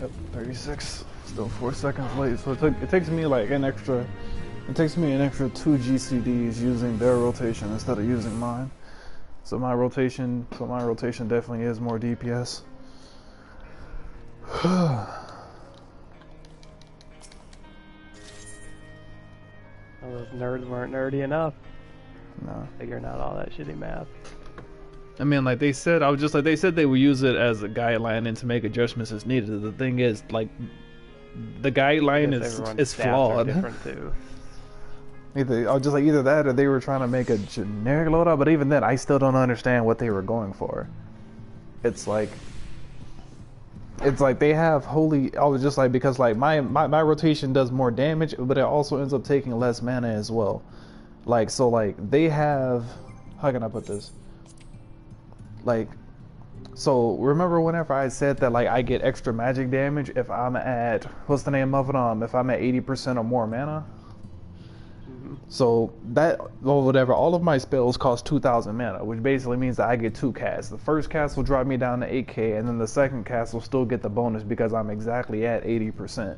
Yep, 36. Still 4 seconds late. So it takes me like an extra. It takes me an extra 2 GCDs using their rotation instead of using mine. So my rotation definitely is more DPS. Those nerds weren't nerdy enough. No. Figuring out all that shitty math. I mean, like they said, I was just like, they said they would use it as a guideline and to make adjustments as needed. The thing is, like, the guideline is flawed. Different too. Either that or they were trying to make a generic loadout, but even then, I still don't understand what they were going for. It's like they have holy. I was just like, because like my rotation does more damage, but it also ends up taking less mana as well. Like, so like they have, how can I put this? Like, so remember whenever I said that like I get extra magic damage if I'm at, what's the name of it, if I'm at 80% or more mana? So that, or whatever, all of my spells cost 2,000 mana, which basically means that I get 2 casts. The first cast will drop me down to 8k, and then the second cast will still get the bonus because I'm exactly at 80%.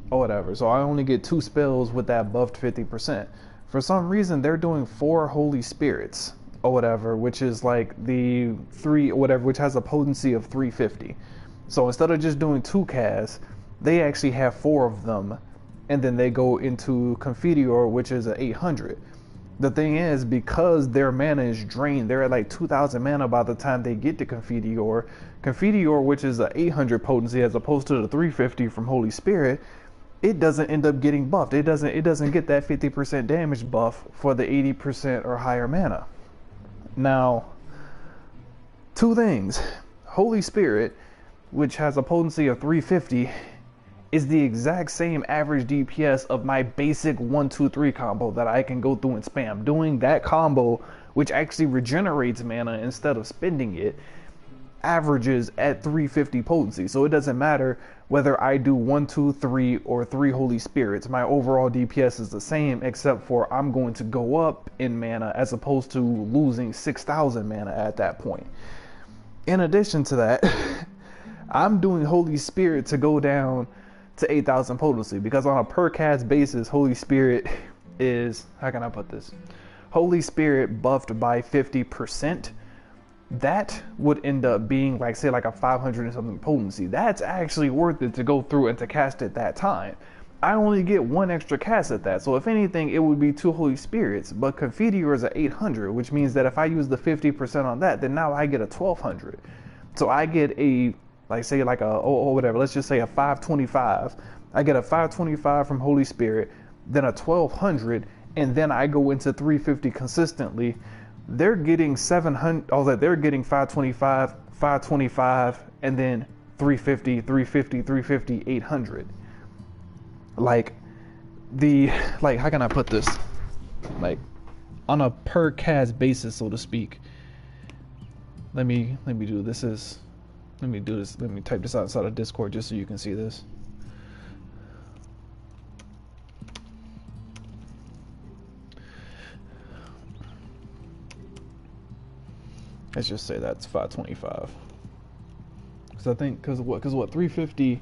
Or whatever. So I only get 2 spells with that buffed 50%. For some reason, they're doing 4 Holy Spirits, or whatever, which is like the 3, or whatever, which has a potency of 350. So instead of just doing 2 casts, they actually have 4 of them. And then they go into Confiteor, which is an 800. The thing is, because their mana is drained, they're at like 2,000 mana by the time they get to Confiteor. Confiteor, which is an 800 potency as opposed to the 350 from Holy Spirit, it doesn't end up getting buffed. It doesn't get that 50% damage buff for the 80% or higher mana. Now, Two things. Holy Spirit, which has a potency of 350, is the exact same average DPS of my basic 1-2-3 combo that I can go through and spam. Doing that combo, which actually regenerates mana instead of spending it, averages at 350 potency. So it doesn't matter whether I do 1, 2, 3 or 3 Holy Spirits. My overall DPS is the same, except for I'm going to go up in mana as opposed to losing 6,000 mana at that point. In addition to that, I'm doing Holy Spirit to go down to 8,000 potency, because on a per cast basis, Holy Spirit is, how can I put this? Holy Spirit buffed by 50%, that would end up being like, say, like a 500 and something potency. That's actually worth it to go through and to cast at that time. I only get one extra cast at that, so if anything, it would be 2 Holy Spirits, but Confiteor is at 800, which means that if I use the 50% on that, then now I get a 1200. So I get a, like, say, like a, whatever, let's just say a 525. I get a 525 from Holy Spirit, then a 1200, and then I go into 350 consistently. They're getting 700, they're getting 525, 525, and then 350, 350, 350, 800. Like, how can I put this? Like, on a per cast basis, so to speak. Let me do this. Let me type this outside of Discord just so you can see this. Let's just say that's 525. Because I think, because what 350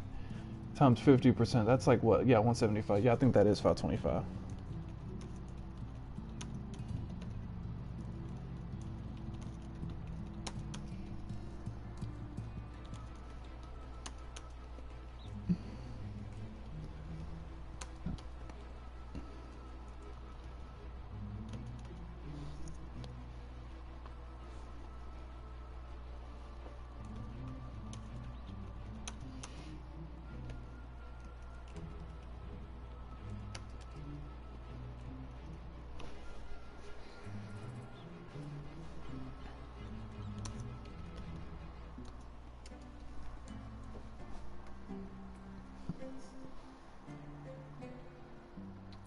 times 50%, that's like what? Yeah, 175. Yeah, I think that is 525.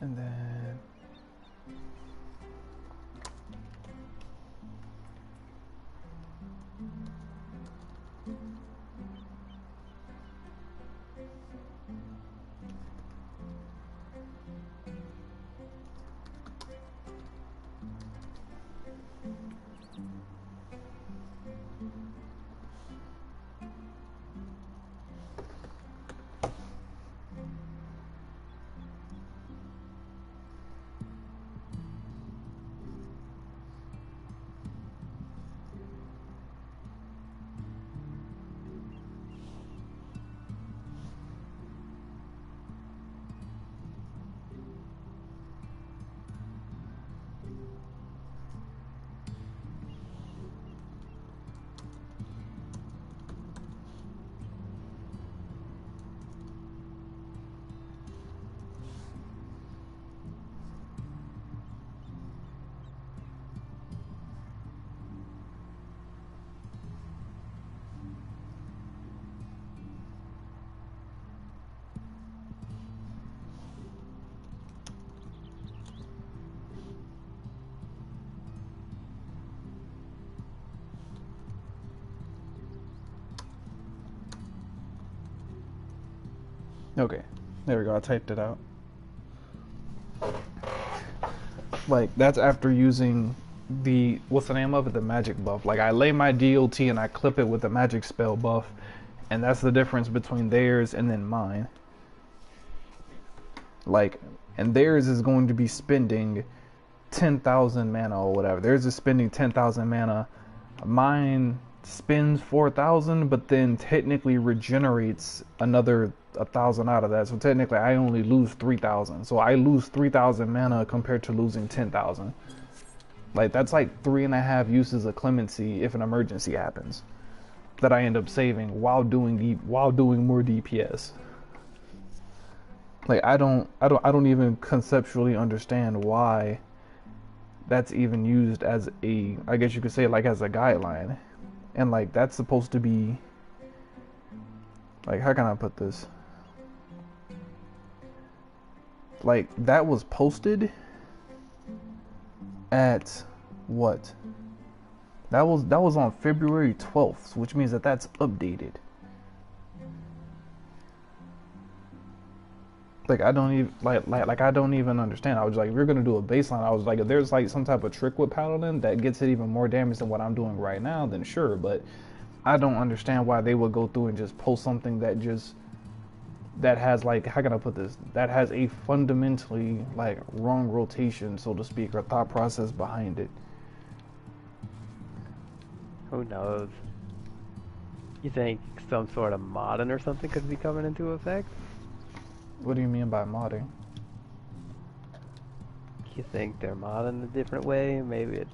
And then okay, there we go, I typed it out. Like, that's after using the, what's the name of it? The magic buff. Like, I lay my DOT and I clip it with the magic spell buff, and that's the difference between theirs and then mine. Like, and theirs is going to be spending 10,000 mana or whatever. Theirs is spending 10,000 mana. Mine spends 4,000, but then technically regenerates another 1,000 out of that. So technically I only lose 3,000. So I lose 3,000 mana compared to losing 10,000. Like, that's like 3.5 uses of clemency if an emergency happens that I end up saving while doing more DPS. Like, I don't even conceptually understand why that's even used as a, I guess you could say, like, as a guideline. And like that's supposed to be like, how can I put this? Like that was posted at what? That was on February 12th, which means that that's updated. Like I don't even like I don't even understand. I was like, if you're gonna do a baseline, I was like, if there's like some type of trick with Paladin that gets it even more damage than what I'm doing right now, then sure. But I don't understand why they would go through and just post something that has like, how can I put this? That has a fundamentally like wrong rotation, so to speak, or thought process behind it. Who knows? You think some sort of modding or something could be coming into effect? What do you mean by modding? You think they're modding a different way? Maybe it's...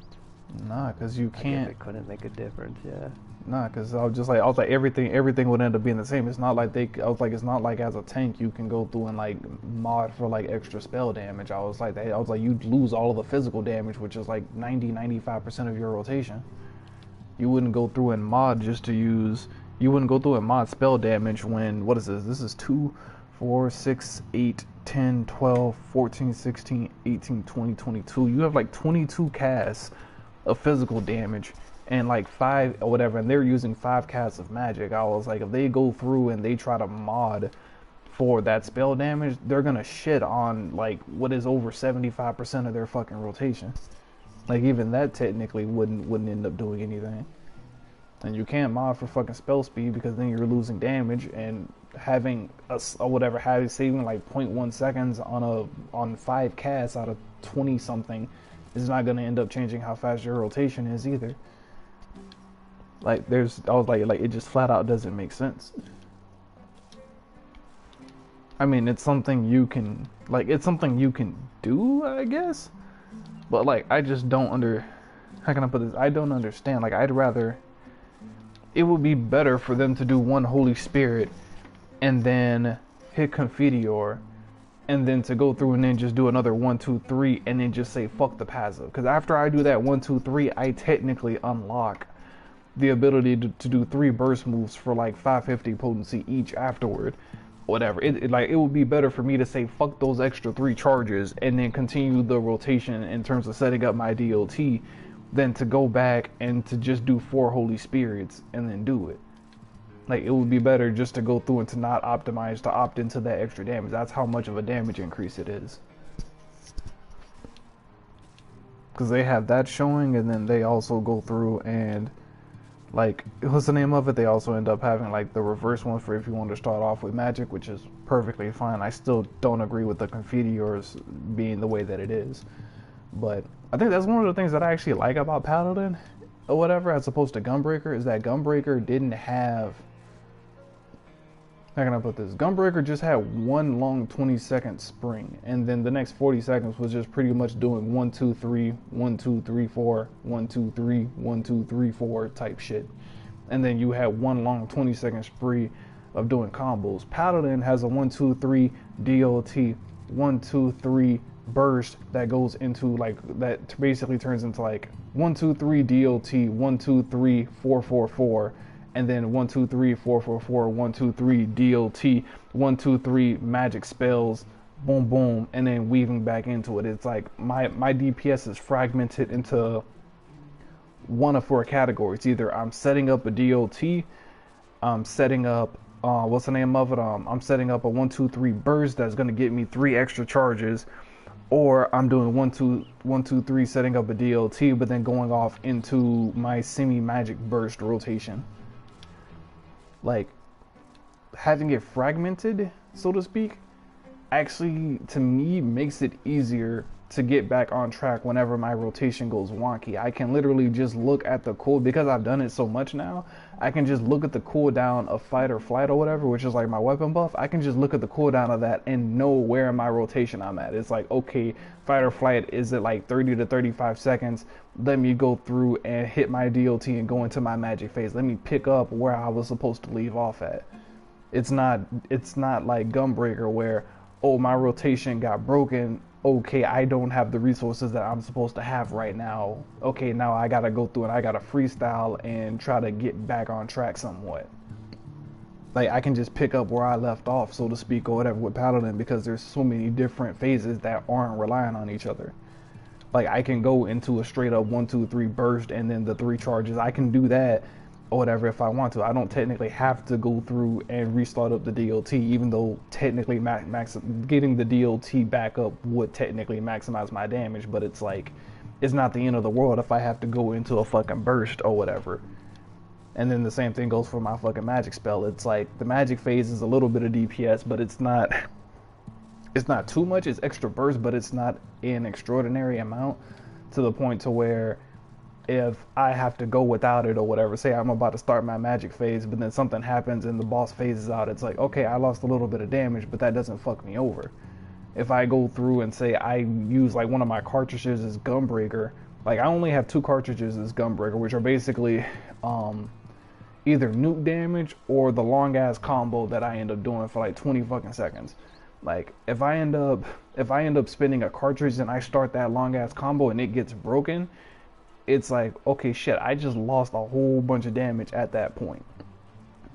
Nah, cause you can't. I guess it couldn't make a difference, yeah. Nah, cause I was like everything would end up being the same. It's not like it's not like as a tank you can go through and like mod for like extra spell damage. I was like you'd lose all of the physical damage, which is like 95% of your rotation. You wouldn't go through and mod just to use. You wouldn't go through and mod spell damage when, what is this? This is 2, 4, 6, 8, 10, 12, 14, 16, 18, 20, 22. You have like 22 casts of physical damage and like 5 or whatever, and they're using 5 casts of magic. I was like, if they go through and they try to mod for that spell damage, they're gonna shit on like what is over 75% of their fucking rotation. Like even that technically wouldn't end up doing anything. And you can't mod for fucking spell speed because then you're losing damage, and having saving like 0.1 seconds on 5 casts out of 20 something is not gonna end up changing how fast your rotation is either. Like I was like it just flat out doesn't make sense. I mean, it's something you can do, I guess. But like I just don't how can I put this? I don't understand. Like it would be better for them to do one Holy Spirit and then hit Confiteor, and then to go through and then just do another 1, 2, 3 and then just say fuck the passive. Because after I do that 1, 2, 3, I technically unlock the ability to do 3 burst moves for like 550 potency each afterward. Whatever. It would be better for me to say fuck those extra 3 charges and then continue the rotation in terms of setting up my DOT than to go back and to just do 4 Holy Spirits and then do it. Like, it would be better just to go through and to not optimize to opt into that extra damage. That's how much of a damage increase it is. Because they have that showing, and then they also go through and, like, what's the name of it? They also end up having, like, the reverse one for if you want to start off with magic, which is perfectly fine. I still don't agree with the Confiteors being the way that it is. But I think that's one of the things that I actually like about Paladin or whatever, as opposed to Gunbreaker, is that Gunbreaker didn't have... How can I put this? Gunbreaker just had one long 20-second spring, and then the next 40 seconds was just pretty much doing 1, 2, 3, 1, 2, 3, 4, 1, 2, 3, 1, 2, 3, 4 type shit. And then you had one long 20-second spree of doing combos. Paladin has a 1, 2, 3 DOT, 1, 2, 3 burst that goes into like, that basically turns into like 1, 2, 3 DOT, 1, 2, 3, 4, 4, 4, and then 1, 2, 3, 4, 4, 4, 1, 2, 3 DOT, 1, 2, 3 magic spells, boom, boom, and then weaving back into it. It's like my DPS is fragmented into one of 4 categories. Either I'm setting up a DOT, I'm setting up what's the name of it? I'm setting up a 1, 2, 3 burst that's gonna get me 3 extra charges, or I'm doing 1, 2, 3 setting up a DOT, but then going off into my semi-magic burst rotation. Like, having it fragmented, so to speak, actually, to me, makes it easier to get back on track whenever my rotation goes wonky. I can literally just look at the cool, because I've done it so much now, I can just look at the cooldown of fight or flight or whatever, which is like my weapon buff. I can just look at the cooldown of that and know where in my rotation I'm at. It's like, okay, fight or flight is at like 30 to 35 seconds. Let me go through and hit my DOT and go into my magic phase. Let me pick up where I was supposed to leave off at. It's not like Gunbreaker where, oh, my rotation got broken okay, I don't have the resources that I'm supposed to have right now. Okay, now I gotta go through and I gotta freestyle and try to get back on track somewhat. Like, I can just pick up where I left off, so to speak, or whatever with Paladin, because there's so many different phases that aren't relying on each other. Like, I can go into a straight up 1, 2, 3 burst and then the 3 charges. I can do that or whatever if I want to. I don't technically have to go through and restart up the DLT, even though technically getting the DLT back up would technically maximize my damage, but it's like, it's not the end of the world if I have to go into a fucking burst or whatever. And then the same thing goes for my fucking magic spell. It's like, the magic phase is a little bit of DPS, but it's not too much. It's extra burst, but it's not an extraordinary amount to the point to where if I have to go without it or whatever, say I'm about to start my magic phase, but then something happens and the boss phases out, it's like, okay, I lost a little bit of damage, but that doesn't fuck me over. If I go through and say I use like one of my cartridges as Gunbreaker, like I only have 2 cartridges as Gunbreaker, which are basically either nuke damage or the long ass combo that I end up doing for like 20 fucking seconds. Like if I end up spinning a cartridge and I start that long ass combo and it gets broken, it's like, okay, shit, I just lost a whole bunch of damage at that point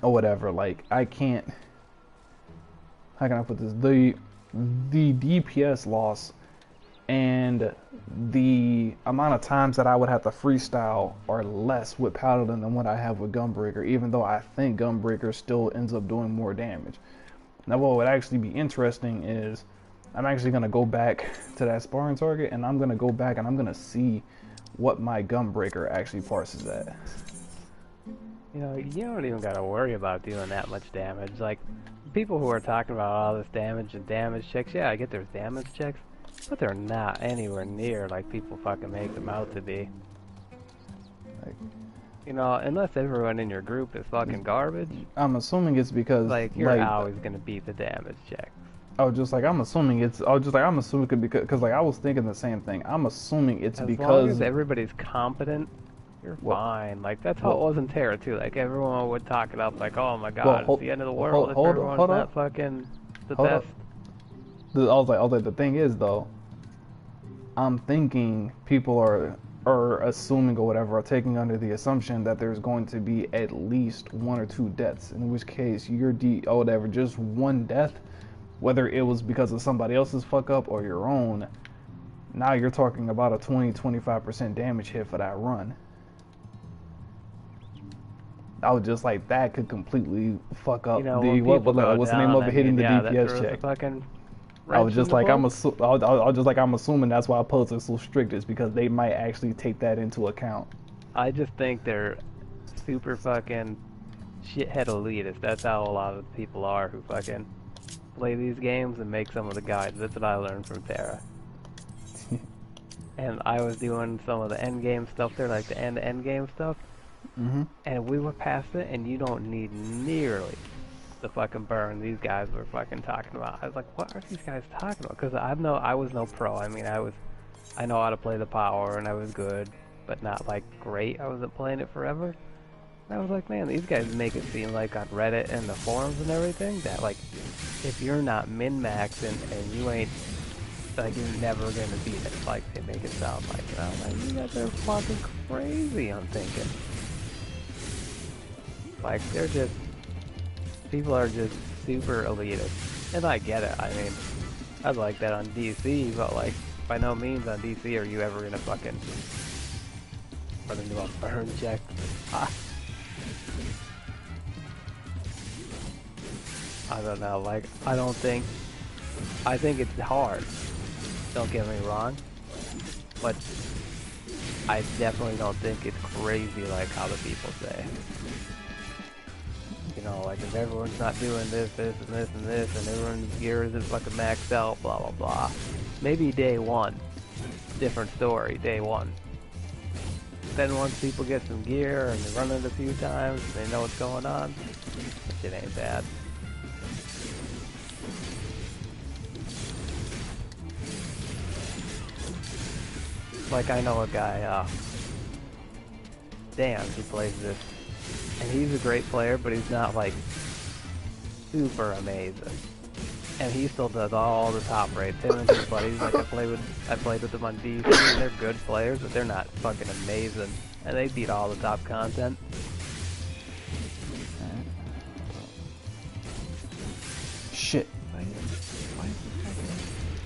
or whatever. Like, I can't, how can I put this, the DPS loss and the amount of times that I would have to freestyle are less with Paladin than what I have with Gunbreaker, even though I think Gunbreaker still ends up doing more damage. Now, what would actually be interesting is I'm actually going to go back to that sparring target, and I'm going to go back and I'm going to see what my Gunbreaker actually parses at. You know, you don't even gotta worry about doing that much damage. Like, people who are talking about all this damage and damage checks, yeah, I get there's damage checks, but they're not anywhere near like people fucking make them out to be. Like, you know, unless everyone in your group is fucking garbage. I'm assuming it's because like you're always gonna beat the damage check. I'm assuming because like I was thinking the same thing. I'm assuming it's because as long as everybody's competent, you're fine. Like that's how it was in Terra too. Like everyone would talk it up, like, oh my god, it's the end of the world if everyone's not fucking the best. I was like, the thing is though, I'm thinking people are assuming or whatever, are taking under the assumption that there's going to be at least 1 or 2 deaths. In which case, just 1 death, whether it was because of somebody else's fuck up or your own, now you're talking about a 20-25% damage hit for that run. I was just like, that could completely fuck up what's the name of it, hitting the DPS check. I was just like, I'm assuming that's why pubs are so strict, is because they might actually take that into account. I just think they're super fucking shithead elitist. That's how a lot of people are who fucking play these games and make some of the guides. That's what I learned from Terra. And I was doing some of the end game stuff there, like the end game stuff. And we were past it, and you don't need nearly the fucking burn these guys were fucking talking about. I was like, what are these guys talking about? Because I was no pro. I mean, I know how to play the power, and I was good, but not like great. I wasn't playing it forever. And I was like, man, these guys make it seem like on Reddit and the forums and everything that like, if you're not min-maxing and you ain't, like, you're never gonna beat it. Like they make it sound like. And I'm like, you guys are fucking crazy. I'm thinking. Like people are just super elitist, and I get it. I mean, I'd like that on DC, but like, by no means on DC are you ever gonna fucking run into a burn check. I don't know. Like, I think it's hard. Don't get me wrong, but I definitely don't think it's crazy like how the people say. You know, like if everyone's not doing this, and this, and this, and everyone's gear isn't fucking maxed out, blah, blah, blah. Maybe day 1. Different story, day 1. Then once people get some gear and they run it a few times and they know what's going on, shit ain't bad. Like I know a guy, Dan, who plays this. And he's a great player, but he's not like super amazing. And he still does all the top rates. Him and his buddies, like I played with them on DC, and they're good players, but they're not fucking amazing. And they beat all the top content. Shit.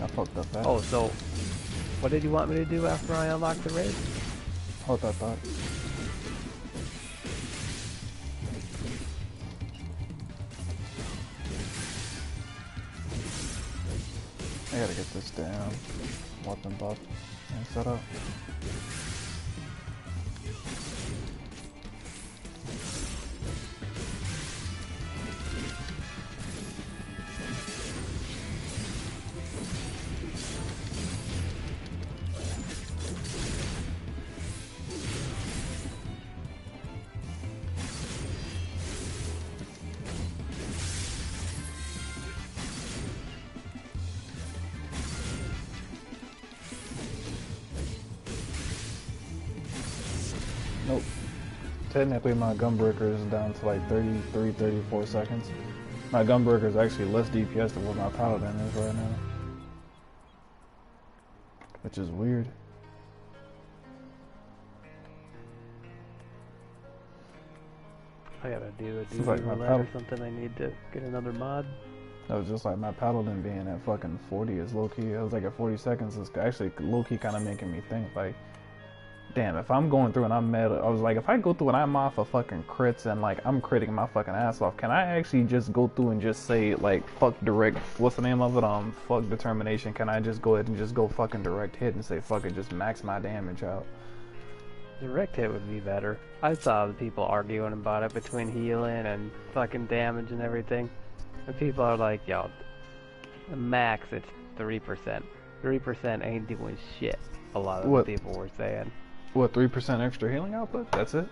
I fucked up that. Oh, so what did you want me to do after I unlocked the raid? Hold that thought. I gotta get this damn weapon buff and set up. Nope. Technically my gunbreaker is down to like 33, 34 seconds. My gunbreaker is actually less DPS than what my Paladin is right now. Which is weird. I gotta do a duty like roulette or something. I need to get another mod. That was just like my Paladin being at fucking 40 is low-key. I was like at 40 seconds is actually low-key kind of making me think like, damn, if I'm going through and I'm mad, I was like, if I go through and I'm off of fucking crits and like I'm critting my fucking ass off, can I actually just go through and just say like, fuck direct, what's the name of it, fuck determination, can I just go ahead and just go fucking direct hit and say fuck it, just max my damage out? Direct hit would be better. I saw the people arguing about it between healing and fucking damage and everything. And people are like, yo, the max it's 3%. 3% ain't doing shit, a lot of the people were saying. What, 3% extra healing output? That's it?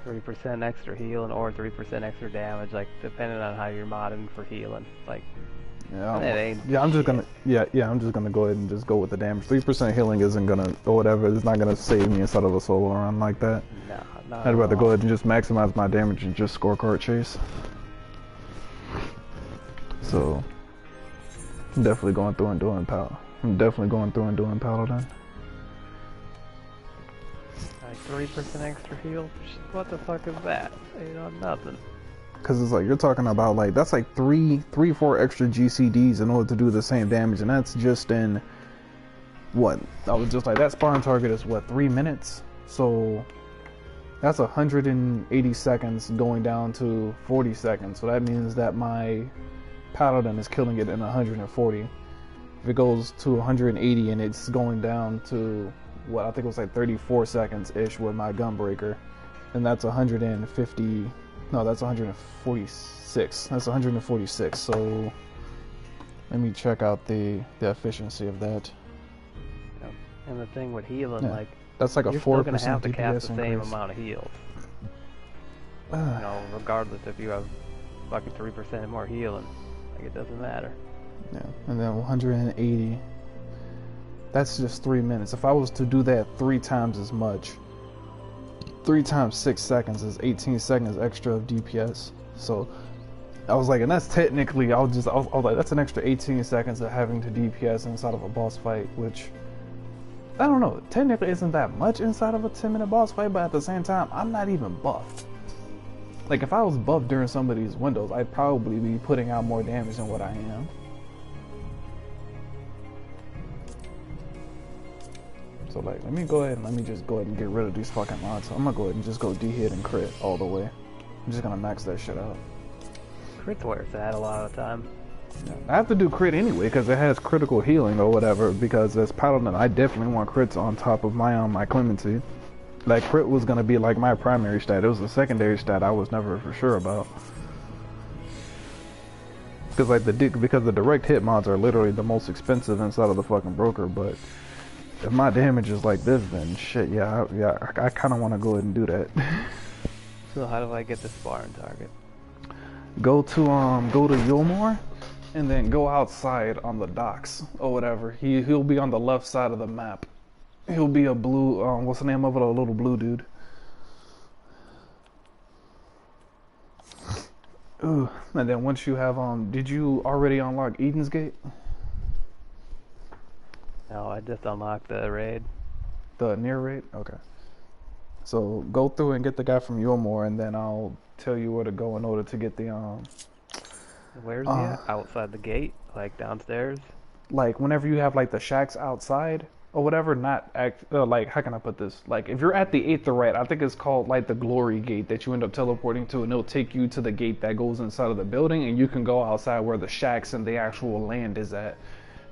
3% extra healing or 3% extra damage, like depending on how you're modding for healing. Like, I'm just gonna go ahead and just go with the damage. 3% healing isn't gonna, or whatever, it's not gonna save me inside of a solo run like that. No, I'd rather go ahead and just maximize my damage and just scorecard chase. So, I'm definitely going through and doing Paladin. Like 3% extra heal? What the fuck is that? You know, nothing. Cause it's like, you're talking about like, that's like 4 extra GCDs in order to do the same damage, and that's just in, what? I was just like, that sparring target is what, 3 minutes? So, that's 180 seconds going down to 40 seconds. So that means that my Paladin is killing it in 140. If it goes to 180 and it's going down to, what, I think it was like 34 seconds-ish with my Gunbreaker, and that's 150, no, that's 146. That's 146, so let me check out the efficiency of that. Yep. And the thing with healing, like, that's like a 4% you're still going to have to DPS cast the same increase. amount of heals. You know, regardless if you have fucking 3% more healing. Like, it doesn't matter. Yeah, and then 180. That's just 3 minutes. If I was to do that 3 times as much, 3 times 6 seconds is 18 seconds extra of DPS. So I was like, and that's technically, I was like, that's an extra 18 seconds of having to DPS inside of a boss fight, which, I don't know, technically isn't that much inside of a 10-minute boss fight, but at the same time, I'm not even buffed. Like, if I was buffed during some of these windows, I'd probably be putting out more damage than what I am. So like, let me just go ahead and get rid of these fucking mods. I'm gonna go ahead and just go D-hit and crit all the way. I'm just gonna max that shit out. Crit's where it's at a lot of the time. Yeah. I have to do crit anyway because it has critical healing or whatever, because as Paladin, I definitely want crits on top of my clemency. Like, crit was gonna be like my primary stat. It was a secondary stat I was never for sure about. Because like because the direct hit mods are literally the most expensive inside of the fucking broker, but if my damage is like this, then shit, I kind of want to go ahead and do that. So how do I get the sparring target? Go to Yulmore, and then go outside on the docks or whatever. He'll be on the left side of the map. He'll be a blue, what's the name of it? A little blue dude. Ooh, and then once you have did you already unlock Eden's Gate? No, I just unlocked the raid. The near raid? Okay. So go through and get the guy from Yulmore, and then I'll tell you where to go in order to get the Where's he at? Outside the gate, like downstairs. like whenever you have like the shacks outside or whatever, not like how can I put this? Like if you're at the Aetherite, I think it's called like the Glory Gate that you end up teleporting to, and it'll take you to the gate that goes inside of the building, and you can go outside where the shacks and the actual land is at.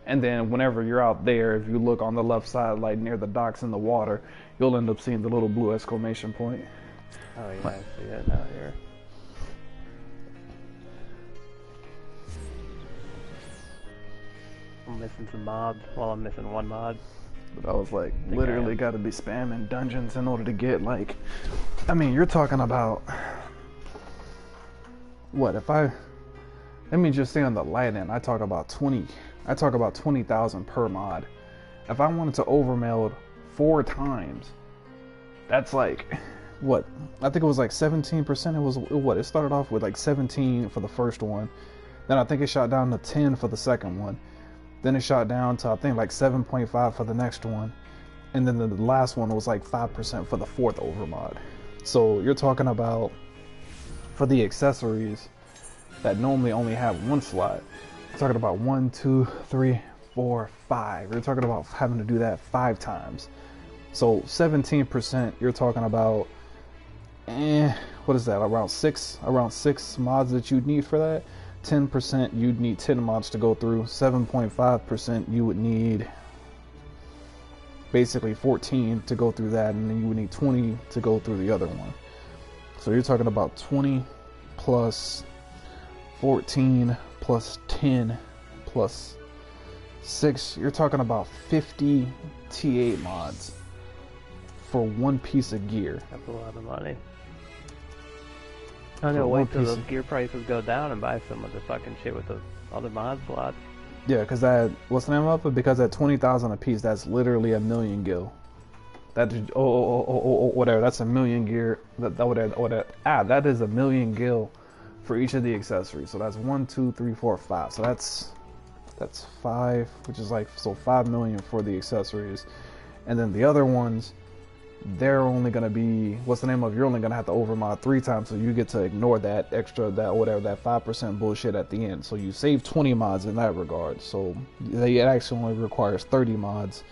And then whenever you're out there, if you look on the left side, like near the docks in the water, you'll end up seeing the little blue exclamation point. Oh yeah, I see it out here. I'm missing some mods. Well, I'm missing one mod. But I was like, literally got to be spamming dungeons in order to get like, I mean, you're talking about, what, let me just say on the light end, I talk about 20,000 per mod. If I wanted to overmeld 4 times, that's like, what, I think it was like 17%. It was, what, it started off with like 17 for the first one. Then I think it shot down to 10 for the second one. Then it shot down to, I think, like 7.5 for the next one. And then the last one was like 5% for the 4th overmod. So you're talking about, for the accessories that normally only have 1 slot, you're talking about 1, 2, 3, 4, 5. You're talking about having to do that 5 times. So 17%, you're talking about, what is that, around six mods that you'd need for that. 10%, you'd need 10 mods to go through. 7.5%, you would need basically 14 to go through that, and then you would need 20 to go through the other one. So you're talking about 20 plus 14 plus 10 plus 6. You're talking about 50 T8 mods for 1 piece of gear. That's a lot of money. I'm gonna wait till those gear prices go down and buy some of the fucking shit with the other mod slots. Yeah, because that, what's the name of it? Because at 20,000 a piece, that's literally 1,000,000 gil. That whatever. That's 1,000,000 gear. That is 1,000,000 gil for each of the accessories. So that's 1, 2, 3, 4, 5. So that's 5, which is like, so 5 million for the accessories, and then the other ones, they're only gonna be, what's the name of? You're only gonna have to overmod 3 times, so you get to ignore that extra, that 5% bullshit at the end. So you save 20 mods in that regard. So it actually only requires 30 mods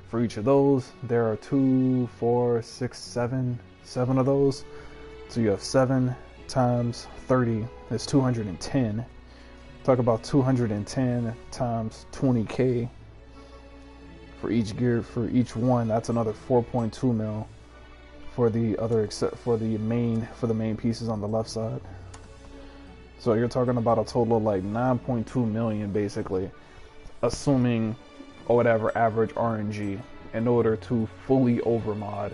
for each of those. There are 2, 4, 6, 7 of those. So you have 7 times 30 is 210. Talk about 210 times 20k. For each gear, for each one, that's another 4.2 mil for the other, except for the main pieces on the left side. So you're talking about a total of like 9.2 million basically, assuming or whatever average RNG, in order to fully overmod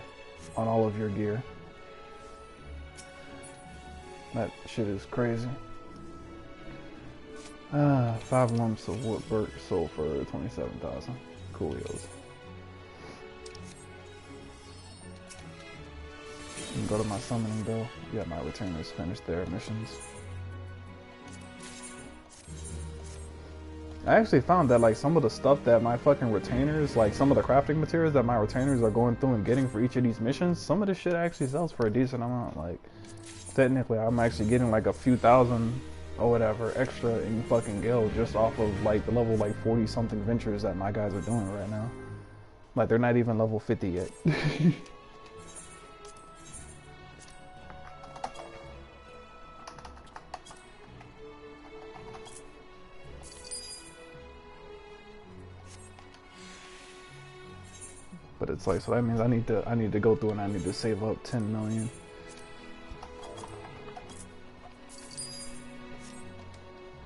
on all of your gear. That shit is crazy. 5 lumps of wood birch sold for 27,000. Coolios. And go to my summoning bill. Yeah, my retainers finished their missions. I actually found that like some of the stuff that my fucking retainers, like some of the crafting materials that my retainers are going through and getting for each of these missions, some of this shit actually sells for a decent amount. Like technically I'm actually getting like a few thousand or whatever extra in fucking gil just off of like the level like 40 something ventures that my guys are doing right now. Like they're not even level 50 yet. But it's like, so that means I need to go through and I need to save up 10 million.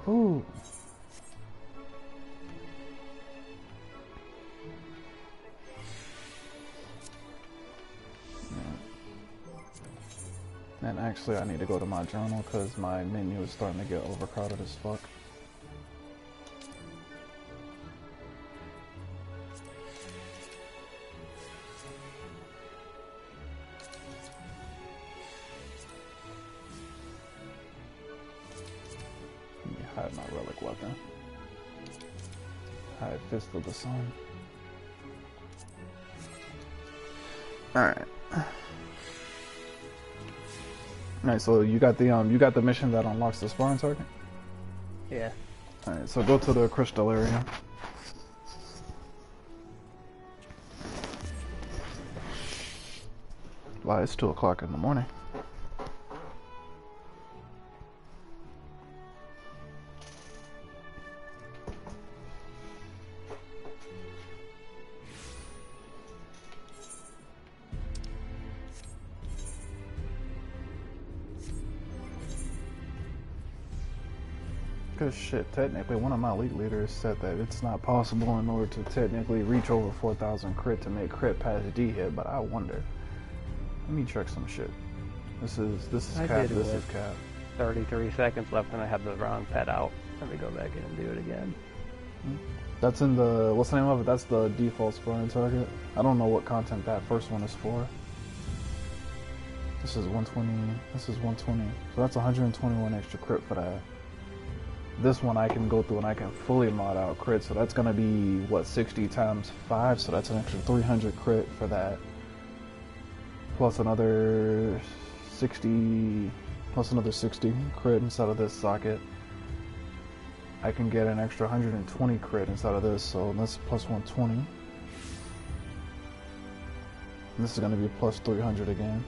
Ooh. Yeah. And actually I need to go to my journal because my menu is starting to get overcrowded as fuck. Hide my relic weapon. Hide Fist of the Sun. Alright. Alright, so you got the mission that unlocks the sparring target? Yeah. Alright, so go to the crystal area. Why, it's 2 o'clock in the morning. Because shit, technically one of my elite leaders said that it's not possible in order to technically reach over 4,000 crit to make crit past D hit, but I wonder. Let me check some shit. This is cap, this is cap. 33 seconds left and I have the wrong pet out. Let me go back in and do it again. That's in the, what's the name of it? That's the default sparring target. I don't know what content that first one is for. This is 120, this is 120. So that's 121 extra crit for that. This one I can go through and I can fully mod out crit, so that's gonna be, what, 60 times 5, so that's an extra 300 crit for that. Plus another 60 crit inside of this socket. I can get an extra 120 crit inside of this, so that's plus 120. And this is gonna be plus 300 again.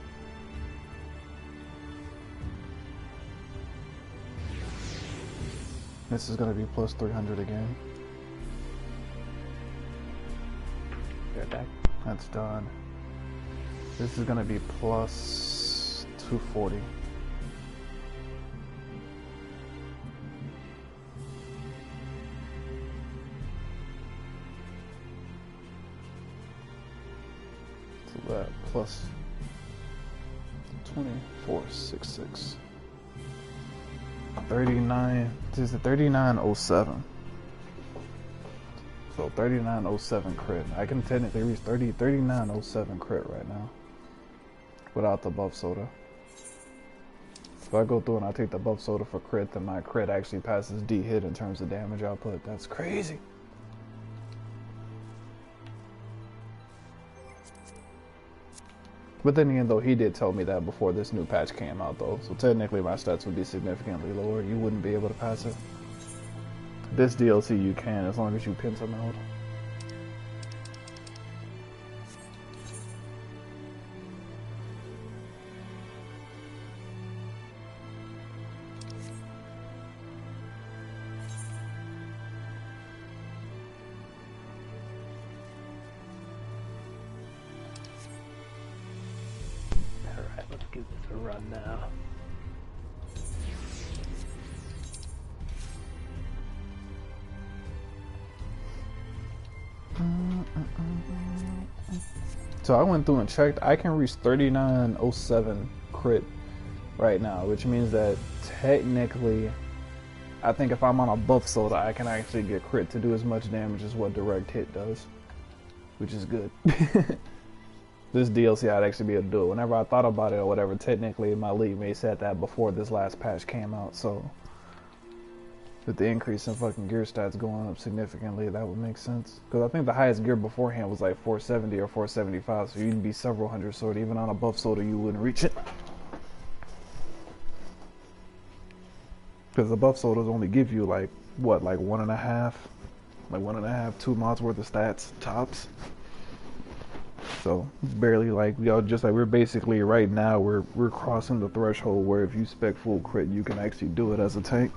This is going to be plus 300 again. Right back. That's done. This is going to be plus 240. So that plus 2466. 39, this is 3907. So 3907 crit. I can technically reach 3907 crit right now without the buff soda. If I go through and I take the buff soda for crit, then my crit actually passes D hit in terms of damage output. That's crazy. But then again, though, he did tell me that before this new patch came out, though. So technically, my stats would be significantly lower. You wouldn't be able to pass it. This DLC, you can, as long as you pin some out. Let's give this a run now. So I went through and checked. I can reach 3907 crit right now, which means that technically, I think if I'm on a buff soda, I can actually get crit to do as much damage as what direct hit does, which is good. This DLC, I'd actually be able to do it. Whenever I thought about it or whatever, technically my league mate said that before this last patch came out, so with the increase in fucking gear stats going up significantly, that would make sense. Because I think the highest gear beforehand was like 470 or 475, so you'd be several hundred sword. Even on a buff soda, you wouldn't reach it. Because the buff sodas only give you like, what, like 1.5, 2 mods worth of stats, tops. So barely, like, y'all, just like we're basically right now we're crossing the threshold where if you spec full crit, you can actually do it as a tank.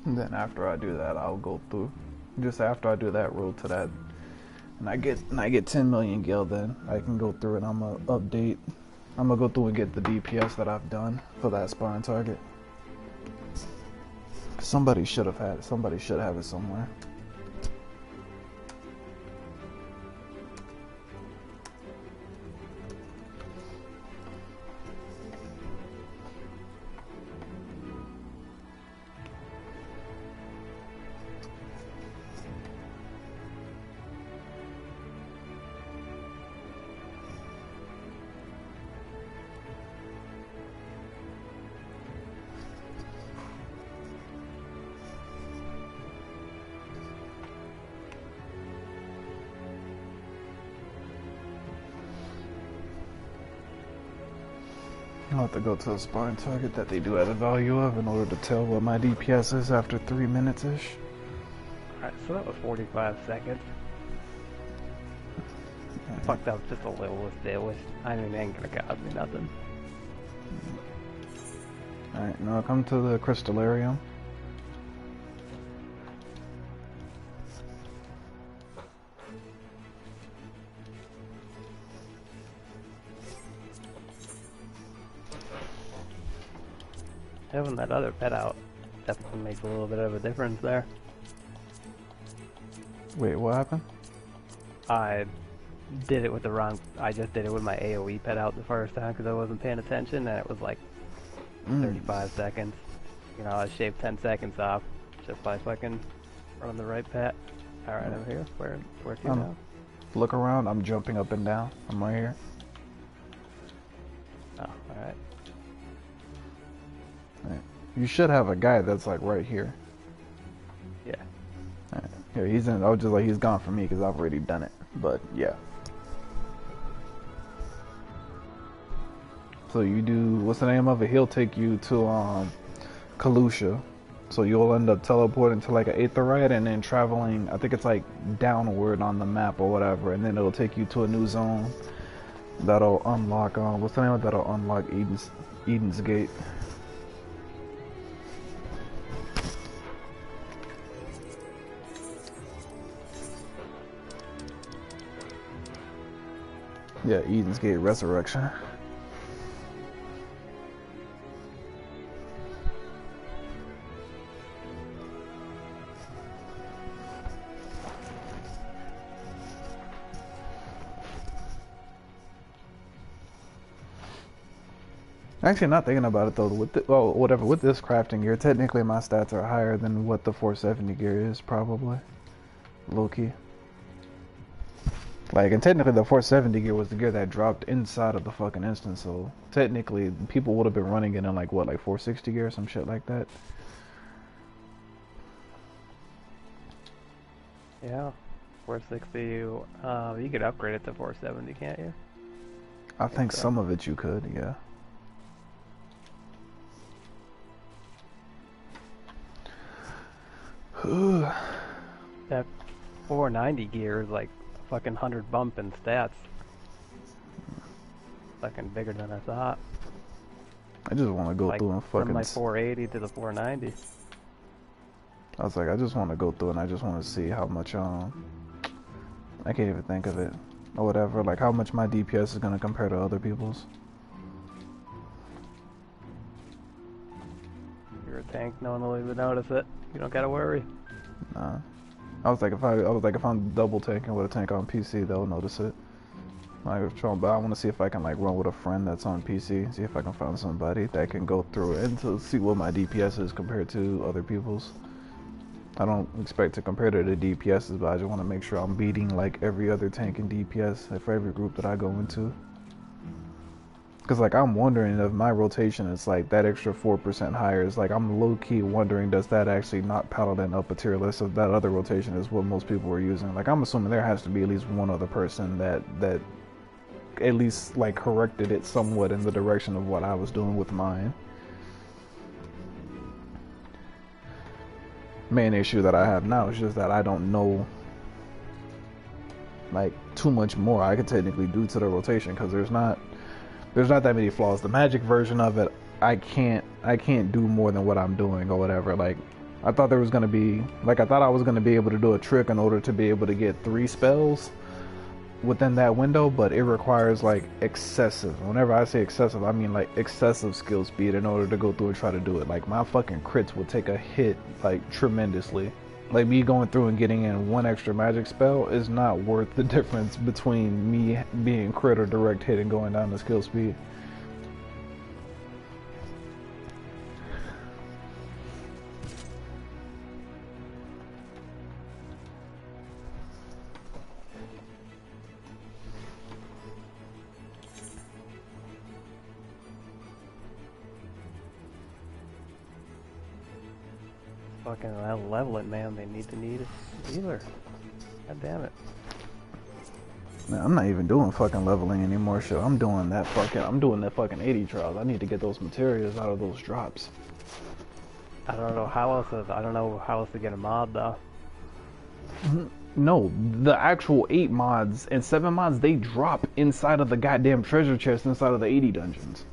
And then after I do that, I'll go through. Just after I do that road to that, and I get 10 million gil, then I can go through and I'm gonna update. I'm gonna go through and get the DPS that I've done for that sparring target. Somebody should have had it. Somebody should have it somewhere. have to go to a sparring target that they do add a value of in order to tell what my DPS is after 3 minutes-ish. Alright, so that was 45 seconds. I fucked up just a little with it. I mean, it ain't gonna cost me nothing. Alright, now come to the Crystallarium. Having that other pet out definitely makes a little bit of a difference there. Wait, what happened? I did it with the wrong... I just did it with my AoE pet out the first time because I wasn't paying attention, and it was like 35 seconds. You know, I shaved 10 seconds off just by fucking running the right pet. Alright, over here. Where to now? Look around, I'm jumping up and down. I'm right here. Oh, alright. Right. You should have a guy that's like right here. Yeah. Right. Here, he's in. I was just like, he's gone for me because I've already done it. But yeah. So you do, what's the name of it? He'll take you to Kalusha. So you'll end up teleporting to like an aetheryte and then traveling, I think it's like downward on the map or whatever, and then it'll take you to a new zone that'll unlock, what's the name of it? That'll unlock Eden's Gate. Yeah, Eden's Gate Resurrection. Actually, not thinking about it though. With with this crafting gear, technically my stats are higher than what the 470 gear is, probably. Low key. Like, and technically the 470 gear was the gear that dropped inside of the fucking instance, so technically people would have been running it in like what, like 460 gear or some shit like that. Yeah, 460. You could upgrade it to 470, can't you? I think some of it you could, yeah. That 490 gear is like a fucking 100 bump in stats. Fucking bigger than I thought. I just want to go like through and fucking... from my 480 to the 490. I was like, I just want to go through and I just want to see how much, I can't even think of it. Or whatever, like how much my DPS is going to compare to other people's. You're a tank, no one will even notice it. You don't gotta worry. Nah. I was like, if I'm double tanking with a tank on PC, they'll notice it. Like, but I want to see if I can like run with a friend that's on PC, see if I can find somebody that can go through it and to see what my DPS is compared to other people's. I don't expect to compare to the DPSs, but I just want to make sure I'm beating like every other tank in DPS for every group that I go into. Because like I'm wondering if my rotation is like that extra 4% higher. It's like I'm low-key wondering, does that actually not Paladin up a tier list if that other rotation is what most people are using? Like I'm assuming there has to be at least one other person that at least like corrected it somewhat in the direction of what I was doing with mine. Main issue that I have now is just that I don't know like too much more I could technically do to the rotation, because there's not that many flaws. The magic version of it, I can't do more than what I'm doing or whatever. Like I thought there was gonna be, like I thought I was gonna be able to do a trick in order to be able to get 3 spells within that window, but it requires like excessive, whenever I say excessive, I mean like excessive skill speed in order to go through and try to do it. Like my fucking crits would take a hit like tremendously. Like me going through and getting in 1 extra magic spell is not worth the difference between me being crit or direct hit and going down the skill speed. Fucking level it, man. They need a healer. God damn it. Man, I'm not even doing fucking leveling anymore. Shit, I'm doing that fucking 80 trials. I need to get those materials out of those drops. I don't know how else. I don't know how else to get a mod though. No, the actual 8 mods and 7 mods, they drop inside of the goddamn treasure chest inside of the 80 dungeons.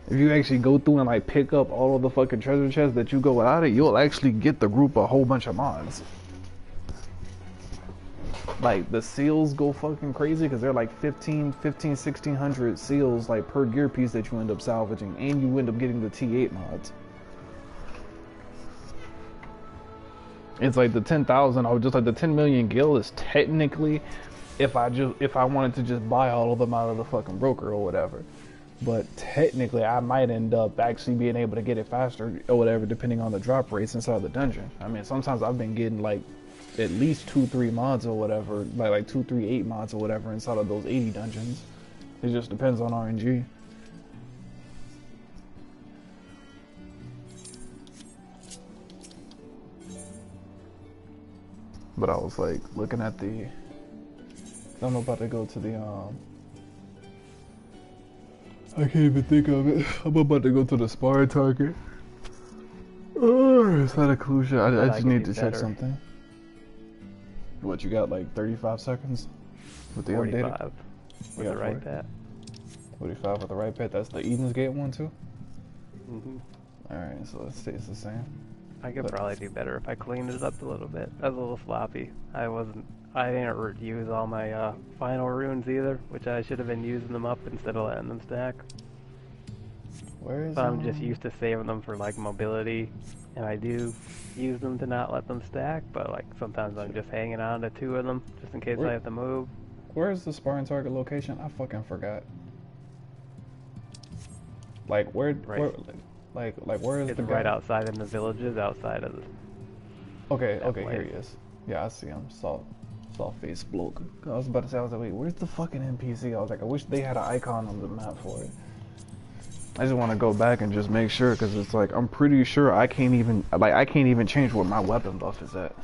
If you actually go through and like pick up all of the fucking treasure chests that you go without it, you'll actually get the group a whole bunch of mods. Like the seals go fucking crazy because they're like 1600 seals like per gear piece that you end up salvaging, and you end up getting the T8 mods. It's like the 10,000 or just like the 10 million gil is technically if I wanted to just buy all of them out of the fucking broker or whatever. But technically I might end up actually being able to get it faster or whatever depending on the drop rates inside the dungeon. I mean, sometimes I've been getting like at least 2-3 mods or whatever, like 2-3-8 mods or whatever inside of those 80 dungeons. It just depends on RNG. But I was like looking at the, I'm about to go to the I can't even think of it. I'm about to go to the sparring target. Oh, it's not a conclusion. I just need to check something. What, you got like 35 seconds with the 45 updated? with the right pet. 45 with the right pet. That's the Eden's Gate one too? Mhm. Alright, so it stays the same. I could probably do better if I cleaned it up a little bit. I was a little sloppy. I didn't use all my final runes either, which I should have been using them up instead of letting them stack. But I'm just used to saving them for like mobility, and I do use them to not let them stack, but like sometimes I'm just hanging on to 2 of them just in case I have to move. Where's the sparring target location? I fucking forgot. Like where? Like where is it's the guy? right outside in the villages, outside of the... Okay, here he is. Yeah, I see him. Soft face bloke. I was about to say, I was like, wait, where's the fucking NPC? I was like, I wish they had an icon on the map for it. I just want to go back and just make sure, because it's like, I'm pretty sure I can't even change where my weapon buff is at.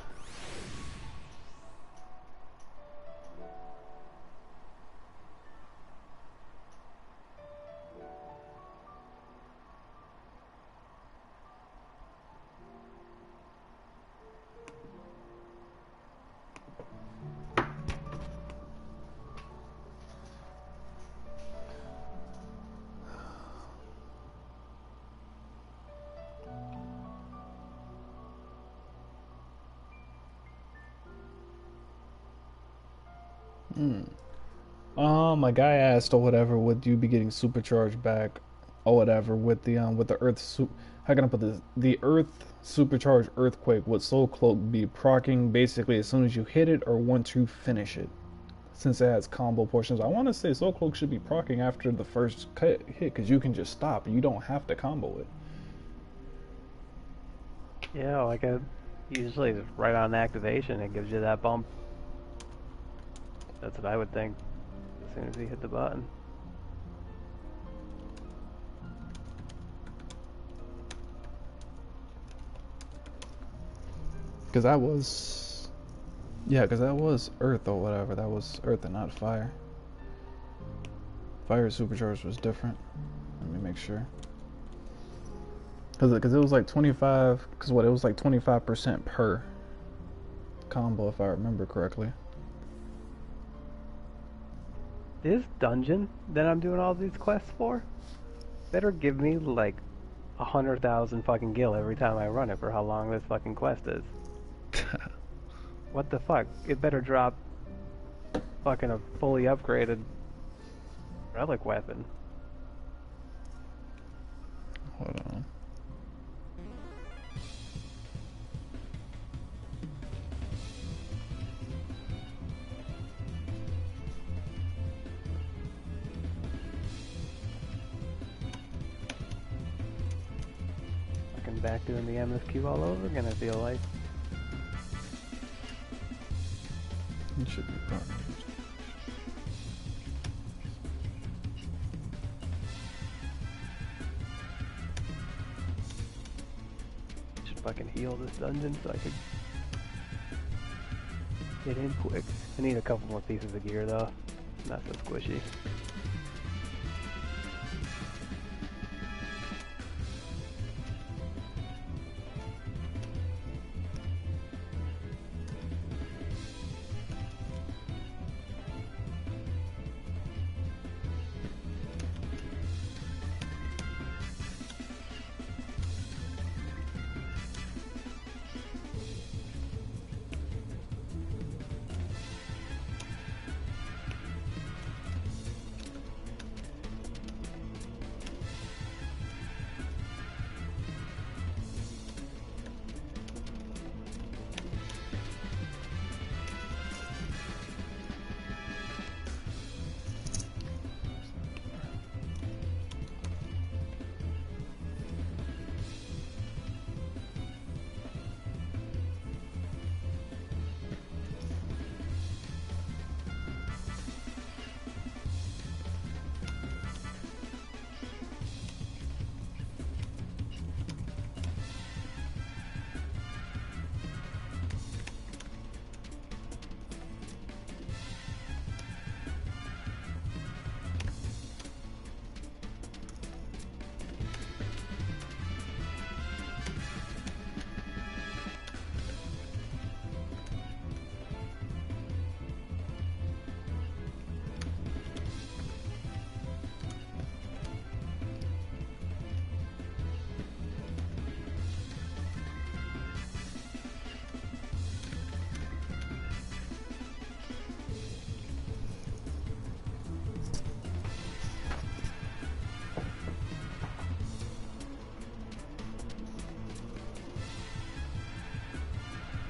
My guy asked or whatever, would you be getting supercharged back or whatever with the earth how can I put this? The earth supercharged earthquake, would Soul Cloak be proccing basically as soon as you hit it or once you finish it? Since it has combo portions, I want to say Soul Cloak should be proccing after the first hit because you can just stop. You don't have to combo it. Yeah, like usually right on activation it gives you that bump. That's what I would think. As soon as you hit the button. Because that was... Yeah, because that was Earth or whatever. That was Earth and not Fire. Fire Supercharged was different. Let me make sure. Because it was like 25... Because what, it was like 25% per combo if I remember correctly. This dungeon that I'm doing all these quests for better give me like 100,000 fucking gil every time I run it for how long this fucking quest is. What the fuck? It better drop fucking a fully upgraded relic weapon. Hold on. Back doing the MSQ all over again, I feel like. It should be fine. Should fucking heal this dungeon so I could Get in quick. I need a couple more pieces of gear though. Not so squishy.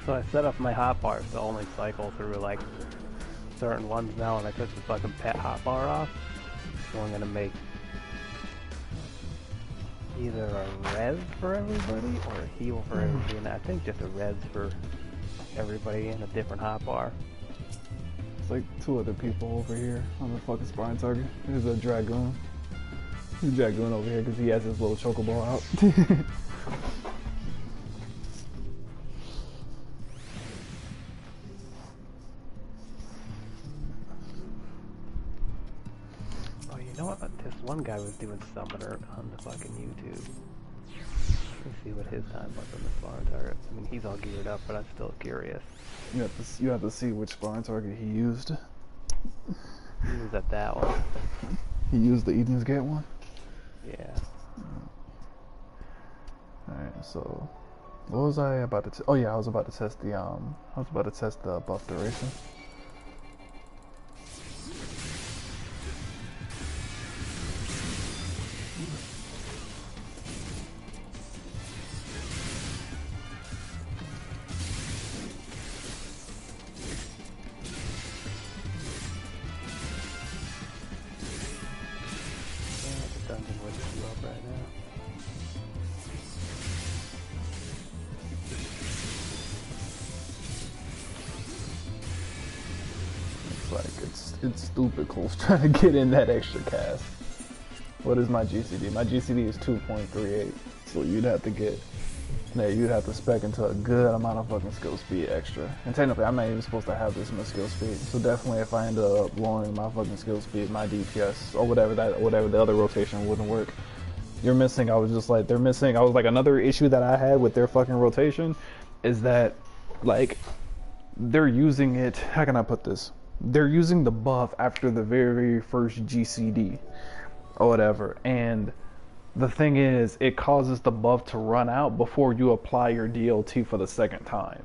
So I set up my hotbars to only cycle through like certain ones now, and I took the fucking pet hotbar off. So I'm gonna make either a res for everybody or a heal for everybody, and I think just a res for everybody and a different hotbar. It's like two other people over here on the fucking sparring target. There's a dragoon. There's a dragoon over here because he has his little chocobo out. This one guy was doing summoner on the fucking YouTube. Let me see what his time was on the sparring target. I mean, he's all geared up, but I'm still curious. You have to see which sparring target he used. He was at that one. He used the Eden's Gate one? Yeah. Alright, so what was I about to oh yeah, I was about to test the buff duration. It's stupid close trying to get in that extra cast. What is my GCD? My GCD is 2.38, so you'd have to spec into a good amount of fucking skill speed extra. And technically, I'm not even supposed to have this much skill speed. So definitely, if I end up lowering my fucking skill speed, my DPS or whatever the other rotation wouldn't work. You're missing. I was like another issue that I had with their fucking rotation is that like they're using it. How can I put this? They're using the buff after the very, very first GCD or whatever, and the thing is, it causes the buff to run out before you apply your DLT for the second time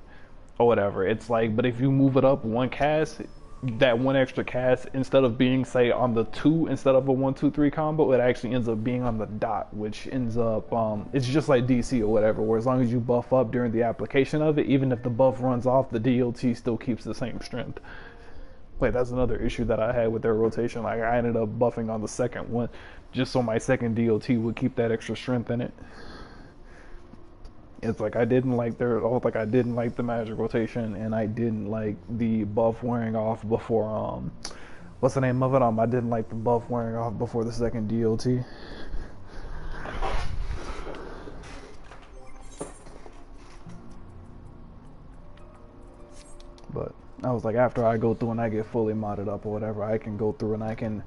or whatever. It's like, but if you move it up one cast, that one extra cast, instead of being, say, on the 2 instead of a 1-2-3 combo, it actually ends up being on the dot, which ends up it's just like DC or whatever, where as long as you buff up during the application of it, even if the buff runs off, the DLT still keeps the same strength. Wait, that's another issue that I had with their rotation. Like, I ended up buffing on the second one just so my second DLT would keep that extra strength in it. It's like I didn't like the magic rotation, and I didn't like the buff wearing off before what's the name of it? I didn't like the buff wearing off before the second DLT. But I was like, after I go through and I get fully modded up or whatever, I can go through and I can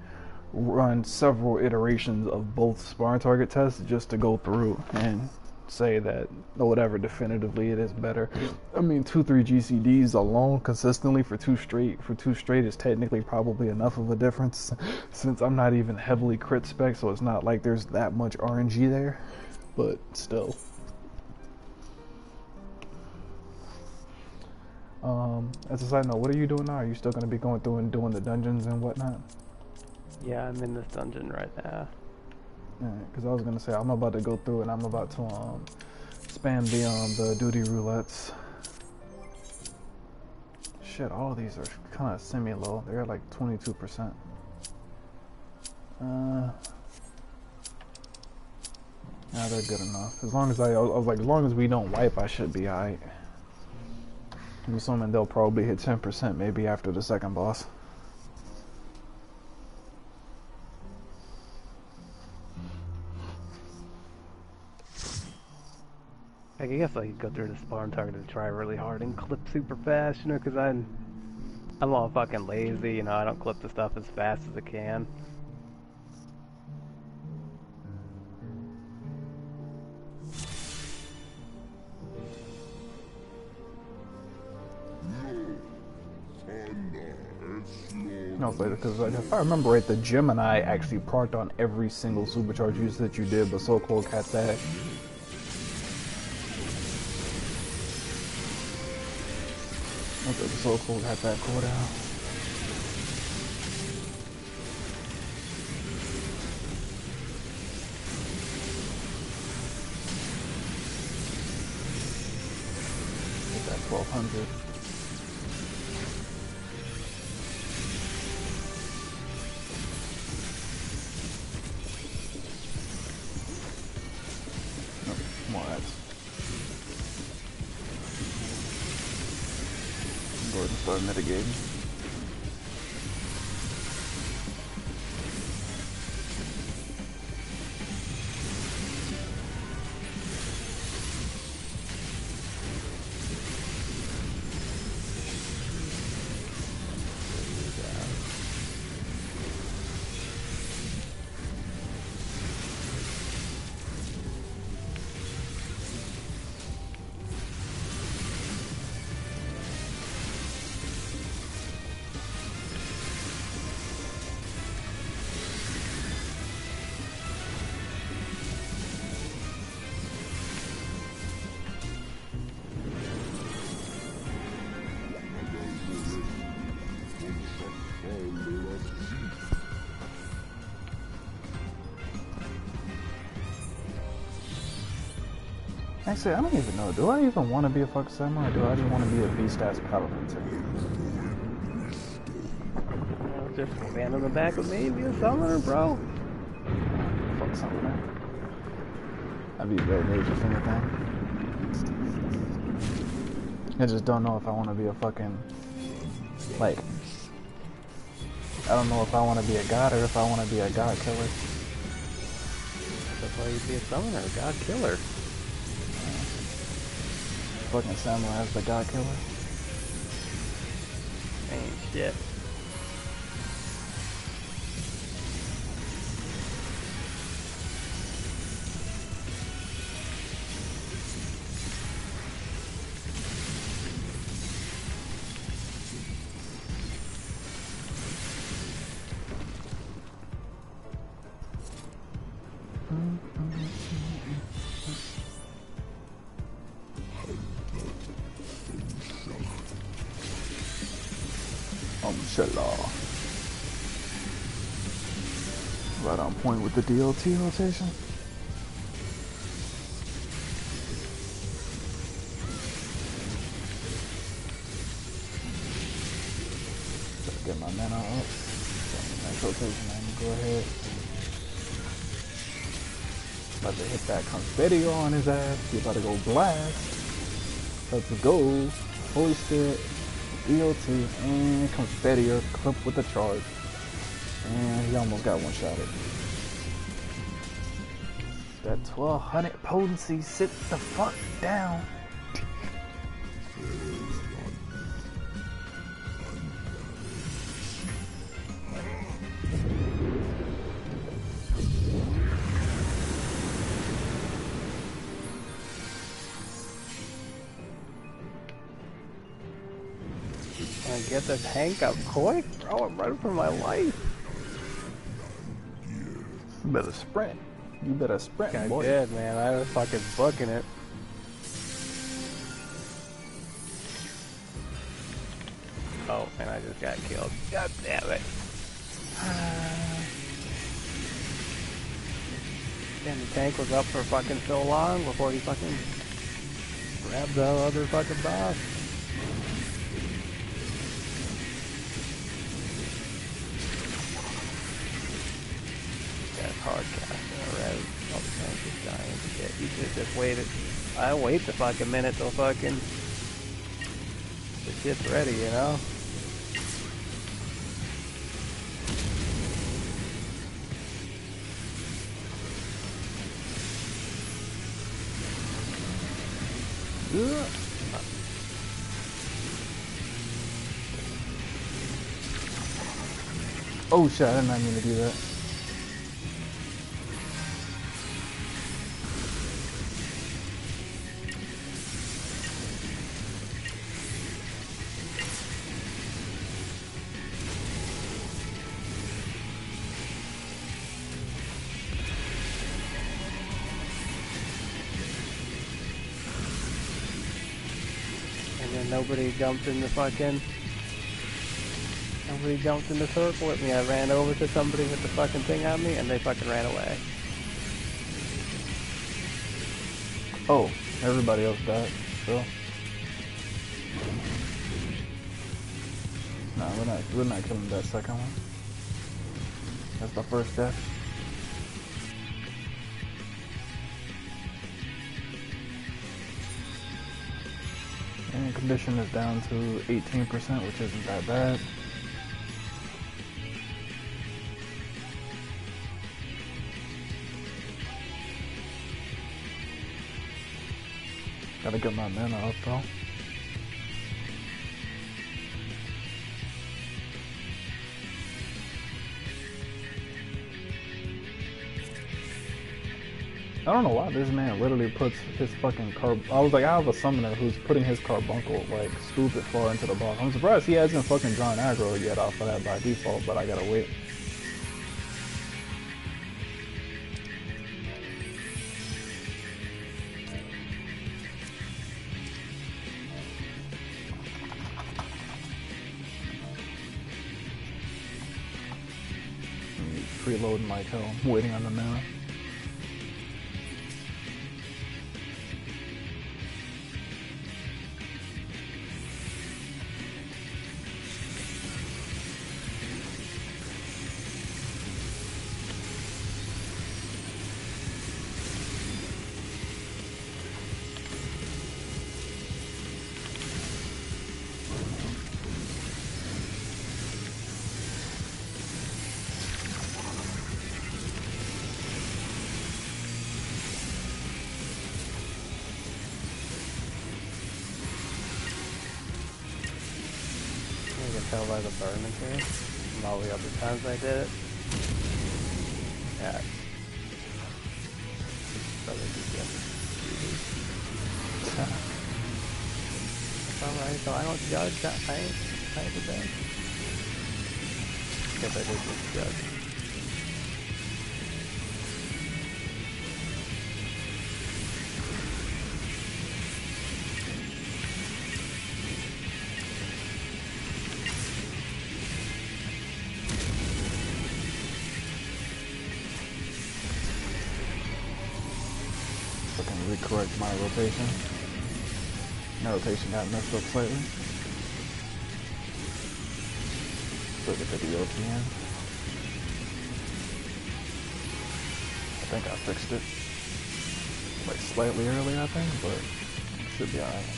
run several iterations of both Sparring Target tests just to go through and say that or whatever definitively it is better. I mean, 2-3 GCDs alone consistently for two straight is technically probably enough of a difference since I'm not even heavily crit spec, so it's not like there's that much RNG there, but still. As a side note, what are you doing now? Are you still going to be going through and doing the dungeons and whatnot? Yeah, I'm in this dungeon right now. Because I was going to say, I'm about to go through and I'm about to spam the duty roulettes. Shit, all of these are kind of semi-low. They're at like 22%. Nah, they're good enough. As long as I was like, as long as we don't wipe, I should be alright. I'm assuming they'll probably hit 10% maybe after the second boss. I guess I could go through the Sparring Target and try really hard and clip super fast, you know, because I'm all fucking lazy, you know, I don't clip the stuff as fast as I can. No, because like, if I remember right, the Gemini actually procced on every single supercharge use that you did, but So Cold Cat's ass. Okay, So Cold had that cooldown. Get that 1200. More ads. Go ahead and start mitigating. Actually, I don't even know. Do I even want to be a fucking samurai, or do I just want to be a B-stats paladin too? Just stand on the back of me, be a summoner, bro. Fuck summoner. I'd be very mage if anything. I just don't know if I want to be a fucking, like, I don't know if I want to be a god or if I want to be a god killer. That's why you'd be a summoner, a god killer. Fucking samurai as the god killer. Ain't shit. Right on point with the DLT rotation. Just get my mana up. Nice rotation, man. Go ahead. About to hit that confetti on his ass. You're about to go blast. Let's go. Holy Spirit. DLT and confetti or clip with the charge. And he almost got one-shotted. That 1200 potency, sit the fuck down. fucking get the tank up quick, bro. I'm running for my life. You better sprint. You better sprint, I boy. did, man. I was fucking booking it. Oh, and I just got killed. God damn it. Damn, the tank was up for fucking so long before he fucking grabbed the other fucking boss. That's hard casting already. Oh, the tank is dying. Shit, you should just waited. I wait the fucking minute till fucking the shit's ready, you know? Yeah. Oh shit, I did not mean to do that. And then nobody jumped in the circle with me. I ran over to somebody with the fucking thing on me and they fucking ran away. Oh, everybody else died. So. Nah, we're not killing that second one. That's the first death. And condition is down to 18%, which isn't that bad. Gotta get my mana up though. I don't know why this man literally puts his fucking I was like, I have a summoner who's putting his carbuncle like stupid far into the box. I'm surprised he hasn't fucking drawn aggro yet off of that by default, but I gotta wait. Preloading like hell, I'm waiting on the mana. Tell by the burn here from all the other times I did it. Yeah. Probably just get It's alright, so I don't judge that. I ain't the best. Guess I did just judge. Recorrect my rotation. My rotation got messed up slightly. Look at the DLT in. I think I fixed it. Like slightly early, I think, but it should be alright.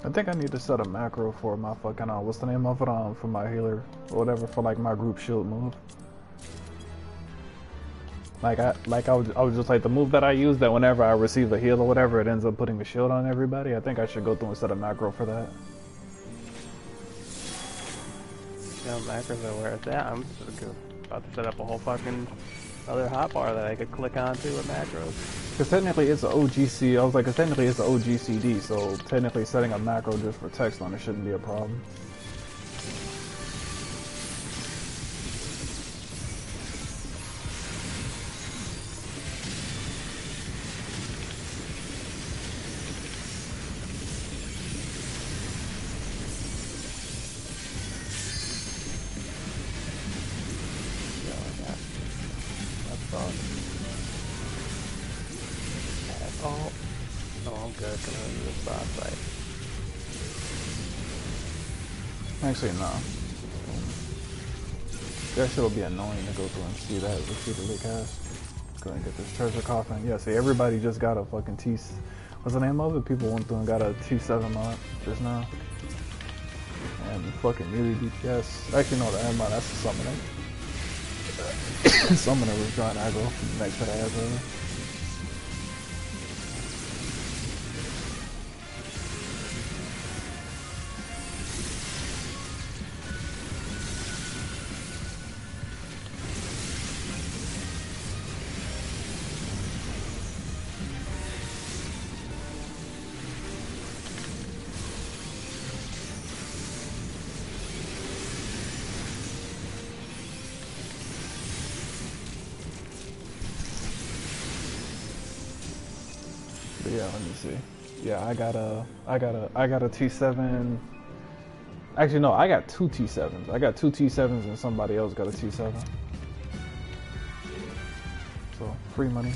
I think I need to set a macro for my fucking what's the name of it for my healer or whatever for like my group shield move. I was just like the move that I use that whenever I receive a heal or whatever it ends up putting a shield on everybody. I think I should go through and set a macro for that. You know, macros are where it's at. I'm about to set up a whole fucking other hotbar that I could click onto with macros. Because technically it's an OGC. I was like, technically it's an OGCD, so technically setting a macro just for text on it shouldn't be a problem. Actually, no. That shit will be annoying to go through and see that repeatedly cast. Go ahead and get this treasure coffin. Yeah, see, everybody just got a fucking T. What's the name of it? People went through and got a T7 mod just now. And fucking melee DPS. Actually, no, that's a summoner. Summoner was drawing aggro next to the aggro. Yeah, let me see. Yeah, I got a T7. Actually, no, I got two T7s. I got two T7s and somebody else got a T7. So, free money.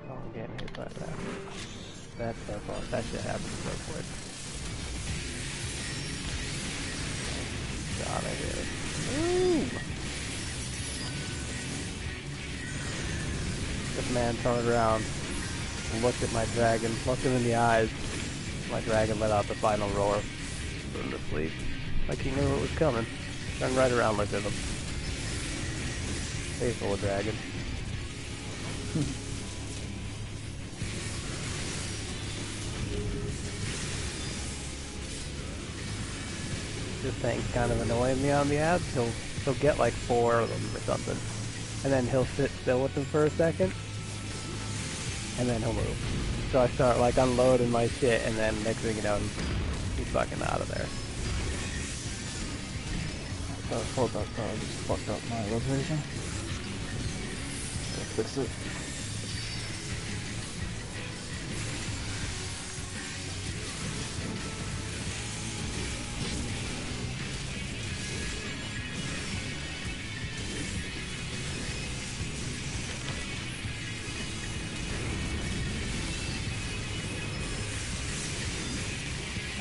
I'm getting hit by that. That's their fault. That shit happens so quick. God, I did it. Ooh! This man turned around, looked at my dragon, looked him in the eyes. My dragon let out the final roar. Put him to sleep. Like he knew it was coming. Turned right around, looked at him. Faithful dragon. This thing's kind of annoying me on the ads. He'll get like 4 of them or something. And then he'll sit still with them for a second. And then he'll move. So I start like unloading my shit, and then next thing you know, he's fucking out of there. Hold up, I just fucked up my reservation. Let's fix it.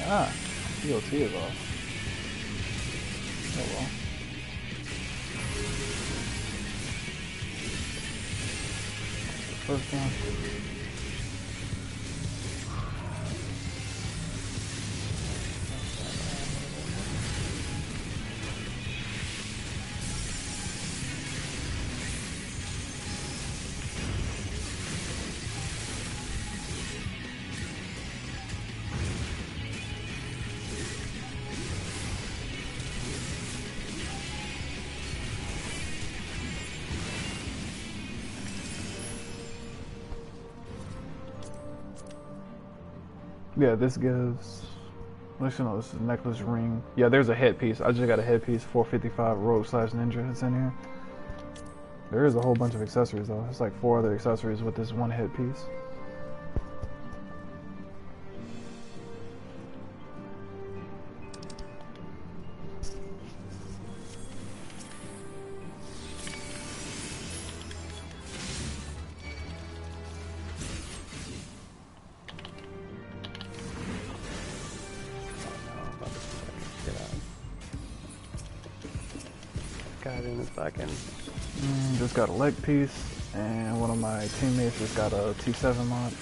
Ah, DOT is off. Oh well. First one. Yeah, this gives. Let's know this is necklace ring. Yeah, there's a headpiece. I just got a headpiece, 455 rogue / ninja. It's in here. There is a whole bunch of accessories though. It's like 4 other accessories with this one headpiece. Got in a second. Just got a leg piece, and one of my teammates just got a T7 mod.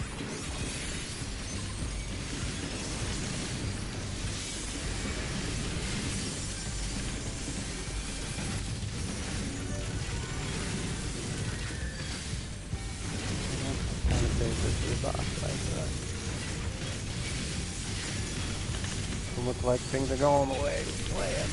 Kind of save this for the boss like that. Doesn't look like things are going the way we planned.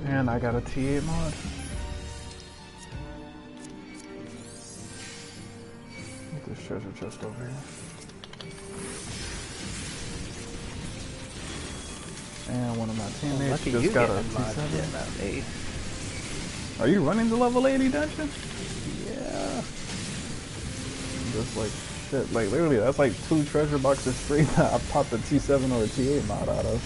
And I got a T8 mod. Get this treasure chest over here. And one of my teammates just got a T7. Not me. Are you running the level 80 dungeon? Yeah. Just like shit. Like literally, that's like 2 treasure boxes free that I popped a T7 or a T8 mod out of.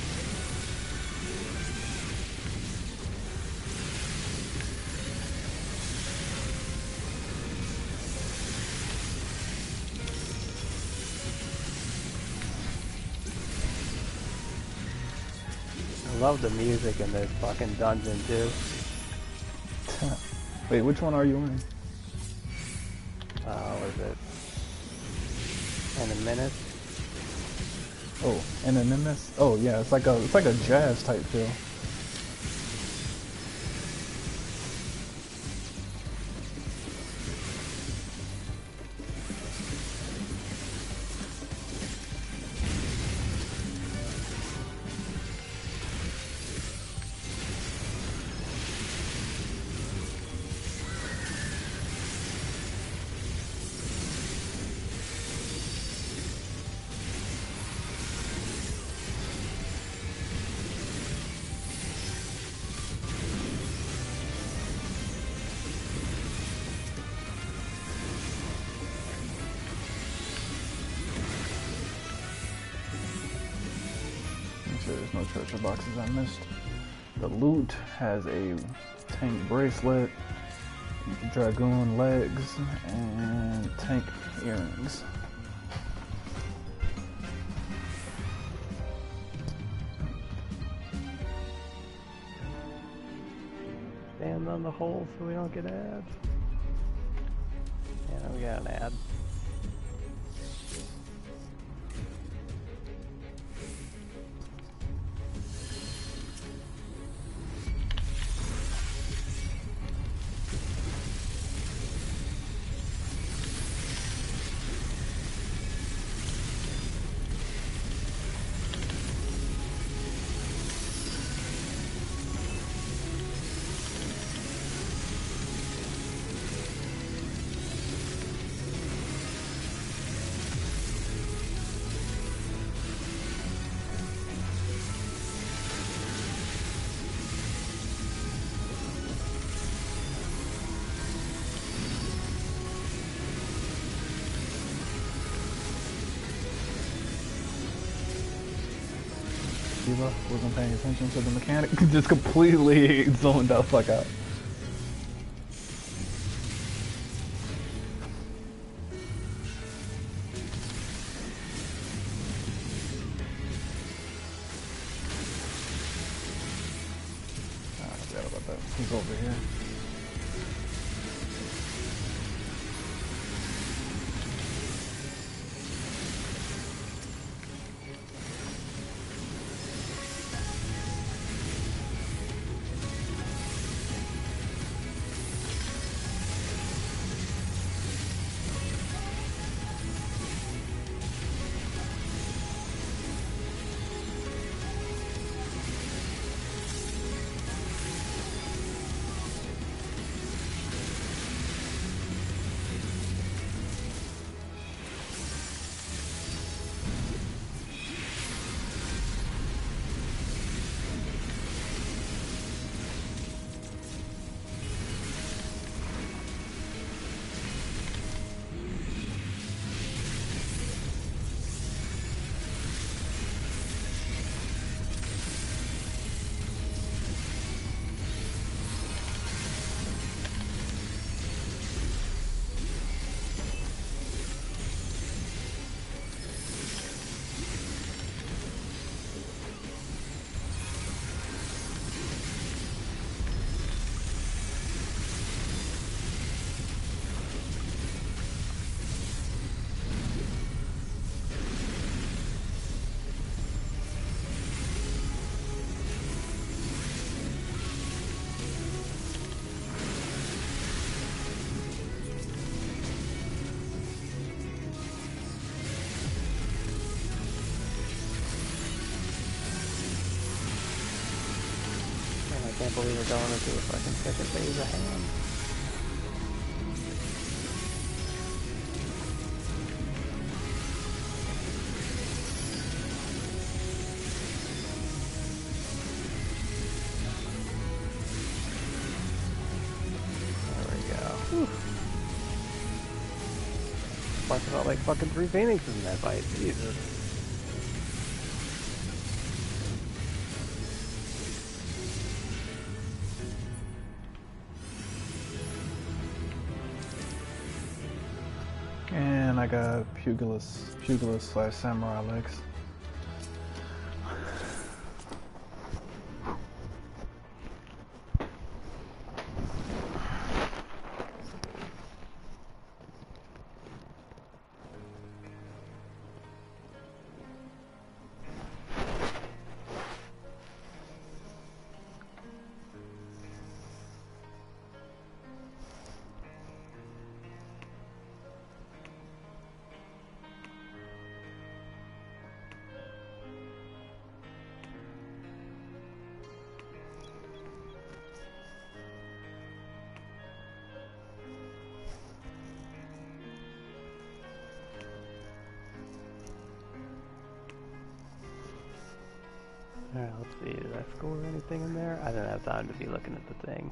I love the music in this fucking dungeon too. Wait, which one are you in? What is it? In a minute? Oh, Anonymous? Oh yeah, it's like a jazz type feel. There's no treasure boxes I missed. The loot has a tank bracelet, dragoon legs, and tank earrings. Stand on the hole so we don't get ads. Yeah, we got an ad. Shiva wasn't paying attention to the mechanic. Just completely zoned out fuck out. I forgot about that. He's over here. I can't believe we're going into a fucking second phase of hand. There we go. Whew. Fucking felt like fucking 3 phoenixes in that fight. Jesus. And I got pugilist/samurai legs. Alright, let's see, did I score anything in there? I didn't have time to be looking at the thing.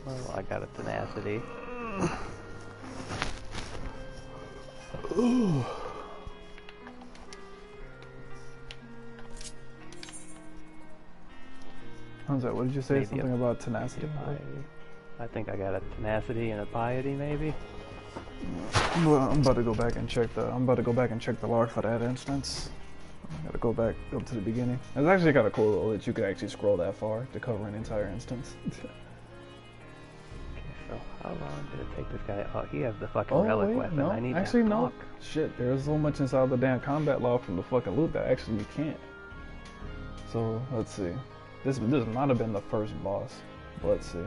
Oh, I got a tenacity. Ooh. How's that? What did you say? Maybe Something about tenacity? I think I got a tenacity and a piety, maybe. Well, I'm about to go back and check the. I'm about to go back and check the log for that instance. I gotta go back up to the beginning. It's actually kind of cool though that you could actually scroll that far to cover an entire instance. Okay, so how long did it take this guy? Oh, he has the fucking relic weapon. No, I need actually that no. fuck. Shit, there's so much inside the damn combat log from the fucking loot that actually you can't. So let's see. This might have been the first boss. But let's see.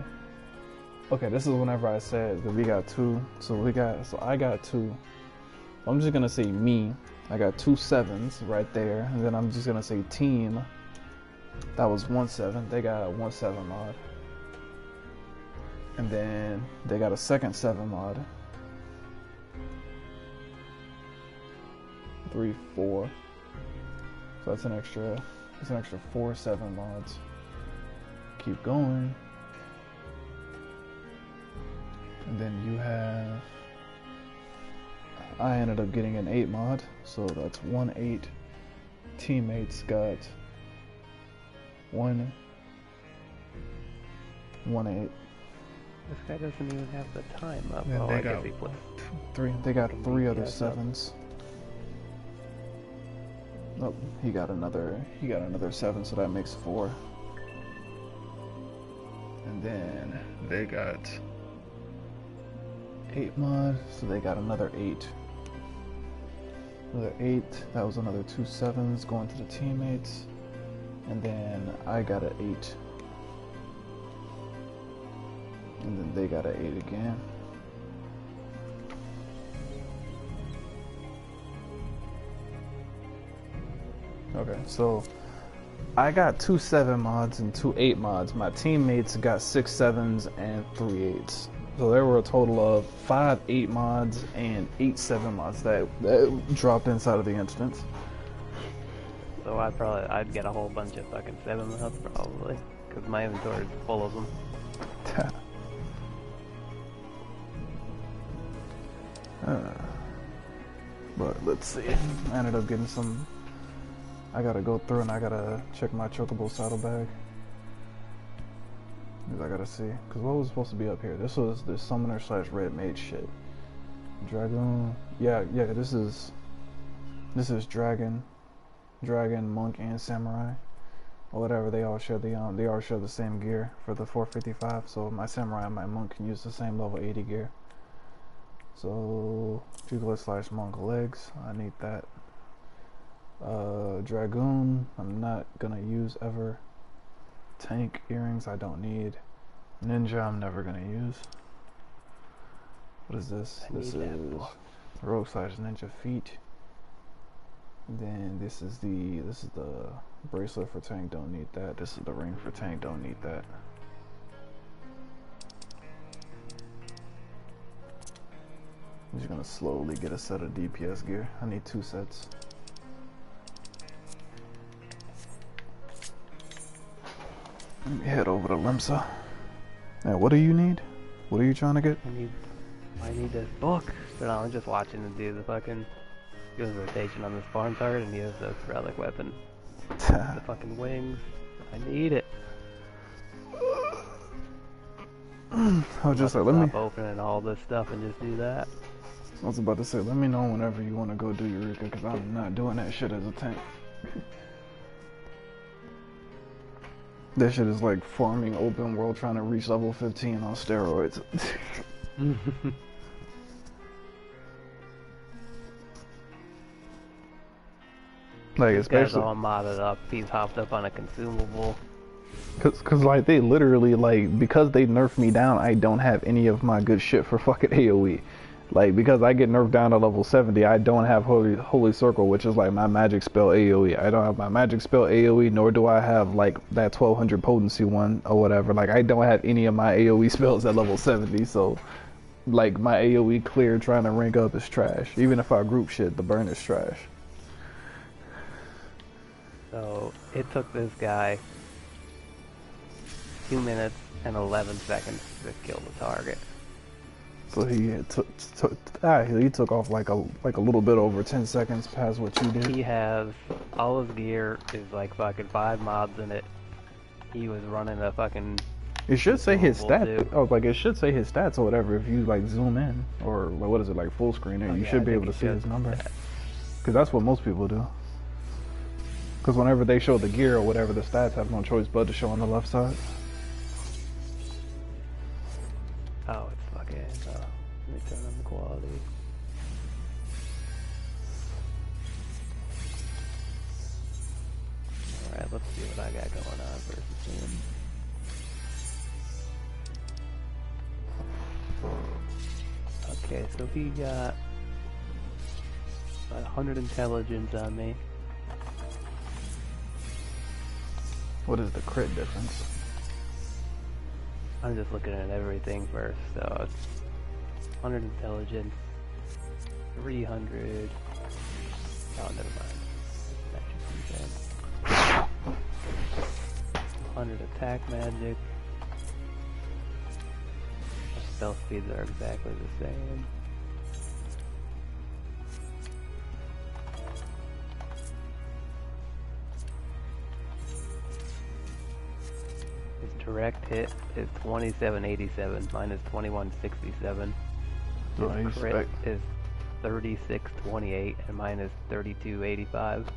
Okay, this is whenever I said that we got 2. So I got 2. I'm just gonna say me. I got 2 7s right there, and then I'm just gonna say team. That was 1 7. They got 1 7 mod, and then they got a second 7 mod. 3 4. So that's an extra. That's an extra 4 7 mods. Keep going. And then you have I ended up getting an 8 mod, so that's 1-8. Teammates got 1-8. This guy doesn't even have the time up. Then Oh, they I got guess he played. They got 3 other DPS up. 7s. Oh, he got another 7, so that makes 4. And then they got 8 mod, so they got another 8. Another 8, that was another 2 7s going to the teammates. And then I got an 8. And then they got an 8 again. Okay, so I got 2 7 mods and 2 8 mods. My teammates got 6 7s and 3 8s. So there were a total of 5 8 mods and 8 7 mods that dropped inside of the instance. So I'd get a whole bunch of fucking 7 mods probably, because my inventory is full of them. But let's see. I ended up getting some. I gotta go through and I gotta check my chocobo saddle bag. I gotta see. Because what was supposed to be up here? This was the summoner / red mage shit. Dragoon. Yeah, this is dragon, monk, and samurai. Or whatever, they all share the same gear for the 455. So my samurai and my monk can use the same level 80 gear. So Pugilist / monk legs, I need that. Dragoon, I'm not gonna use ever. Tank earrings, I don't need. Ninja, I'm never gonna use. What is this? This is rogue / ninja feet. Then this is the bracelet for tank, don't need that. This is the ring for tank, don't need that. I'm just gonna slowly get a set of DPS gear. I need 2 sets. Let me head over to Limsa. Now, what do you need? What are you trying to get? I need this book. But I'm just watching him do the fucking rotation on this farm target, and he has this relic weapon. The fucking wings. I need it. I was just like, let me stop opening all this stuff and just do that. I was about to say, let me know whenever you want to go do Eureka, because I'm not doing that shit as a tank. That shit is like farming open world trying to reach level 15 on steroids. Like, this especially guy's all modded up. He's hopped up on a consumable. Cause like they literally, like, because they nerfed me down, I don't have any of my good shit for fucking AoE. Like, because I get nerfed down to level 70, I don't have Holy Circle, which is like my magic spell AoE. I don't have my magic spell AoE, nor do I have like that 1200 potency one or whatever. Like, I don't have any of my AoE spells at level 70, so like my AoE clear trying to rank up is trash. Even if I group shit, the burn is trash. So it took this guy 2 minutes and 11 seconds to kill the target. So he took off like a little bit over 10 seconds past what you did. He has all his gear is like fucking 5 mobs in it. He was running a fucking. It should say his stats. Too. Oh, like it should say his stats or whatever if you like zoom in or what is it, like full screen it. You should be able to see his number. Because that's what most people do. Because whenever they show the gear or whatever, the stats have no choice but to show on the left side. Oh, it's fucking. Let me turn on the quality. Alright, let's see what I got going on versus him. Okay, so he got 100 intelligence on me. What is the crit difference? I'm just looking at everything first, so it's 100 intelligence, 300, oh never mind, that should be 100 attack magic, spell speeds are exactly the same, direct hit is 2787. Mine is 2167. So His crit is 3628, and mine is 3285.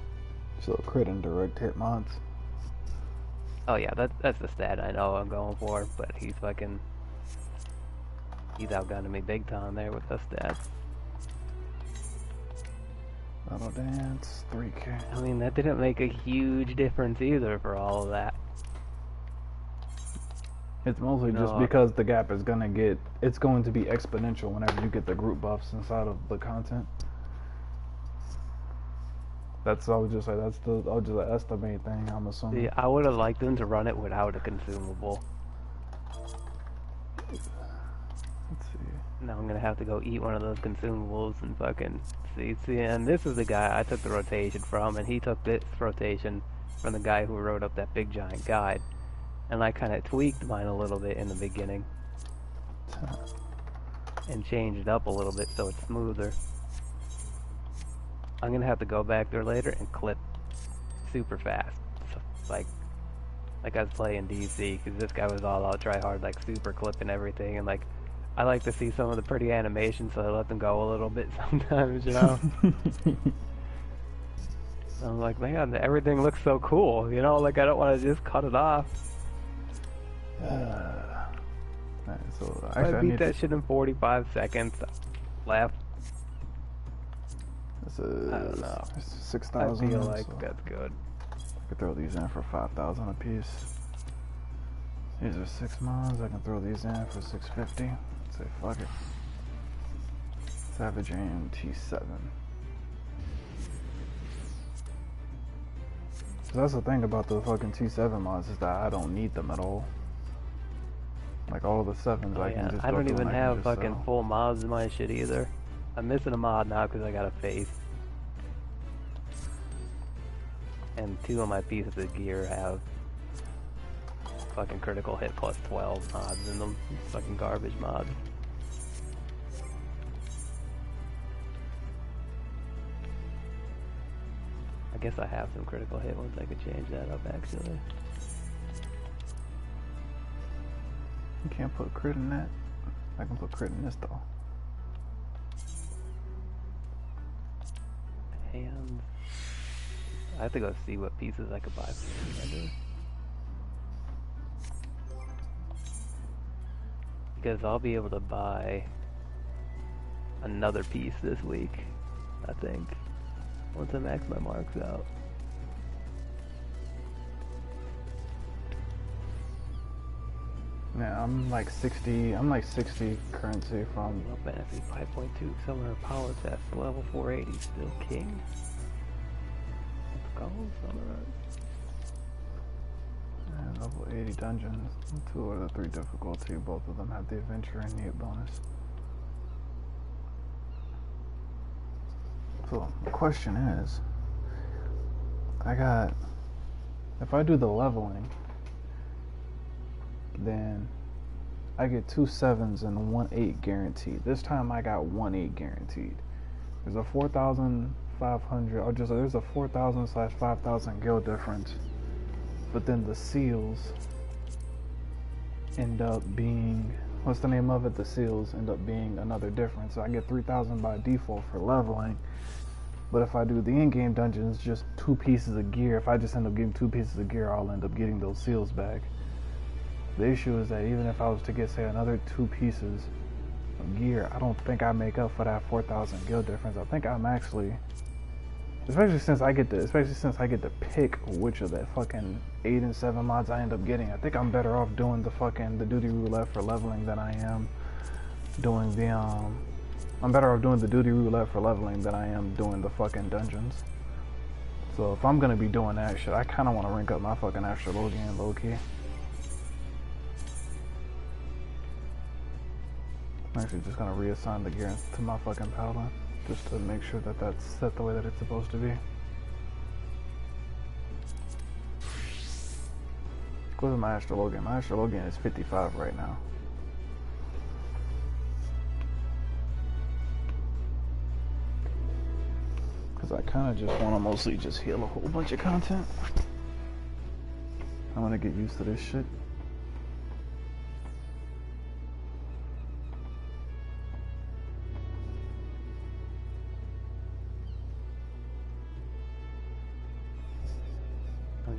So crit and direct hit mods. Oh yeah, that's the stat I know I'm going for, but he's outgunning me big time there with those stats. Battle dance, 3K. I mean, that didn't make a huge difference either for all of that. It's mostly just because the gap is it's going to be exponential whenever you get the group buffs inside of the content. That's the main thing, I'm assuming. See, I would have liked them to run it without a consumable. Let's see. Now I'm gonna have to go eat one of those consumables and fucking see. And this is the guy I took the rotation from, and he took this rotation from the guy who wrote up that big giant guide. And I kind of tweaked mine a little bit in the beginning and changed it up a little bit so it's smoother. I'm gonna have to go back there later and clip super fast, so, like I was playing DC, because this guy was all out try hard, like super clipping everything, and like I like to see some of the pretty animations, so I let them go a little bit sometimes, you know. I'm like, man, everything looks so cool, you know, like I don't want to just cut it off. Right, so I beat that shit in 45 seconds. Left. This is, I don't know. 6,000. I feel like so that's good. I could throw these in for 5,000 a piece. These are 6 mods. I can throw these in for 650. Say fuck it. Savage Aim T7. So that's the thing about the fucking T7 mods, is that I don't need them at all. Like all the 7s, I can just I don't even have fucking sell. full mods in my shit either. I'm missing a mod now because I got a face. And 2 of my pieces of gear have fucking critical hit plus 12 mods in them. Fucking garbage mods. I guess I have some critical hit ones. I could change that up actually. You can't put crit in that. I can put crit in this though. Hands. I have to go see what pieces I could buy from vendors. Because I'll be able to buy another piece this week, I think, once I max my marks out. Yeah, I'm like 60 currency from... Well, Fantasy 5.2 Summoner Power Test, level 480, still king. Let's go, Summoner. And level 80 dungeons, 2 out of 3 difficulty, both of them have the adventure and need bonus. So, the question is, if I do the leveling, then I get 2 7s and 1 8 guaranteed. This time I got 1 8 guaranteed. There's a 4,500, or just there's a 4,000/5,000 gil difference, but then the seals end up being, what's the name of it? The seals end up being another difference. So I get 3,000 by default for leveling. But if I do the in-game dungeons, just 2 pieces of gear, if I just end up getting 2 pieces of gear, I'll end up getting those seals back. The issue is that even if I was to get, say, another 2 pieces of gear, I don't think I make up for that 4,000 gil difference. I think I'm actually, especially since I get to pick which of the fucking 8 and 7 mods I end up getting, I think I'm better off doing the duty roulette for leveling than I am doing the I'm better off doing the duty roulette for leveling than I am doing the fucking dungeons. So if I'm gonna be doing that shit, I kinda wanna rank up my fucking Astrologian low-key. I'm actually just gonna reassign the gear to my fucking Paladin, just to make sure that that's set the way that it's supposed to be. Go to my Astrologian. My Astrologian is 55 right now. Because I kind of just want to mostly just heal a whole bunch of content. I want to get used to this shit.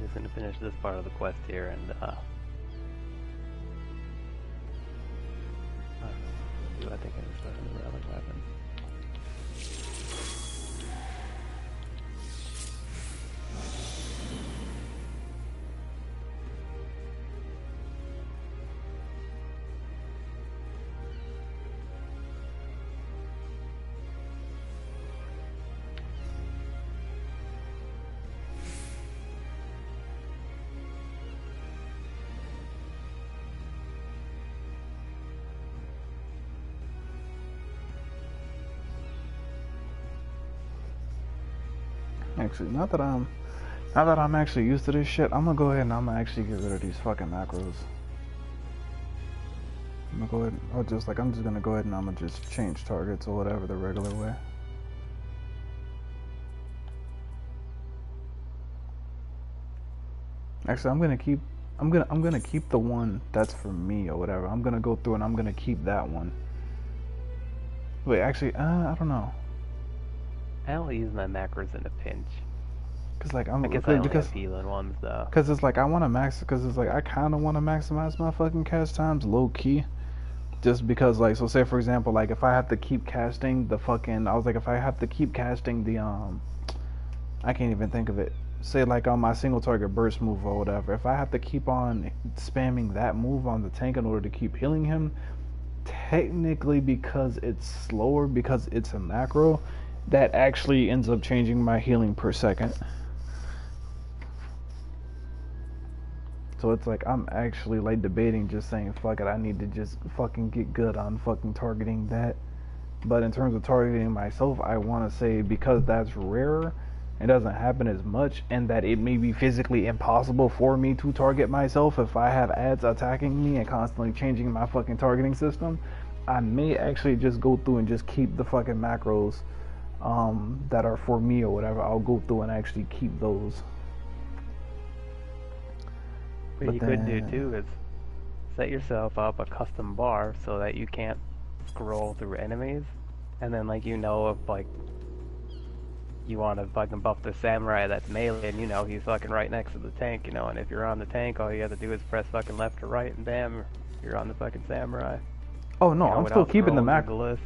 just gonna finish this part of the quest here and I think I just started the relic weapon. Actually, not that I'm actually used to this shit, I'm gonna go ahead and I'm gonna actually get rid of these fucking macros. I'm gonna go ahead, or just like, I'm just gonna go ahead and I'm gonna just change targets or whatever the regular way. Actually, I'm gonna keep the one that's for me or whatever. I'm gonna go through and I'm gonna keep that one. Wait, actually, I don't know. I only use my macros in a pinch. Cause like I guess I only have healing ones though. Cause it's like I want to max. Cause it's like I kind of want to maximize my fucking cast times low key. Just because like, so say for example, like if I have to keep casting the fucking, I was like, if I have to keep casting the I can't even think of it. Say like on my single target burst move or whatever. If I have to keep on spamming that move on the tank in order to keep healing him, technically because it's slower, because it's a macro, that actually ends up changing my healing per second. So it's like I'm actually like debating just saying fuck it, I need to just fucking get good on fucking targeting that. But in terms of targeting myself, I want to say because that's rarer, it doesn't happen as much, and that it may be physically impossible for me to target myself if I have ads attacking me and constantly changing my fucking targeting system. I may actually just go through and just keep the fucking macros that are for me or whatever. I'll go through and actually keep those. What you could do too is set yourself up a custom bar so that you can't scroll through enemies, and then like if like you want to fucking buff the samurai that's melee, and he's fucking right next to the tank, and if you're on the tank, all you have to do is press fucking left or right, and bam, you're on the fucking samurai. Oh no, I'm still keeping the macros.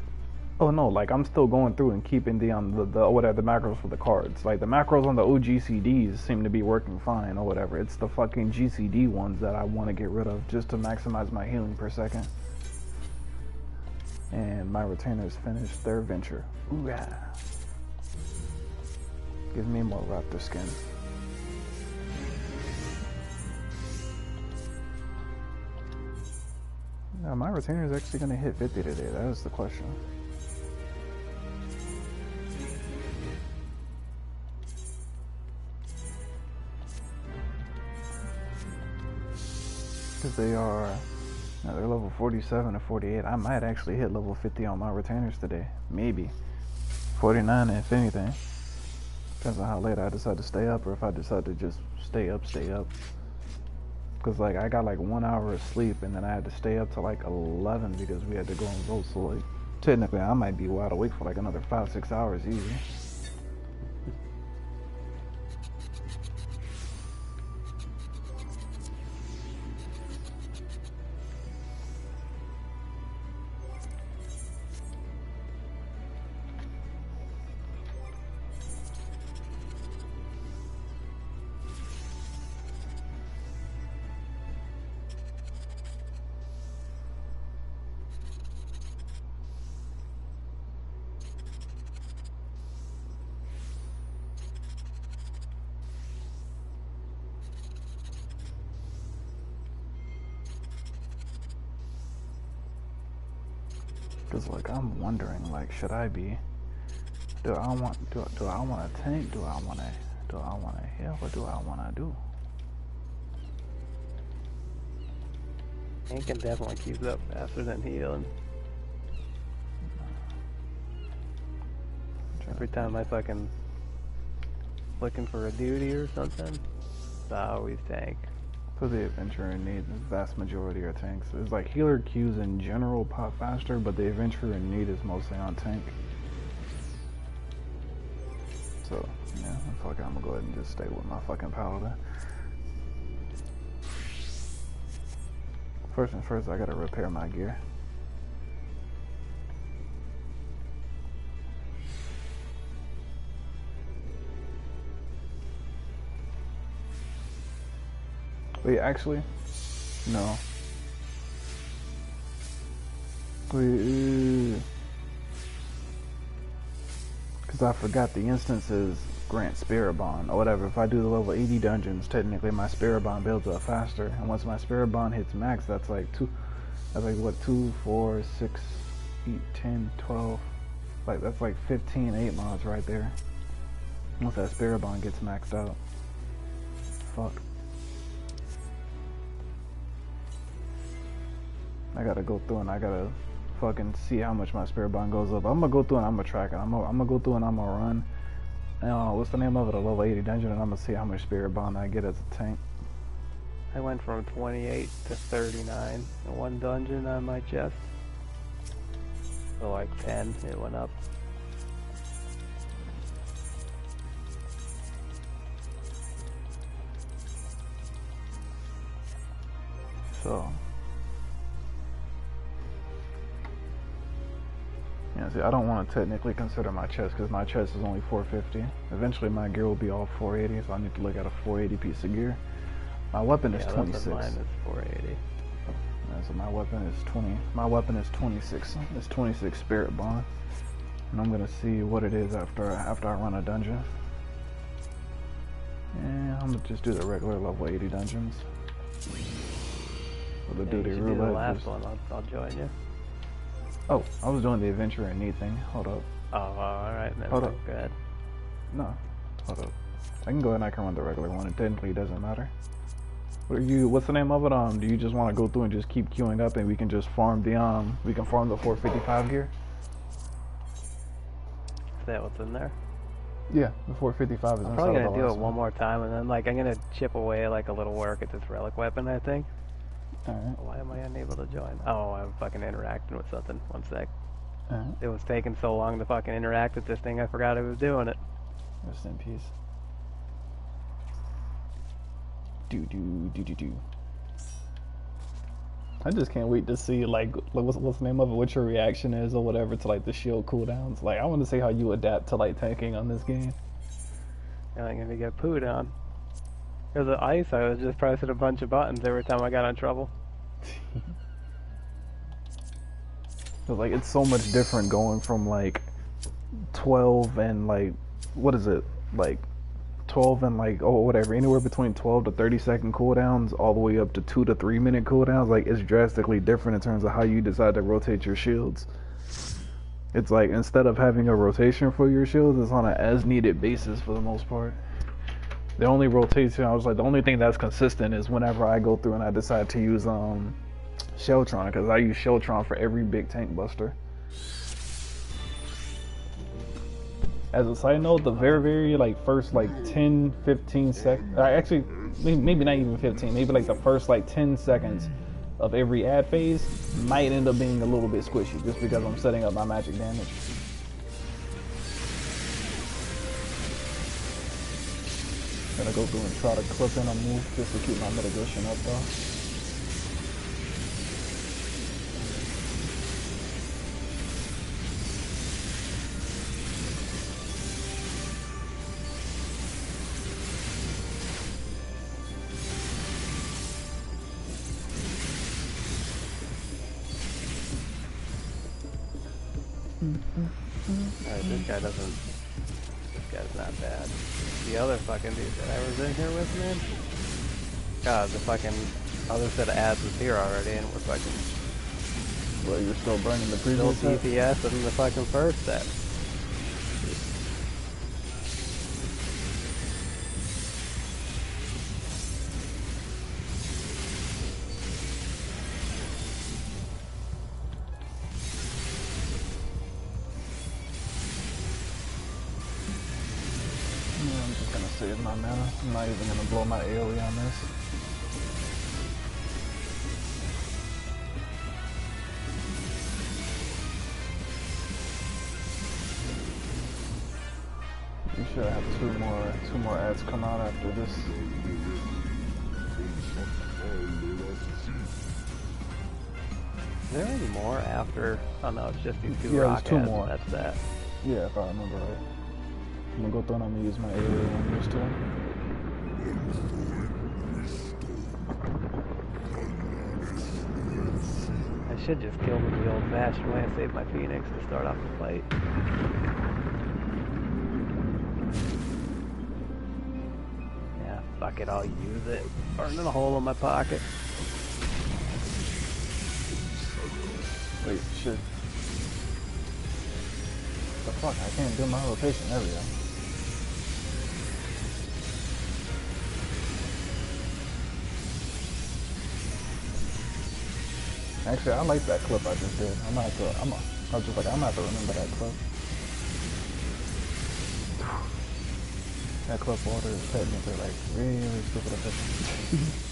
Oh no, like I'm still going through and keeping the whatever the macros for the cards. Like the macros on the OGCDs seem to be working fine or whatever. It's the fucking GCD ones that I want to get rid of just to maximize my healing per second. And my retainers finished their venture. Ooh yeah. Give me more raptor skin. Yeah, my retainer is actually gonna hit 50 today. That is the question. Because they're level 47 or 48. I might actually hit level 50 on my retainers today. Maybe 49 if anything. Depends on how late I decide to stay up, or if I decide to just stay up. Because like I got like 1 hour of sleep, and then I had to stay up till like 11 because we had to go and vote. So like technically I might be wide awake for like another 5-6 hours easy. Cause like I'm wondering, like, should I be? Do I want to tank? Do I want to heal? What do I want to do? Tank can definitely keep up faster than healing. Every time I fucking looking for a duty or something, I always tank. So the adventurer in need, the vast majority are tanks. It's like healer queues in general pop faster, but the adventurer in need is mostly on tank. So yeah, fuck it, I'm gonna go ahead and just stay with my fucking paladin. First and first, I gotta repair my gear. Wait, actually, no. Wait, because I forgot the instances grant Spirit Bond or whatever. If I do the level 80 dungeons, technically my Spirit Bond builds up faster, and once my Spirit Bond hits max, that's like what, 2, 4, 6, 8, 10, 12, like that's like 15 8 mods right there. Once that Spirit Bond gets maxed out. Fuck. I gotta go through and I gotta fucking see how much my Spirit Bond goes up. I'm gonna go through and I'm gonna track it. I'm gonna go through and I'm gonna run. What's the name of it? A level 80 dungeon, and I'm gonna see how much Spirit Bond I get as a tank. I went from 28 to 39 in one dungeon on my chest. So like 10, it went up. So yeah, see, I don't want to technically consider my chest because my chest is only 450. Eventually my gear will be all 480, so I need to look at a 480 piece of gear. My weapon is 26. Mine is 480. Yeah, so my weapon is 20. My weapon is 26. It's 26 Spirit Bond, and I'm gonna see what it is after I run a dungeon. Yeah, I'm gonna just do the regular level 80 dungeons. For the duty roulette. Do the last one. I'll join you. Oh, I was doing the adventure and need thing. Hold up. Oh, alright. Hold up. Go ahead. No, hold up. I can go ahead and I can run the regular one. It technically doesn't matter. What's the name of it? Do you just want to go through and just keep queuing up and we can just farm the we can farm the 455 gear? Is that what's in there? Yeah, the 455 is I'm inside probably of gonna the do last it one more time, and then like I'm gonna chip away like a little work at this relic weapon, I think. Alright. Why am I unable to join? Oh, I'm fucking interacting with something. One sec. Alright. It was taking so long to fucking interact with this thing, I forgot I was doing it. Rest in peace. Do. I just can't wait to see like what's the name of it, what your reaction is or whatever to like the shield cooldowns. Like I want to see how you adapt to like tanking on this game. And I'm gonna get pooed on. Because of ice, I was just pressing a bunch of buttons every time I got in trouble. So like it's so much different going from like 12 and like what is it, like 12 and like whatever, anywhere between 12 to 30-second cooldowns all the way up to 2 to 3 minute cooldowns. Like it's drastically different in terms of how you decide to rotate your shields. It's like instead of having a rotation for your shields, it's on an as needed basis for the most part. The only rotation, I was like, the only thing that's consistent is whenever I go through and I decide to use Sheltron, because I use Sheltron for every big tank buster. As a side note, the very like first like 10-15 seconds, actually maybe not even 15, maybe like the first like 10 seconds of every ad phase might end up being a little bit squishy just because I'm setting up my magic damage. Gonna go through and try to clip in a move just to keep my mitigation up though. Alright, this guy's not bad. The other fucking dude that I was in here with, man. God, the fucking other set of ads was here already, and we're fucking... Well, you're still burning the previous Still set? DPS and the fucking first set. I'm just gonna save my mana. I'm not even gonna blow my AoE on this. We should have two more ads come out after this. there any more after? Oh no, it's just these two Yeah, rock there's two heads, more. and that's that. Yeah, if I remember right. I'm gonna go through and I'm gonna use my area on this too. I should just kill them the old-fashioned way and save my Phoenix to start off the fight. Yeah, fuck it, I'll use it. Burning a hole in my pocket. Wait, shit. The fuck, I can't do my rotation, there we go. Actually, I like that clip I just did. I was just like, I'm gonna have to remember that clip. That clip order is technically like really stupid efficient.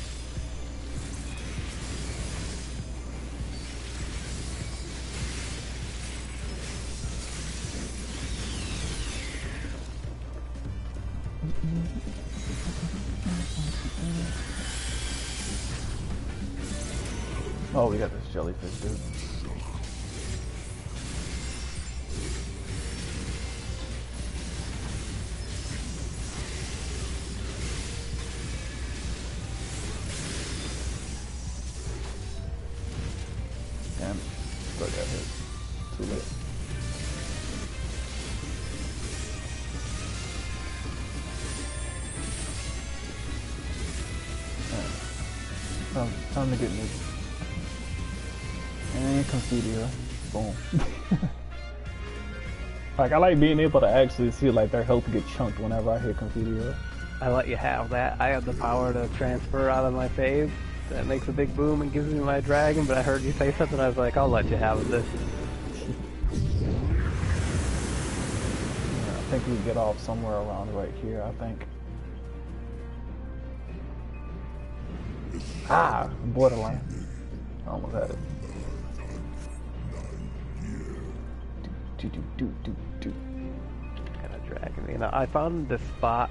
Oh, we got this jellyfish, dude. Damn it. Still got hit. Too late. Time to get moved. And Confidia. Boom. Like, I like being able to actually see like their health get chunked whenever I hit Confidia. I let you have that. I have the power to transfer out of my phase. That makes a big boom and gives me my dragon, but I heard you say something, I was like, I'll let you have this. Yeah, I think we get off somewhere around right here, I think. Ah! Borderline. I almost had it. Got a dragon. You know, I found this spot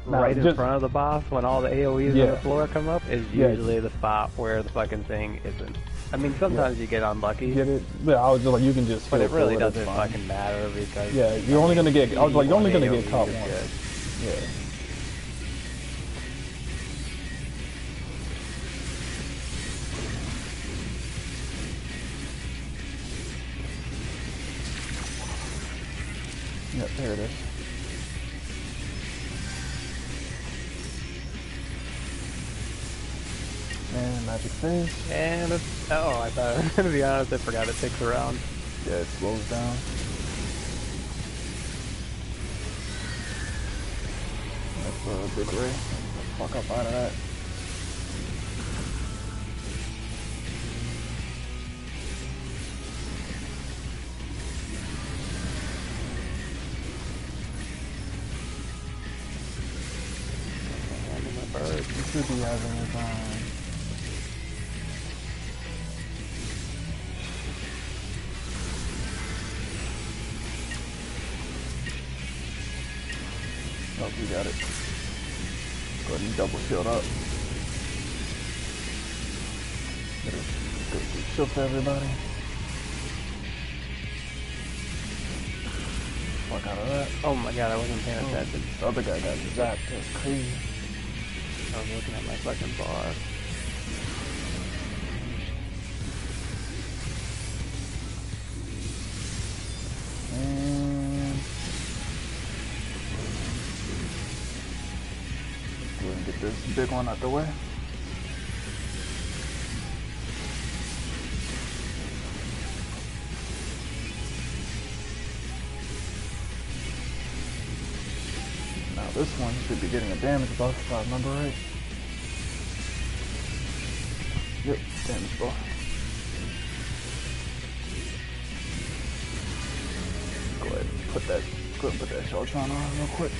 right in front of the boss when all the AoEs on the floor come up is usually the spot where the fucking thing isn't. I mean, sometimes you get unlucky. Get it? Yeah, I was just like, you can just. But it really doesn't fucking matter because. Yeah, you're only gonna get. I was like, you're only gonna get caught once. Yeah. Yep, there it is. And magic phase. And it's, oh, I thought, to be honest, I forgot it takes a round. Yeah, it slows down. That's a big ray. Fuck up out of that. You should be having it on. Oh, we got it. Go ahead and double shield up. Good shield for everybody. Fuck out of that. Oh my god, I wasn't paying attention. The other guy got zapped. That's crazy. I was looking at my fucking bar. And go ahead and get this big one out the way. Now this one should be getting a damage buff if I remember right. Yep, damage buff. Go ahead and put that Sheltron on real quick.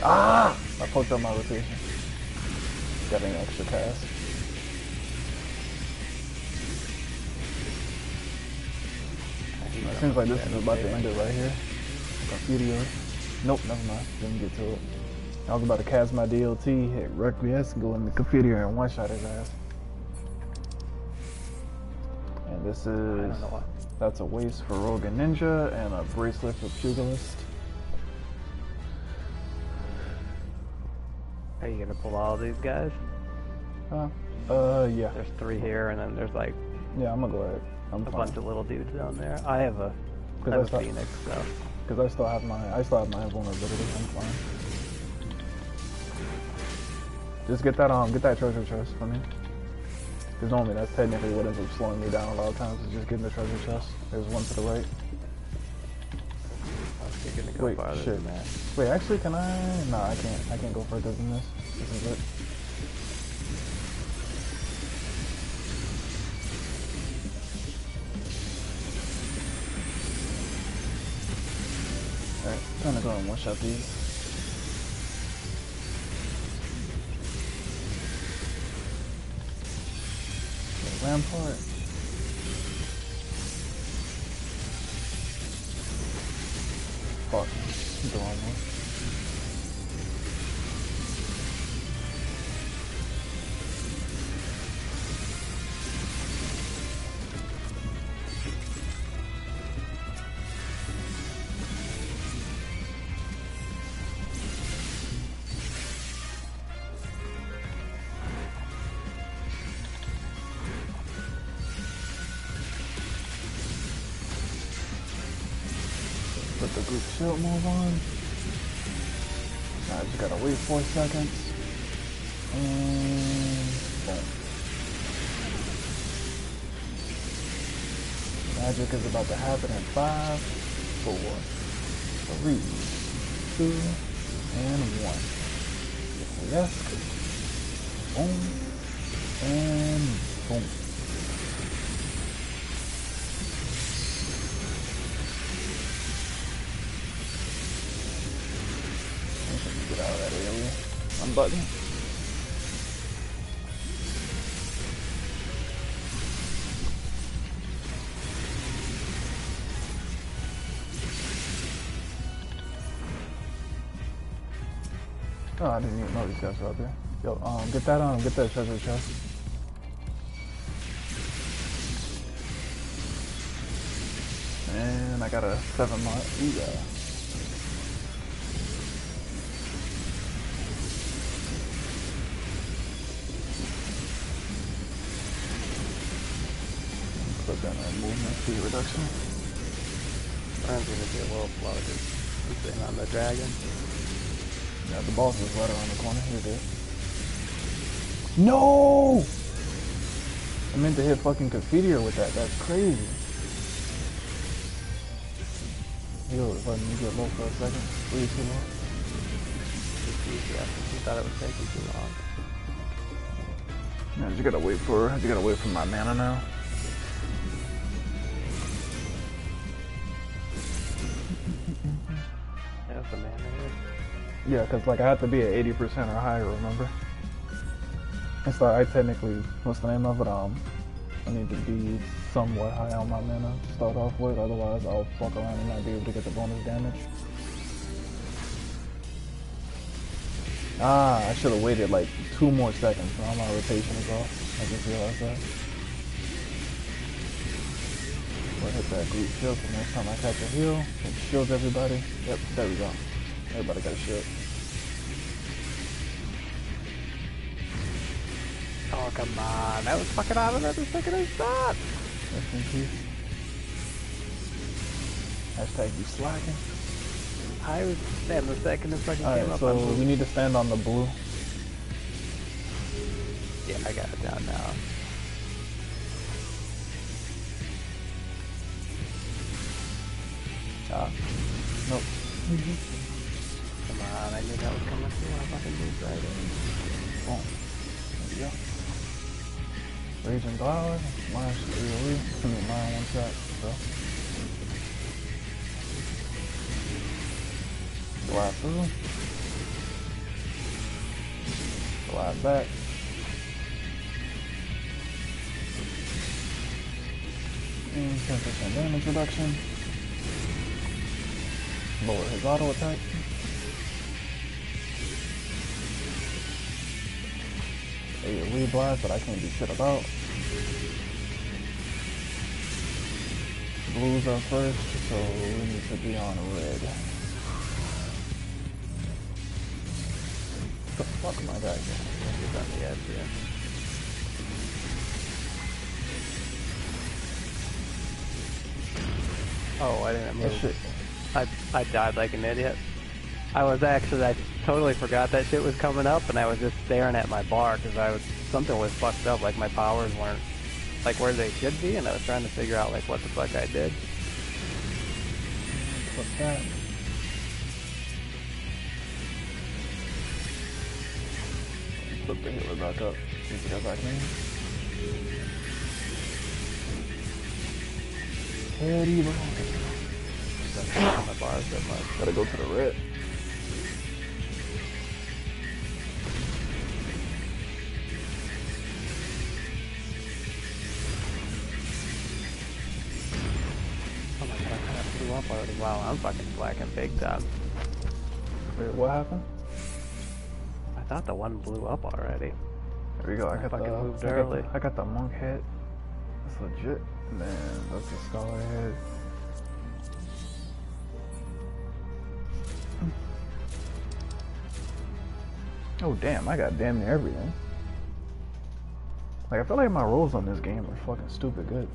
Ah! I fucked up my rotation. Got an extra cast. seems like this Yeah, is about to maybe. end it right here. Confudio. Nope, never mind. Didn't get to it. I was about to cast my DLT, hit Requiesce, go in the Confudio and one-shot his ass. And this I is... don't know what. That's a waist for Rogue and Ninja and a bracelet for Pugilist. Are you gonna pull all these guys? Yeah. There's 3 here, and then there's like Yeah, I'm gonna go ahead. I'm a fine. bunch of little dudes down there. I have a Phoenix, so. Because I still have my invulnerability. I'm fine. Just get that treasure chest for me. Because normally that's technically what ends up slowing me down a lot of times, is just getting the treasure chest. There's one to the right. You're gonna go Wait, farther shit. than that. Wait, actually, can I? No, I can't. I can't go further than this. This is it. Alright, time to go and one-shot these. Rampart. Fuck. The wrong one. Put the group shield move on. Now I just gotta wait 4 seconds. And boom. Magic is about to happen in 5, 4, 3, 2, and 1. Yes. Boom. And boom. Get out of that area. Unbutton. Oh, I didn't even know these guys were out there. Yo, get that treasure chest. And I got a 7 mod. Yeah. Put that on movement speed reduction. Mine's gonna be a little slow because I'm sitting on the dragon. Yeah, the boss is right around the corner. You're good. No! I meant to hit fucking Confidier with that. That's crazy. Yo, if I let me get low for a second. Please, too low. Yeah, you thought it was taking too long. Yeah, you gotta wait for my mana now. There's the man here. Yeah, because like I have to be at 80% or higher, remember? And so I technically, what's the name of it? I need to be somewhat high on my mana to start off with, otherwise I'll fuck around and not be able to get the bonus damage. Ah, I should have waited like 2 more seconds. Now my rotation is off. I just realized that. We'll hit that group shield for next time I catch a heal. It shields everybody. Yep, there we go. Everybody got a shield. Oh, come on. That was fucking out of every second I thought. Rest in peace. Hashtag you slacking. I was damn the second it fucking came Alright, up. so we need to stand on the blue. Yeah, I got it down now. Nope. Come on, I knew that was coming through. I fucking moved right in. Boom. There we go. Raging Cloud. Mine should be elite. I mean, mine one shot. So. Slide through. Slide back. And 10% damage reduction. Lower his auto attack. A reblast that I can't do shit about. Blues are first, so we need to be on red. What the fuck am I got here? He's on the edge here. Oh, I didn't move. Shit. I died like an idiot. I totally forgot that shit was coming up, and I was just staring at my bar because something was fucked up, like my powers weren't like where they should be, and I was trying to figure out like what the fuck I did. What's that? Flip the healer back up. See if it got back in. Teddy, bro. My bars that much. Gotta go to the red. Oh my god, I kind of blew up already. Wow, I'm fucking slacking big time. Wait, what happened? I thought the one blew up already. There we go. I moved early. I got the monk head. That's legit. Man, that's a scholar head. Oh damn, I got damn near everything. Like I feel like my rolls on this game are fucking stupid good.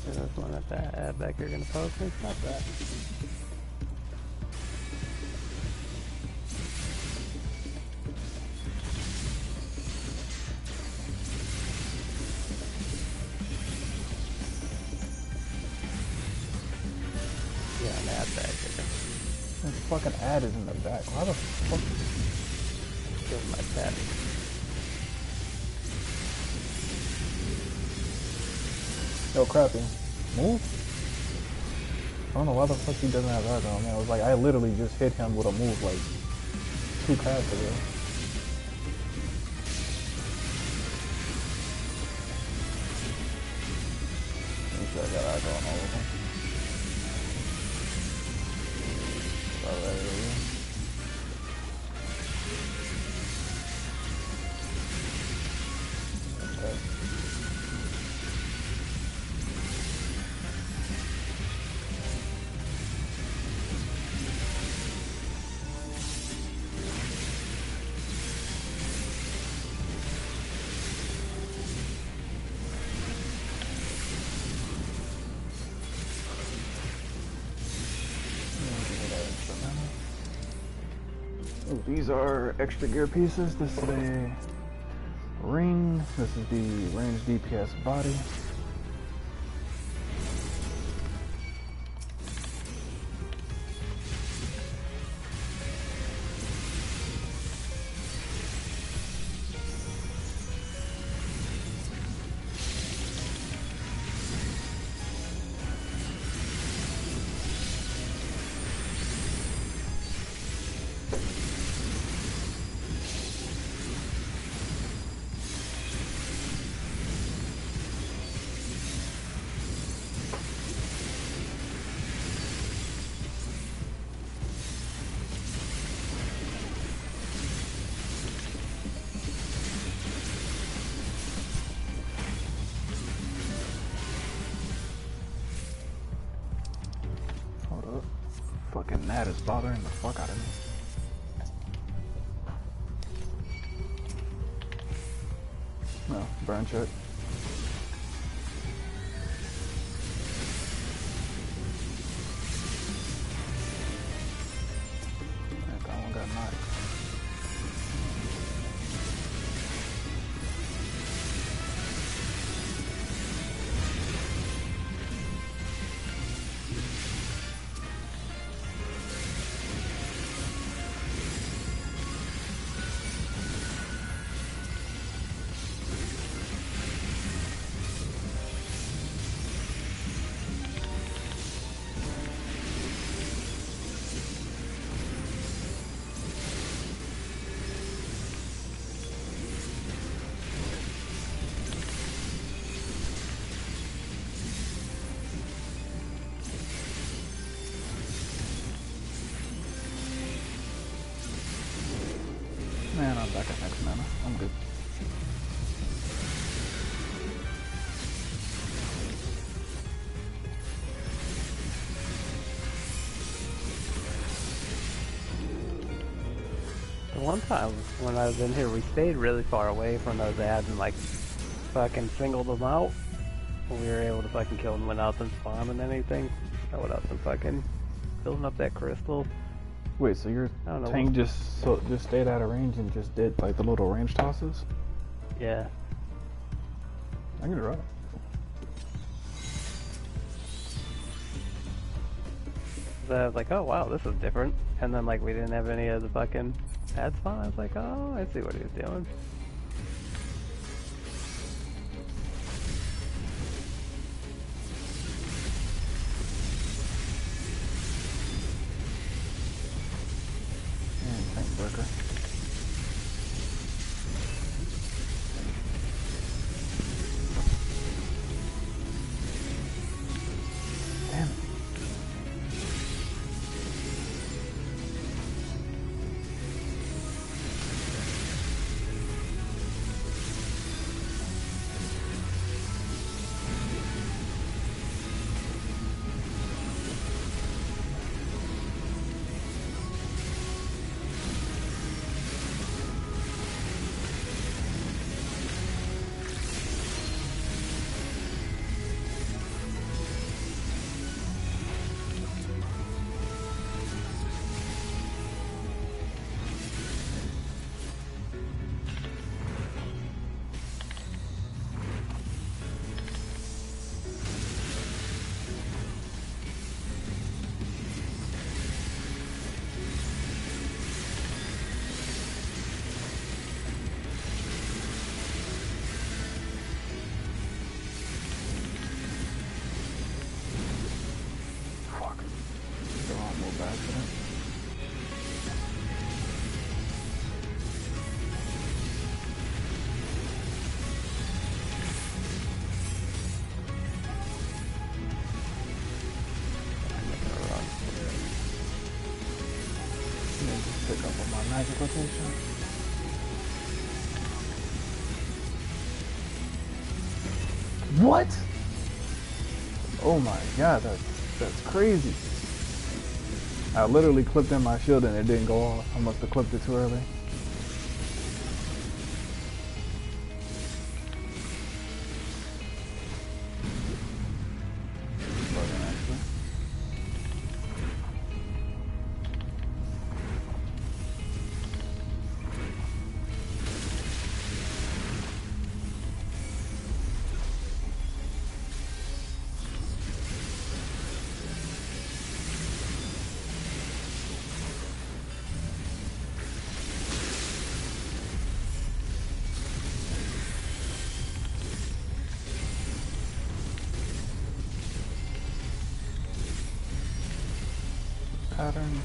There's one at that ad back you're gonna post me. Not that. Yeah, an ad back here. This fucking ad is in the back. Why the fuck? Give my pet. Yo, Crappy, move. I don't know why the fuck he doesn't have that on, man. I was like, I literally just hit him with a move like 2 crabs ago. Make sure I got aggro on all of them. Alright. Okay. Oh, these are extra gear pieces. This is the ring. This is the range DPS body. Fucking that is bothering the fuck out of me. No, burn check. That one got knocked. one time when I was in here, we stayed really far away from those ads and like fucking singled them out. And we were able to fucking kill them without them spawning anything. Or without them fucking filling up that crystal. Wait, so your tank just stayed out of range and just did like the little range tosses? Yeah. I get it right. So I was like, oh wow, this is different. And then like we didn't have any of the fucking ad spawn. I was like, oh, I see what he was doing. Tank worker. Damn it. Pick up on my magic rotation. What? Oh my god, that's crazy. I literally clipped in my shield and it didn't go off. I must have clipped it too early. Patterns.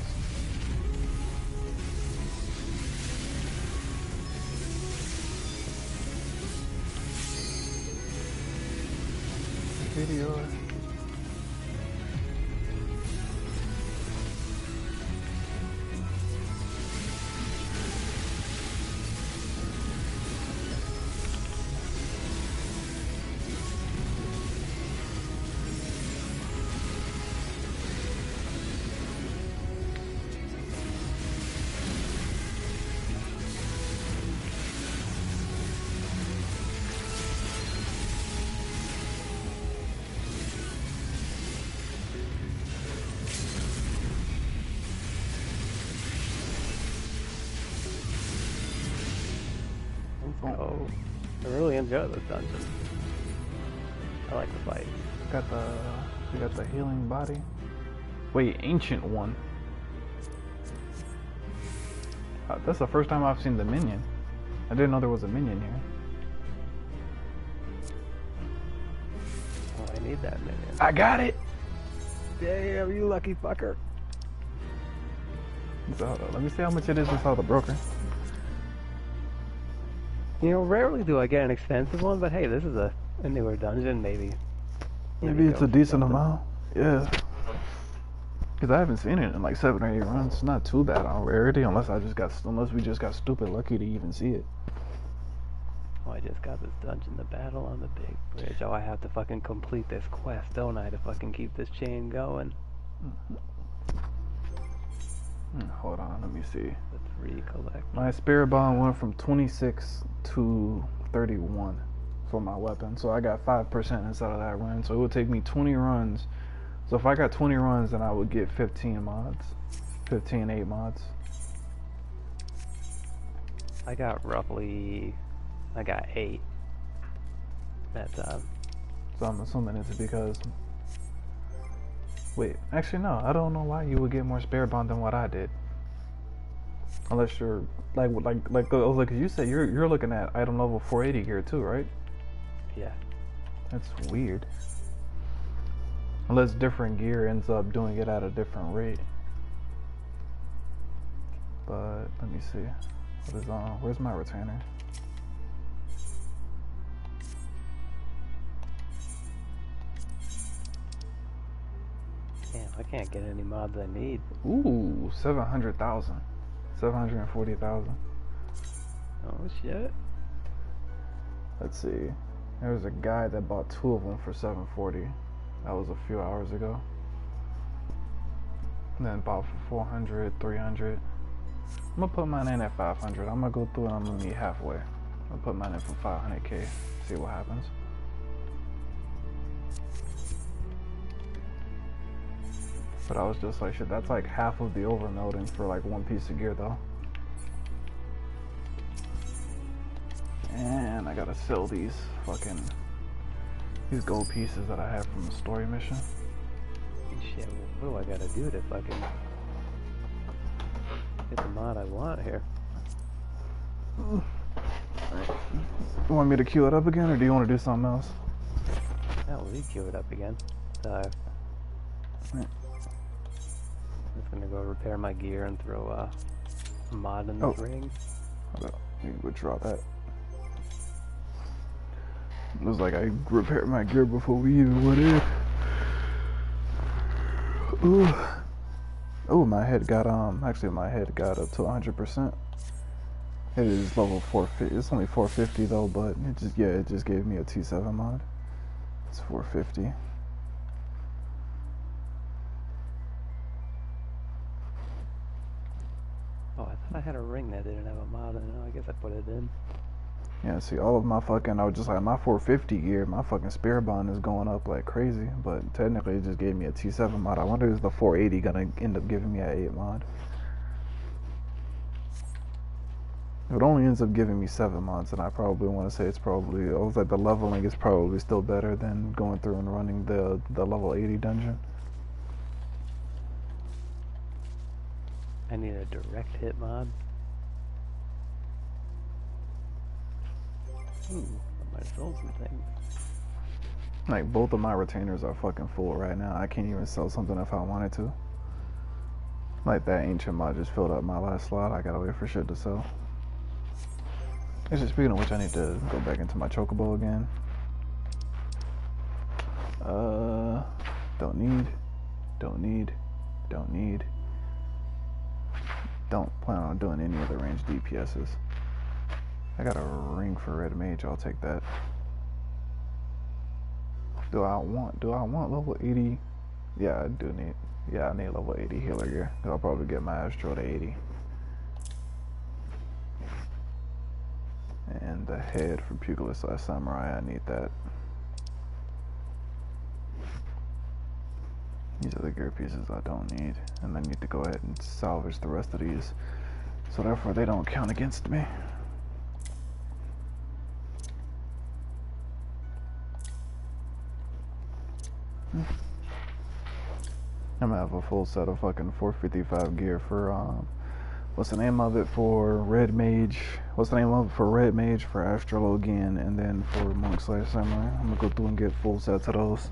Video. Oh, I really enjoy this dungeon. I like the fight. We got the healing body. Wait, ancient one. That's the first time I've seen the minion. I didn't know there was a minion here. Oh, I need that minion. I got it! Damn, you lucky fucker. So, hold on, let me see how much it is inside the broker. You know, rarely do I get an expensive one, but hey, this is a newer dungeon, maybe. Maybe it's a decent amount. Yeah. Because I haven't seen it in like 7 or 8 runs. It's not too bad on rarity, unless we just got stupid lucky to even see it. Oh, I just got this dungeon, the battle on the big bridge. Oh, I have to fucking complete this quest, don't I, to fucking keep this chain going? Hold on, let me see. The 3 collect. My spirit bond went from 26 to 31 for my weapon, so I got 5% inside of that run. So it would take me 20 runs. So if I got 20 runs, then I would get 15 mods, 15 8 mods. I got 8 that time. So I'm assuming it's because. Wait, actually no, I don't know why you would get more spirit bond than what I did. Unless you're like you said you're looking at item level 480 gear too, right? Yeah. That's weird. Unless different gear ends up doing it at a different rate. But let me see. What is on? Where's my retainer? Damn, I can't get any mods I need. Ooh, 700,000. 740,000. Oh shit. Let's see. There was a guy that bought 2 of them for 740. That was a few hours ago. And then bought for 400, 300. I'm gonna put mine in at 500. I'm gonna go through and I'm gonna meet halfway. I'll put mine in for 500k. See what happens. But I was just like, shit, that's like half of the overmelding for like 1 piece of gear though. And I gotta sell these gold pieces that I have from the story mission. Shit, what do I gotta do to fucking get the mod I want here? Right. You want me to queue it up again, or do you want to do something else? Yeah, we'll queue it up again. Right. I'm just gonna go repair my gear and throw a mod in the ring. Hold up. Let me withdraw that. It was like I repaired my gear before we even went in. Ooh. Oh, my head got actually my head got up to 100%. It is level 450. It's only 450 though, but it just gave me a T7 mod. It's 450. Oh, I thought I had a ring that didn't have a mod in it. I guess I put it in. Yeah, see, all of my fucking, I was just like, my 450 gear, my fucking spirit bond is going up like crazy, but technically it just gave me a T7 mod. I wonder is the 480 gonna end up giving me an 8 mod? If it only ends up giving me 7 mods, then I probably want to say it's probably, I was like, the leveling is probably still better than going through and running the level 80 dungeon. I need a direct hit mod. Ooh, I might have sold some things. Like, both of my retainers are fucking full right now. I can't even sell something if I wanted to. Like, that ancient mod just filled up my last slot. I gotta wait for shit to sell. Actually, speaking of which, I need to go back into my chocobo again. Don't need. Don't plan on doing any of the ranged DPSs. I got a ring for red mage. I'll take that. Do I want level 80? Yeah, I do need. Yeah, I need level 80 healer gear. I'll probably get my Astro to 80. And the head from Pugilist Last Samurai, I need that. These are the gear pieces I don't need. And I need to go ahead and salvage the rest of these. So therefore they don't count against me. I'm gonna have a full set of fucking 455 gear for what's the name of it for Red Mage? What's the name of it for Red Mage, for Astrologian, and then for Monk Slash Samurai? I'm gonna go through and get full sets of those.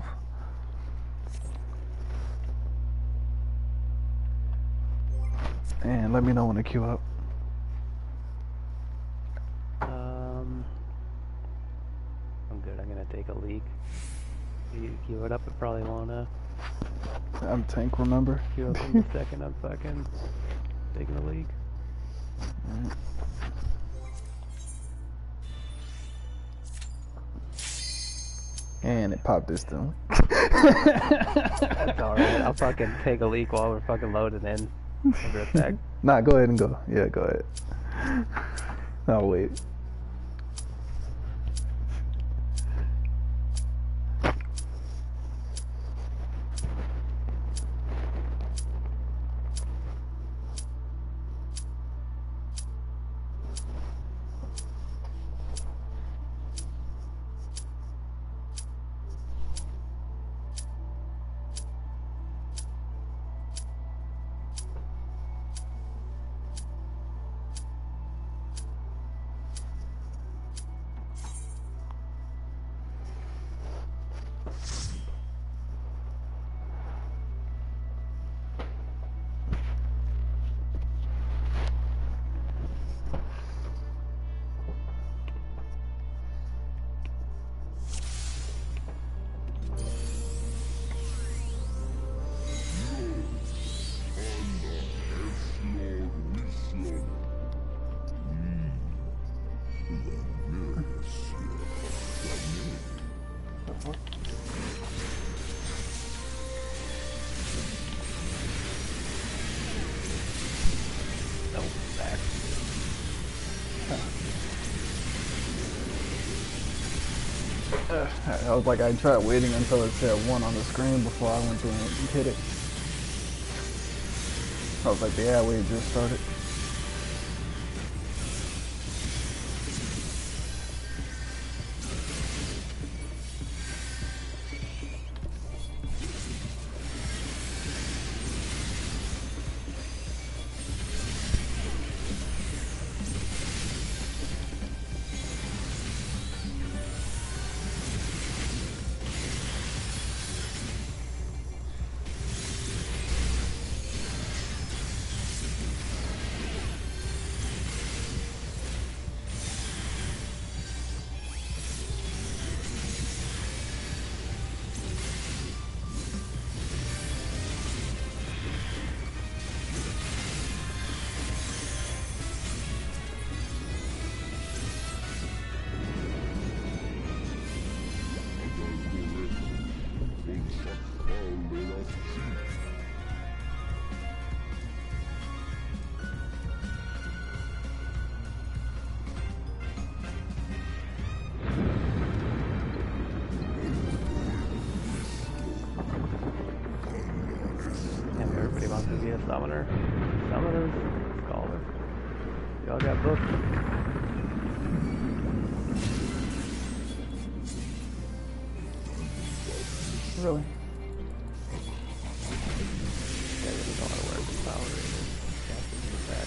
And let me know when to queue up. I'm good. I'm gonna take a leak. You queue it up, it probably won't I'm tank, remember? queue up in a second. I'm fucking taking a leak. Right. And it popped this thing. That's alright. I'll fucking take a leak while we're fucking loading in. I'll be right back. Nah, go ahead and go. Yeah, go ahead. I'll wait. No, back. I was like, I tried waiting until it said 1 on the screen before I went through and hit it. I was like, the ad wave just started. Everybody wants to be a summoner. Summoner, scholar. Y'all got books. Really? Yeah, I really don't know where the power is. Can't do that.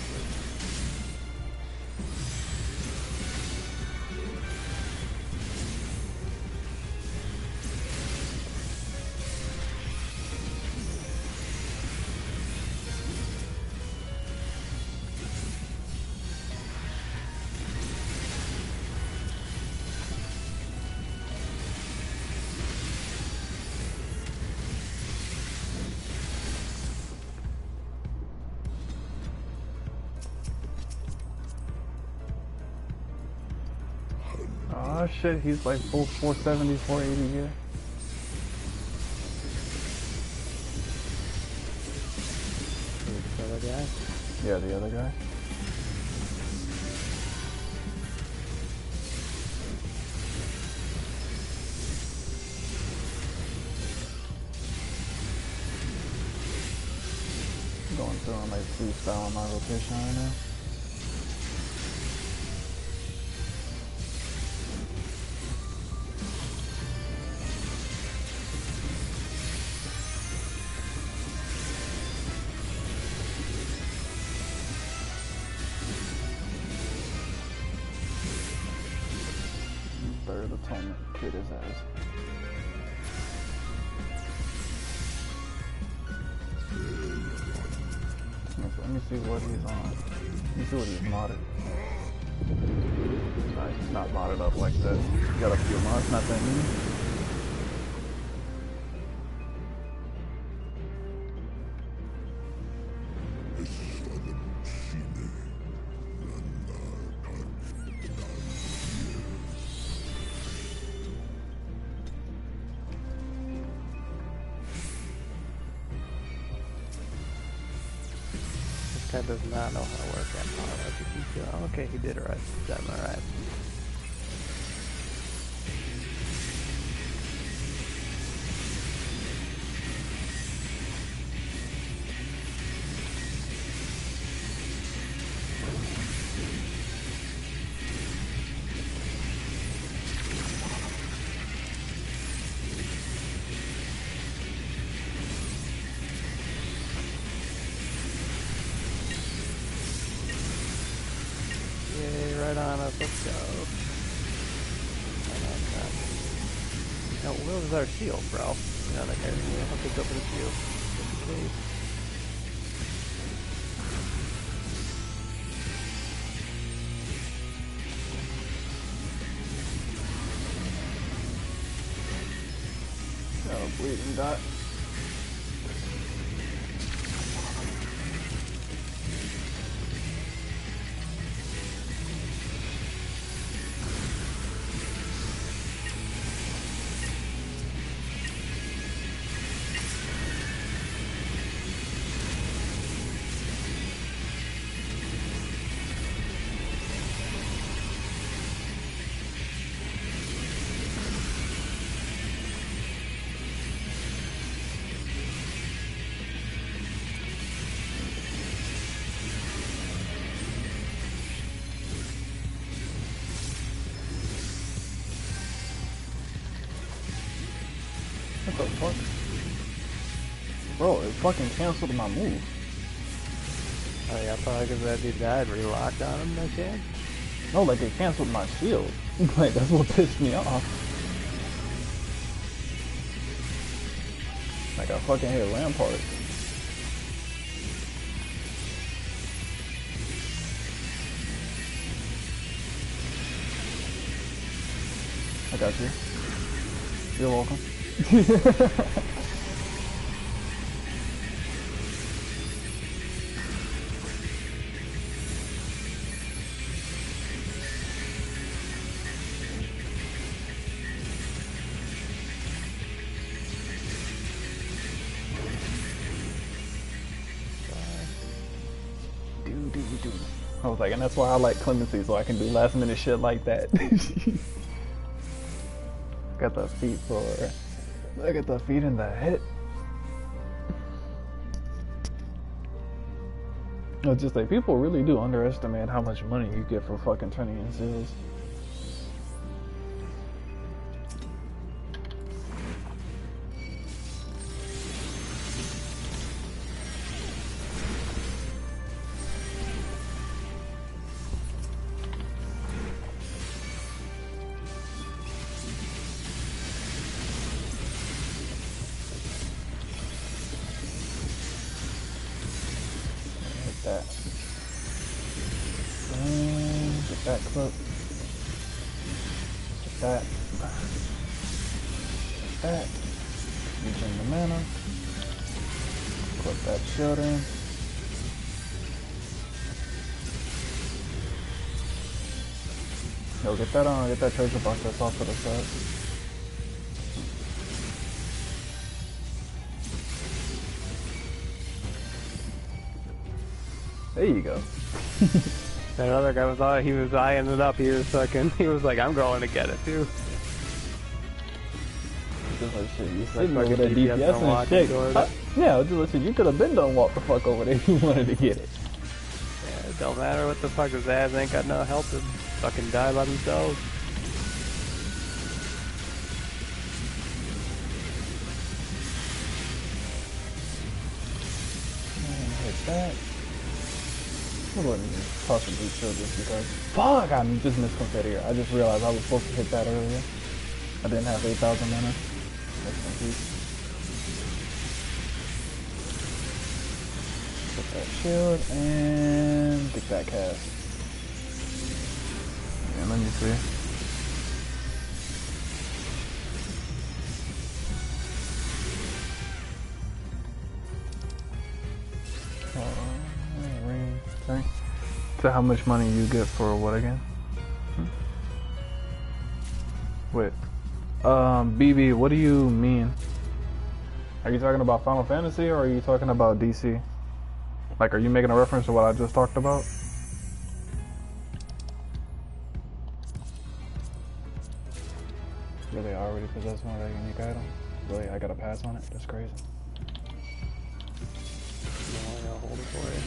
Oh shit, he's like full 470, 480 here. The other guy? Yeah, the other guy. Going through on like freestyle on my rotation right now. Third atonement, kid his ass. Let me see what he's on. Let me see what he's modded. Nah, he's not modded up like that. You got a few mods, not that many. guy does not know how to work that power. Okay, he did alright. Done alright. Right on us, let's go. Now, where was our shield, bro? You know, that guy's gonna have to go for the shield. Just in case. Oh, bleeding dot. What the fuck? Bro, it fucking canceled my move. Oh yeah, probably because that dude died relocked on him, no chance? No, like it canceled my shield. Like, that's what pissed me off. Like, I fucking hit Rampart. I got you. You're welcome. I was like, and that's why I like clemency, so I can do last minute shit like that. Got the feet for, look at the feet in the hit. It's just like, people really do underestimate how much money you get for fucking turning in seals. That. Get that clip. Get that. Get that. Using the mana. Clip that shield in. Yo, get that on. Get that treasure box that's off to the side. There you go. That other guy was he was eyeing it up. He was like, I'm going to get it too. Just like shit, you sitting over there DPS and shit. Yeah, just like shit, you could have been done walk the fuck over there if you wanted to get it. Yeah, it don't matter what the fuck, his ass ain't got no help to fucking die by themselves. Hit that. Let me possibly kill this because fuck, I just missed confetti. I just realized I was supposed to hit that earlier. I didn't have 8,000 mana. Rest in peace. Put that shield and get that cast. Yeah, let me see. So how much money you get for what again? Wait. BB, what do you mean? Are you talking about Final Fantasy or are you talking about DC? Like, are you making a reference to what I just talked about? Really, I already possess one of that unique item? Really, I gotta pass on it? That's crazy. No, I gotta hold it for you.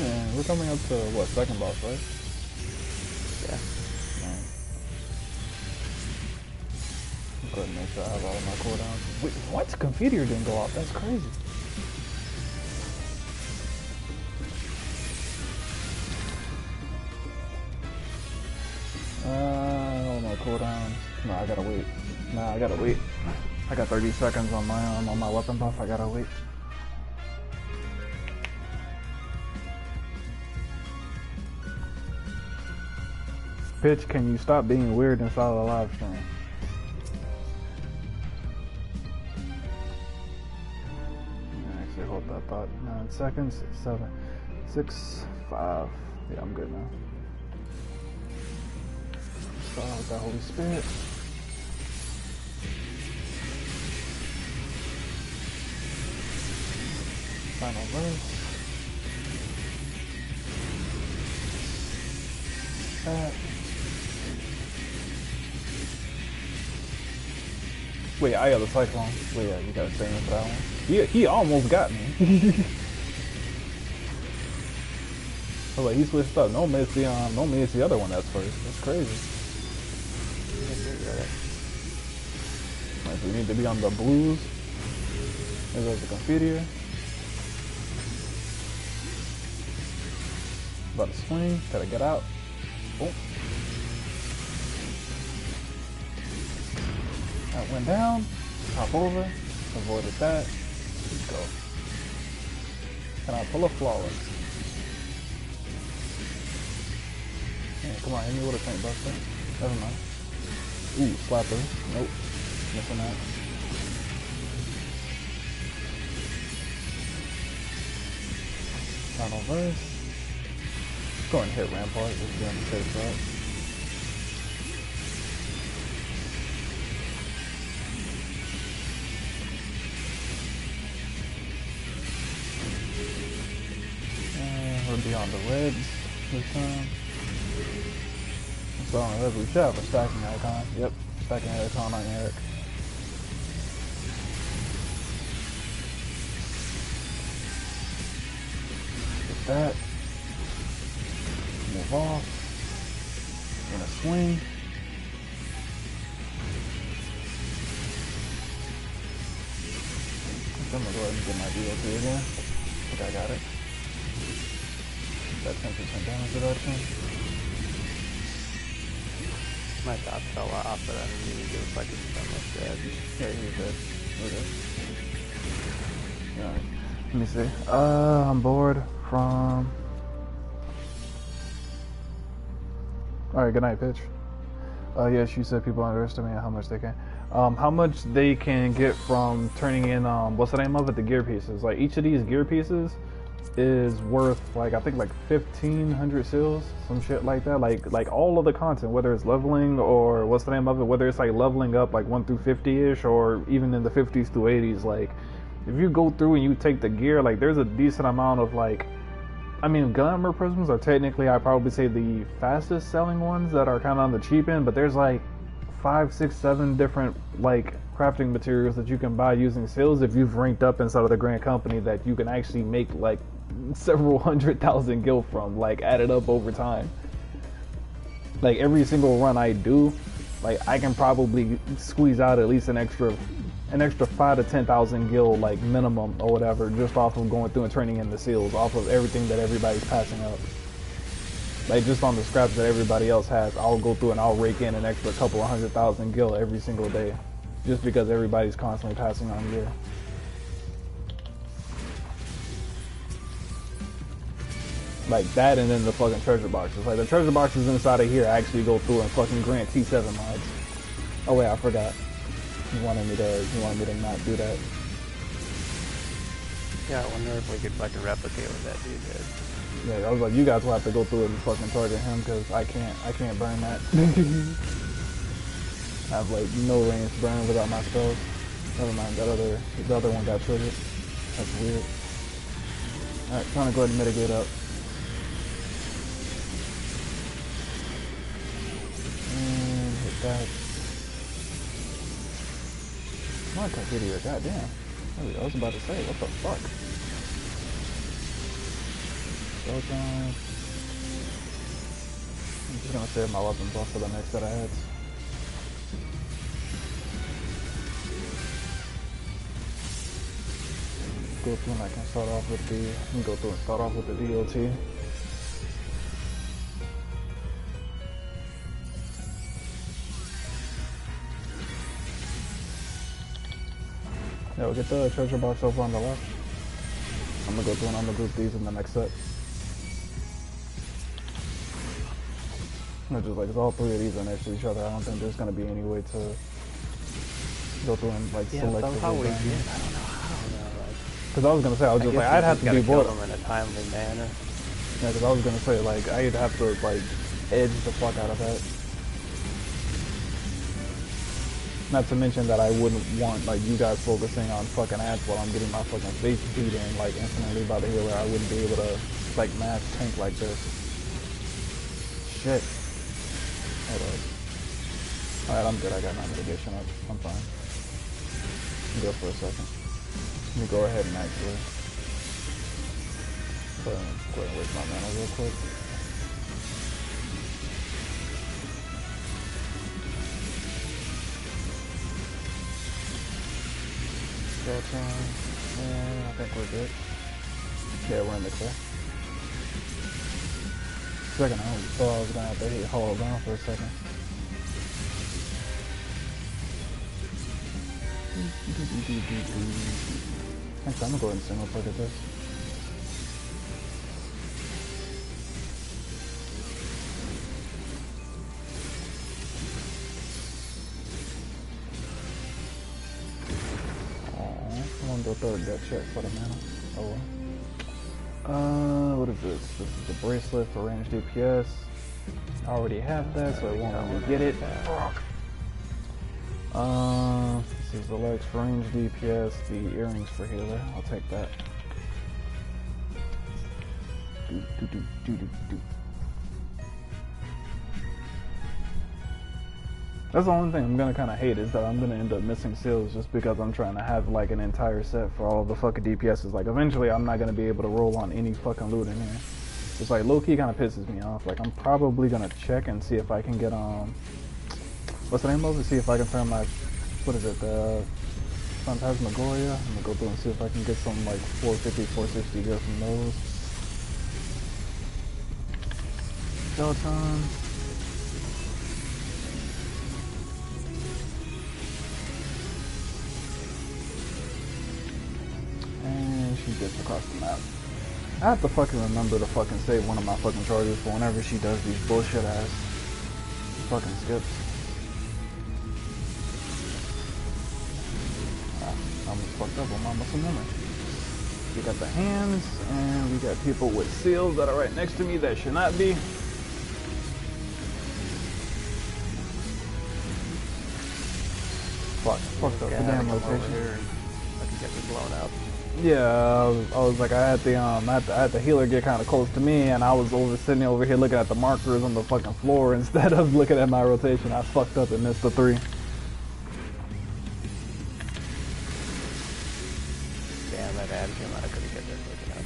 Yeah, we're coming up to, what, second boss, right? Yeah. Right. Go ahead and make sure I have all of my cooldowns. Wait, what? Confiteor didn't go off. That's crazy. All my cooldowns. No, I gotta wait. Nah, I gotta wait. I got 30 seconds on my weapon buff. I gotta wait. Pitch, can you stop being weird inside of the live stream? Actually, hold that thought. 9 seconds. 7, 6, 5. Yeah, I'm good now. Start with that Holy Spirit. Final verse. That. Wait, I got the Cyclone. Wait, yeah, you gotta stay in for that one. He almost got me. Oh, like he switched up. Don't miss the other one that's first. That's crazy. Like, we need to be on the blues. There goes the Confiteor. About to swing. Gotta get out. Oh. That went down. Hop over. Avoided that. Let's go. Can I pull a flawless? Yeah, come on, hit me with a tank buster. Never mind. Ooh, slapper. Nope. Missing that. Final verse. Go ahead and hit Rampart. Just be on the safe side. And we'll be on the reds this time. So on the reds, we should have a stacking icon. Yep, stacking icon on Eric. Get that. Move off. Gonna swing. I'm gonna go ahead and get my DLT again. I think I got it. That 10% damage reduction. My top fell off, but I didn't even give a fucking so much dead. Yeah, he's dead. We're good. Alright. Let me see. I'm bored from... Alright, good night, Pitch. Yes, you said people underestimate how much they can. How much they can get from turning in, what's the name of it? The gear pieces. Like, each of these gear pieces is worth, like, I think, like 1,500 seals, some shit like that. Like all of the content, whether it's leveling or, what's the name of it? Whether it's, like, leveling up, like, 1 through 50-ish, or even in the 50s through 80s, like, if you go through and you take the gear, like, there's a decent amount of, like, I mean, glamour prisms are technically, I'd probably say, the fastest selling ones that are kind of on the cheap end, but there's like 5, 6, 7 different like crafting materials that you can buy using sales if you've ranked up inside of the Grand Company that you can actually make like several 100,000 gil from, like added up over time. Like every single run I do, like I can probably squeeze out at least an extra 5 to 10,000 gil like minimum or whatever, just off of going through and turning in the seals, off of everything that everybody's passing up. Like just on the scraps that everybody else has, I'll go through and I'll rake in an extra couple of 100,000 gil every single day, just because everybody's constantly passing on gear. Like that, and then the fucking treasure boxes. Like the treasure boxes inside of here actually go through and fucking grant T7 mods. Oh wait, I forgot. You wanted me to not do that. Yeah, I wonder if we could fucking replicate what that dude did. Yeah, I was like, you guys will have to go through it and fucking target him because I can't burn that. I have like no range burn without my spells. Never mind, the other one got triggered. That's weird. Alright, trying to go ahead and mitigate up. And hit that. My computer, goddamn. There we go, I was about to say, what the fuck? Dungons. I'm just gonna save my weapons off for the next set of heads. Go through and I can start off with the DOT. Yeah, we'll get the treasure box over on the left. I'm gonna go through and I'm gonna group these in the next set. Just like, all three of these are next to each other. I don't think there's gonna be any way to go through and like select the how we design. did. I don't know how. Because I was gonna say, I was just like, I'd have to be bored. Kill them in a timely manner. Yeah, because I was gonna say, like, I'd have to like edge the fuck out of that. Not to mention that I wouldn't want like you guys focusing on fucking ads while I'm getting my fucking face beat in like infinitely by the healer. I wouldn't be able to like mass tank like this. Shit. Hold up. Alright, I'm good. I got my mitigation up. I'm fine. I'm good for a second. Let me go ahead and actually go ahead and waste my mana real quick. And I think we're good. Yeah, we're in the clear. Second, I thought I was gonna have to hit haul down for a second. Actually, I'm gonna go ahead and single click at this. I want to go third death check for the mana. Oh well. What is this? This is the bracelet for range DPS. I already have that, so I won't let me get it. Fuck. This is the legs for range DPS, the earrings for healer. I'll take that. That's the only thing I'm gonna kind of hate is that I'm gonna end up missing seals just because I'm trying to have like an entire set for all of the fucking DPSs. Like eventually I'm not gonna be able to roll on any fucking loot in here. It's like low-key kind of pisses me off. Like I'm probably gonna check and see if I can get what's the name of it? See if I can turn my, what is it, the Phantasmagoria. I'm gonna go through and see if I can get some like 450, 460 gear from those. Skeleton. And she gets across the map. I have to fucking remember to fucking save one of my fucking charges for whenever she does these bullshit ass fucking skips. I almost fucked up on my muscle memory. We got the hands, and we got people with seals that are right next to me that should not be. Fucked up the damn rotation. I can get me blown up. Yeah, I was like, I had the healer get kind of close to me, and I was sitting over here looking at the markers on the fucking floor instead of looking at my rotation. I fucked up and missed the 3. Damn, that ad came out. I couldn't get there quick enough.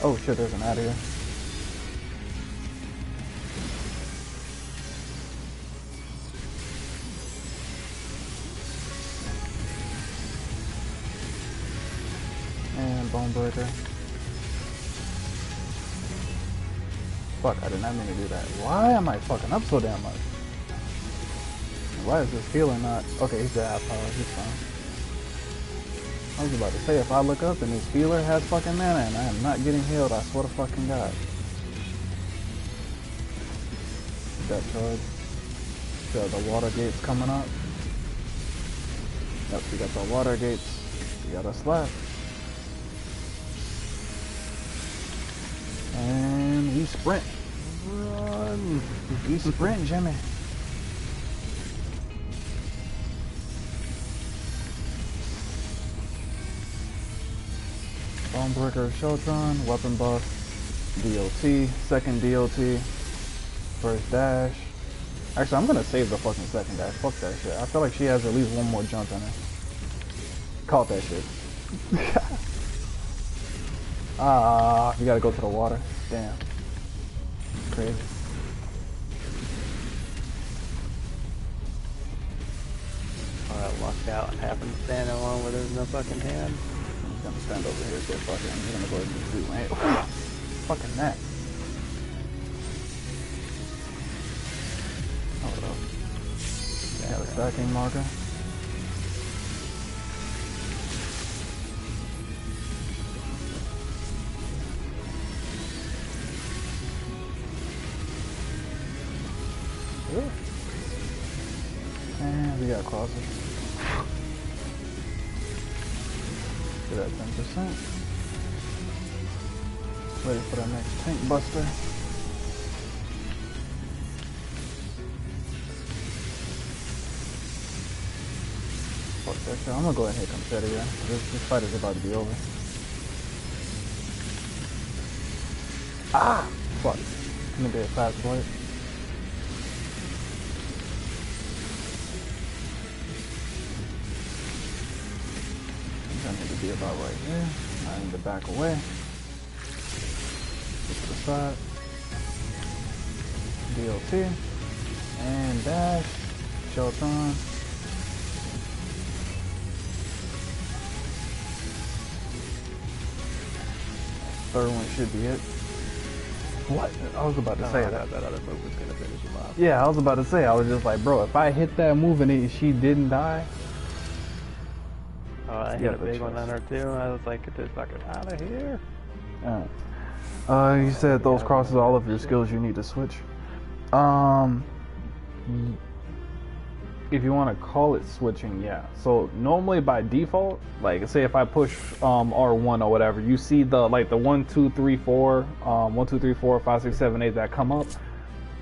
Oh shit, there's an ad here. And bone breaker. Fuck, I did not mean to do that. Why am I fucking up so damn much? Why is this healer not? Okay, he's at half power, he's fine. I was about to say, if I look up and this healer has fucking mana and I am not getting healed, I swear to fucking God. That charge. The water gate's coming up. Yep, we got the water gates. We got a slap. And we sprint. Run. We sprint, Jimmy. Bonebreaker, Sheltron, weapon buff, DLT, second DLT, first dash. Actually, I'm gonna save the fucking second dash. Fuck that shit. I feel like she has at least one more jump in her. Caught that shit. You gotta go to the water. Damn. Crazy. Oh, that lucked out and happened to stand in one where there's no fucking hand. I'm gonna stand over here, so fucking, I'm gonna go ahead and do it. Fucking that. Hold up. Got a stacking marker. And we got crosses. Get that 10%. Ready for the next tank buster. Fuck that shit. I'm gonna go ahead and hit confetti, yeah. This fight is about to be over. Ah! Fuck. I'm gonna get a fast blade. I need to be about right here. I need to back away. Get to the side. DLT. And dash. Sheltron. Third one should be it. What? I was about to say that. That other move was gonna finish him off. Yeah, I was about to say, I was just like, bro, if I hit that move and she didn't die. Oh, I hit a big one on her too. I was like, get this fucker out of here. You said those crosses all of your skills you need to switch. If you want to call it switching, yeah. So normally by default, like say if I push R1 or whatever, you see the like the 1, 2, 3, 4, 1, 2, 3, 4, 5, 6, 7, 8 that come up.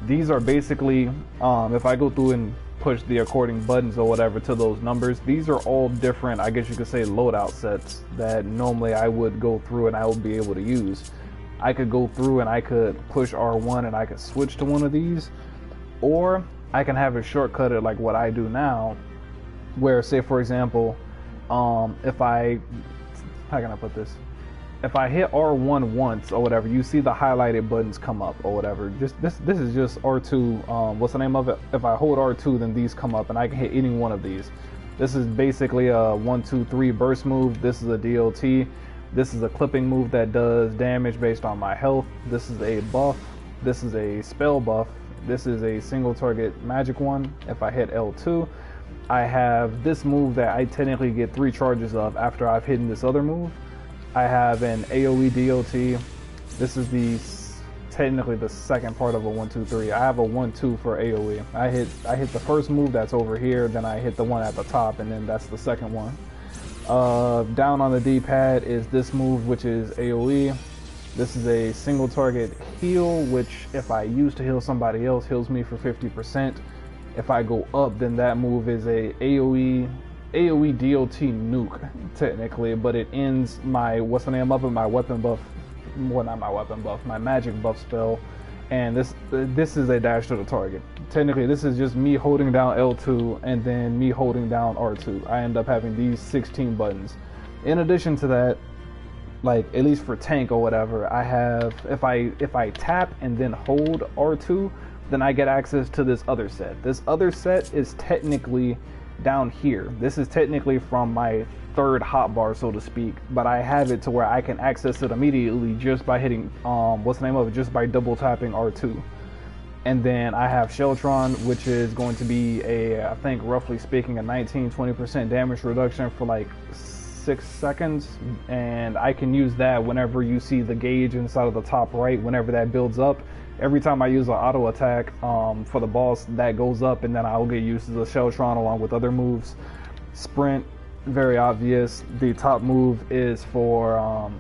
These are basically if I go through and push the according buttons or whatever to those numbers, these are all different, I guess you could say, loadout sets that normally I would go through and I would be able to use. I could go through and I could push R1 and I could switch to one of these, or I can have it shortcutted like what I do now, where say for example, if I, how can I put this? If I hit R1 once or whatever, you see the highlighted buttons come up or whatever. Just this is just R2. What's the name of it? If I hold R2, then these come up, and I can hit any one of these. This is basically a 1, 2, 3 burst move. This is a DLT. This is a clipping move that does damage based on my health. This is a buff. This is a spell buff. This is a single target magic one. If I hit L2, I have this move that I technically get 3 charges of after I've hidden this other move. I have an AoE DLT. This is technically the second part of a 1, 2, 3. I have a 1, 2 for AoE. I hit the first move that's over here, then I hit the one at the top, and then that's the second one. Down on the D-pad is this move, which is AoE. This is a single target heal, which if I use to heal somebody else, heals me for 50%. If I go up, then that move is a AoE DLT nuke, technically, but it ends my, what's the name of it, my weapon buff, well not my weapon buff, my magic buff spell, and this is a dash to the target. Technically, this is just me holding down L2 and then me holding down R2. I end up having these 16 buttons. In addition to that, like at least for tank or whatever, I have, if I tap and then hold R2, then I get access to this other set. This other set is technically down here. This is technically from my third hotbar, so to speak, but I have it to where I can access it immediately just by hitting what's the name of it, just by double tapping R2. And then I have Sheltron, which is going to be a, I think roughly speaking, a 19-20% damage reduction for like 6 seconds, and I can use that whenever you see the gauge inside of the top right. Whenever that builds up, every time I use an auto attack for the boss, that goes up, and then I'll get used to the Sheltron along with other moves. Sprint, very obvious. The top move is for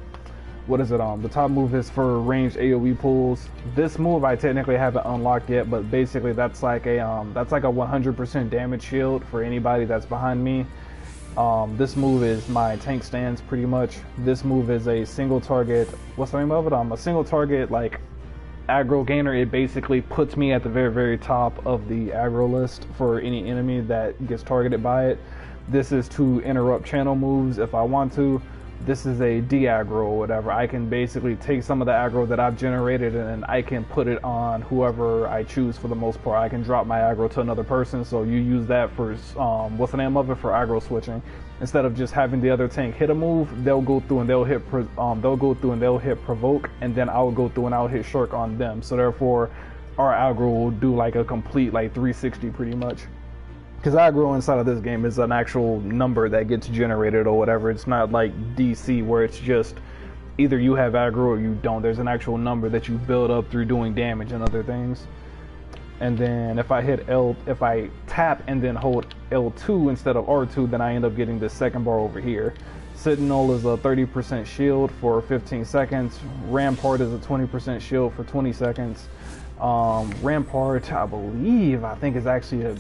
what is it? The top move is for ranged AoE pulls. This move I technically haven't unlocked yet, but basically that's like a 100% damage shield for anybody that's behind me. This move is my tank stance pretty much. This move is a single target. What's the name of it? A single target like aggro gainer. It basically puts me at the very, very top of the aggro list for any enemy that gets targeted by it. This is to interrupt channel moves if I want to. This is a de-aggro or whatever. I can basically take some of the aggro that I've generated and I can put it on whoever I choose for the most part. I can drop my aggro to another person, so you use that for, what's the name of it, for aggro switching. Instead of just having the other tank hit a move, they'll go through and they'll hit provoke, and then I'll go through and I'll hit shirk on them. So therefore, our aggro will do like a complete like 360 pretty much. Because aggro inside of this game is an actual number that gets generated or whatever. It's not like DC where it's just either you have aggro or you don't. There's an actual number that you build up through doing damage and other things. And then if I tap and then hold L2 instead of R2, then I end up getting this second bar over here. Sentinel is a 30% shield for 15 seconds. Rampart is a 20% shield for 20 seconds. Rampart, I think is actually a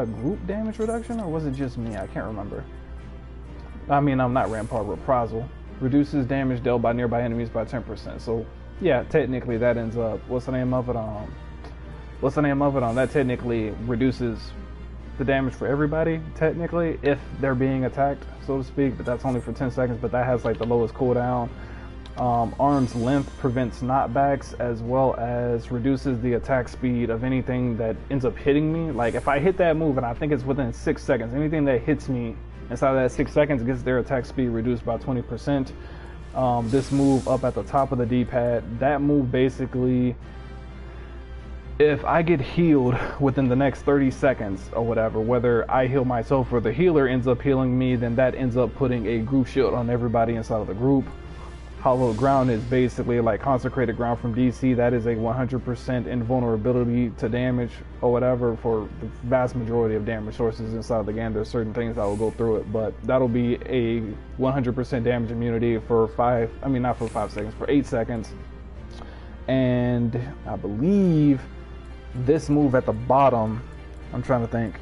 group damage reduction, or was it just me? I can't remember. I mean, I'm not Rampart, Reprisal. Reduces damage dealt by nearby enemies by 10%. So yeah, technically that ends up, what's the name of it? That technically reduces the damage for everybody, technically, if they're being attacked, so to speak, but that's only for 10 seconds, but that has like the lowest cooldown. Arm's length prevents knockbacks as well as reduces the attack speed of anything that ends up hitting me. Like if I hit that move and I think it's within 6 seconds, anything that hits me inside of that 6 seconds gets their attack speed reduced by 20%. This move up at the top of the D-pad, that move basically, if I get healed within the next 30 seconds or whatever, whether I heal myself or the healer ends up healing me, then that ends up putting a group shield on everybody inside of the group. Hallowed Ground is basically like consecrated ground from DC. That is a 100% invulnerability to damage or whatever for the vast majority of damage sources inside the game. There's certain things that will go through it, but that'll be a 100% damage immunity for 8 seconds. And I believe this move at the bottom, I'm trying to think.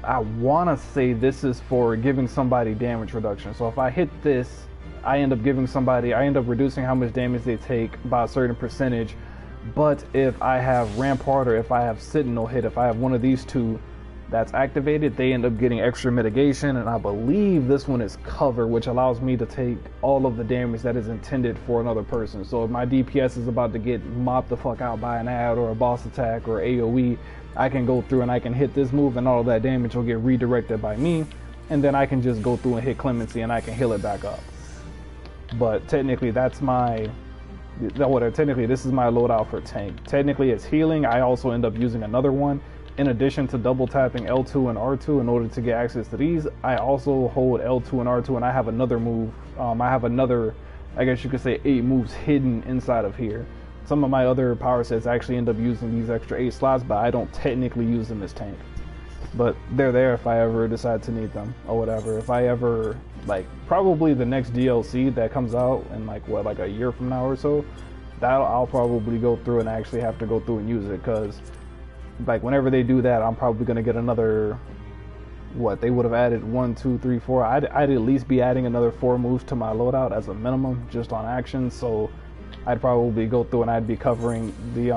I want to say this is for giving somebody damage reduction. So if I hit this, I end up reducing how much damage they take by a certain percentage. But if I have Rampart or if I have Sentinel hit, if I have one of these two that's activated, they end up getting extra mitigation. And I believe this one is cover, which allows me to take all of the damage that is intended for another person. So if my DPS is about to get mopped the fuck out by an ad or a boss attack or AoE, I can go through and I can hit this move and all of that damage will get redirected by me. And then I can just go through and hit Clemency and I can heal it back up. But technically this is my loadout for tank. Technically it's healing. I also end up using another one. In addition to double tapping L2 and R2 in order to get access to these, I also hold L2 and R2 and I have another move. I have another, I guess you could say 8 moves hidden inside of here. Some of my other power sets actually end up using these extra 8 slots, but I don't technically use them as tank. But they're there if I ever decide to need them or whatever. If I ever, like, probably the next DLC that comes out in like a year from now or so, I'll probably go through and actually have to go through and use it, because like whenever they do that, I'm probably gonna get another, they would have added 1, 2, 3, 4. I'd at least be adding another 4 moves to my loadout as a minimum just on action. So I'd probably go through and I'd be covering the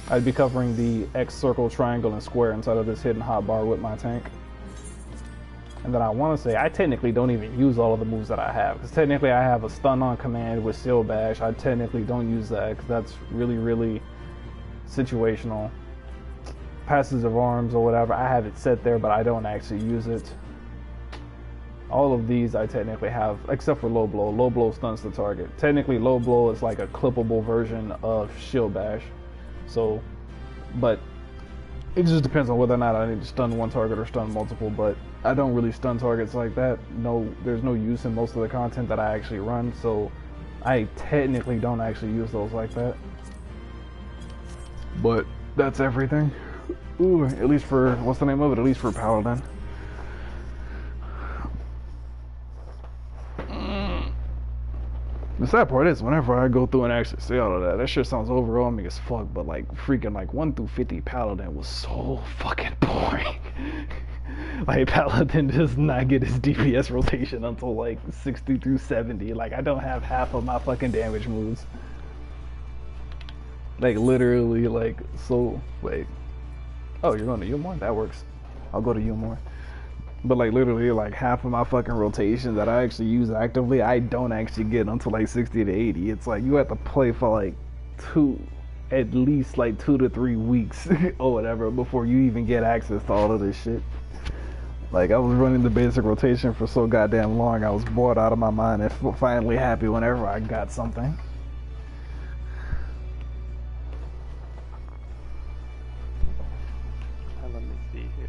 I'd be covering the X, circle, triangle, and square inside of this hidden hotbar with my tank. And then I want to say I technically don't even use all of the moves that I have, because technically I have a stun on command with Seal Bash. I technically don't use that because that's really, really situational. Passes of Arms or whatever, I have it set there, but I don't actually use it. All of these I technically have, except for Low Blow. Low Blow stuns the target. Technically, Low Blow is like a clippable version of Shield Bash. So, but it just depends on whether or not I need to stun one target or stun multiple, but I don't really stun targets like that. No, there's no use in most of the content that I actually run, so I technically don't actually use those like that. But that's everything. Ooh, at least for, what's the name of it? At least for Paladin. The sad part is, whenever I go through and actually say all of that, that shit sounds overwhelming as fuck, but like, freaking like 1 through 50 Paladin was so fucking boring. Like, Paladin does not get his DPS rotation until like 60 through 70. Like, I don't have half of my fucking damage moves. Like, literally, like, so, wait. Oh, you're going to Umor? That works. I'll go to Umor. But like literally like half of my fucking rotations that I actually use actively, I don't actually get until like 60 to 80. It's like you have to play for like at least like 2 to 3 weeks or whatever before you even get access to all of this shit. Like, I was running the basic rotation for so goddamn long, I was bored out of my mind and finally happy whenever I got something. Let me see here.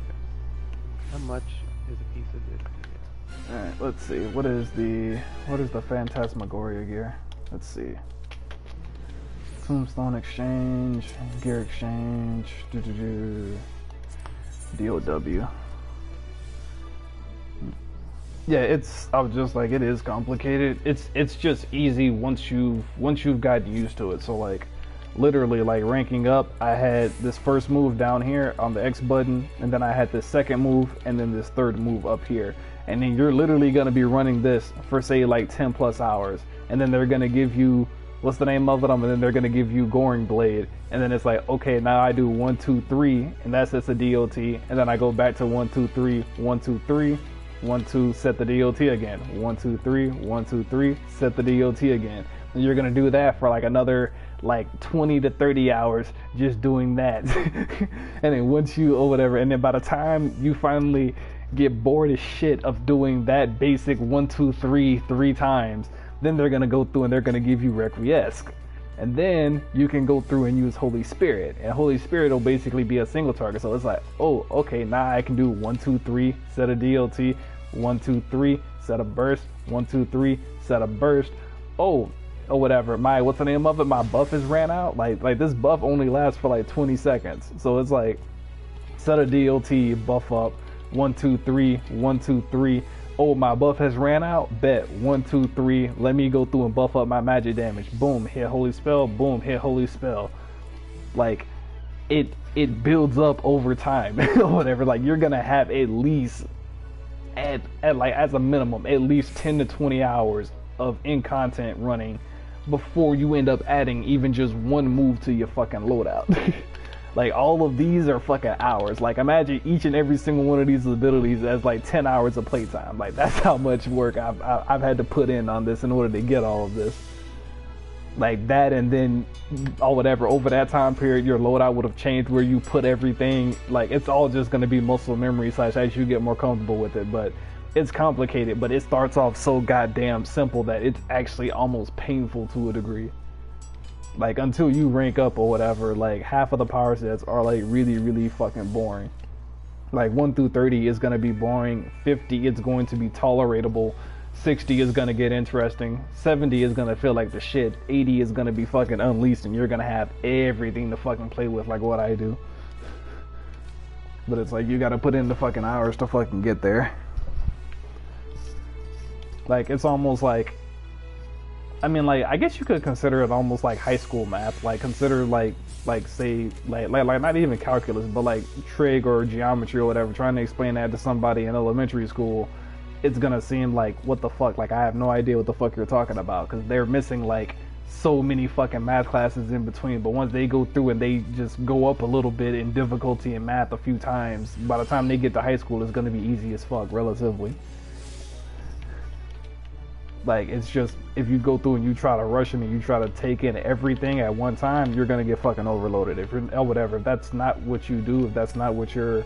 How much is a piece of this gear? Alright, let's see. What is the Phantasmagoria gear? Let's see. Tombstone exchange, gear exchange, DOW. Yeah, I was just like, it is complicated. It's just easy once you've gotten used to it. So like, literally like ranking up, I had this first move down here on the X button, and then I had this second move, and then this third move up here. And then you're literally gonna be running this for say like 10 plus hours, and then they're gonna give you, what's the name of it? And then they're gonna give you Goring Blade, and then it's like, okay, now I do 1, 2, 3, and that's just a DOT, and then I go back to 1, 2, 3, 1, 2, 3, 1, 2, set the DOT again. 1, 2, 3, 1, 2, 3, set the DOT again. And you're gonna do that for like another like 20 to 30 hours just doing that. And then once you or whatever, and then by the time you finally get bored as shit of doing that basic 1, 2, 3 3 times, then they're gonna go through and they're gonna give you Requiesce. And then you can go through and use Holy Spirit, and Holy Spirit will basically be a single target. So it's like, oh, okay, now I can do 1, 2, 3, set a DLT, 1, 2, 3, set a burst, 1, 2, 3, set a burst. Oh, or whatever. What's the name of it? My buff has ran out. Like this buff only lasts for like 20 seconds. So it's like, set a DLT, buff up, 1, 2, 3, 1, 2, 3. Oh, my buff has ran out. Bet 1, 2, 3. Let me go through and buff up my magic damage. Boom, hit holy spell. Boom, hit holy spell. Like, it builds up over time or whatever. Like, you're gonna have at least at like as a minimum at least 10 to 20 hours of in content running before you end up adding even just one move to your fucking loadout. Like, all of these are fucking hours. Like, imagine each and every single one of these abilities as like 10 hours of playtime. Like, that's how much work I've had to put in on this in order to get all of this. Like that, and then or whatever, over that time period your loadout would have changed where you put everything. Like, it's all just going to be muscle memory / as you get more comfortable with it. But it's complicated, but it starts off so goddamn simple that it's actually almost painful to a degree. Like, until you rank up or whatever, like half of the power sets are like really, really fucking boring. Like 1 through 30 is going to be boring, 50 it's going to be tolerable, 60 is going to get interesting, 70 is going to feel like the shit, 80 is going to be fucking unleashed, and you're going to have everything to fucking play with like what I do. But it's like, you got to put in the fucking hours to fucking get there. Like, it's almost like, I mean, like, I guess you could consider it almost like high school math. Like, consider like say like not even calculus, but like trig or geometry or whatever, trying to explain that to somebody in elementary school. It's gonna seem like, what the fuck, like I have no idea what the fuck you're talking about, because they're missing like so many fucking math classes in between. But once they go through and they just go up a little bit in difficulty in math a few times, by the time they get to high school, it's gonna be easy as fuck relatively. Like, it's just, if you go through and you try to rush them and you try to take in everything at one time, you're gonna get fucking overloaded. If you're, or whatever, if that's not what you do, if that's not what you're,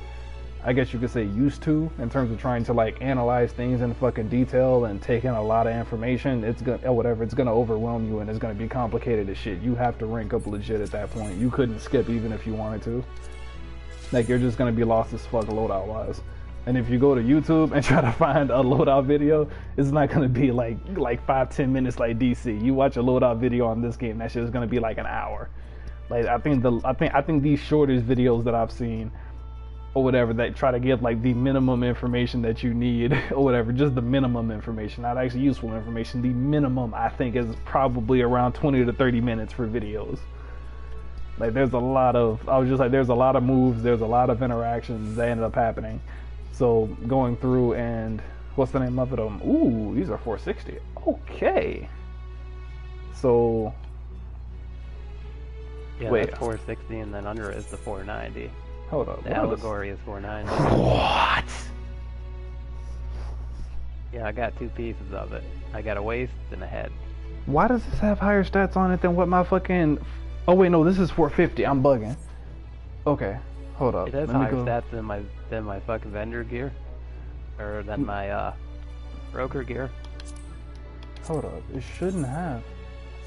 I guess you could say, used to, in terms of trying to like analyze things in fucking detail and take in a lot of information, it's gonna, or whatever, it's gonna overwhelm you and it's gonna be complicated as shit. You have to rank up legit at that point. You couldn't skip even if you wanted to. Like, you're just gonna be lost as fuck loadout wise. And if you go to YouTube and try to find a loadout video, it's not gonna be like 5-10 minutes like DC. You watch a loadout video on this game, that shit is gonna be like an hour. Like, I think these shortest videos that I've seen or whatever, that try to get like the minimum information that you need or whatever, just the minimum information, not actually useful information. The minimum I think is probably around 20 to 30 minutes for videos. Like there's a lot of, I was just like, there's a lot of moves, there's a lot of interactions that ended up happening. So going through and, what's the name of it? Ooh, these are 460. Okay. So, yeah, wait. that's 460, and then under it is the 490. Hold up. The allegory is 490. What? Yeah, I got 2 pieces of it. I got a waist and a head. Why does this have higher stats on it than what my fucking... Oh wait, no, this is 450. I'm bugging. Okay, hold up. It has higher stats than my fucking vendor gear, or than my broker gear. Hold up. It shouldn't have.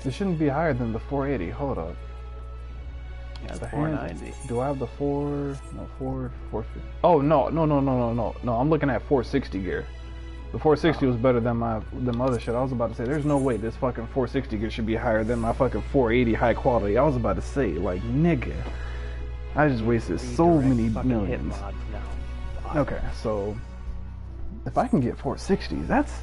It shouldn't be higher than the 480. Hold up. Yeah, it's 490. Do I have the 450? Oh no. I'm looking at 460 gear. The 460 was better than my other shit. I was about to say, there's no way this fucking 460 gear should be higher than my fucking 480 high quality. I was about to say, like, nigga, I just wasted so many millions. Okay, so if I can get 460s, that's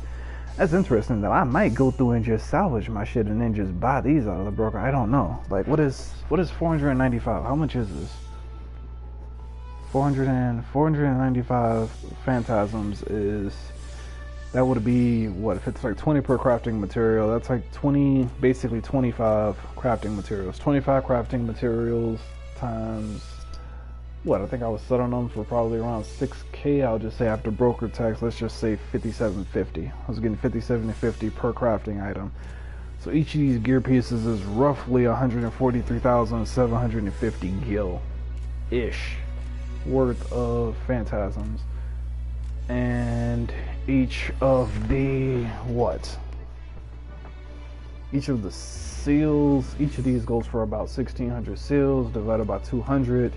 interesting. That I might go through and just salvage my shit and then just buy these out of the broker. I don't know. Like, what is 495? How much is this? 495 phantasms is, that would be what, if it's like 20 per crafting material, that's like 20, basically 25 crafting materials. 25 crafting materials times what, I think I was selling them for probably around 6K. I'll just say after broker tax, let's just say 57.50. I was getting 57.50 per crafting item. So each of these gear pieces is roughly 143,750 gil-ish worth of phantasms. And each of the seals, each of these goes for about 1,600 seals divided by 200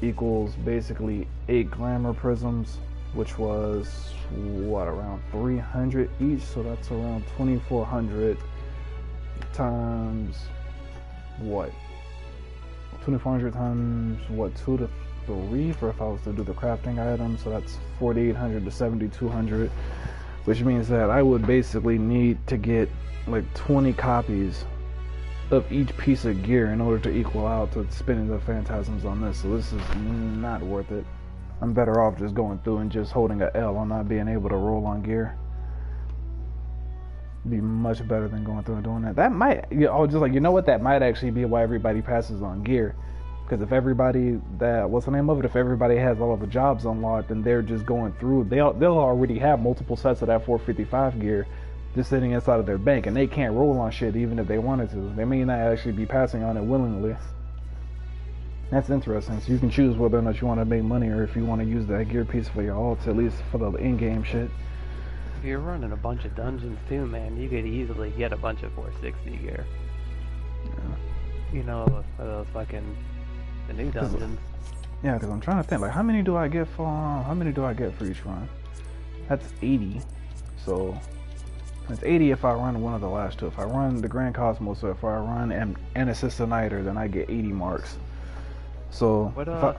equals basically 8 glamour prisms, which was what, around 300 each. So that's around 2,400 times what, 2,400 times what, 2 to 3 for if I was to do the crafting item. So that's 4,800 to 7,200, which means that I would basically need to get like 20 copies of each piece of gear in order to equal out to spending the phantasms on this. So this is not worth it. I'm better off just going through and just holding a L on not being able to roll on gear. Be much better than going through and doing that. That might, just like, you know what, that might actually be why everybody passes on gear. Because if everybody what's the name of it, if everybody has all of the jobs unlocked and they're just going through, they'll already have multiple sets of that 455 gear just sitting inside of their bank, and they can't roll on shit even if they wanted to. They may not actually be passing on it willingly. That's interesting. So you can choose whether or not you want to make money or if you want to use that gear piece for your alts, at least for the in-game shit. If you're running a bunch of dungeons too, man, you could easily get a bunch of 460 gear. Yeah. You know, for those fucking the new dungeons. Yeah, because I'm trying to think, like, how many do I get for each run? That's 80. So it's 80 if I run one of the last two. If I run the Grand Cosmos, or if I run an Assist-a-Nighter, then I get 80 marks. So if I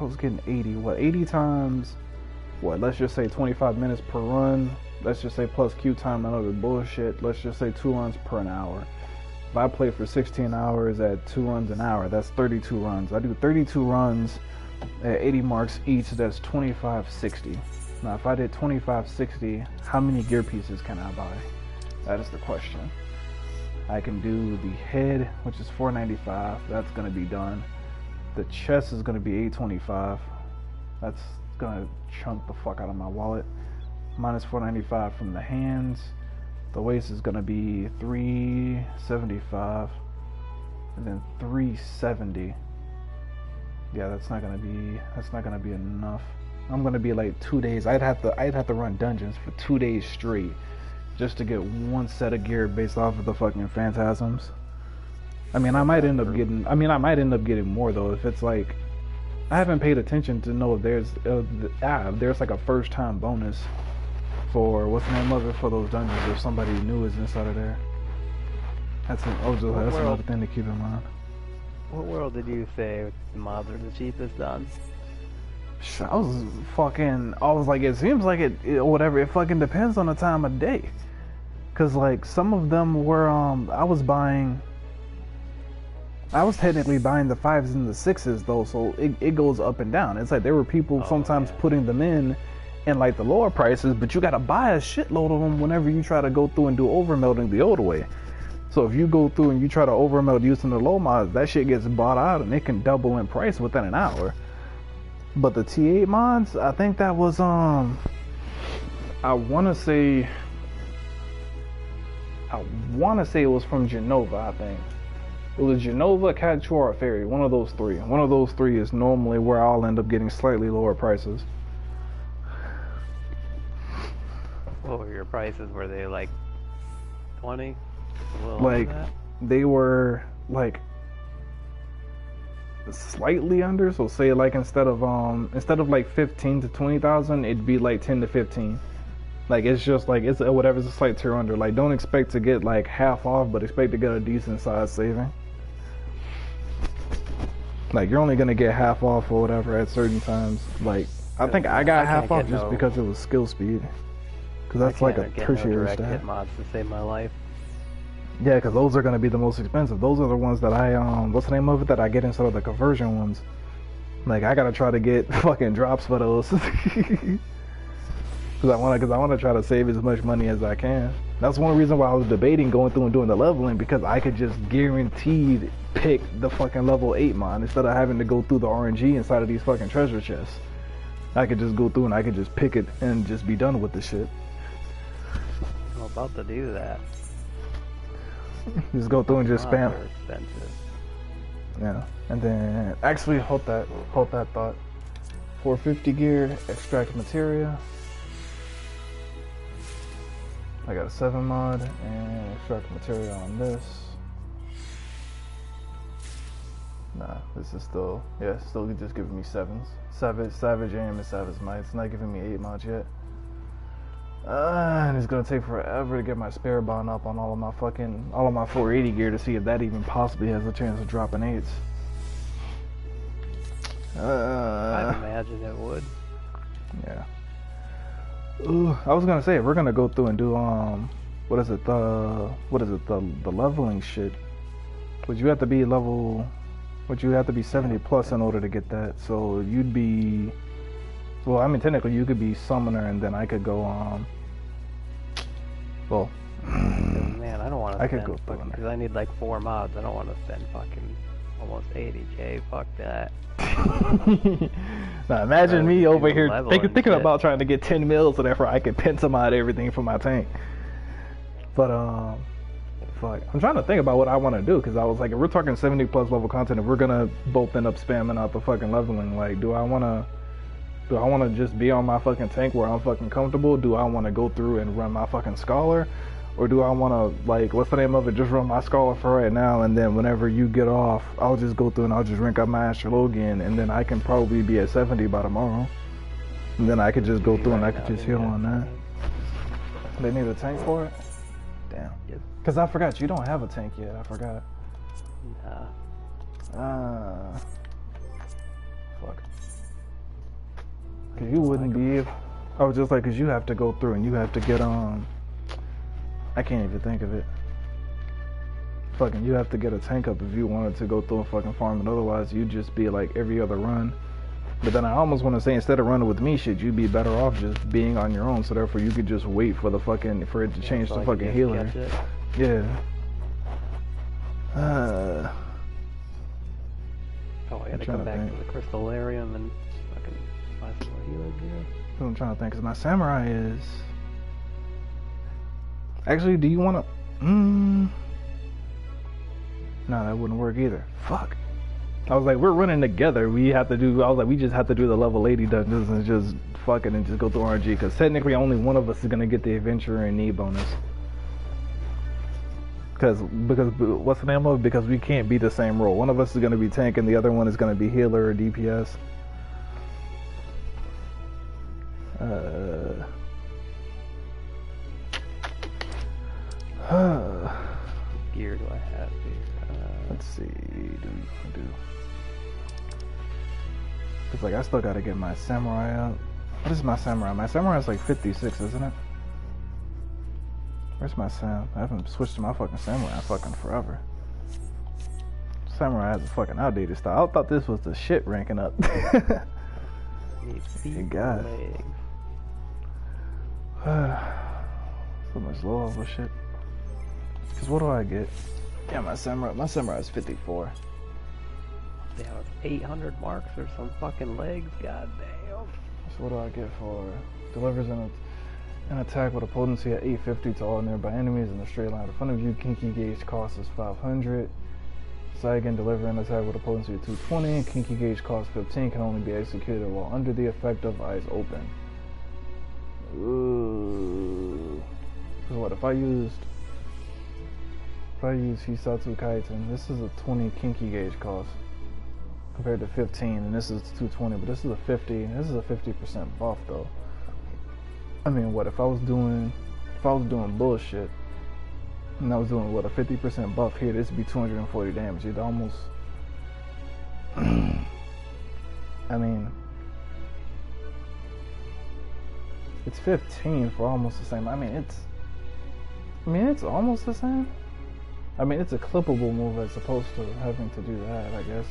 was getting 80, what, 80 times, what, let's just say 25 minutes per run. Let's just say plus Q time and other bullshit. Let's just say 2 runs per an hour. If I play for 16 hours at 2 runs an hour, that's 32 runs. I do 32 runs at 80 marks each, that's 2560. Now, if I did 2560, how many gear pieces can I buy? That is the question. I can do the head, which is 495. That's going to be done. The chest is going to be 825. That's going to chunk the fuck out of my wallet. Minus 495 from the hands. The waist is going to be 375. And then 370. Yeah, that's not going to be enough. I'm gonna be like 2 days. I'd have to run dungeons for 2 days straight just to get one set of gear based off of the fucking phantasms. I mean, I might end up getting more though. If it's like, I haven't paid attention to know if there's like a first time bonus for what's the name of it for those dungeons if somebody new is inside of there. That's another thing to keep in mind. What world did you say mods are the cheapest on? I was fucking. I was like, it seems like it whatever. It fucking depends on the time of day. Cause like some of them were I was technically buying the 5s and the 6s though, so it goes up and down. It's like there were people sometimes putting them in like the lower prices, but you gotta buy a shitload of them whenever you try to go through and do overmelting the old way. So if you go through and you try to overmelt using the low mods, that shit gets bought out and it can double in price within an hour. But the T8 mods, I think that was I wanna say it was from Genova, I think. It was Genova, Cactuar, or Fairy, one of those three. One of those three is normally where I'll end up getting slightly lower prices. What were your prices? Were they like 20? Like, they were like slightly under, so say like instead of like 15 to 20,000, it'd be like 10 to 15. Like it's just like it's whatever's a slight tier under. Like don't expect to get like half off, but expect to get a decent size saving. Like you're only gonna get half off or whatever at certain times. Like I think I got half off just because it was skill speed. Cause that's like a tertiary stat. Hit mods to save my life. Yeah, because those are gonna be the most expensive. Those are the ones that I what's the name of it that I get instead of the conversion ones. Like I gotta try to get fucking drops for those. Cause I wanna try to save as much money as I can. That's one reason why I was debating going through and doing the leveling, because I could just guaranteed pick the fucking level 8 mod instead of having to go through the RNG inside of these fucking treasure chests. I could just go through and I could just pick it and just be done with the shit. I'm about to do that. Just go through and just spam. Expensive. Yeah, and then actually hold that thought. 450 gear, extract materia. I got a 7 mod and extract material on this. Nah, this is still, yeah, still just giving me 7s. Savage aim and savage might. It's not giving me 8 mods yet. And it's gonna take forever to get my spare bond up on all of my 480 gear to see if that even possibly has a chance of dropping 8s. I'd imagine it would. Yeah. Ooh, I was gonna say if we're gonna go through and do the leveling shit, would you have to be 70 plus in order to get that? So you'd be, well, I mean technically you could be summoner and then I could go well, man, I don't want to spend go fucking, because I need like 4 mods. I don't want to spend fucking almost 80k. Fuck that. Now imagine me over here thinking about trying to get 10 mils so therefore I could pentamod everything for my tank. But fuck, I'm trying to think about what I want to do, because I was like, if we're talking 70 plus level content, if we're gonna both end up spamming out the fucking leveling, like do I want to just be on my fucking tank where I'm fucking comfortable? Do I want to go through and run my fucking scholar? Or do I want to, like, what's the name of it, just run my scholar for right now, and then whenever you get off, I'll just go through and I'll just rank up my astrologian, and then I can probably be at 70 by tomorrow. And then I could just go through and I could just heal on that. They need a tank for it? Damn. Yep. Because I forgot, you don't have a tank yet, I forgot. Nah. Fuck. Because you wouldn't be, I was just like, because you have to go through and you have to get I can't even think of it. Fucking, you have to get a tank up if you wanted to go through and fucking farm it. Otherwise, you'd just be like every other run. But then I almost want to say, instead of running with me, shit, you'd be better off just being on your own. So therefore, you could just wait for the fucking, for it to change to fucking healer. Yeah. Oh, I gotta come back to the crystallarium and fucking buy some more healer gear. I'm trying to think, because my samurai is... Actually, do you want to... No, that wouldn't work either. Fuck. I was like, we're running together. We have to do... I was like, we just have to do the level 80 dungeons and just fuck it and just go through RNG. Because technically, only one of us is going to get the adventurer and knee bonus. Because what's the name of it? Because we can't be the same role. One of us is going to be tank and the other one is going to be healer or DPS. Gear do I have here? Let's see. Do Cause like I still gotta get my samurai up. What is my samurai? My samurai is like 56, isn't it? Where's my sam? I haven't switched to my fucking samurai fucking forever. Samurai has a fucking outdated style. I thought this was the shit ranking up. Thank God. So much low level shit. Cause what do I get? Yeah, my samurai is 54. Yeah, it's 800 marks or some fucking legs. God damn. So what do I get for delivers an attack with a potency at 850 to all nearby enemies in a straight line in front of you. Kinky gauge cost is 500. Saigen deliver an attack with a potency of 220. Kinky gauge cost 15. Can only be executed while under the effect of eyes open. Ooh. So what if I use Hisatsu Kaiten? This is a 20 kinky gauge cost compared to 15, and this is 220, but this is a 50. This is a 50% buff though. I mean, what if I was doing bullshit, and I was doing what, a 50% buff here? This would be 240 damage. You'd almost. I mean, it's 15 for almost the same. I mean, it's almost the same. I mean, it's a clippable move as opposed to having to do that, I guess.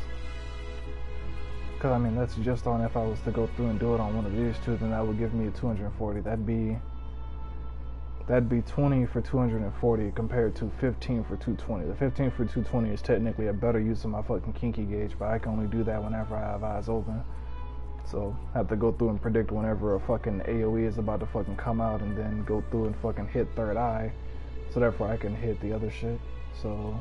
Because, I mean, that's just on if I was to go through and do it on one of these two, then that would give me a 240. That'd be 20 for 240 compared to 15 for 220. The 15 for 220 is technically a better use of my fucking kinky gauge, but I can only do that whenever I have eyes open. So I have to go through and predict whenever a fucking AoE is about to fucking come out, and then go through and fucking hit third eye, so therefore I can hit the other shit. So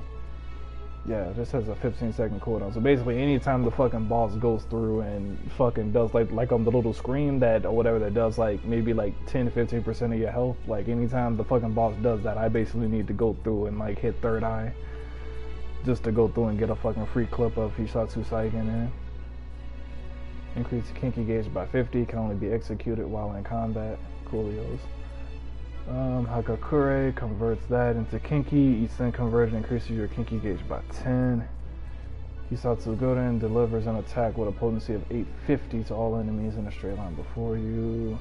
yeah, this has a 15-second cooldown. So basically, anytime the fucking boss goes through and fucking does like on the little screen that or whatever that does like maybe like 10-15% of your health, like anytime the fucking boss does that, I basically need to go through and like hit third eye just to go through and get a fucking free clip of Hisatsu Saigen in. Increase the kinky gauge by 50. Can only be executed while in combat. Coolios. Hakakure converts that into kinky. Each then conversion increases your kinky gauge by 10. Hisatsu Goden delivers an attack with a potency of 850 to all enemies in a straight line before you.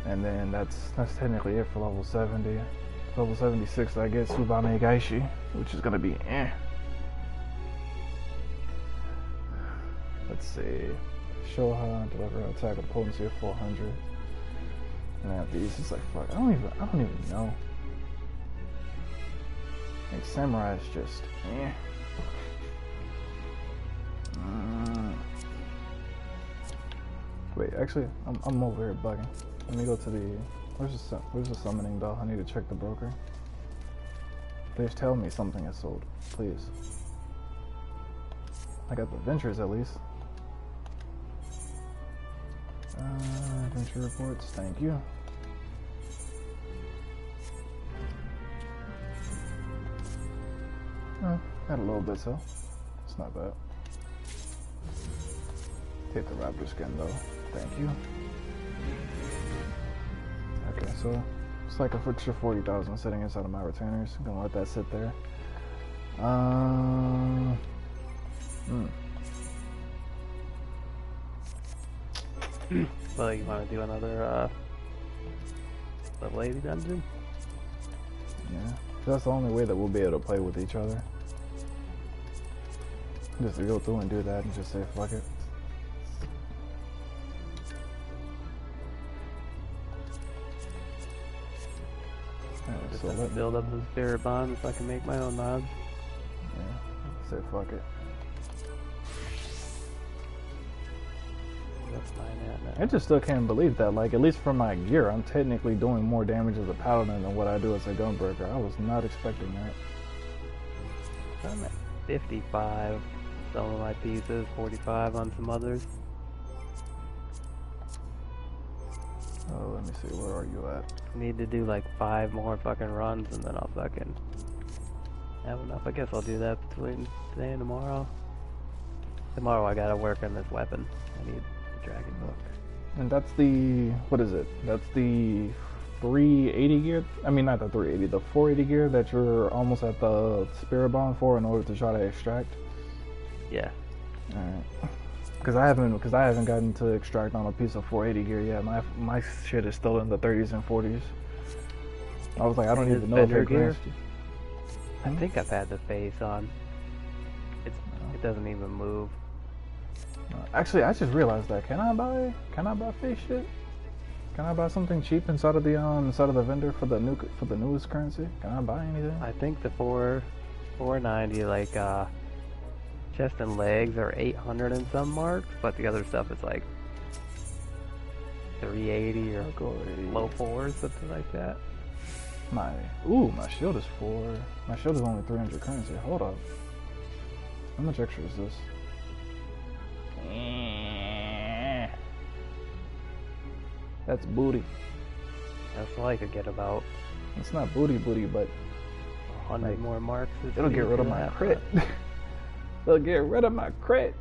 And then that's technically it for level 70. Level 76 I get Tsubame Gaishi, which is gonna be Let's see. Shoha deliver an attack with a potency of 400. And after these, it's like fuck. I don't even know. Like Samurai is just Wait, actually, I'm over here bugging. Let me go to the where's the summoning bell? I need to check the broker. Please tell me something is sold, please. I got the ventures at least. Venture reports, thank you. Oh, got a little bit, so it's not bad. Take the raptor skin though, thank you. Okay, so it's like a extra 40,000 sitting inside of my retainers. I'm gonna let that sit there. Well, you want to do another level 80 dungeon? Yeah, that's the only way that we'll be able to play with each other. Just to go through and do that and just say fuck it. Alright, Just so have to build up the spirit bonds so I can make my own mods. Yeah, say fuck it. I just still can't believe that, like, at least for my gear, I'm technically doing more damage as a paladin than what I do as a gunbreaker. I was not expecting that. I'm at 55 some of my pieces, 45 on some others. Oh, let me see, where are you at? Need to do like 5 more fucking runs and then I'll fucking have enough. I guess I'll do that between today and tomorrow. Tomorrow I gotta work on this weapon. I need the dragon book. And that's the, what is it? That's the 380 gear? I mean, not the 380, the 480 gear that you're almost at the spirit bomb for in order to try to extract? Yeah. Alright. Because I haven't gotten to extract on a piece of 480 gear yet. My shit is still in the 30s and 40s. I was like, I don't even know if it grants you. I think I've had the face on. It doesn't even move. Actually, I just realized that. Can I buy face shit? Can I buy something cheap inside of the vendor for the newest currency? Can I buy anything? I think the 490 like chest and legs are 800 and some marks, but the other stuff is like 380 or low fours, something like that. My shield is 4. My shield is only 300 currency. Hold up. How much extra is this? That's booty. That's all I could get about. It's not booty, but 100 like, more marks. It'll get rid of my crit. It'll get rid of my crit.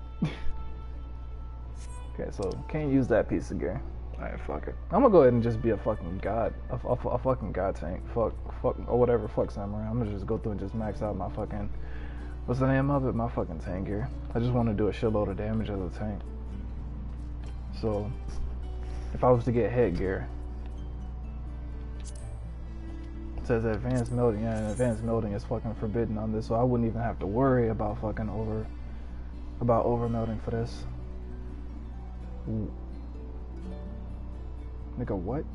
Okay, so can't use that piece of gear. Alright, fuck it. I'm gonna go ahead and just be a fucking god, a fucking god tank. Fuck, or whatever. Fuck samurai. I'm gonna just go through and just max out my fucking. What's the name of it? My fucking tank gear. I just want to do a shitload of damage as a tank. So, if I was to get headgear, it says advanced melting. Yeah, and advanced melting is fucking forbidden on this, so I wouldn't even have to worry about fucking over melting for this. Ooh. Nigga, what?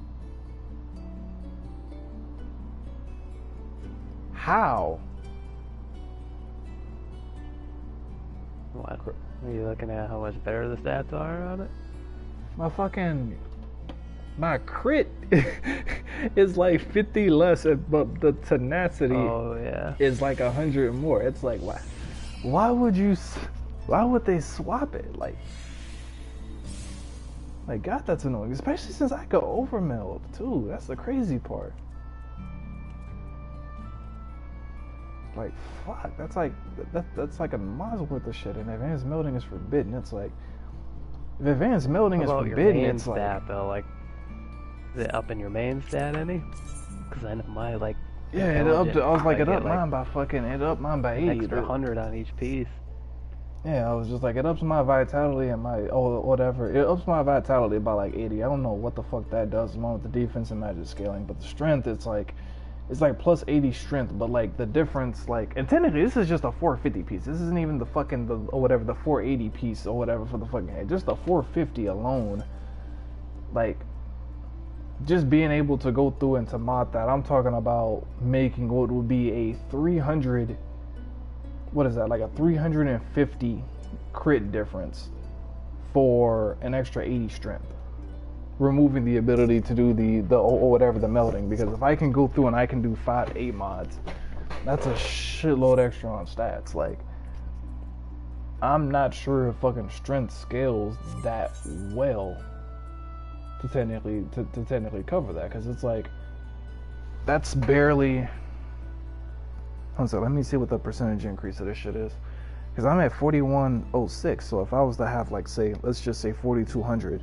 How? What? Are you looking at how much better the stats are on it? My crit is like 50 less, but the tenacity is like 100 more. It's like, why would they swap it? Like God, that's annoying. Especially since I go overmeld too. That's the crazy part. Like, fuck, that's like a month's worth of shit, and advanced melting is forbidden. It's like, if advanced melting is forbidden, it's stat, like, though, like, is it up in your main stat any? Because I know my, like, yeah, it upped mine by 80. Extra 100 on each piece. Yeah, I was just like, it ups my vitality and whatever. It ups my vitality by like 80. I don't know what the fuck that does along with the defense and magic scaling, but the strength, it's like plus 80 strength, but like the difference, like, and technically this is just a 450 piece. This isn't even the 480 piece or whatever for the fucking head. Just the 450 alone, like, just being able to go through and to mod that. I'm talking about making what would be a 300. What is that? Like a 350 crit difference for an extra 80 strength. Removing the ability to do the melting, because if I can go through and I can do 5-8 mods, that's a shitload extra on stats. Like, I'm not sure if fucking strength scales that well to technically cover that, because it's like, that's barely. So let me see what the percentage increase of this shit is, because I'm at 4106. So if I was to have, like, say, let's just say 4200.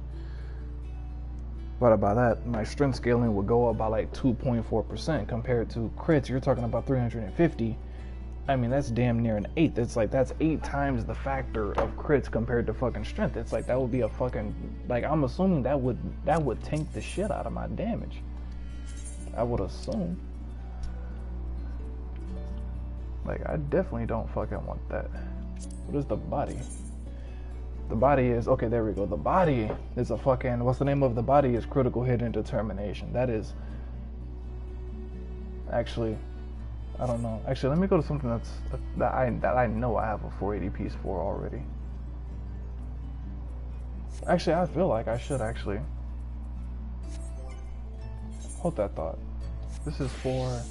But by that, my strength scaling would go up by like 2.4% compared to crits. You're talking about 350. I mean, that's damn near an 8. It's like, that's 8 times the factor of crits compared to fucking strength. It's like, that would be a fucking, like, I'm assuming that would tank the shit out of my damage. I would assume. Like, I definitely don't fucking want that. What is the body? The body is, okay, there we go. The body is a fucking, what's the name of the body? Is critical hit and determination. That is, actually, I don't know. Actually, let me go to something that I know I have a 480 piece for already. Actually, I feel like I should actually. Hold that thought. This is for,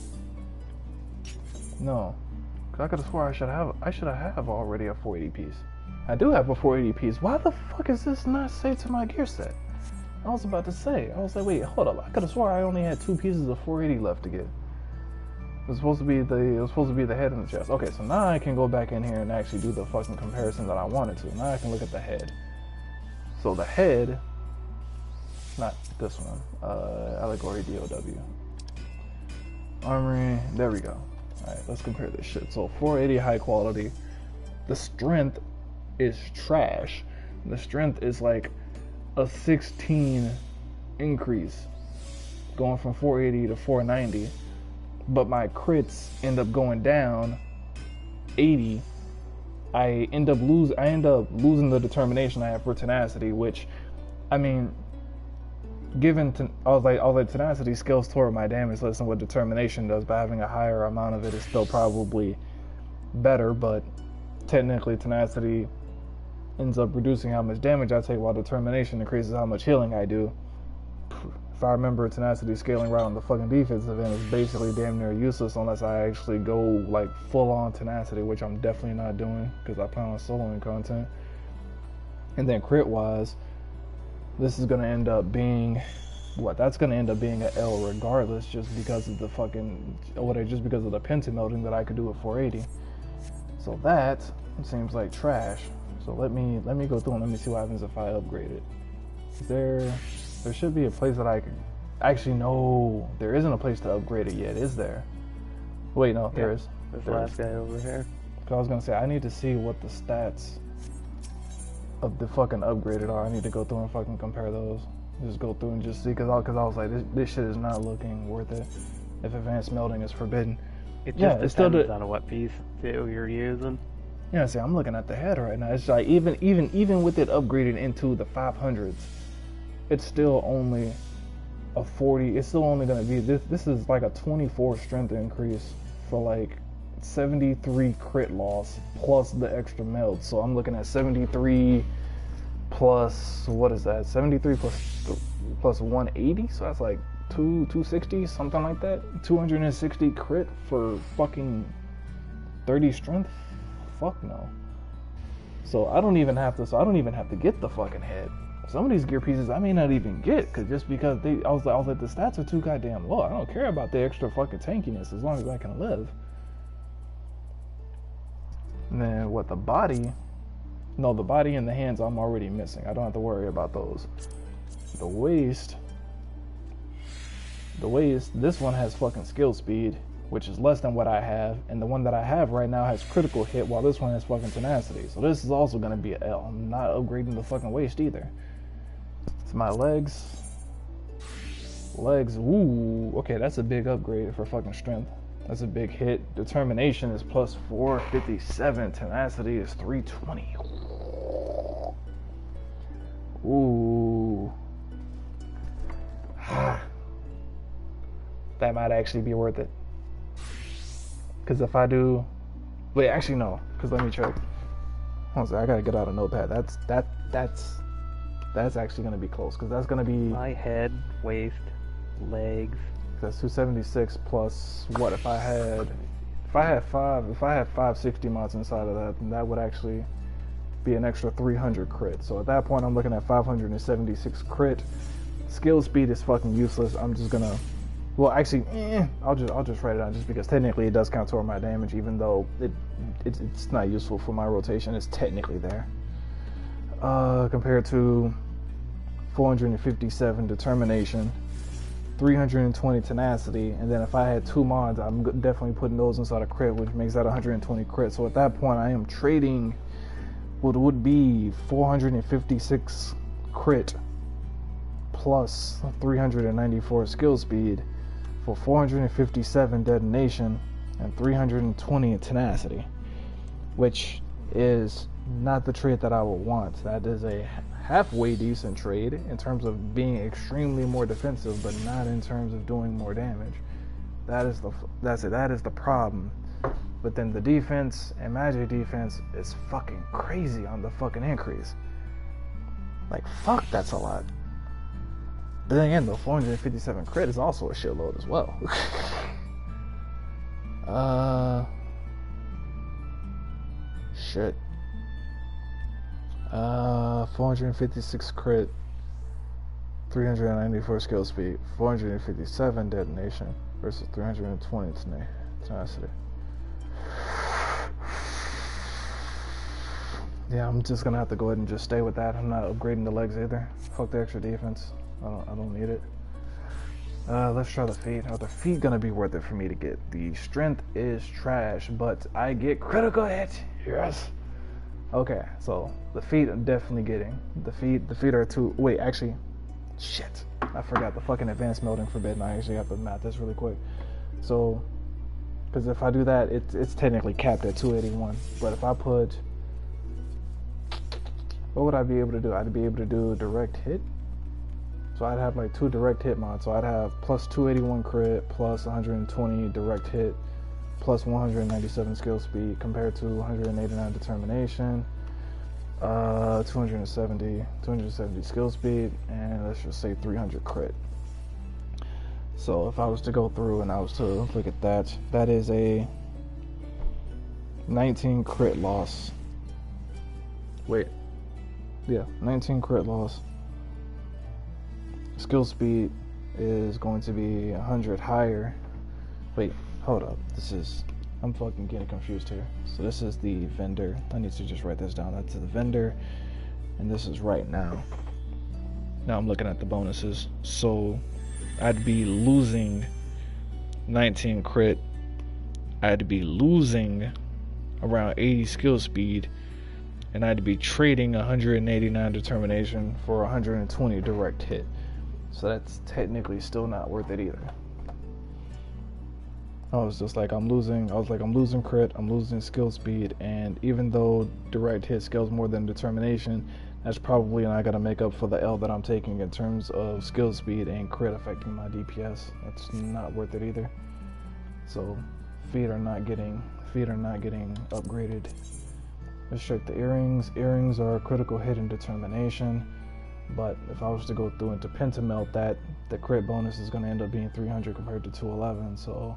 no. Cause I could have swore I should have already a 480 piece. I do have a 480 piece. Why the fuck is this not saved to my gear set? I was about to say. I was like, wait, hold up. I could have swore I only had 2 pieces of 480 left to get. It was supposed to be the head and the chest. Okay, so now I can go back in here and actually do the fucking comparison that I wanted to. Now I can look at the head. So the head, not this one. Allegory DOW. Armory. There we go. Alright, let's compare this shit. So 480 high quality. The strength is trash. The strength is like a 16 increase, going from 480 to 490. But my crits end up going down 80. I end up losing the determination I have for tenacity, which, I mean, all the tenacity scales toward my damage less than what determination does, but having a higher amount of it is still probably better. But technically, tenacity ends up reducing how much damage I take, while determination increases how much healing I do. If I remember, tenacity scaling right on the fucking defensive end is basically damn near useless unless I actually go like full on tenacity, which I'm definitely not doing because I plan on soloing content. And then crit wise, this is gonna end up being that's gonna end up being an L regardless, just because of the just because of the pentamelting that I could do at 480. So that seems like trash. So let me go through and let me see what happens if I upgrade it. There should be a place that I could... Actually, no. There isn't a place to upgrade it yet, is there? Wait, no, there is. There's the last guy over here. I was going to say, I need to see what the stats of the fucking upgraded are. I need to go through and fucking compare those. Just go through and just see, because I was like, this shit is not looking worth it if advanced melting is forbidden. It just depends on what piece you're using. Yeah, see, I'm looking at the head right now. It's like, even with it upgraded into the 500s, it's still only a 40. It's still only going to be this is like a 24 strength increase for like 73 crit loss plus the extra meld. So I'm looking at 73 plus, what is that? 73 plus 180. So that's like 260, something like that. 260 crit for fucking 30 strength. Fuck no. So I don't even have to get the fucking head. Some of these gear pieces I may not even get, because I was like, the stats are too goddamn low. I don't care about the extra fucking tankiness as long as I can live. And then what, the body? No, the body and the hands I'm already missing. I don't have to worry about those. The waist, this one has fucking skill speed, which is less than what I have, and the one that I have right now has critical hit, while this one has fucking tenacity. So this is also going to be an L. I'm not upgrading the fucking waist either. It's my legs, ooh, okay, that's a big upgrade for fucking strength. That's a big hit. Determination is plus 457, tenacity is 320. Ooh. That might actually be worth it. Because if I do... Wait, actually no. Because let me check. Hold on a second, I gotta get out a notepad. That's actually gonna be close. Because that's gonna be... My head, waist, legs. That's 276 plus what? If I had 560 mods inside of that, then that would actually be an extra 300 crit. So at that point, I'm looking at 576 crit. Skill speed is fucking useless. I'm just gonna... Well, actually, I'll just write it down just because technically it does count toward my damage, even though it's not useful for my rotation. It's technically there. Compared to 457 determination, 320 tenacity, and then if I had 2 mods, I'm definitely putting those inside a crit, which makes that 120 crit. So at that point, I am trading what would be 456 crit plus 394 skill speed for 457 detonation and 320 tenacity, which is not the trade that I would want. That is a halfway decent trade in terms of being extremely more defensive, but not in terms of doing more damage. That is the problem. But then the defense and magic defense is fucking crazy on the fucking increase. Like, fuck, that's a lot. But then again, the 457 crit is also a shitload as well. Shit. 456 crit, 394 skill speed, 457 detonation versus 320 tenacity. Yeah, I'm just gonna have to go ahead and just stay with that. I'm not upgrading the legs either. Fuck the extra defense. I don't need it. Let's try the feet. Are the feet gonna be worth it for me to get? The strength is trash, but I get critical hit. Yes. Okay, so the feet I'm definitely getting. The feet are two. Wait, actually, shit. I forgot the fucking advanced melding forbidden. I actually have to math this really quick. So, because if I do that, it's technically capped at 281. But if I put, what would I be able to do? I'd be able to do direct hit. So I'd have like 2 direct hit mods. So I'd have plus 281 crit, plus 120 direct hit, plus 197 skill speed compared to 189 determination, 270 skill speed, and let's just say 300 crit. So if I was to go through and I was to look at that, that is a 19 crit loss. Wait, yeah, 19 crit loss. Skill speed is going to be 100 higher. Wait, hold up. I'm fucking getting confused here. So this is the vendor. I need to just write this down. That's the vendor, and this is right now. Now I'm looking at the bonuses. So I'd be losing 19 crit. I'd be losing around 80 skill speed, and I'd be trading 189 determination for 120 direct hit. So that's technically still not worth it either. I was like, I'm losing crit, I'm losing skill speed, and even though direct hit scales more than determination, that's probably not gonna make up for the L that I'm taking in terms of skill speed and crit affecting my DPS. That's not worth it either. So feet are not getting upgraded. Let's check the earrings. Earrings are critical hit and determination. But if I was to go through into pentamelt, the crit bonus is going to end up being 300 compared to 211. So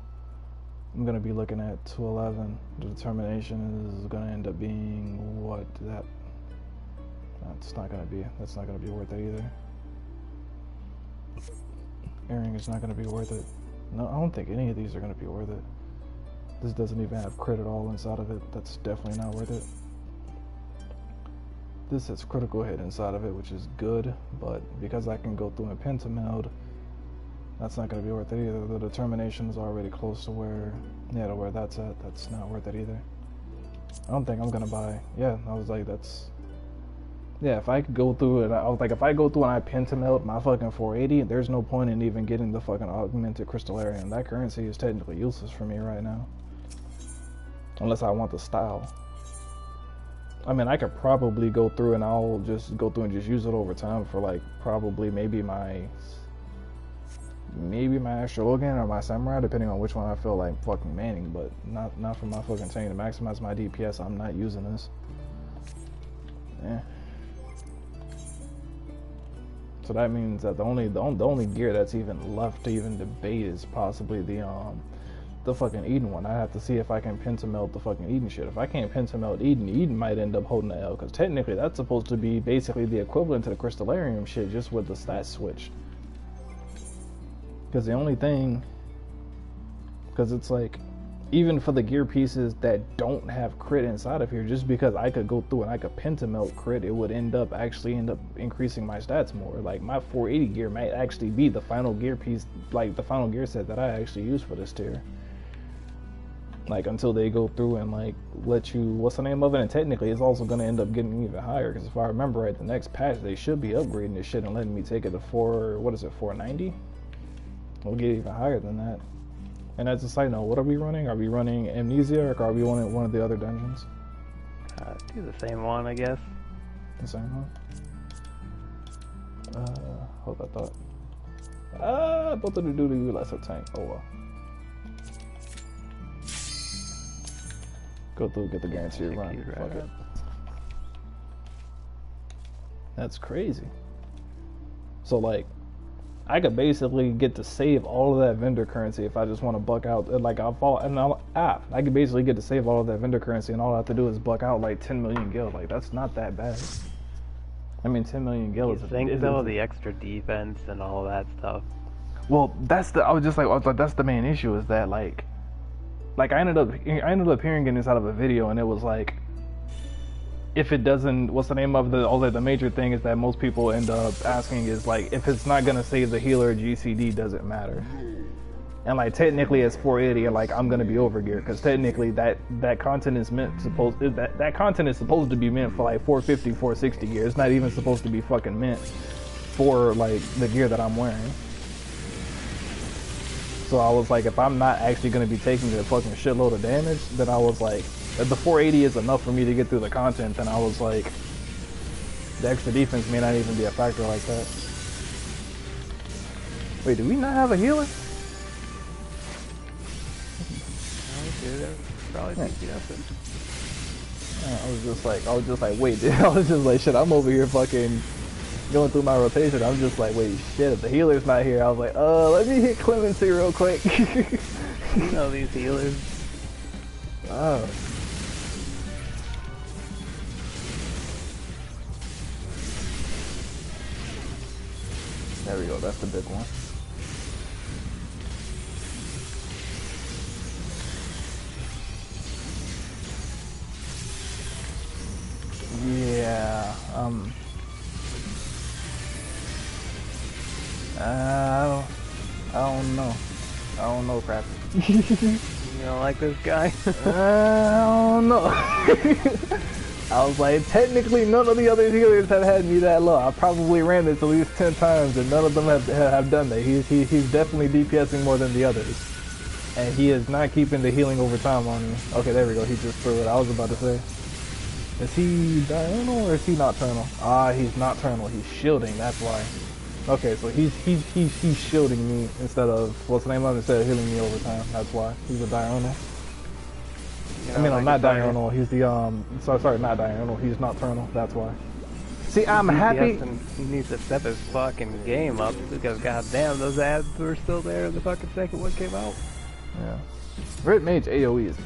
I'm going to be looking at 211. The determination is going to end up being what? That's not going to be worth it either. Earring is not going to be worth it. No, I don't think any of these are going to be worth it. This doesn't even have crit at all inside of it. That's definitely not worth it. This has critical hit inside of it, which is good, but because I can go through and pentameld, that's not going to be worth it either. The determination is already close to where that's at. That's not worth it either. I don't think I'm going to buy. Yeah, I was like, if I could go through it, I was like, if I go through and I pentameld my fucking 480, there's no point in even getting the fucking augmented crystallarium. That currency is technically useless for me right now. Unless I want the style. I mean, I could probably go through and I'll just go through and just use it over time for like probably maybe my Astrologan or my Samurai, depending on which one I feel like fucking manning, but not for my fucking thing. To maximize my DPS, I'm not using this. Yeah. So that means that the only gear that's even left to even debate is possibly the fucking Eden one. I have to see if I can pentamelt the fucking Eden shit. If I can't pentamelt Eden might end up holding the L, because technically that's supposed to be basically the equivalent to the crystallarium shit, just with the stats switched. Because the only thing, because it's like, even for the gear pieces that don't have crit inside of here, just because I could go through and I could pentamelt crit, it would end up increasing my stats more. Like my 480 gear might actually be the final gear piece, like the final gear set that I actually use for this tier. Like until they go through and like let you, what's the name of it? And technically it's also going to end up getting even higher, because if I remember right, the next patch they should be upgrading this shit and letting me take it to 490? We'll get even higher than that. And as a side note, what are we running? Are we running Amnesia or are we running one of the other dungeons? Do the same one, I guess. The same one? Hold that thought. Both of them do the lesser tank. Oh well. Go through, get the guaranteed run. Fuck it. That's crazy. So like, I could basically get to save all of that vendor currency if I just want to buck out. Like I could basically get to save all of that vendor currency, and all I have to do is buck out like 10 million gil. Like that's not that bad. I mean, 10 million gil is. You think though, the extra defense and all that stuff. Well, that's the main issue is that like I ended up hearing it inside of a video, and it was like, if it doesn't, what's the name of the major thing is that most people end up asking is like, if it's not gonna save the healer, GCD doesn't matter. And like technically it's 480, and like I'm gonna be over gear because technically that content is that content is supposed to be meant for like 450, 460 gear. It's not even supposed to be fucking meant for like the gear that I'm wearing. So I was like, if I'm not actually gonna be taking a fucking shitload of damage, then I was like, if the 480 is enough for me to get through the content, then I was like, the extra defense may not even be a factor like that. Wait, do we not have a healer? Probably think he doesn't. I was just like, wait, dude. I was just like, shit, I'm over here fucking going through my rotation. I'm just like, wait, shit, if the healer's not here, I was like, let me hit Clemency real quick. You know these healers. Oh. There we go, that's the big one. Yeah, I don't know, crap. You don't like this guy? I don't know. I was like, technically none of the other healers have had me that low. I probably ran this at least 10 times and none of them have done that. He's definitely DPSing more than the others. And he is not keeping the healing over time on me. Okay, there we go. He just threw it. I was about to say. Is he diurnal or is he nocturnal? Ah, he's nocturnal. He's shielding. That's why. Okay, so he's shielding me instead of what's the name of it? Instead of healing me over time. That's why he's a diurnal. I mean, I'm not diurnal. He's the sorry, not diurnal. He's nocturnal. That's why. See, I'm happy. He needs to step his fucking game up because goddamn, those ads were still there the fucking second one came out. Yeah. Red Mage AoE is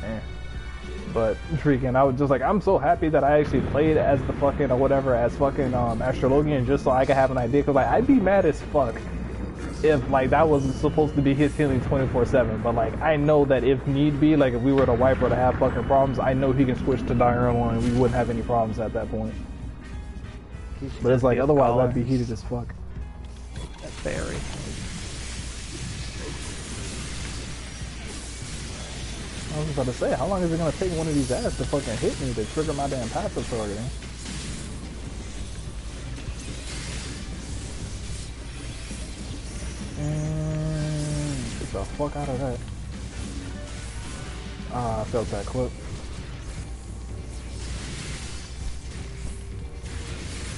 but freaking, I was just like, I'm so happy that I actually played as the fucking, or whatever, as fucking Astrologian just so I could have an idea, because like, I'd be mad as fuck if like that was supposed to be his healing 24/7, but like, I know that if need be, like if we were to wipe or to have fucking problems, I know he can switch to diurnal and we wouldn't have any problems at that point. But it's like, otherwise I'd be heated as fuck. That's very. I was about to say, how long is it gonna take one of these ads to fucking hit me to trigger my damn passive targeting? And get the fuck out of that. Ah, I felt that clip.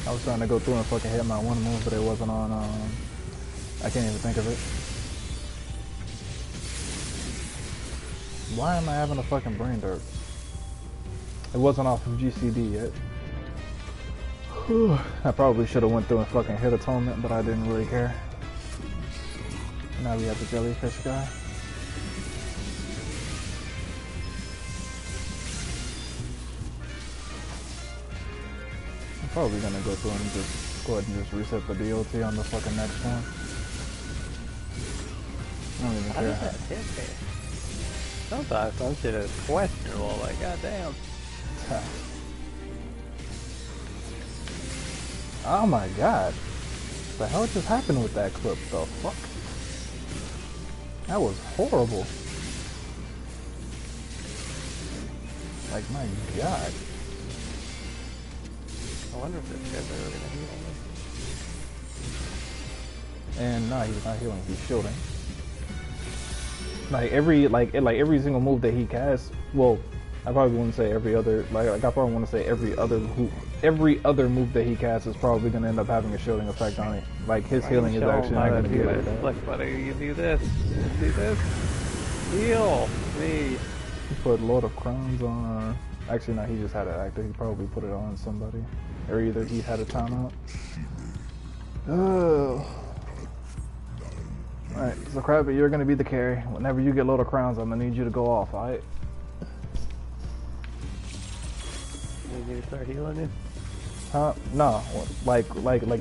I was trying to go through and fucking hit my one move, but it wasn't on, I can't even think of it. Why am I having a fucking brain dirt? It wasn't off of GCD yet. Whew. I probably should have went through and fucking hit Atonement, but I didn't really care. Now we have the jellyfish guy. I'm probably gonna go through and just go ahead and just reset the DOT on the fucking next one. I don't even care. How does that hit me? Sometimes some shit is questionable, like goddamn. Oh my god. What the hell just happened with that clip? The fuck? That was horrible. Like, my god. I wonder if this guy's really gonna heal me. And no, he's not healing, he's shielding. Like every single move that he casts, well, I probably wouldn't say every other, like I probably want to say every other move that he casts is probably going to end up having a shielding effect on it. Like his healing is actually not going to get it. Look, buddy, you do this. You see this? Heal me. He put Lord of Crowns on, actually no, he just had it active. He probably put it on somebody. Or either he had a timeout. Oh. Alright, so Krabby, you're gonna be the carry. Whenever you get Lord of Crowns, I'm gonna need you to go off, alright? Need you to start healing him? Huh? No. Like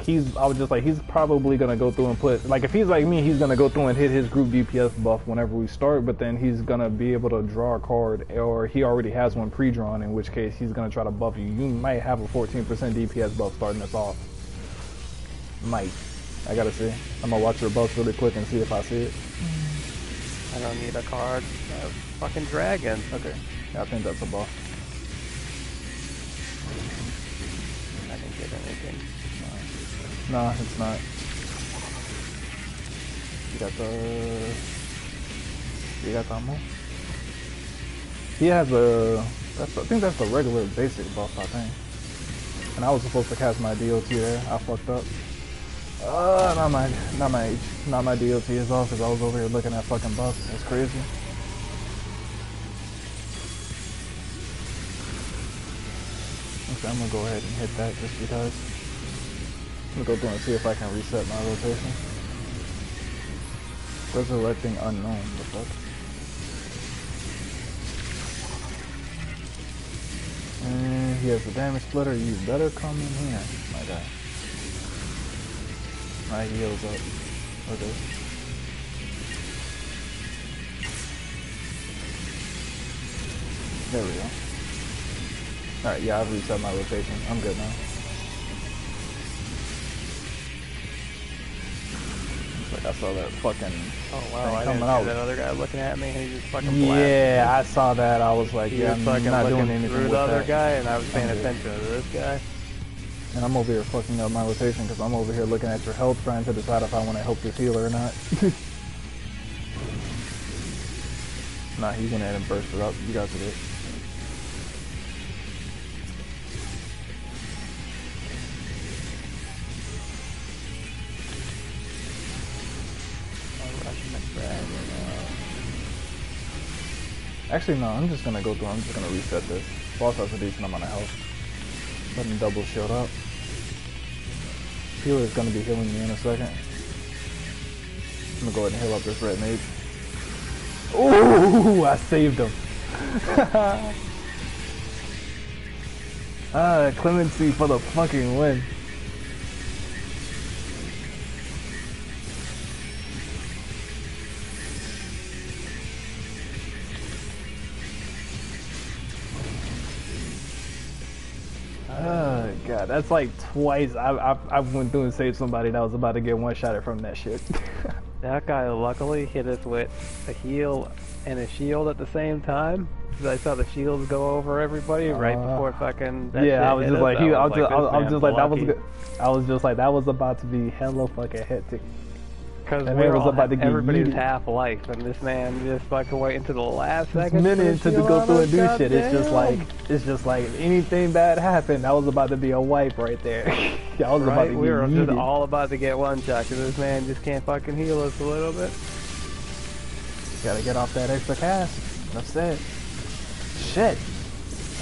he's, I was just like, he's probably gonna go through and put, like if he's like me, he's gonna go through and hit his group DPS buff whenever we start, but then he's gonna be able to draw a card, or he already has one pre-drawn, in which case he's gonna try to buff you. You might have a 14% DPS buff starting us off. Might. I gotta see. I'm gonna watch your buffs really quick and see if I see it. I don't need a card. Fucking dragon. Okay. Yeah, I think that's a buff. I didn't get anything. No, it's not. You got the ammo? He has a... I think that's the regular basic buff, I think. And I was supposed to cast my DOT there. I fucked up. Not my DOT is off because I was over here looking at fucking buffs. That's crazy. Okay, I'm gonna go ahead and hit that just because. I'm gonna go through and see if I can reset my rotation. Resurrecting unknown, the fuck? And he has the damage splitter, you better come in here, my guy. My heals up. Okay. There we go. Alright, yeah, I've reset my rotation. I'm good now. Looks like I saw that fucking Oh wow, I didn't see that other guy looking at me and he just fucking blasted. Yeah, I saw that. I was like, yeah, I'm not doing anything through with the other that. guy and I was paying attention to this guy. And I'm over here fucking up my rotation because I'm over here looking at your health trying to decide if I want to help this healer or not. Nah, he went ahead and burst it up. You guys did it. Actually, no, I'm just gonna go through. I'm just gonna reset this. Boss has a decent amount of health. Let him double shield up. Healer's gonna be healing me in a second. I'm gonna go ahead and heal up this red mage. Ooh, I saved him. Clemency for the fucking win. God, that's like twice I went through and saved somebody that was about to get one-shotted from that shit. That guy luckily hit us with a heal and a shield at the same time. Cause I saw the shields go over everybody right before fucking. That yeah, I was just like, I was just like, that was about to be hella fucking hectic. Because everybody's half life, and this man just fucking wait until the last second. Minute to go through and do shit. It's just like anything bad happened. That was about to be a wipe right there. That was about to be We were just all about to get one shot because this man just can't fucking heal us a little bit. Gotta get off that extra cast. That's it. Shit.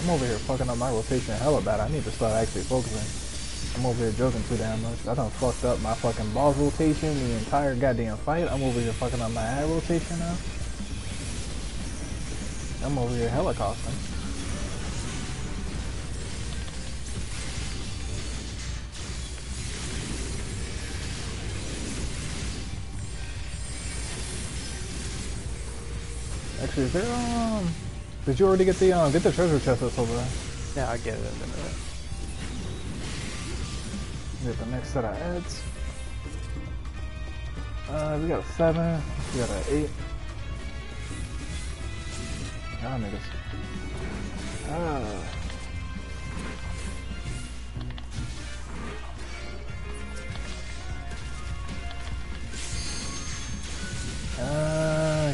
I'm over here fucking up my rotation hella bad. I need to start actually focusing. I'm over here joking too damn much. I done fucked up my fucking boss rotation the entire goddamn fight. I'm over here fucking up my ad rotation now. I'm over here helicoptering. Actually, is there did you already get the treasure chest that's over there? Yeah, I'll get it in a minute. Get the next set of ads. We got a 7. We got an 8. Y'all niggas.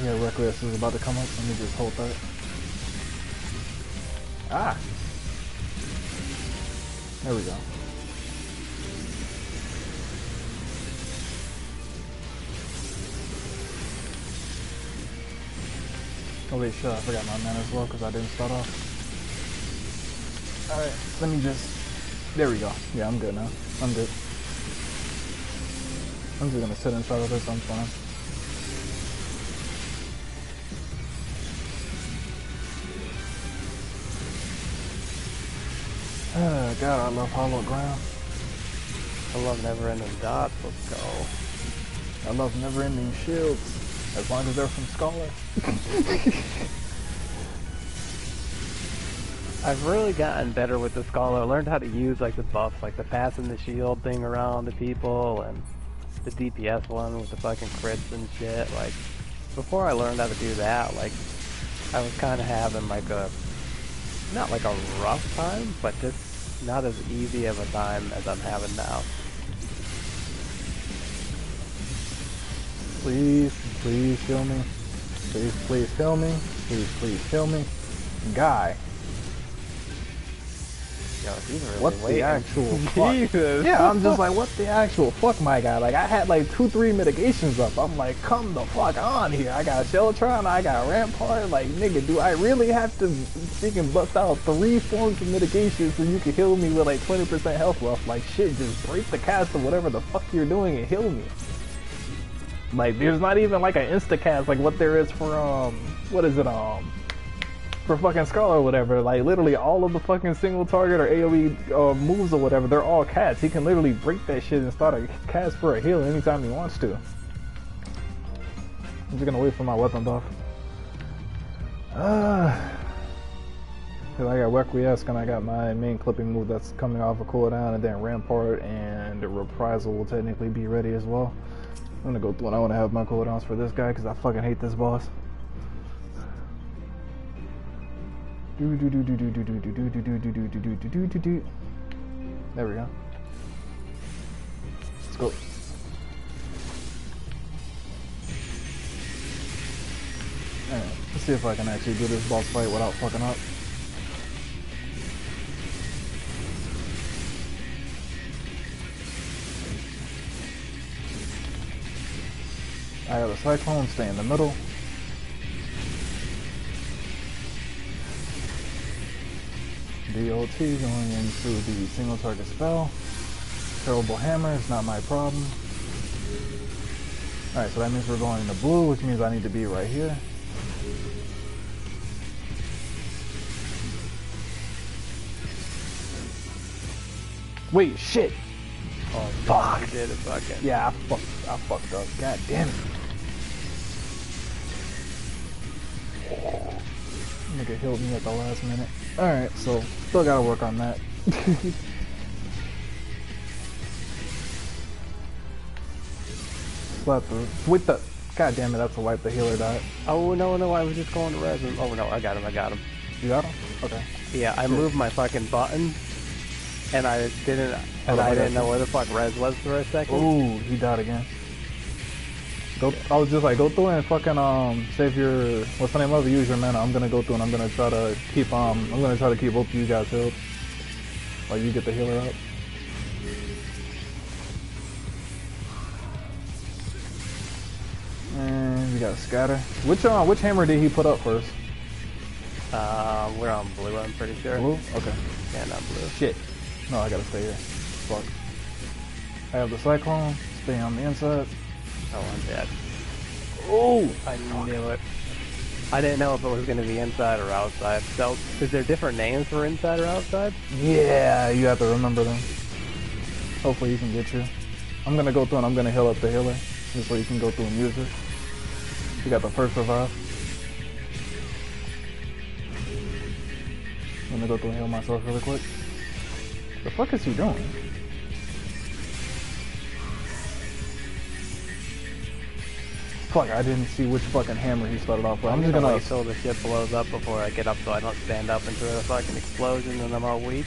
Yeah, Reckless is about to come up. Let me just hold that. There we go. Oh wait, shit, I forgot my mana as well because I didn't start off. Alright, let me just... There we go. Yeah, I'm good now. I'm good. I'm just gonna sit inside of this, I'm fine. God, I love hollow ground. I love never-ending dots, let's go. I love never-ending shields. As long as they're from Scholar. I've really gotten better with the Scholar. I learned how to use like the buffs, like the passing the shield thing around to people, and the DPS one with the fucking crits and shit. Like, before I learned how to do that, like, I was kind of having like a, not like a rough time, but just not as easy of a time as I'm having now. Please, please kill me. Please, please kill me. Please, please kill me. Guy. Yo, he's really What the actual fuck? Jesus. Yeah, I'm just like, what the actual fuck, my guy? Like, I had like 2-3 mitigations up. I'm like, come the fuck on here. I got Sheltron, I got Rampart. Like, nigga, do I really have to freaking bust out 3 forms of mitigation so you can heal me with like 20% health left? Like, shit, just break the cast or whatever the fuck you're doing and heal me. Like, there's not even like an insta-cast like what there is for, what is it, for fucking Skull or whatever. Like, literally all of the fucking single target or AoE moves or whatever, they're all cats. He can literally break that shit and start a cast for a heal anytime he wants to. I'm just gonna wait for my weapon buff. Cause I got Requiesce and I got my main clipping move that's coming off a cooldown, and then Rampart and Reprisal will technically be ready as well. I'm gonna go through and I wanna have my cooldowns for this guy because I fucking hate this boss. There we go. Let's go. Alright, let's see if I can actually do this boss fight without fucking up. I got a Cyclone, stay in the middle. DOT going into the single target spell. Terrible hammer is not my problem. Alright, so that means we're going into blue, which means I need to be right here. Wait, shit! Oh, fuck! You did it, fucking. Yeah, I fucked up. God damn it. Nigga healed me at the last minute. Alright, so still gotta work on that. Slap the with the god damn it, that's a wipe the healer died. Oh no, I was just going to res him. Oh no, I got him. You got him? Okay. Yeah, I moved my fucking button and I didn't know where the fuck res was for a second. Ooh, he died again. I was just like, go through and fucking save your, what's the name of it? Use your mana. I'm gonna go through and I'm gonna try to keep both of you guys healed while you get the healer up. And we got a scatter. Which hammer did he put up first? We're on blue, I'm pretty sure. Blue? Okay. Yeah, not blue. Shit. No, I gotta stay here. Fuck. I have the Cyclone. Stay on the inside. Oh, I'm dead. Oh! I knew it. I didn't know if it was going to be inside or outside. So, is there different names for inside or outside? Yeah, you have to remember them. Hopefully you can get you. I'm gonna go through and I'm gonna heal up the healer. Just so you can go through and use it. You got the first revive. I'm gonna go through and heal myself really quick. The fuck is he doing? Fuck, I didn't see which fucking hammer he started off with. I'm just gonna wait till the shit blows up before I get up so I don't stand up into a fucking explosion and I'm all weak.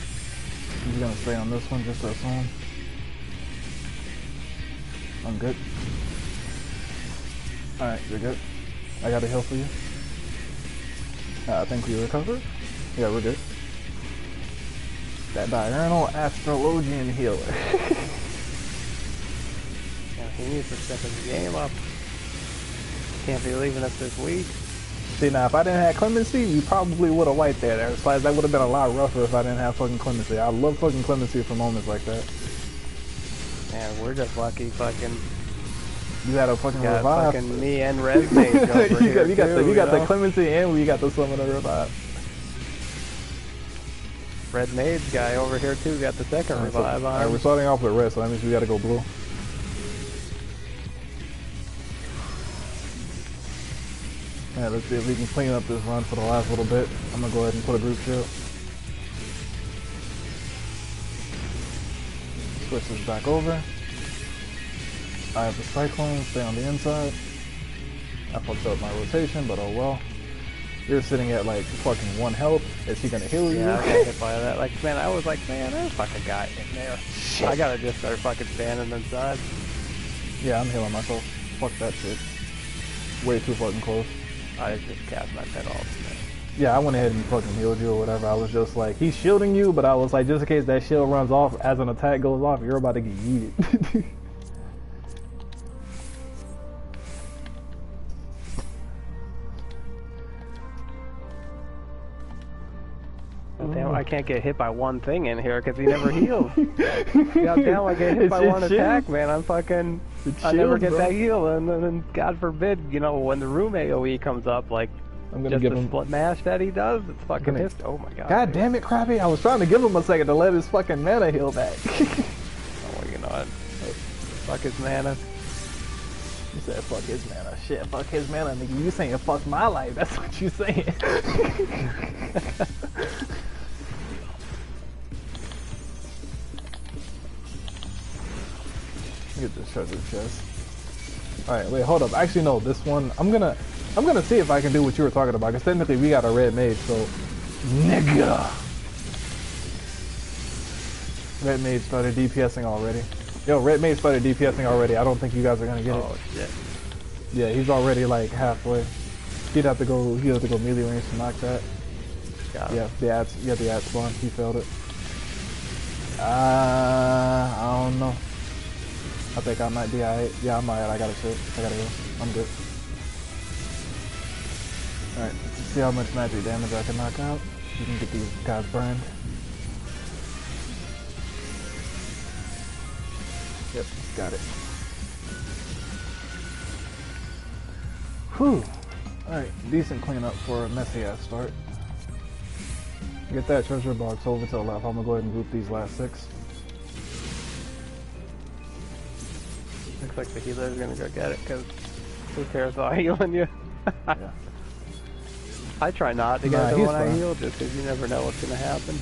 I'm just gonna stay on this one just to assume. I'm good. Alright, you're good. I got a heal for you. I think we recovered. Yeah, we're good. That diurnal astrologian healer. Yeah, he needs to step his game up. Can't be leaving us this week. See, now if I didn't have clemency, we probably would have wiped that. That would have been a lot rougher if I didn't have fucking clemency. I love fucking clemency for moments like that. Man, we're just lucky fucking. You got a fucking revive. Fucking me and Red Mage over you got the clemency and we got the summon and revive. Red Mage guy over here too got the second revive on. Alright, we're starting off with red, so that means we gotta go blue. Yeah, let's see if we can clean up this run for the last little bit. I'm gonna go ahead and put a group shield. Switch this back over. I have the Cyclone, stay on the inside. I fucked up my rotation, but oh well. You're sitting at like fucking 1 health. Is he gonna heal you? Yeah, I got hit by that. Like, man, I was like, man, there's a fucking guy in there. Shit. I gotta just start fucking standing inside. Yeah, I'm healing myself. Fuck that shit. Way too fucking close. I just cast my pet off. Yeah, I went ahead and fucking healed you or whatever. I was just like, he's shielding you, but I was like, just in case that shield runs off as an attack goes off, you're about to get yeeted. Damn, I can't get hit by one thing in here because he never heals. God damn, I get hit by one attack, man. I'm fucking... I never get that heal, and then God forbid, you know, when the room AoE comes up, like, I'm gonna give him split mash that he does, it's fucking hissed. Oh my god. God damn it, Krabby. I was trying to give him a second to let his fucking mana heal back. Oh, you know what? Fuck his mana. You said fuck his mana. Shit, fuck his mana, nigga. You saying fuck my life. That's what you saying. Get this treasure chest. Alright, wait, hold up. Actually, no, this one, I'm gonna see if I can do what you were talking about, because technically we got a red mage, so... Nigga! Red mage started DPSing already. Yo, red mage started DPSing already. I don't think you guys are gonna get it. Oh, shit. Yeah, he's already, like, halfway. He'd have to go melee range to knock that. Got it. Yeah, the ad spawn. He failed it. I don't know. I think I might be alright. Yeah, I might. I gotta shit. I gotta go. I'm good. Alright, let's see how much magic damage I can knock out. You can get these guys burned. Yep, got it. Whew. Alright, decent cleanup for a messy ass start. Get that treasure box over to the left. I'm gonna go ahead and group these last 6. Looks like the healer's gonna go get it, because who cares about healing you? Yeah. I try not to get it when I heal, just because you never know what's gonna happen.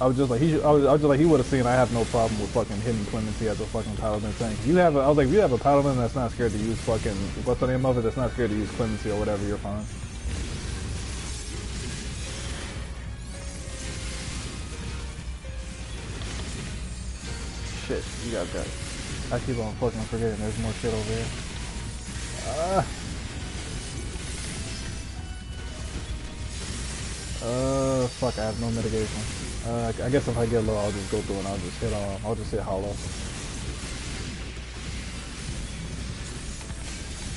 I was just like he would have seen I have no problem with fucking hitting clemency as a fucking paladin thing. I was like, if you have a paladin that's not scared to use fucking, what's the name of it, that's not scared to use clemency or whatever, you're fine. Shit, you guys got it. I keep on fucking forgetting there's more shit over here. Fuck, I have no mitigation. I guess if I get low, I'll just go through and I'll just hit hollow.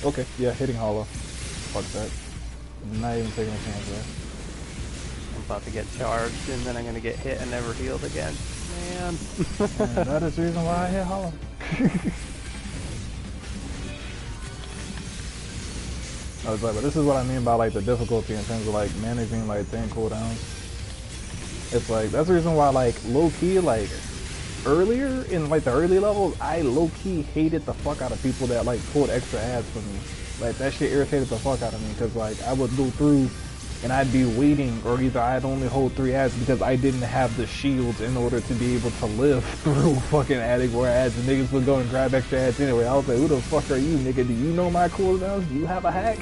Okay, yeah, hitting hollow. Fuck that. I'm not even taking a chance there. I'm about to get charged, and then I'm gonna get hit and never healed again. Man. And that is the reason why I hit hollow. I was like, but this is what I mean by like the difficulty in terms of like managing like thing cooldowns. It's like, that's the reason why like low key, like earlier in like the early levels, I low key hated the fuck out of people that like pulled extra ads for me. Like that shit irritated the fuck out of me, because like I would go through and I'd be waiting, or either I'd only hold 3 ads because I didn't have the shields in order to be able to live through fucking adding more ads, and niggas would go and grab extra ads anyway. I was like, who the fuck are you, nigga? Do you know my cooldowns? Do you have a hack?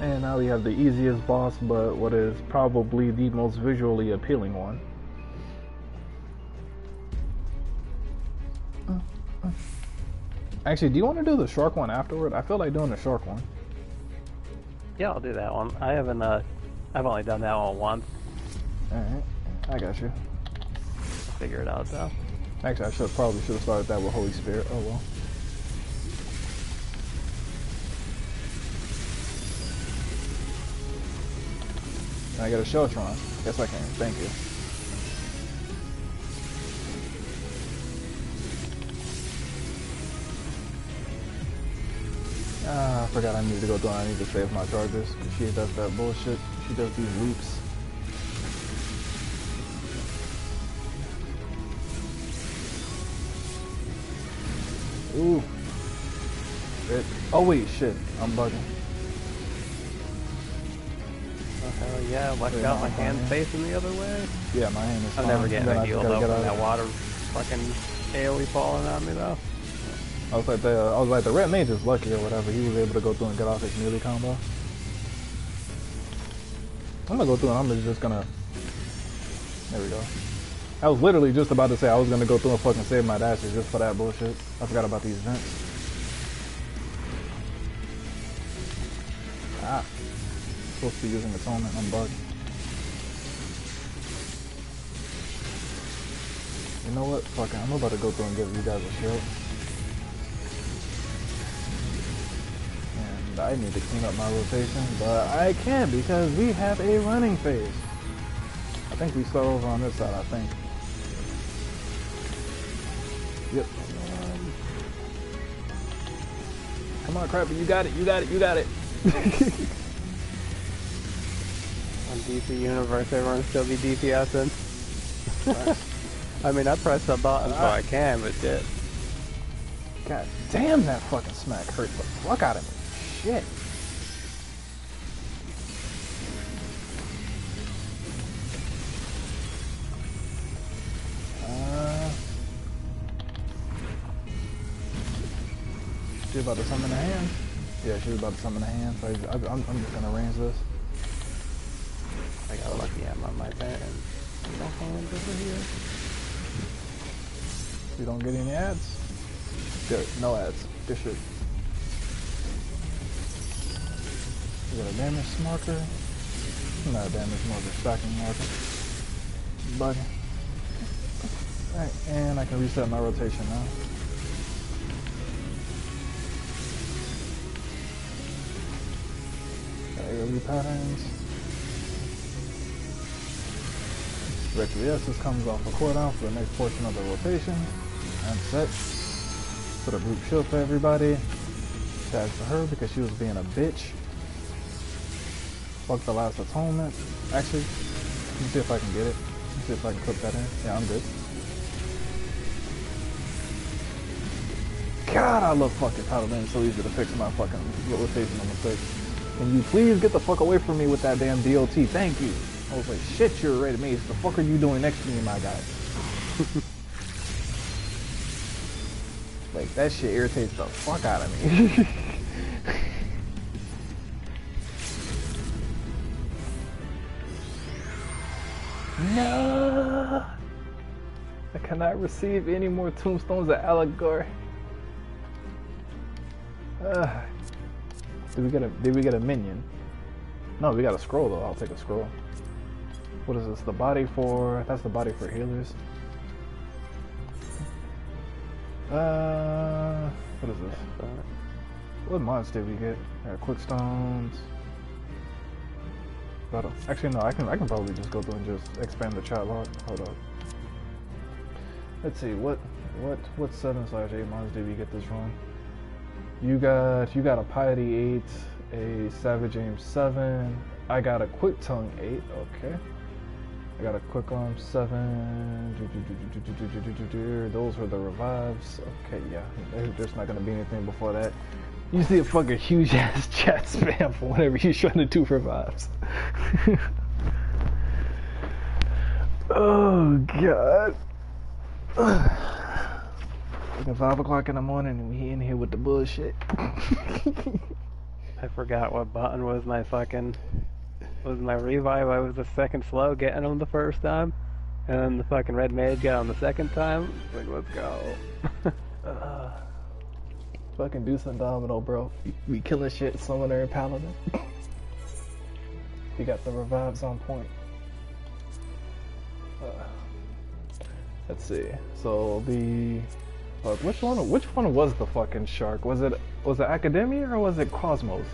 And now we have the easiest boss, but what is probably the most visually appealing one. Actually, do you want to do the shark one afterward? I feel like doing the shark one. Yeah, I'll do that one. I haven't, I've only done that one once. Alright, I got you. I'll figure it out though. Actually, I probably should have started that with Holy Spirit. Oh well. I got a Sheltron. Guess I can. Thank you. I forgot I need to go down. I need to save my charges. She does that bullshit. She does these loops. Ooh. Shit. Oh wait, shit, I'm bugging. Oh hell yeah, lucked Wait, out no, my I'm hand fine. facing the other way. Yeah, my hand is I'm fine. never getting Then a I just heal gotta though get from out that of it. water fucking AoE falling on me though. I was like the red mage is lucky or whatever. He was able to go through and get off his melee combo. I'm gonna go through and I'm just gonna. There we go. I was literally just about to say I was gonna go through and fucking save my dashes just for that bullshit. I forgot about these vents. Ah. Supposed to be using atonement. I'm bugged. You know what? Fuck it. I'm about to go through and give you guys a shield. And I need to clean up my rotation, but I can't because we have a running phase. I think we start over on this side, I think. Yep. Come on, Crappy. You got it. You got it. You got it. On DC Universe, everyone still be DPSing. I mean, I press the button so I can, but shit. God damn, that fucking smack hurt the fuck out of me. Shit. She was about to summon a hand. Yeah, she was about to summon a hand, so I'm just gonna range this. I got lucky I'm on my bed and no hands over here. You don't get any ads? Good, no ads. Good shit. We got a damage marker. Not a damage marker, stacking marker. Buggy. Alright, and I can reset my rotation now. AoE patterns. Requiescence comes off a cooldown for the next portion of the rotation. And set. Put a group shield for everybody. Tag for her because she was being a bitch. Fuck the last atonement. Actually, let me see if I can get it. Let me see if I can clip that in. Yeah, I'm good. God, I love fucking Paladin. It's so easy to fix my fucking rotational mistakes. Can you please get the fuck away from me with that damn DOT? Thank you. I was like, shit, you're a rated mage. The fuck are you doing next to me, my guy? Like, that shit irritates the fuck out of me. No! I cannot receive any more tombstones of Allegory. Did we get a minion? No, we got a scroll though. I'll take a scroll. What is this? The body for... That's the body for healers. What is this? What mods did we get? Quick stones. Actually, no. I can probably just go through and just expand the chat log. Hold up. Let's see. What 7/8 mods did we get this from? You got a Piety 8, a Savage Aim 7. I got a Quick Tongue 8. Okay. I got a Quick Arm 7. Those were the revives. Okay, yeah. There's not gonna be anything before that. You see a fucking huge ass chat spam for whenever you're trying to do revives. Oh god. Fucking 5 o'clock in the morning and we in here with the bullshit. I forgot what button was my revive. I was the second slow getting them the first time, and then the fucking red mage got on the second time. Like, let's go. Fucking do some domino, bro. We killing shit, summoner and paladin. You got the revives on point. Let's see. So the which one was the fucking shark? Was it Academia or was it Cosmos?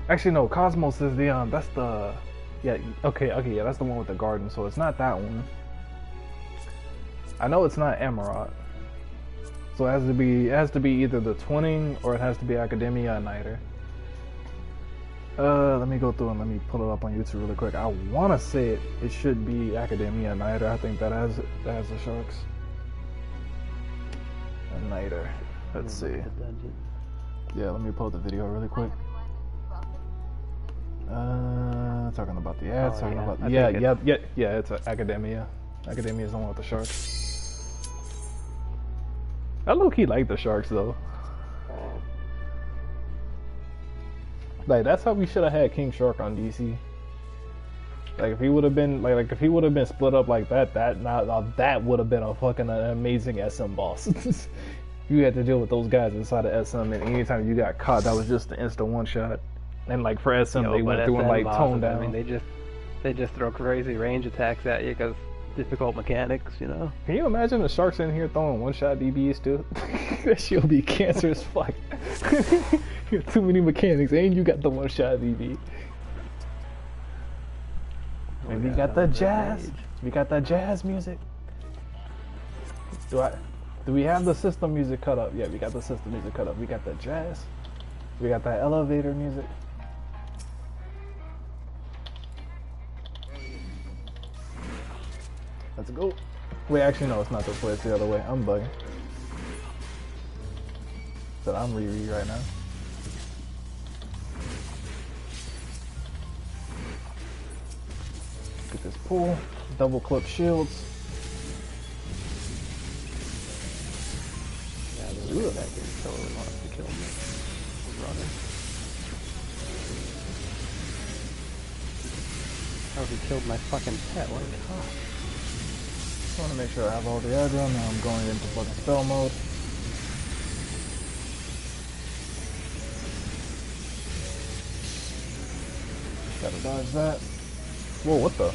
Actually, no. Cosmos is the that's the okay, yeah, that's the one with the garden. So it's not that one. I know it's not Emerald. So it has to be either the Twinning or it has to be Academia Niter. Let me go through and let me pull it up on YouTube really quick. I want to say it should be Academia Niter. I think that has the sharks. A Niter. Let's see. Yeah, let me pull the video really quick. Talking about the ads, talking about yeah, it's Academia. Academia is the one with the sharks. I low-key like the sharks though. Like that's how we should have had King Shark on DC. Like if he would have been like if he would have been split up like that, that would have been a fucking amazing SM boss. You had to deal with those guys inside of SM, and anytime you got caught, that was just the instant one shot. And like for SM, they went through and like toned down. I mean, they just throw crazy range attacks at you because difficult mechanics, you know. Can you imagine the sharks in here throwing one-shot DBs too? That shit'll be cancerous fuck. You got too many mechanics, and you got the one-shot DB. And we got the jazz. We got the jazz music. Do we have the system music cut up? Yeah, we got the system music cut up. We got the jazz. We got that elevator music. Let's go. Wait, actually, no, it's not this way. It's the other way. I'm bugging. But I'm Riri right now. Get this pool. Double clip shields. Yeah, the back here totally wants to kill me. I'm running. Oh, he killed my fucking pet. What the fuck? I want to make sure I have all the aggro. Now I'm going into fucking spell mode. Gotta dodge that. Whoa, what the?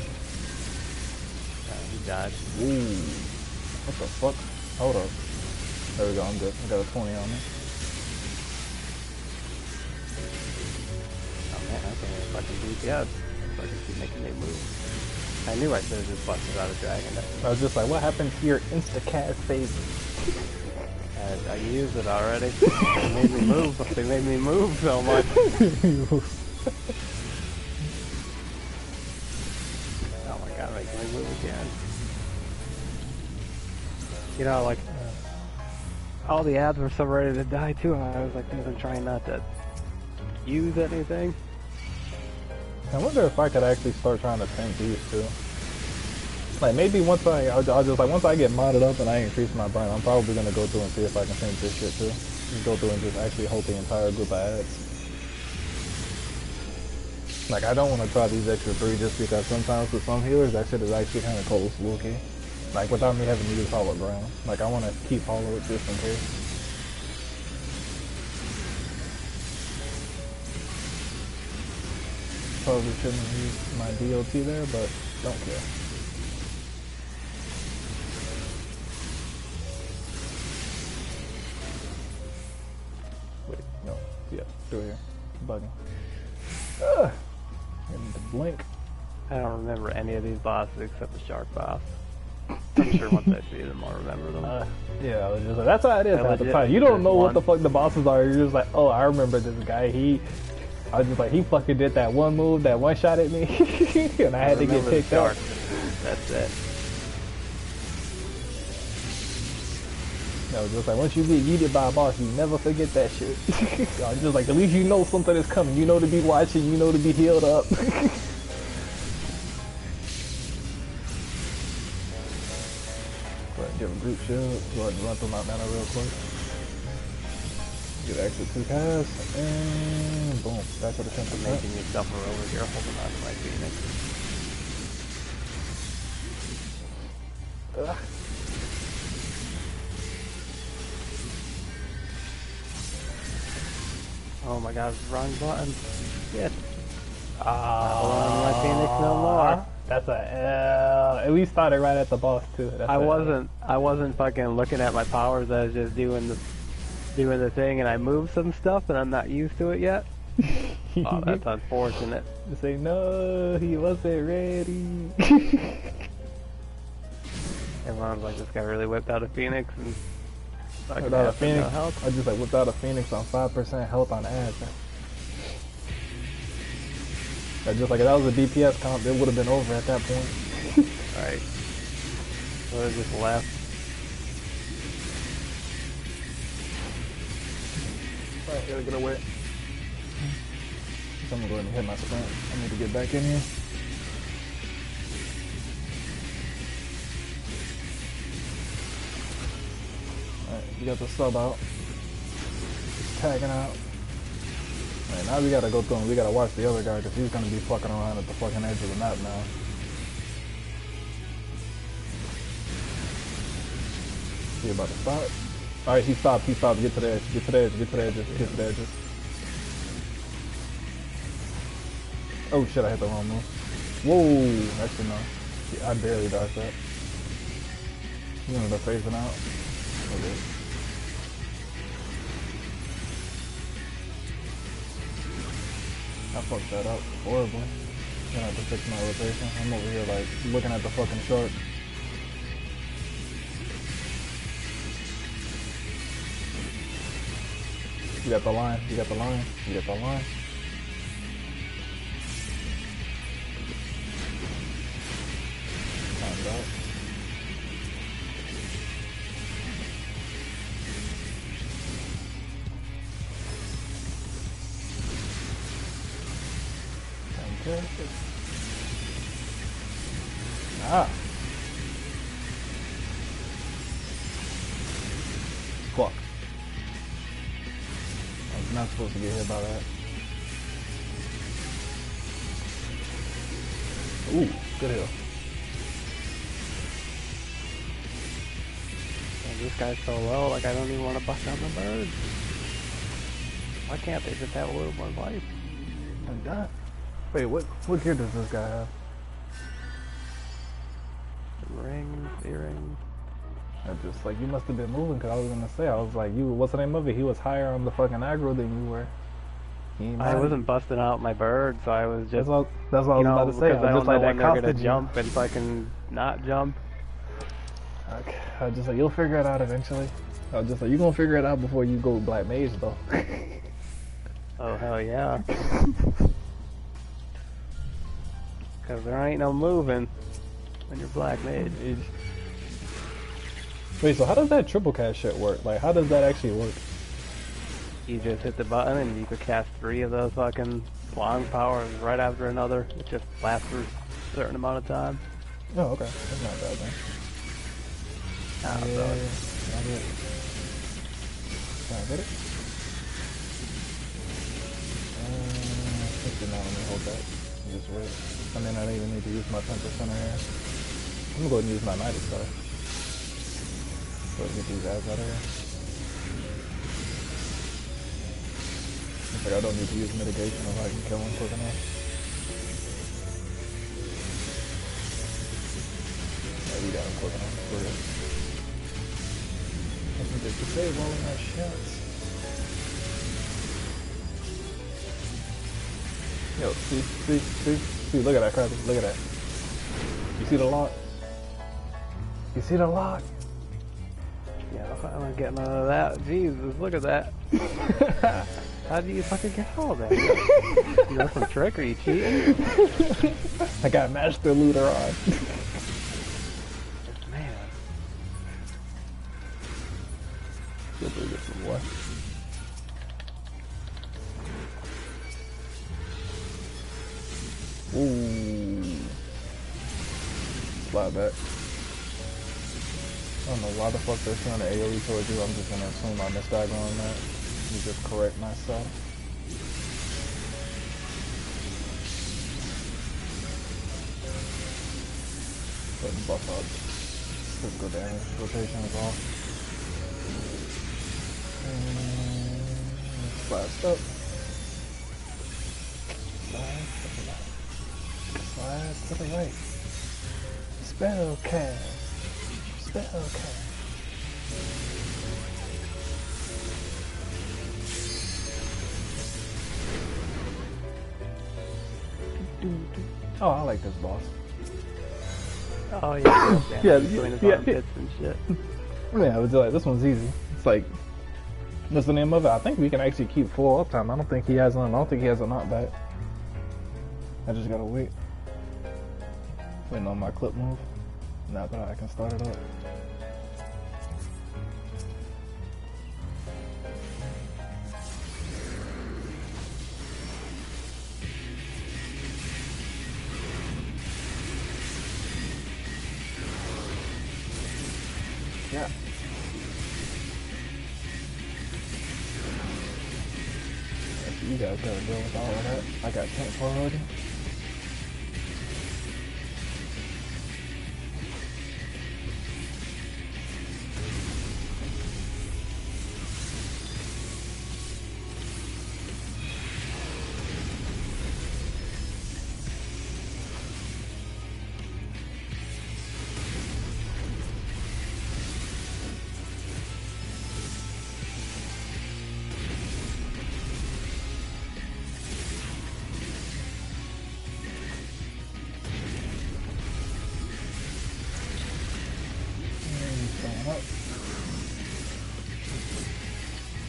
He died. Ooh. What the fuck? Hold up. There we go, I'm good. I got a 20 on me. Oh man, I can't even fucking DPS. I can keep making me move. I knew I should have just busted out a dragon. I was just like, what happened to your insta-cast phase? I used it already. They made me move. They made me move so much. Oh my god, making me move again. You know, like, all the ads were so ready to die too. I was like, even trying not to use anything. I wonder if I could actually start trying to tank these too. Like maybe once I'll just like once I get modded up and I increase my burn, I'm probably gonna go through and see if I can tank this shit too. Just go through and just actually hold the entire group of ads. Like I don't want to try these extra 3 just because sometimes with some healers that shit is actually kind of close, low-key. Like without me having to use hollow ground. Like I want to keep hollow just in case. Probably shouldn't use my DLT there, but don't care. Wait, no. Yeah, through here. Bugging. I need to blink. I don't remember any of these bosses except the shark boss. I'm sure once I see them, I'll remember them. Yeah, I was just like, that's how it is at the time. You don't know what the fuck the bosses are. You're just like, oh, I remember this guy. I was just like, he fucking did that one move, that one shot at me, and I had to get picked up. That's it. I was just like, once you get yeeted by a boss, you never forget that shit. I was just like, at least you know something is coming. You know to be watching, you know to be healed up. Go ahead and give a group shield. Go ahead and run through my mana real quick. Get extra 2 casts, and boom, back to the 10%. Making yourself over here, holding on to my Phoenix. Ugh. Oh my god, wrong button. Shit. Hold on to my Phoenix no more. That's a L. And we started right at the boss too. That's I wasn't fucking looking at my powers. I was just doing the thing, and I moved some stuff, and I'm not used to it yet. Oh, that's unfortunate. Say no, he wasn't ready. Everyone's like, this guy really whipped out a Phoenix, and without a Phoenix, I just like whipped out a Phoenix on 5% health on ads. Just like if that was a DPS comp, it would have been over at that point. Right. So I just left. Right, Gotta get away. So I'm gonna go ahead and hit my sprint. I need to get back in here. Alright, we got the sub out. He's tagging out. Alright, now we gotta go through and we gotta watch the other guy because he's gonna be fucking around at the fucking edge of the map now. He about to stop. Alright, he stopped. Get to the edge. Get to the edge. Get to the edges. Get to the edges. Oh shit, I hit the wrong move. Whoa! Actually, no. Yeah, I barely dodged that. You ended up phasing out. Okay. I fucked that up horribly. I'm gonna have to fix my rotation. I'm over here like looking at the fucking shark. You got the line. You got the line. You got the line. Time's out. Fantastic. Ah. Fuck. I was not supposed to get hit by that. Ooh, good hill. Man, this guy's so low, like I don't even want to bust down the bird. Why can't they just have a little more life? I'm done. Wait, what gear does this guy have? Rings, earrings. I just like, you must have been moving because I was gonna say, I was like, what's the name of it? He was higher on the fucking aggro than you were. I wasn't busting out my bird, so I was just. That's what I was about to say. I don't just know like when that they're gonna costed jump and fucking not jump. Okay. I was just like, you'll figure it out eventually. I was just like, you're gonna figure it out before you go black mage though. Oh hell yeah. Cause there ain't no moving when you're black mage. Wait, so how does that triple cast shit work? Like, how does that actually work? You just hit the button and you could cast 3 of those fucking long powers right after another. It just lasts for a certain amount of time. Oh, okay. That's not bad then. Ah, yeah, so I get it. Can I get it? 50 now, let me hold that. Just wait. I mean, I don't even need to use my 10% here. I'm gonna go ahead and use my 90 star. Go ahead and get these guys out of here. Looks like I don't need to use mitigation if I can kill him quick enough. Yeah, we got him quick enough. We're good. I think they can save all of my shots. Yo, see, look at that, Krabby, look at that. You see the lock? You see the lock? yeah, I'm not getting none of that. Jesus, look at that. How do you fucking get all that? You know some trick? Are you cheating? I got Master Looter on. Man. Still pretty good some more. Ooh. Slide back. I don't know why the fuck they're trying to AoE towards you. I'm just gonna assume I missed that on that. Let me just correct myself. Go ahead and buff up. Physical damage. Rotation is off. Slide up. Slide to the right. Spell cast. Spell cast. Oh, I like this boss. Oh yeah. Yeah, doing his yeah, armpits and shit. Yeah, I was like, this one's easy. It's like, what's the name of it? I think we can actually keep full uptime. I don't think he has a knockback. I just gotta wait. Waiting on my clip move. Now that I can start it up. Yeah. You guys gotta deal with all of that. I got 10 for already.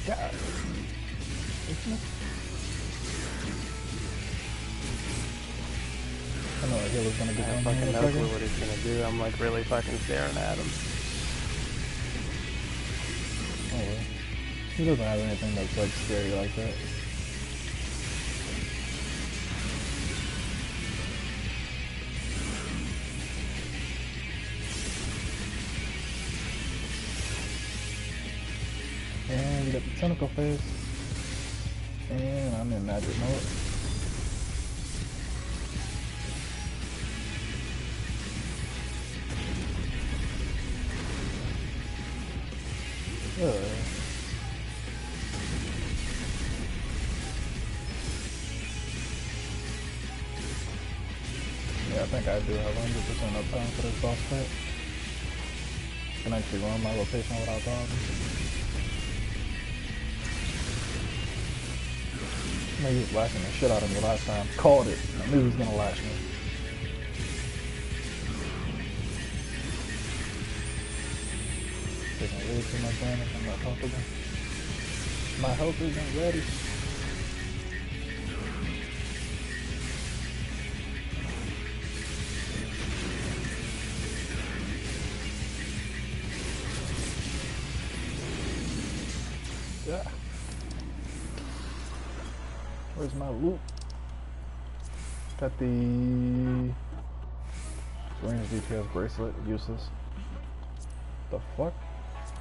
God. I know he was gonna be I on fucking here in a know second. what he's gonna do. I'm like really fucking staring at him. Oh well. He doesn't have anything that's like scary like that. And we got the tentacle face. And I'm in magic mode. Yeah, I think I do have 100% uptime for this boss fight. I can actually run my location without problem. I know he was lashing the shit out of me last time. Called it. I knew he was gonna lash me. Taking way too much damage. I'm not comfortable. My health isn't ready. Yeah. Where's my loot? Got the range DPS bracelet. Useless. The fuck?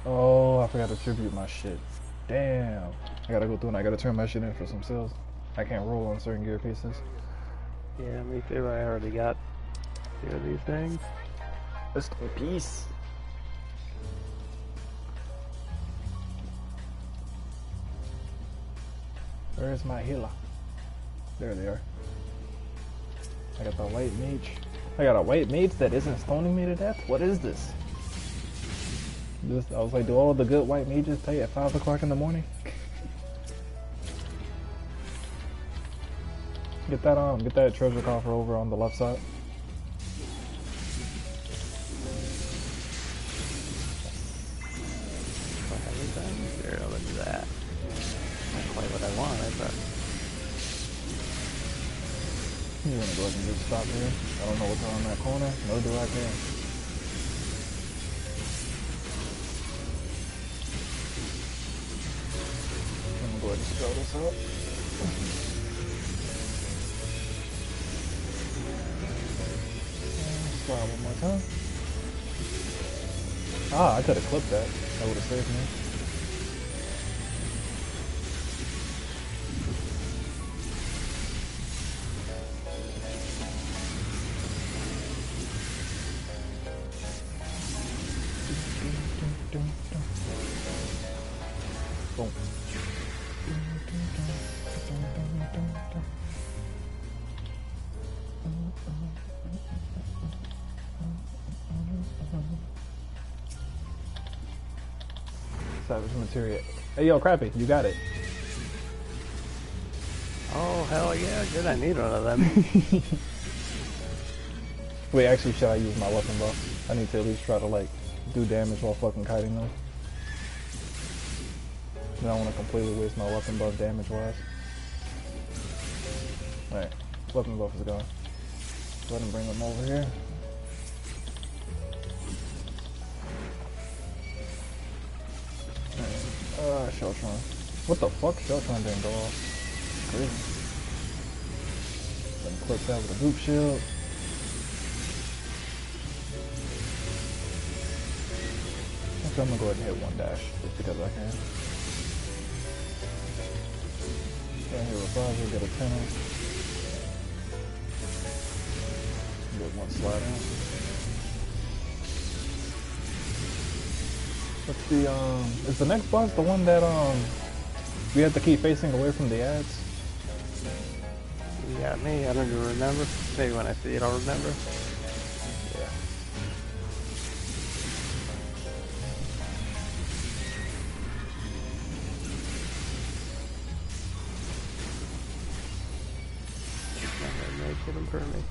Oh, I forgot to tribute my shit. Damn. I gotta go through and I gotta turn my shit in for some sales. I can't roll on certain gear pieces. Yeah, me too. I already got 2 of these things. Rest in peace. Where's my healer? There they are. I got the white mage. I got a white mage that isn't stoning me to death? What is this? I was like, do all the good white mages pay at 5 o'clock in the morning? Get that treasure coffer over on the left side. Everything. Here, look at that. Not quite what I wanted, but I'm gonna go ahead and just stop here. I don't know what's around that corner, nor do I care. I'm gonna go ahead and spell this out. Slide one more time. Ah, I could have clipped that. That would have saved me. Boom. Savage material. Hey, yo, Crappy, you got it. oh hell yeah, good. I need one of them. Wait, actually, should I use my weapon buff? I need to at least try to, like, do damage while fucking kiting them. I don't want to completely waste my weapon buff damage-wise. Alright, weapon buff is gone. Go ahead and bring them over here. Sheltron. What the fuck? Sheltron didn't go off. Crazy. Then clip that with a boop shield. Honestly, I'm gonna go ahead and hit one dash just because I can. Get hit revival, get a 10. Get one slide in. What's the is the next boss the one that we have to keep facing away from the ads? You got me, I don't even remember. Maybe when I see it I'll remember. Yeah. Make it for me.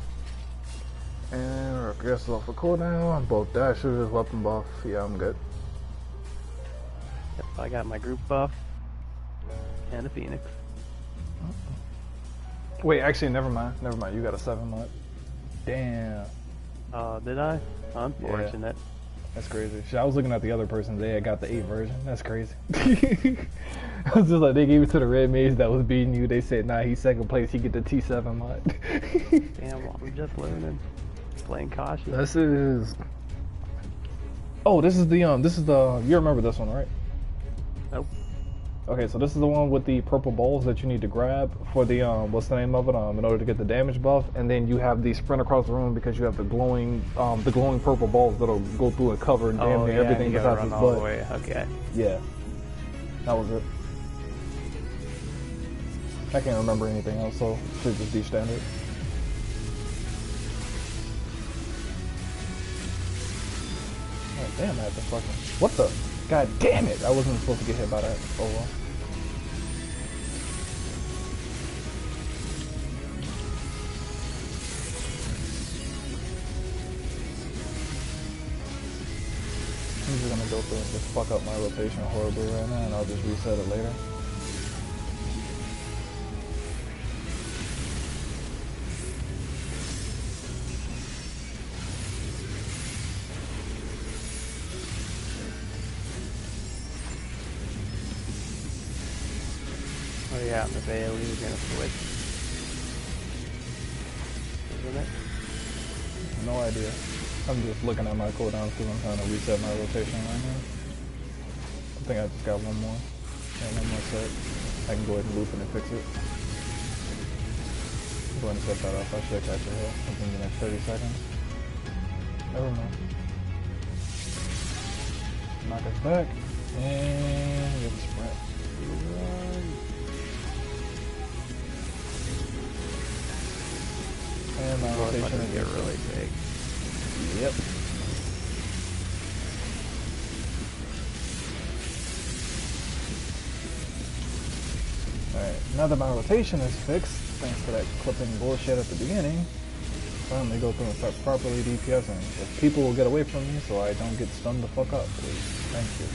And regress off a cooldown, both dashes, weapon buff. Yeah, I'm good. Yep, I got my group buff and a phoenix. Wait, actually, never mind. Never mind. You got a 7 month. Damn. Did I? Unfortunate. Yeah. That's crazy. Shit, I was looking at the other person. They had got the 8 version. That's crazy. I was just like, they gave it to the red mage that was beating you. They said, nah, he's second place. He get the T7 month. Damn, well, I'm just learning. Playing cautious. This is. Oh, this is the you remember this one, right? Nope. Okay, so this is the one with the purple balls that you need to grab for the what's the name of it? In order to get the damage buff, and then you have the sprint across the room because you have the glowing purple balls that'll go through and cover damn near everything besides his butt. Okay. Yeah, that was it. I can't remember anything else, so should just be standard. Oh, damn, I had to fucking. What the? God damn it! I wasn't supposed to get hit by that. Oh well. I'm just gonna go through and just fuck up my rotation horribly right now, and I'll just reset it later. Oh yeah, the Bailey is gonna switch. Isn't it? No idea. I'm just looking at my cooldowns because I'm trying to reset my rotation right now. I think I just got one more. Yeah, one more set. I can go ahead and loop it and fix it. Go ahead and set that off. I should catch it here within the next 30 seconds. Never mind. Knock us back. And get the sprint. And my rotation is get really big. Yep. Alright, now that my rotation is fixed, thanks to that clipping bullshit at the beginning, finally go through and start properly DPSing. If people will get away from me so I don't get stunned the fuck up, please. Thank you.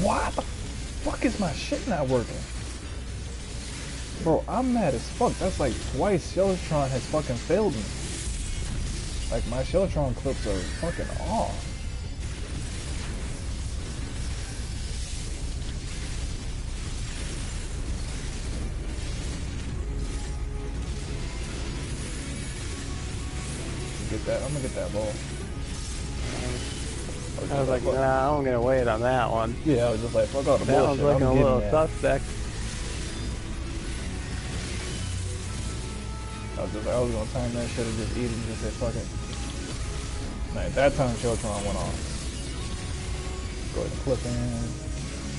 What the fuck is my shit not working? Bro, I'm mad as fuck. That's like twice Shellatron has fucking failed me. Like my Shellatron clips are fucking off. Get that, I'm gonna get that ball. I was like, nah, I'm gonna wait on that one. Yeah, I was just like, fuck all the that bullshit. That was looking a little that. suspect. I was gonna time that shit and just eat it and just say, fuck it. Nah, at that time, Sheltron went off. Go ahead and clip in.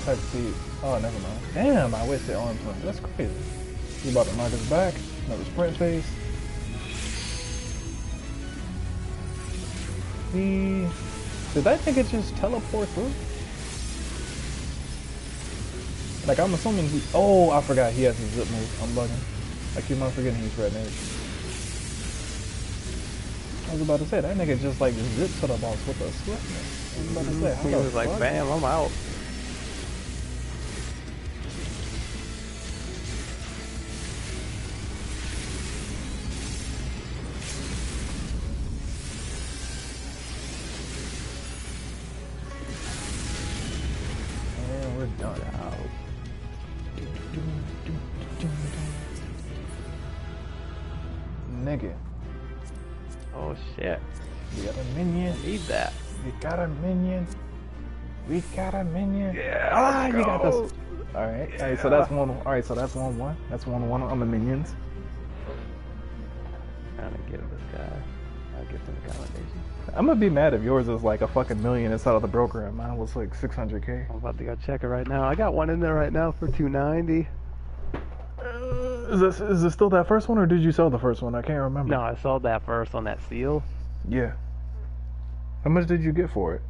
Type C. Oh, never mind. Damn, I wasted arm punch. That's crazy. He's about to knock us back. Another sprint phase. Did that nigga just teleport through? Like, I'm assuming he... Oh, I forgot he has a zip move. I'm bugging. I keep on forgetting he's red mage. I was about to say, that nigga just, like, zipped to the boss with a swiftness. I was about to say, he was like, fuck? bam, I'm out. nigga. Oh shit. We got a minion. I need that. We got a minion. We got a minion. Yeah. Ah, you got this. Alright. Yeah. Alright, so that's 1. Alright, so that's 1-1. That's 1-1 on the minions. Trying to give this guy. I'll give him accommodation. I'm gonna be mad if yours is like a fucking million inside of the broker and mine was like 600K. I'm about to go check it right now. I got one in there right now for 290. Is this still that first one, or did you sell the first one? I can't remember. No, I sold that first on that seal. Yeah. How much did you get for it?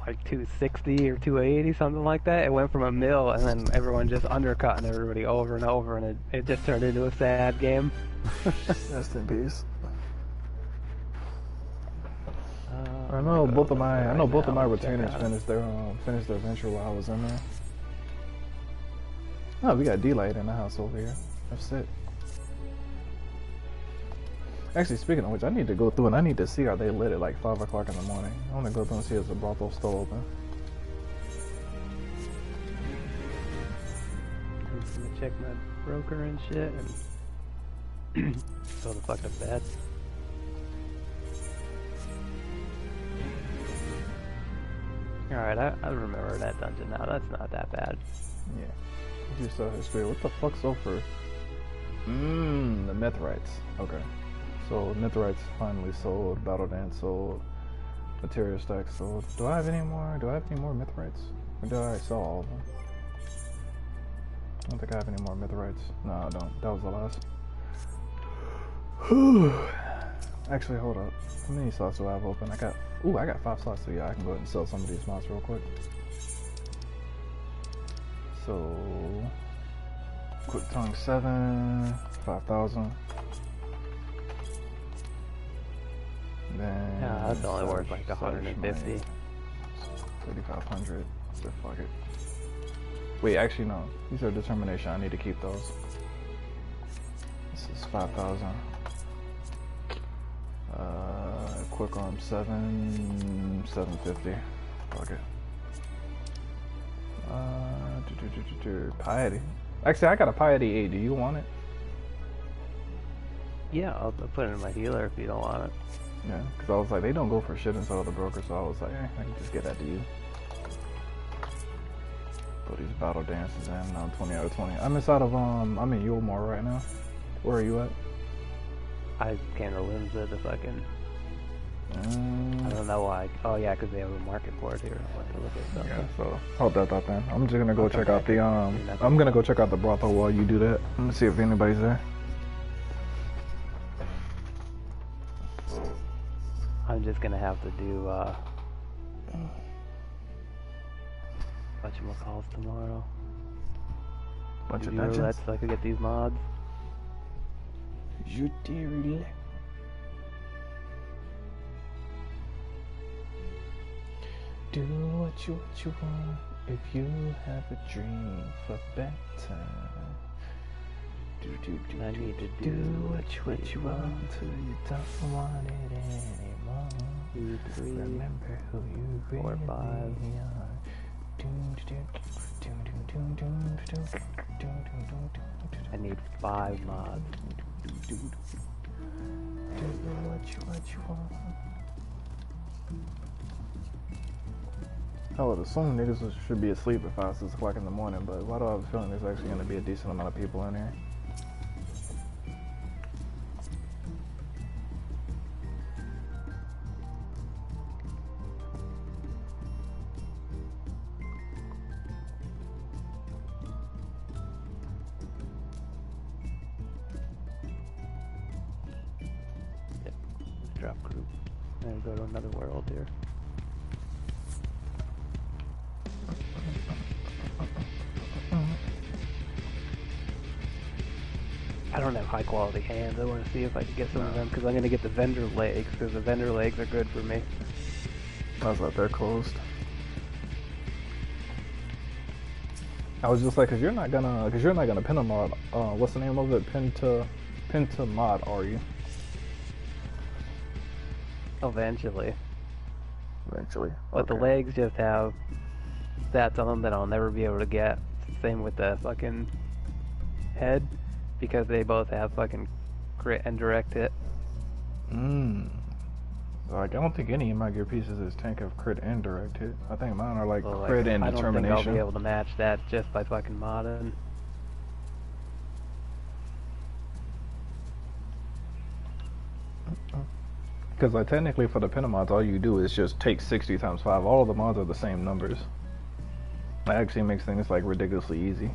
Like 260 or 280, something like that. It went from a mill, and then everyone just undercutting everybody over and over, and it just turned into a sad game. Rest in peace. I know both of my retainers finished their venture while I was in there. Oh, we got D-Light in the house over here. That's it. Actually, speaking of which, I need to go through and I need to see are they lit at like 5 o'clock in the morning. I want to go through and see if the brothel still open. I'm just gonna check my broker and shit and go the fuck to bed. Alright, I remember that dungeon now. That's not that bad. Yeah. You saw history. What the fuck's over? The Mithrites. Okay. So Mithrites finally sold, Battle Dance sold, Materia Stack sold. Do I have any more? Mithrites? Or did I already sell all of them? I don't think I have any more Mithrites. No, I don't. That was the last. Actually, hold up. How many slots do I have open? I got 5 slots, so yeah, I can go ahead and sell some of these mods real quick. So, Quick Tongue 7, 5,000. Then Yeah, that's only worth like 150. 3,500. So fuck it. Wait, actually no. These are determination. I need to keep those. This is 5,000. Quick Arm 7, 750. Fuck it. Piety. Actually, I got a Piety 8. Do you want it? Yeah, I'll put it in my healer if you don't want it. Yeah, because I was like, they don't go for shit inside of the broker, so I was like, I can just get that to you. Put these battle dances in, 20 out of 20. I'm inside of, I'm in Yulmore right now. Where are you at? I can't remember the fucking... I don't know why. Oh yeah, because they have a market for it here. I want to look at something. Yeah, so hold that thought then. I'm just gonna go check out the I'm gonna go check out the brothel while you do that. I'm gonna see if anybody's there. I'm just gonna have to do whatchamacalls tomorrow. Bunch of roulette dungeons. so I could get these mods. You dearly. Do what you want if you have a dream for better. I need to do what you want till you don't want it anymore. 2, 3, Remember who you 4, really 5. are. I need 5 mods. Do what you want. I would assume niggas should be asleep at 5, 6 o'clock in the morning, but why do I have a feeling there's actually going to be a decent amount of people in here? Yep. Drop group. And go to another world here. I don't have high quality hands. I want to see if I can get some of them because I'm going to get the vendor legs because the vendor legs are good for me. I was like, they're closed. I was just like, cause you're not gonna pin a mod. What's the name of it? Pin to mod, are you? Eventually. Eventually. But the legs just have stats on them that I'll never be able to get. Same with the fucking head, because they both have fucking crit and direct hit. Like, I don't think any of my gear pieces is tank of crit and direct hit. I think mine are like So, crit and I don't think determination. I'll be able to match that just by fucking modding. Because like technically for the Pentamods, all you do is just take 60 times 5. All of the mods are the same numbers. That actually makes things like ridiculously easy.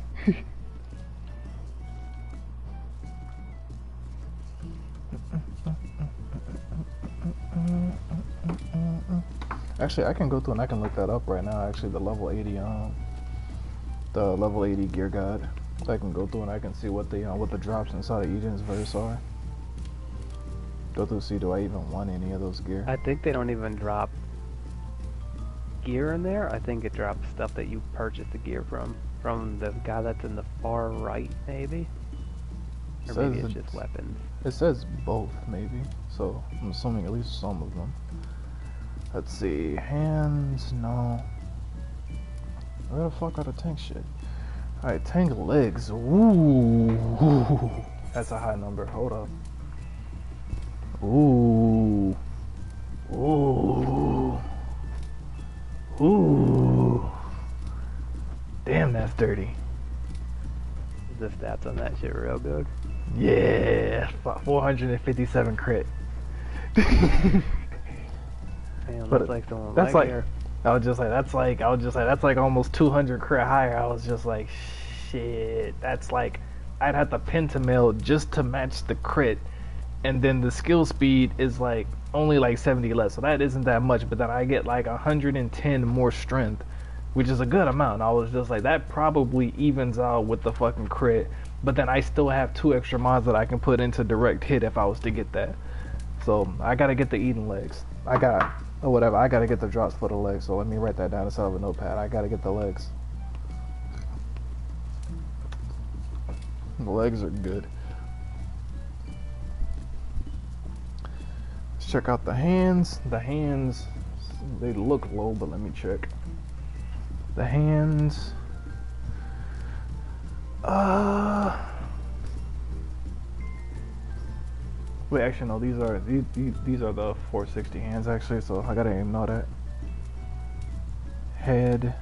Actually, I can go through and I can look that up right now. Actually, the level 80 gear guide. I can go through and I can see what the drops inside of Eden's verse are. Go through, see, do I even want any of those gear? I think they don't even drop gear in there. I think it drops stuff that you purchased the gear from the guy that's in the far right, maybe. Or maybe it's just weapons. It says both, maybe. So I'm assuming at least some of them. Let's see, hands, no. Where the fuck are the tank shit? Alright, tank legs. Ooh. That's a high number. Hold up. Ooh. Ooh. Ooh. Damn, that's dirty. The stats on that shit real good. Yeah, 457 crit. Man, But that's like someone that's like like, here. I was just like, that's like almost 200 crit higher. I was just like, shit, that's like, I'd have to pentamill just to match the crit, and then the skill speed is like only like 70 less, so that isn't that much. But then I get like 110 more strength, which is a good amount. I was just like, that probably evens out with the fucking crit. But then I still have 2 extra mods that I can put into direct hit if I was to get that. So I gotta get the Eden legs. I gotta get the drops for the legs. So let me write that down inside of a notepad. I gotta get the legs. The legs are good. Let's check out the hands. The hands, they look low, but let me check. The hands. Wait, actually no, these are the 460 hands actually, so I gotta ignore that. Head.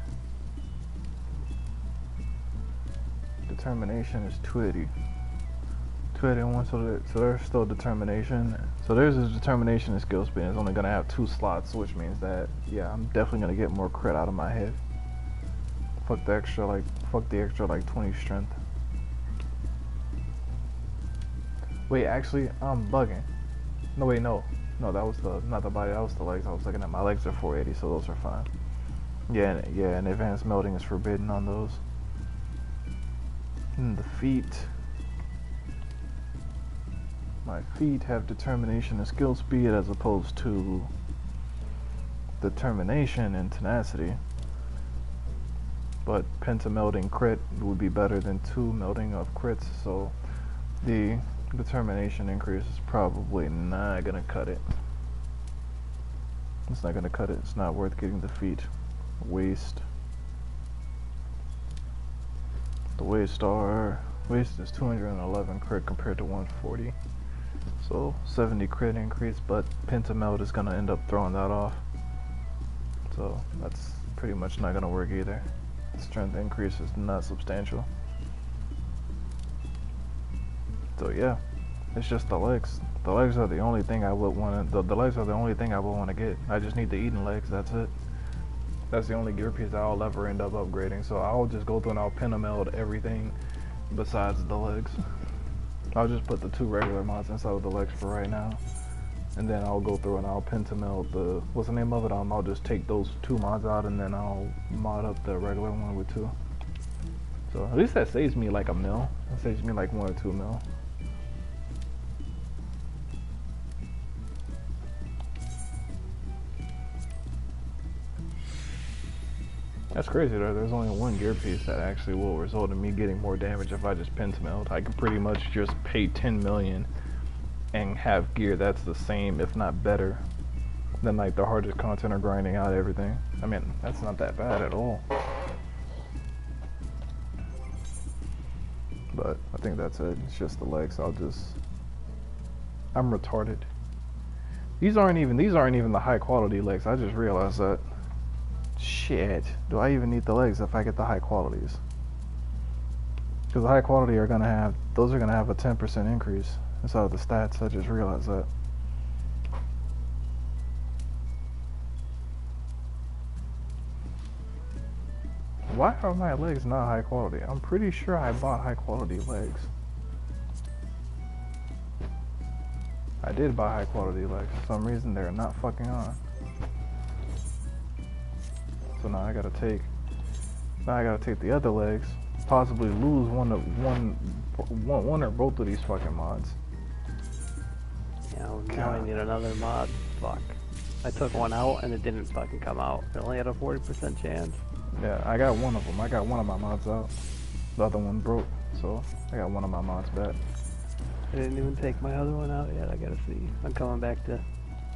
Determination is 280. 281, so there's still determination. So there's this determination and skill speed. It's only gonna have 2 slots, which means that, yeah, I'm definitely gonna get more crit out of my head. Fuck the extra like 20 strength. Wait, actually, I'm bugging. No, wait, no, that was not the body. That was the legs. I was looking at my legs are 480, so those are fine. Yeah, and advanced melting is forbidden on those. And the feet. My feet have determination and skill speed as opposed to determination and tenacity. But pentamelding crit would be better than 2 melding of crits, so the determination increase is probably not gonna cut it. It's not gonna cut it. It's not worth getting the feet. Waist. The waist is 211 crit compared to 140. So 70 crit increase, but pentameld is gonna end up throwing that off. So that's pretty much not gonna work either. Strength increase is not substantial. So yeah, it's just the legs. The legs are the only thing I would want to. The legs are the only thing I would want to get. I just need the Eden legs. That's it. That's the only gear piece that I'll ever end up upgrading. So I'll just go through and I'll pentameld everything besides the legs. I'll just put the 2 regular mods inside of the legs for right now, and then I'll go through and I'll pentameld the, what's the name of it? I'll just take those 2 mods out and then I'll mod up the regular one with 2. So at least that saves me like a mil. That saves me like 1 or 2 mil. That's crazy though. There's only 1 gear piece that actually will result in me getting more damage if I just pentameld. I can pretty much just pay 10 million and have gear that's the same, if not better, than like the hardest content or grinding out everything. I mean, that's not that bad at all. But I think that's it. It's just the legs. I'll just I'm retarded. These aren't even the high quality legs. I just realized that. Shit. Do I even need the legs if I get the high qualities? Because the high quality are gonna have a 10% increase inside of the stats. I just realized that. Why are my legs not high quality? I'm pretty sure I bought high quality legs. I did buy high quality legs. For some reason they're not fucking on. So now I gotta take the other legs, possibly lose one or both of these fucking mods. Yeah, now I need another mod. Fuck. I took one out and it didn't fucking come out. It only had a 40% chance. Yeah, I got one of them. I got one of my mods out. The other one broke, so I got one of my mods back. I didn't even take my other one out yet. I gotta see. I'm coming back to.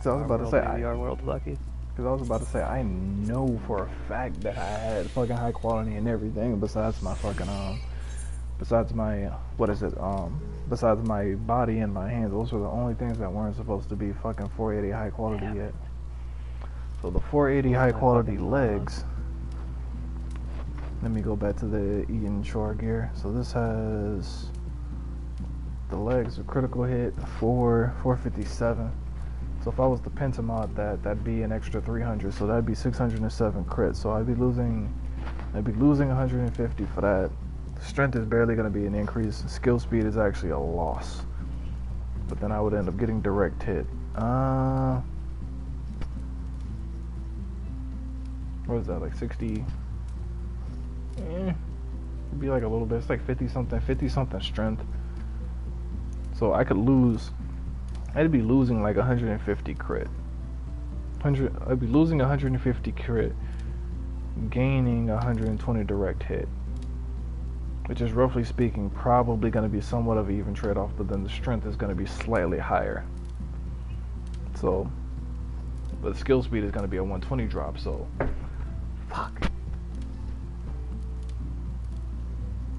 So I was about to say, maybe our world's lucky. Because I was about to say, I know for a fact that I had fucking high quality and everything besides my fucking besides my besides my body and my hands. Those were the only things that weren't supposed to be fucking 480 high quality yet. So the 480 high quality legs. Let me go back to the Eden Shore gear. So this has the legs, a critical hit, 457. So if I was the pentamod that'd be an extra 300. So that'd be 607 crit. So I'd be losing 150 for that. Strength is barely going to be an increase. Skill speed is actually a loss. But then I would end up getting direct hit. What is that, like 60? It'd be like a little bit. It's like 50 something strength. So I could lose. I'd be losing like 150 crit. I'd be losing 150 crit, gaining 120 direct hit, which is roughly speaking probably going to be somewhat of an even trade-off. But then the strength is going to be slightly higher. So, but the skill speed is going to be a 120 drop. So, fuck.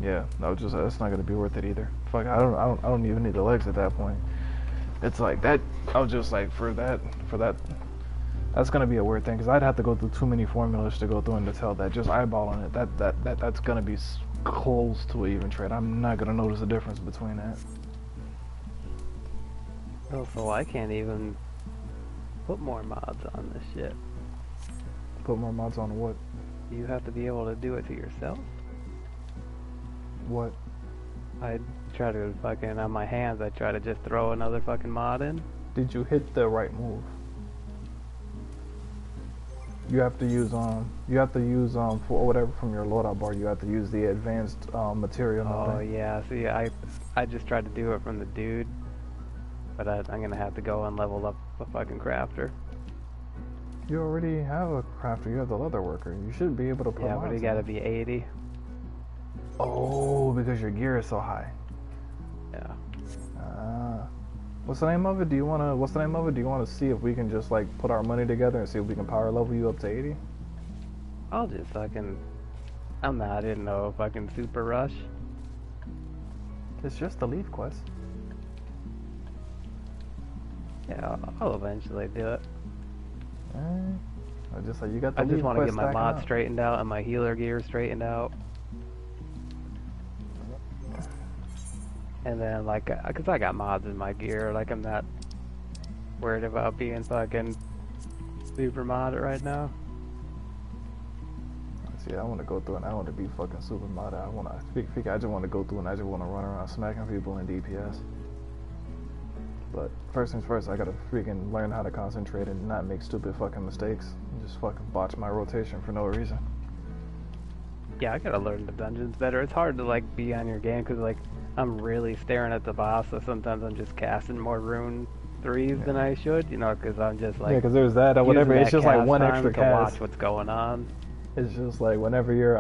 Yeah, that's not gonna be worth it either. Fuck, I don't even need the legs at that point. It's like that. I was just like for that. That's gonna be a weird thing because I'd have to go through too many formulas to go through and to tell that just eyeballing it that's gonna be close to an even trade. I'm not gonna notice a difference between that. Oh, so I can't even put more mods on this shit. Put more mods on what? You have to be able to do it to yourself. What? I try to fucking, on my hands, I try to just throw another fucking mod in. Did you hit the right move? You have to use for whatever from your loadout bar, you have to use the advanced material. Oh yeah, see, I just tried to do it from the dude, but I'm gonna have to go and level up a fucking crafter. You already have a crafter, you have the leather worker. You should be able to put mods but he gotta be 80. Oh, because your gear is so high. Yeah. What's the name of it? Do you wanna see if we can just like put our money together and see if we can power level you up to 80? I'll just fucking, I'm not in no fucking super rush. It's just a leaf quest. Yeah, I'll eventually do it. I just want to get my mod straightened out and my healer gear straightened out. And then, like, because I got mods in my gear, like, I'm not worried about being fucking super modded right now. See, I want to go through and I want to be fucking super modded. I just want to go through and I just want to run around smacking people in DPS. But first things first, I gotta freaking learn how to concentrate and not make stupid fucking mistakes. And just fucking botch my rotation for no reason. Yeah, I gotta learn the dungeons better. It's hard to, like, be on your game because, like, I'm really staring at the boss, so sometimes I'm just casting more rune 3s than I should, you know, because I'm just like... Yeah, because there's that or whatever, it's just like one extra cast. To watch what's going on. It's just like whenever you're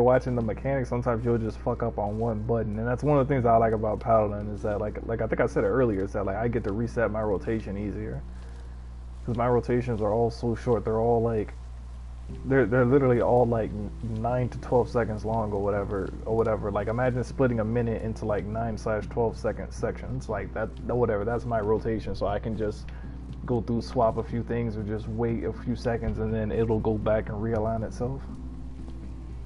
watching the mechanics, sometimes you'll just fuck up on one button. And that's one of the things I like about Paladin is that, like I think I said it earlier, is that, like, I get to reset my rotation easier. Because my rotations are all so short, they're all like They're literally all like 9 to 12 seconds long or whatever. Like imagine splitting a minute into like 9/12 second sections like that. Whatever. That's my rotation, so I can just go through, swap a few things, or just wait a few seconds, and then it'll go back and realign itself.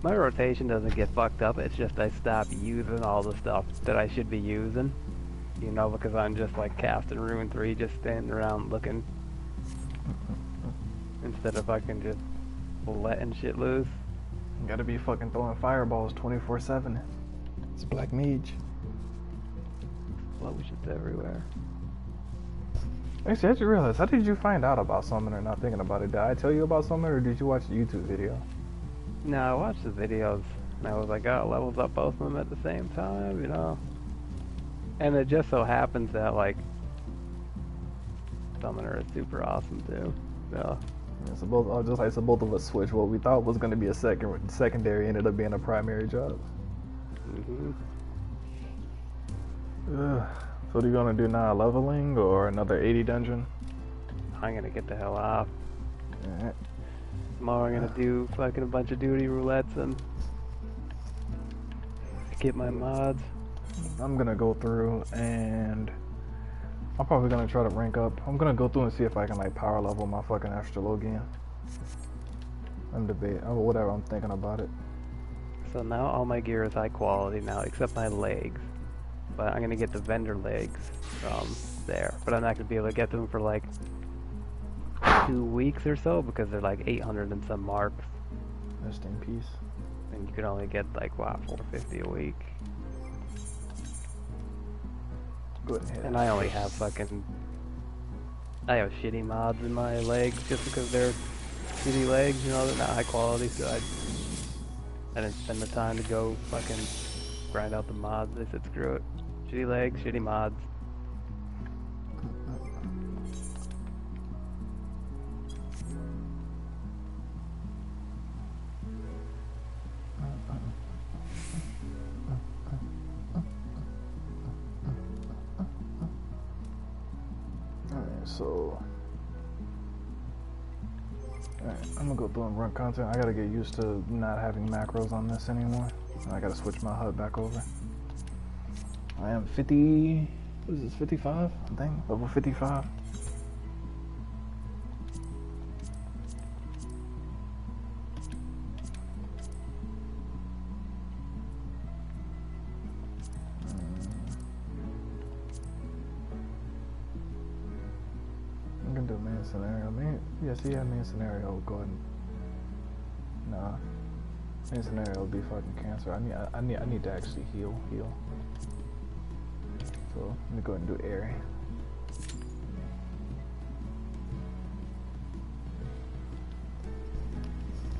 My rotation doesn't get fucked up. It's just I stop using all the stuff that I should be using. You know, because I'm just like casting Rune 3, just standing around looking. Instead of fucking just letting shit loose. You gotta be fucking throwing fireballs 24/7. It's Black Mage. Explosions everywhere. Actually, I just realized, how did you find out about Summoner? Not thinking about it. Did I tell you about Summoner, or did you watch the YouTube video? No, I watched the videos and I was like, oh, levels up both of them at the same time, you know? And it just so happens that, like, Summoner is super awesome too. So. Yeah, so both, just like so both of us switched. What we thought was going to be a secondary ended up being a primary job. So what are you going to do now? Leveling or another 80 dungeon? I'm gonna get the hell off. Alright. Tomorrow I'm gonna do fucking a bunch of duty roulettes and get my mods. I'm gonna go through and I'm probably gonna try to rank up. I'm gonna go through and see if I can like power level my fucking Astrologian. I'm debating. Oh, whatever. I'm thinking about it. So now all my gear is high quality now, except my legs. But I'm gonna get the vendor legs from there. But I'm not gonna be able to get them for like 2 weeks or so because they're like 800 and some marks. Rest in peace. And you can only get like, wow, 450 a week. Go ahead. And I only have fucking... I have shitty mods in my legs just because they're shitty legs, you know, they're not high quality, so I didn't spend the time to go fucking grind out the mods. I said, screw it. Shitty legs, shitty mods. So, alright, I'm gonna go through and run content. I gotta get used to not having macros on this anymore. I gotta switch my HUD back over. I am 50, what is this, 55? I think, level 55. I'm gonna do main scenario. Main scenario. Go ahead. Nah, main scenario will be fucking cancer. I need to actually heal. So let me go ahead and do air.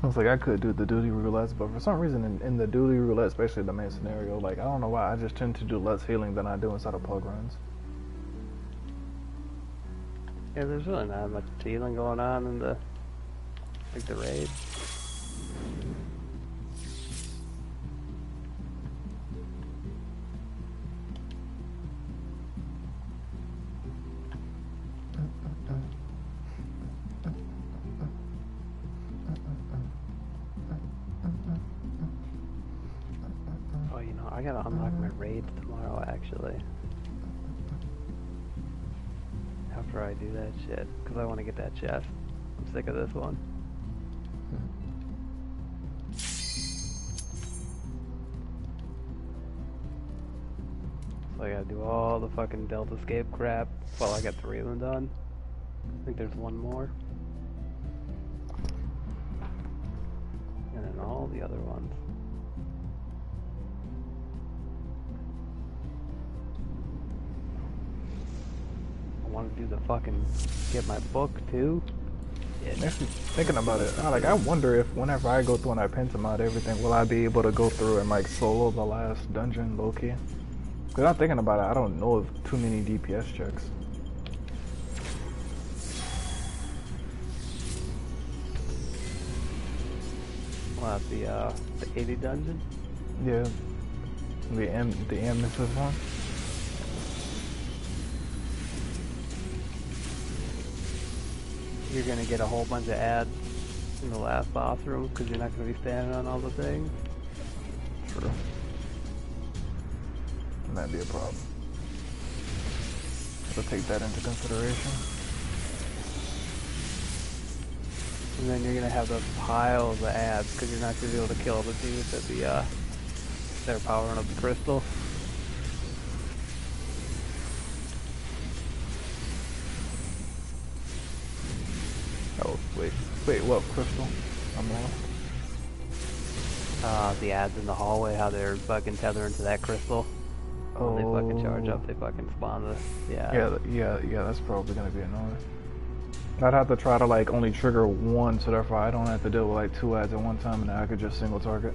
I was like, I could do the duty roulettes, but for some reason in the duty roulette, especially the main scenario, like I don't know why, I just tend to do less healing than I do inside of pug runs. Yeah, there's really not much healing going on in the, like, the raid. Oh, you know, I gotta unlock my raids tomorrow, actually. After I do that shit, because I want to get that chest. I'm sick of this one. So I gotta do all the fucking Delta Escape crap while I got 3 of them done. I think there's one more. And then all the other ones. I want to do the fucking get my book too. Yeah. Actually, thinking about it, I wonder if whenever I go through and I pentamod everything, will I be able to go through and like solo the last dungeon low key? Because I'm thinking about it, I don't know of too many DPS checks. What, the 80 dungeon? Yeah, the amethyst one. You're gonna get a whole bunch of ads in the last boss room because you're not going to be standing on all the things. True. That'd be a problem. So take that into consideration. And then you're going to have those piles of ads because you're not going to be able to kill the dudes at the, they're powering up the crystal. Oh, wait, what crystal? I'm lost. The ads in the hallway, how they're fucking tethering to that crystal. When they fucking charge up, they fucking spawn the, Yeah, that's probably gonna be annoying. I'd have to try to like only trigger one, so therefore I don't have to deal with like 2 ads at one time, and then I could just single target.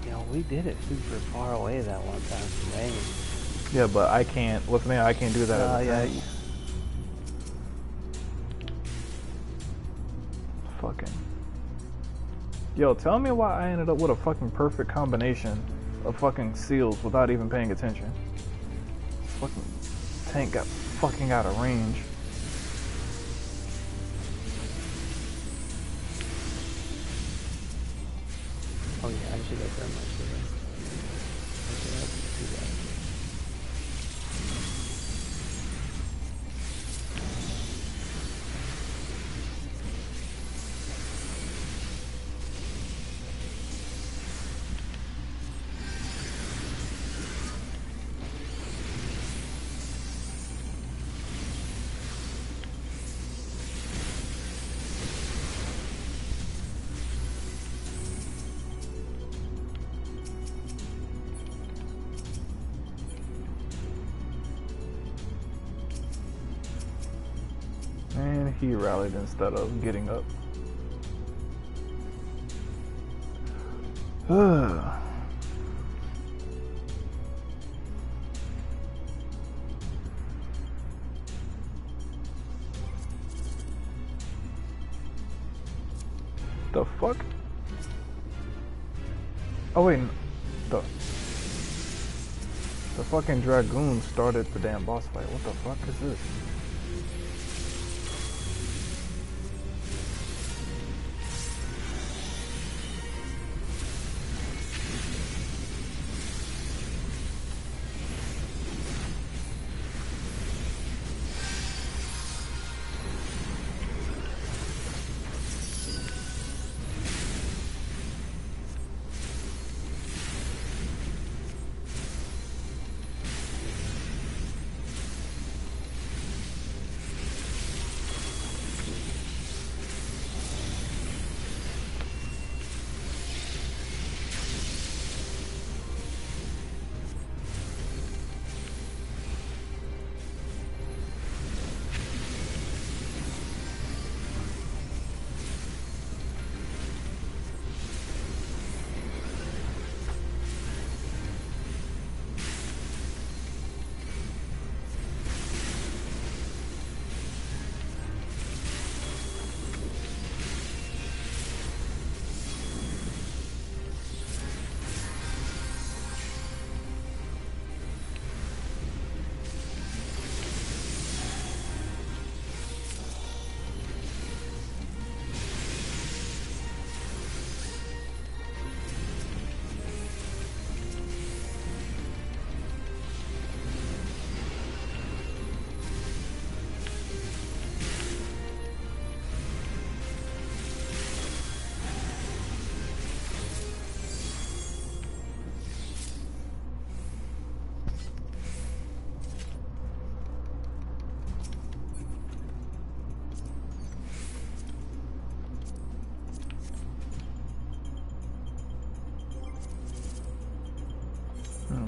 You know, we did it super far away that one time from range. Yeah, but I can't. What's the name? I can't do that. Fucking. Yo, tell me why I ended up with a fucking perfect combination of fucking seals without even paying attention. Fucking tank got fucking out of range. Oh yeah, I should have done much for that. I should have to do that. And he rallied instead of getting up. The fuck? Oh wait, the fucking dragoon started the damn boss fight. What the fuck is this?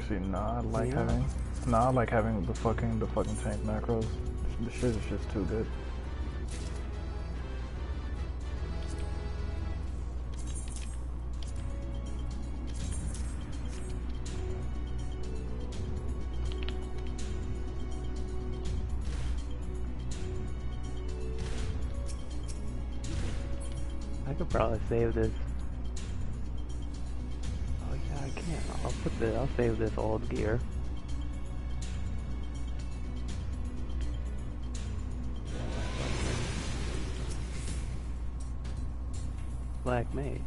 See, I like having the fucking tank macros. The shit is just too good. I could probably save this. Oh yeah, I can. I'll save this old gear. Black Mage.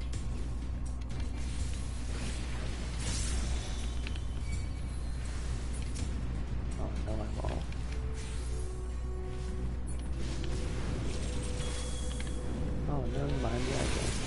Oh no, I'm all. Oh, never mind. Yeah, I guess.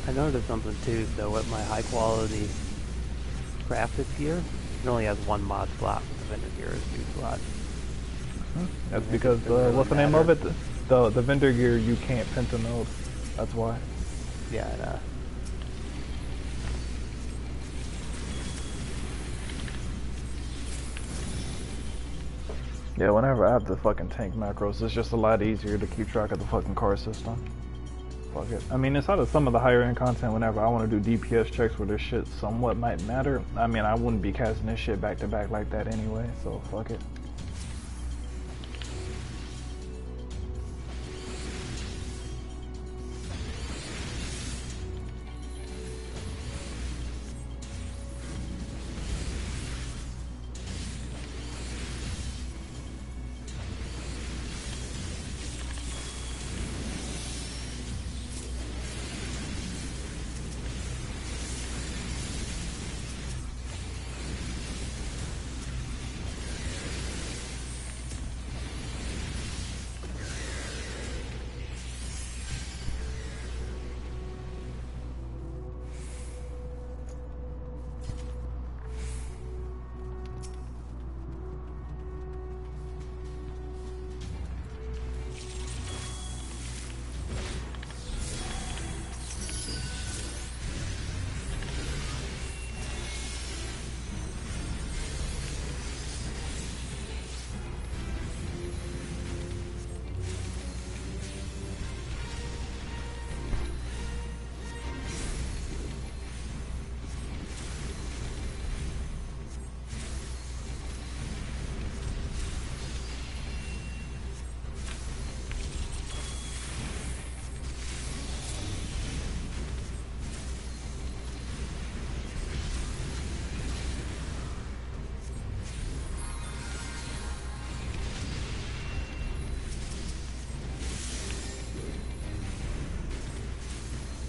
I noticed something too, though, with my high quality crafted gear. It only has one mod slot, but the vendor gear is 2 slots. That's because what's the name of it? The vendor gear you can't pentanode. That's why. Yeah, Yeah, whenever I have the fucking tank macros, it's just a lot easier to keep track of the fucking car system. Fuck it. I mean, inside of some of the higher end content, whenever I want to do DPS checks where this shit somewhat might matter, I mean, I wouldn't be casting this shit back to back like that anyway, so fuck it.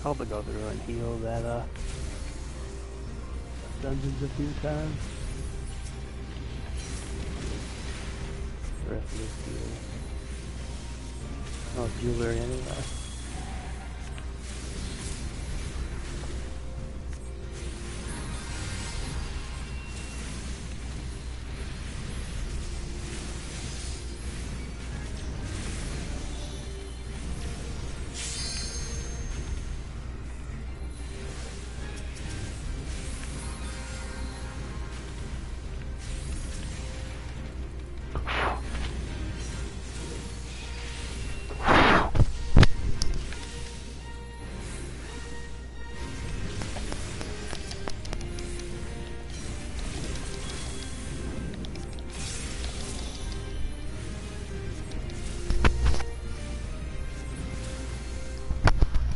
I'll have to go through and heal that dungeons a few times. The rest of this heal. Oh, jewelry anyway.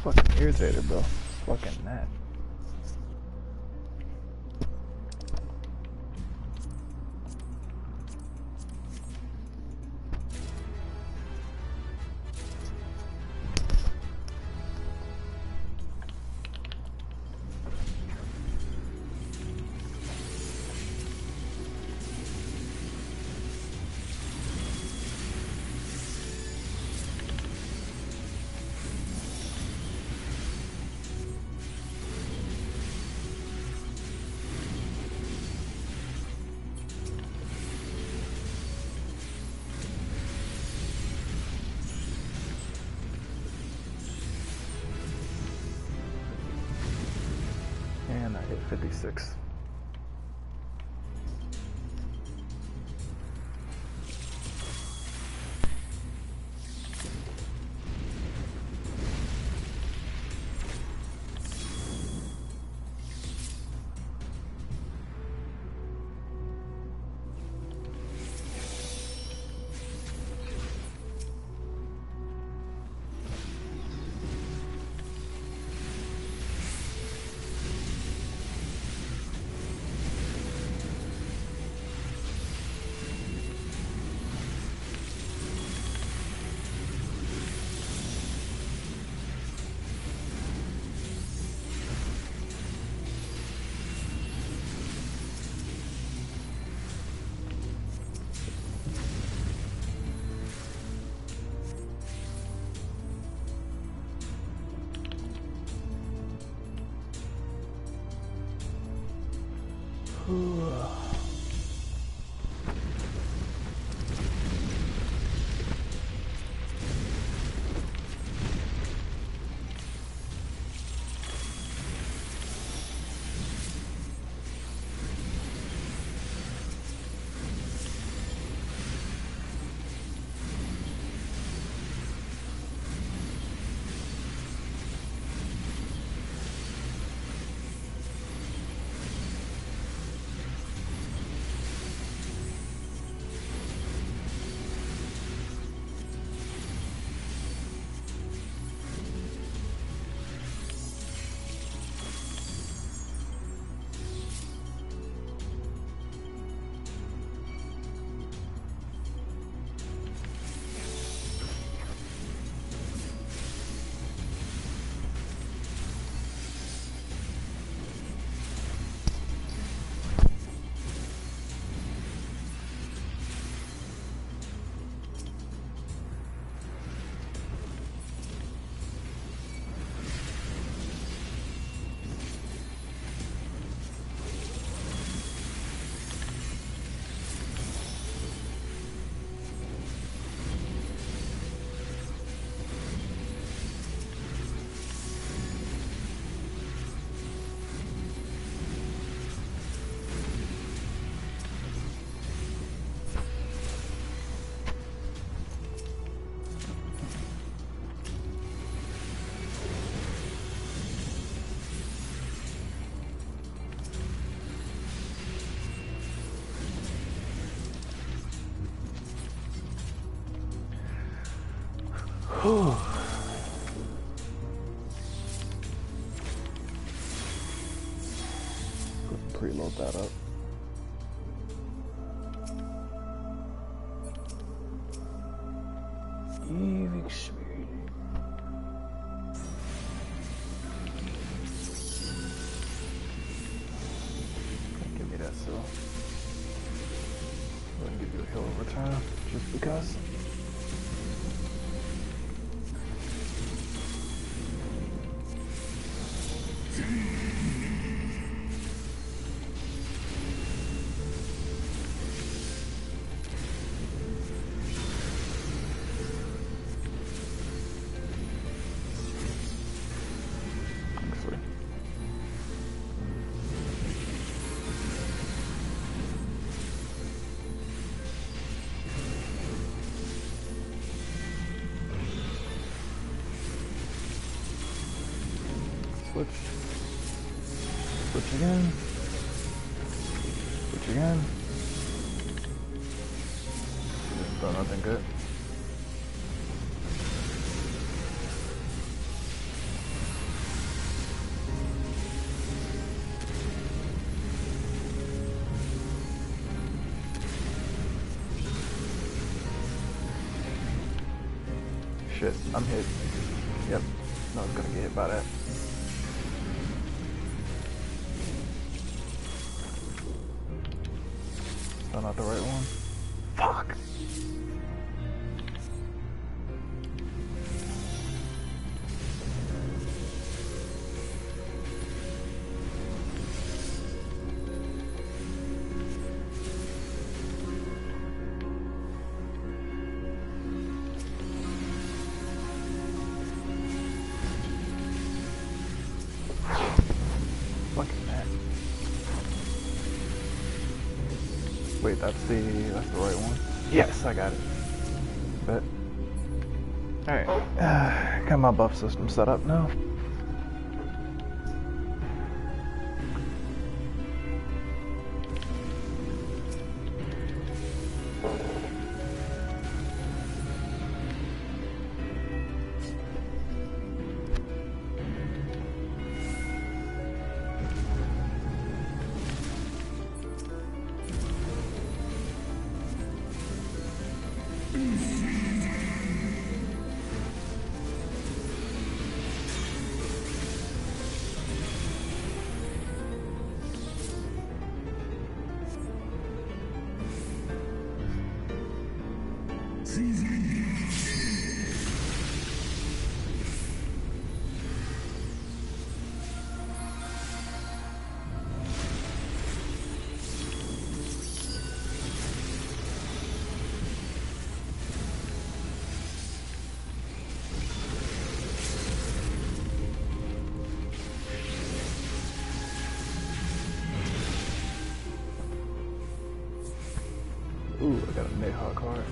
Fucking irritated, bro. Fucking that. 56. Preload that up. Eve experience. Give me that still. I'm gonna give you a heal over time, just because. Switch. Switch again. Switch again. Didn't do nothing good. Shit, I'm hit. Yep. No, I was gonna get hit by that. Still not the right one. Fuck. Fucking man. wait, that's the right one. Yes, I got it. Bet. Alright. Got my buff system set up now. Ooh, I got a Mayhaw card.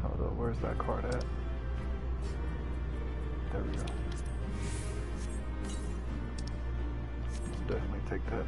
Hold up, where's that card at? There we go. Definitely take that.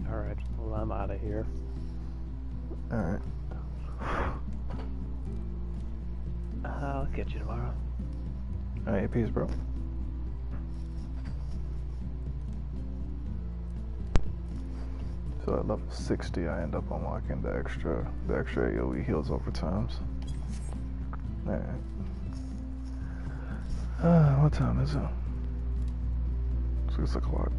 Alright, well, I'm out of here. Alright. I'll catch you tomorrow. Alright, peace, bro. So at level 60, I end up unlocking the extra AoE heals over times. Alright. What time is it? 6 o'clock.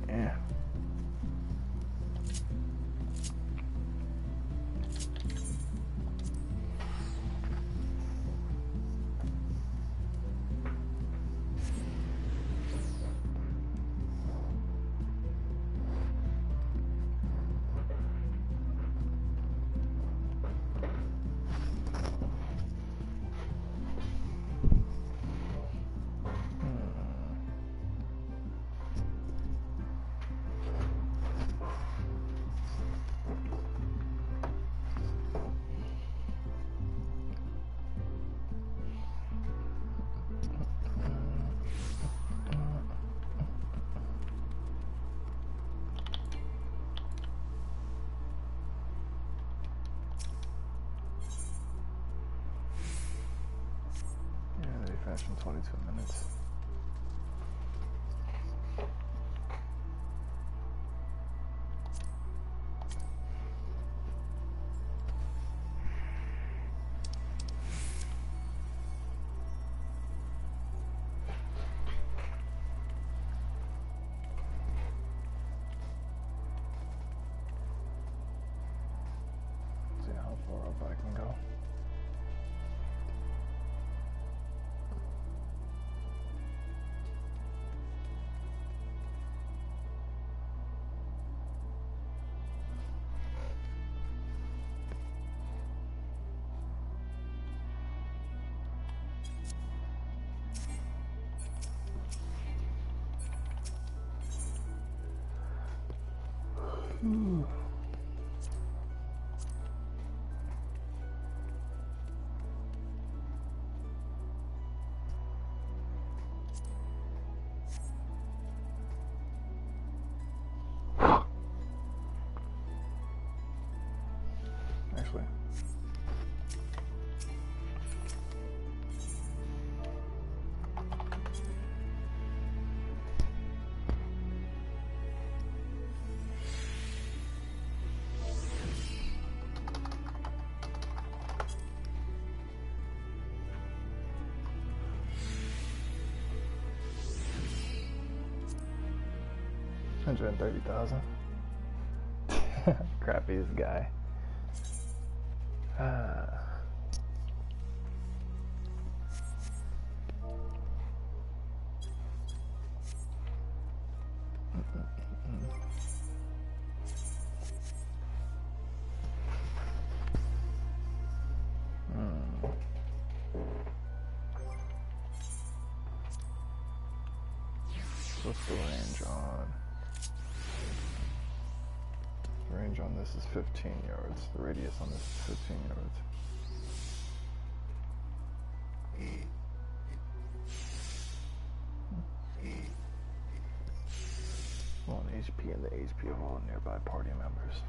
Yeah. Finish in 22 minutes. See how far up I can go. actually. $130,000. Crappiest guy. What's the range on? The range on this is 15 yards. The radius on this is 15 yards. Well, an HP and the HP of all nearby party members.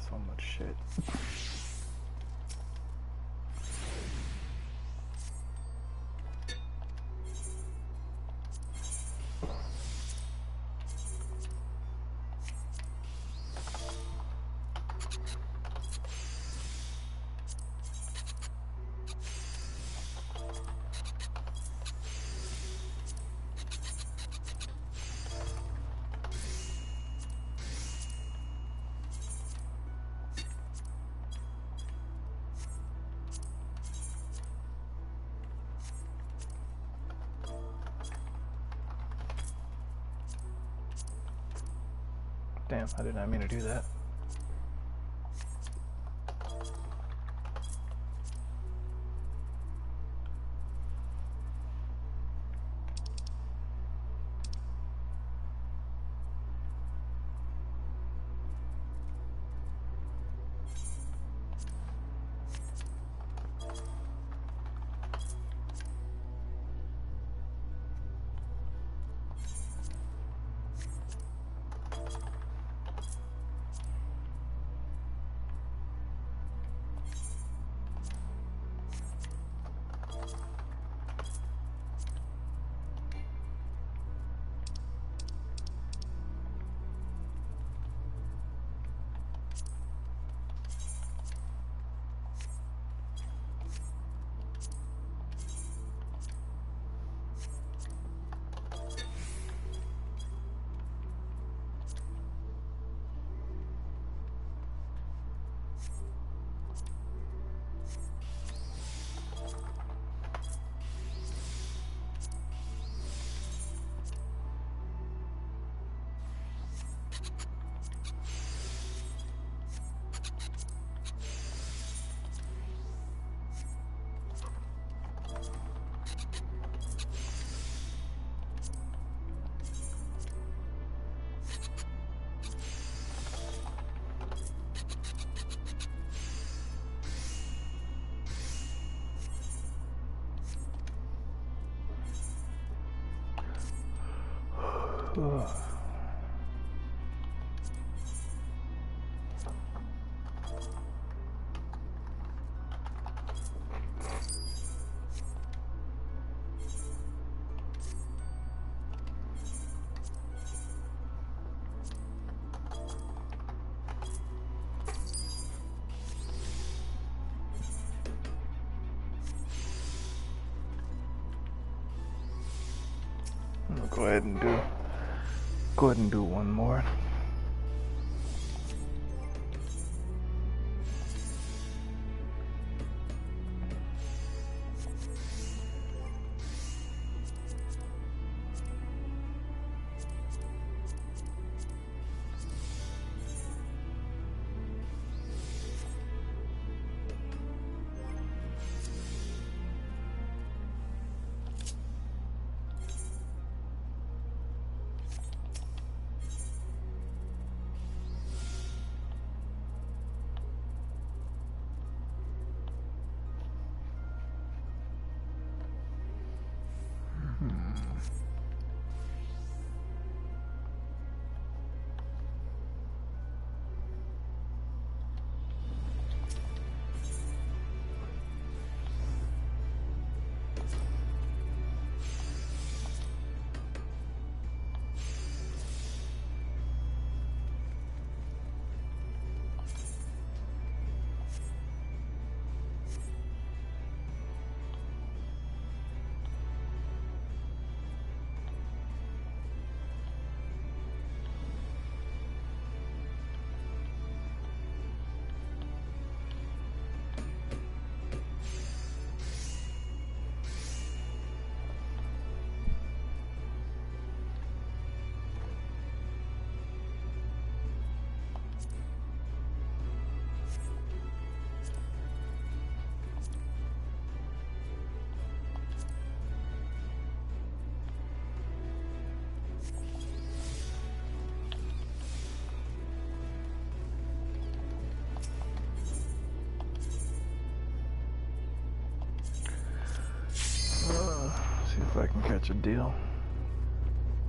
So much shit. Damn, I did not mean to do that. go ahead and do one more. See if I can catch a deal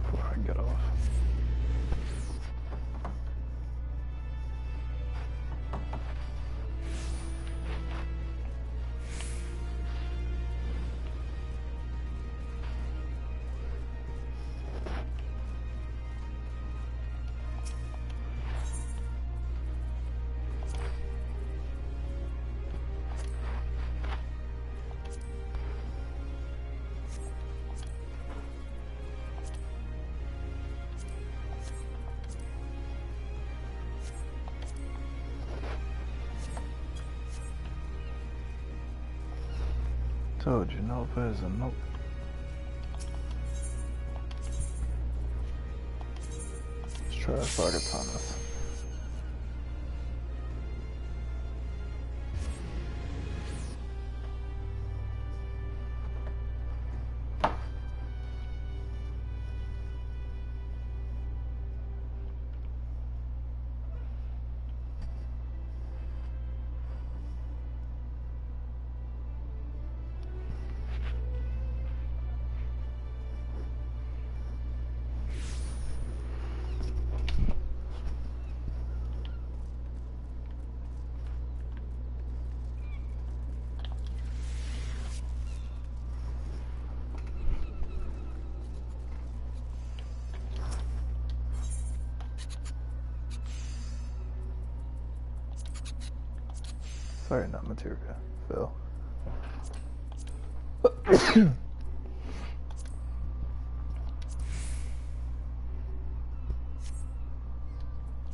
before I get off. Told you, Nova is a nope. Let's try targets on us. Sorry, not material, Phil.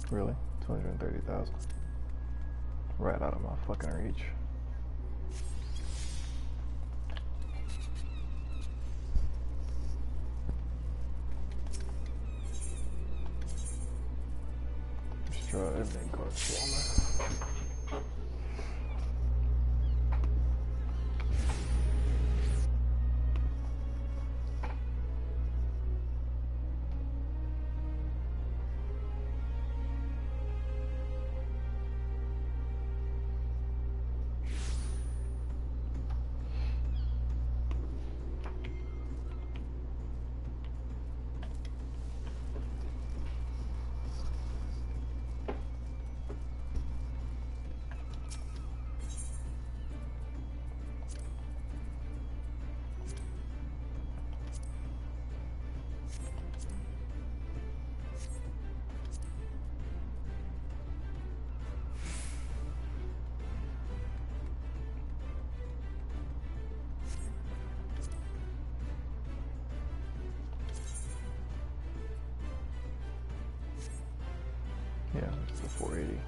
Really? 230,000. Right out of my fucking reach. Just try everything going slower. Yeah, it's a 480.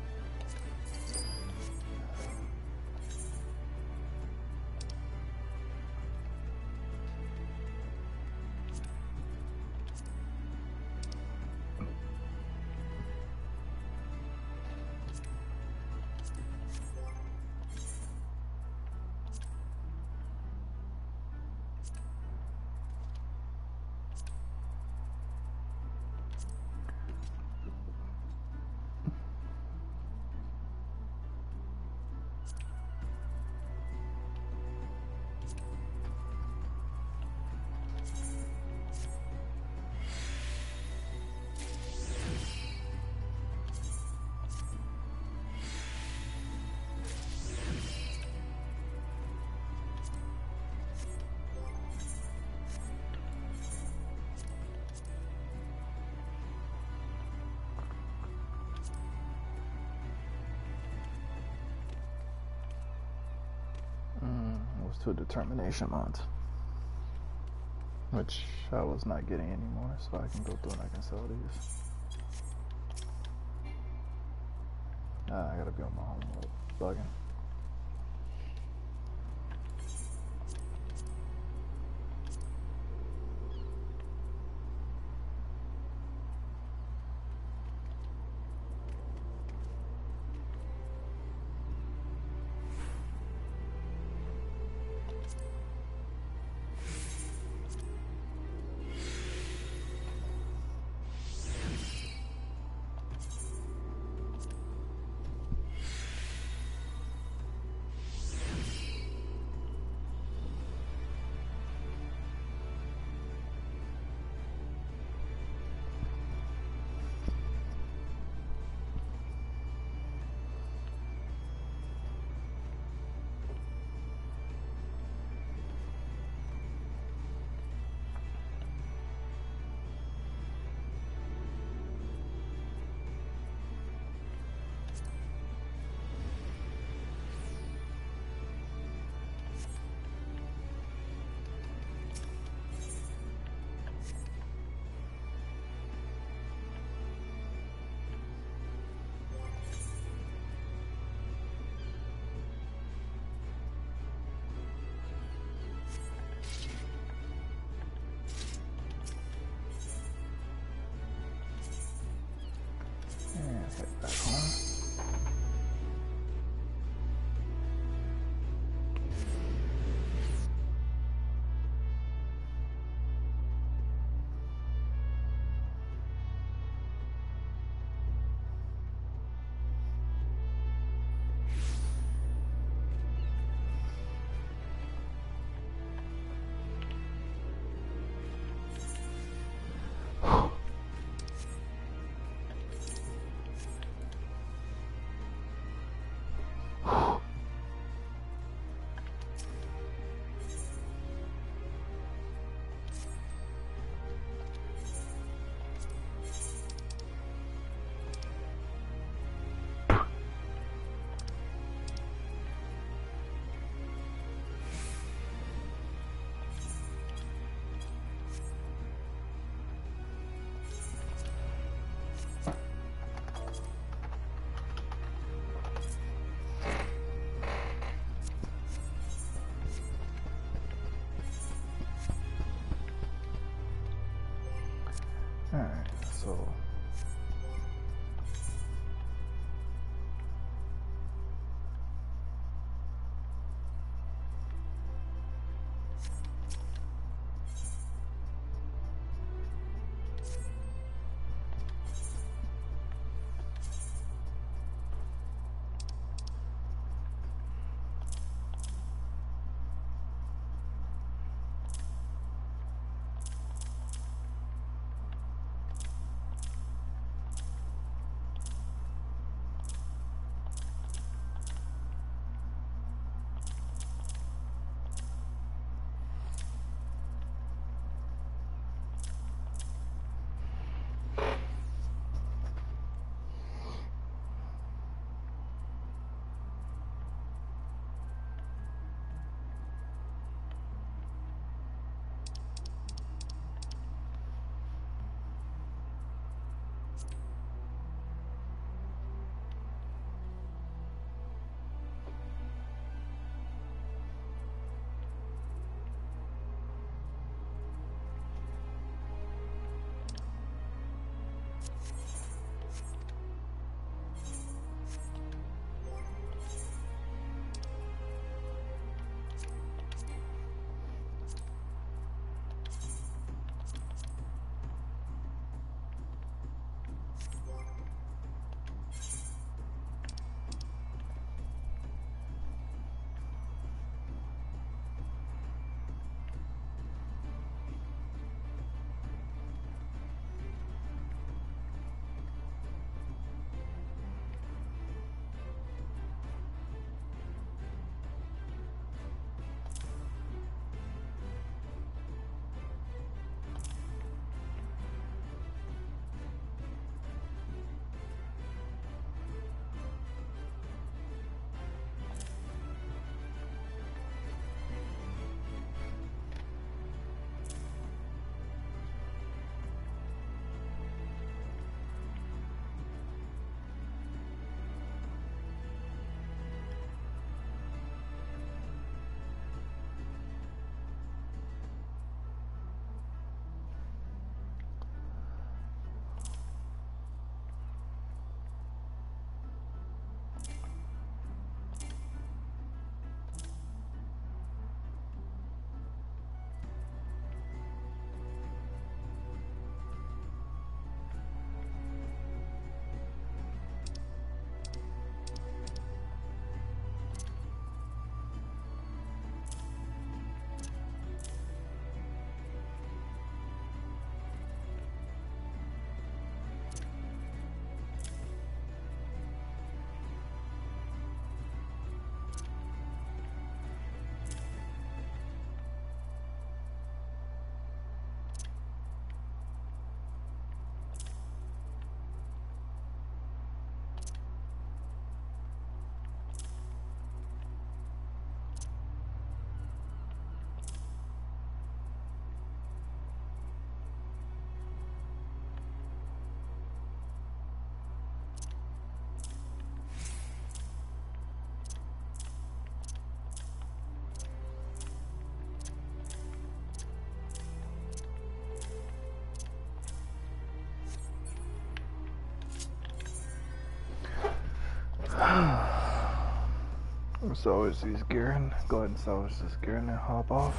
Those two determination mods, which I was not getting anymore, so I can go through and I can sell these. I gotta be on my home mode, bugging. Head back home. Alright, so Salvage these gearing. Go ahead and salvage this gearing and hop off.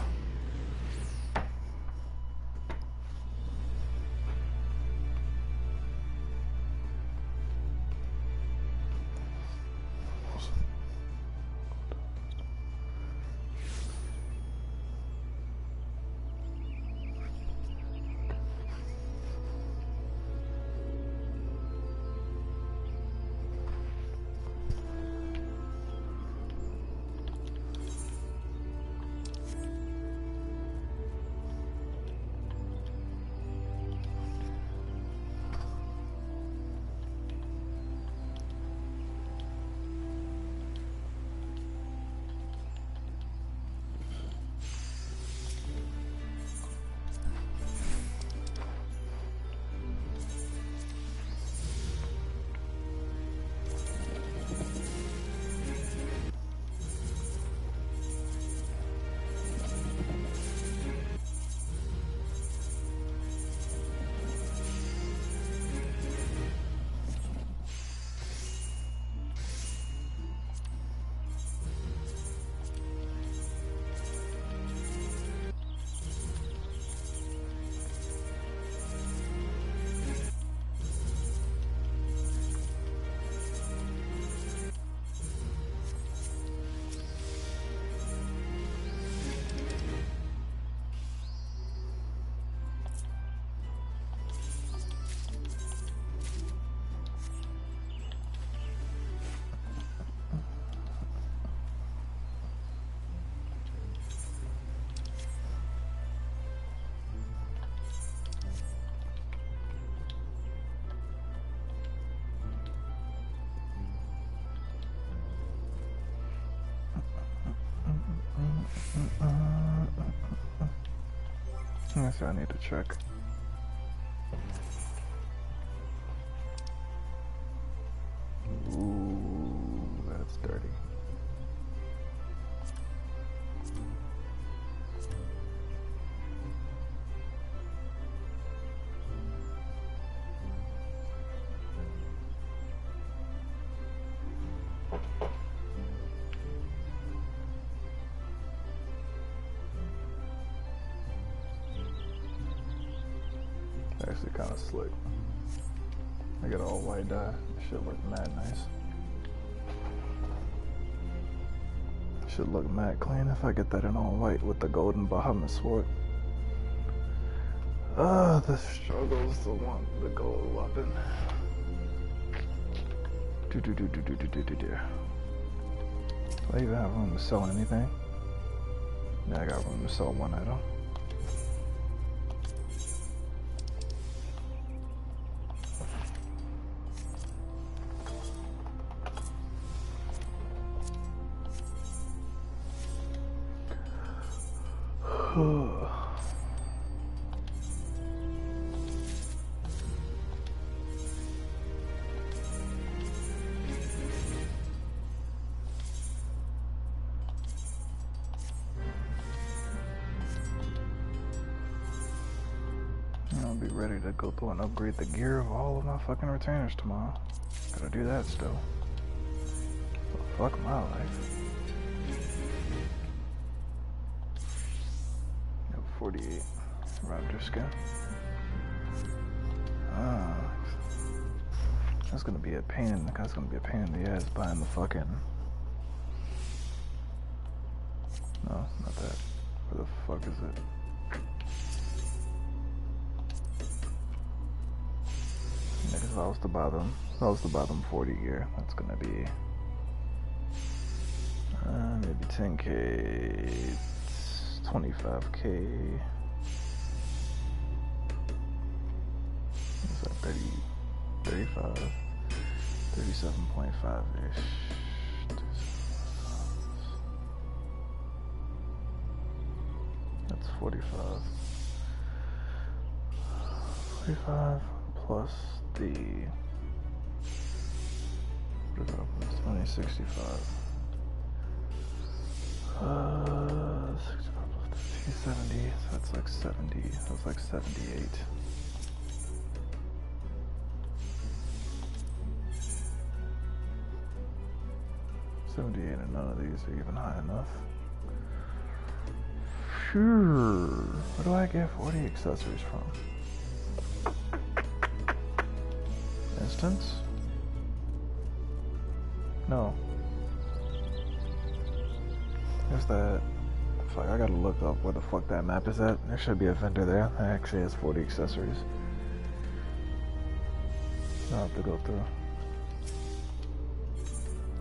That's what I need to check. Ooh, that's dirty. Actually kind of slick. I got all white dye. Should look mad nice. Should look mad clean if I get that in all white with the golden Bahamut sword. The struggle's the one, the gold weapon. Do. Do I even have room to sell anything? Yeah, I got room to sell one item. I'll be ready to go through and upgrade the gear of all of my fucking retainers tomorrow. Gotta do that still. But fuck my life. 48 raptor skin. That's gonna be a pain in the ass buying the fucking. No, not that. Where the fuck is it? If I was to buy them 40 gear, that's gonna be maybe 10k, 25k. What's that? 30, 35, 37.5-ish. That's 45. 45 plus the, what is that, plus 2065. 65 plus 270, so that's like 70, that's like 78. 78 and none of these are even high enough. Sure. Where do I get 40 accessories from? Instance? No. There's that. Fuck, I gotta look up where the fuck that map is at. There should be a vendor there that actually has 40 accessories. I'll have to go through.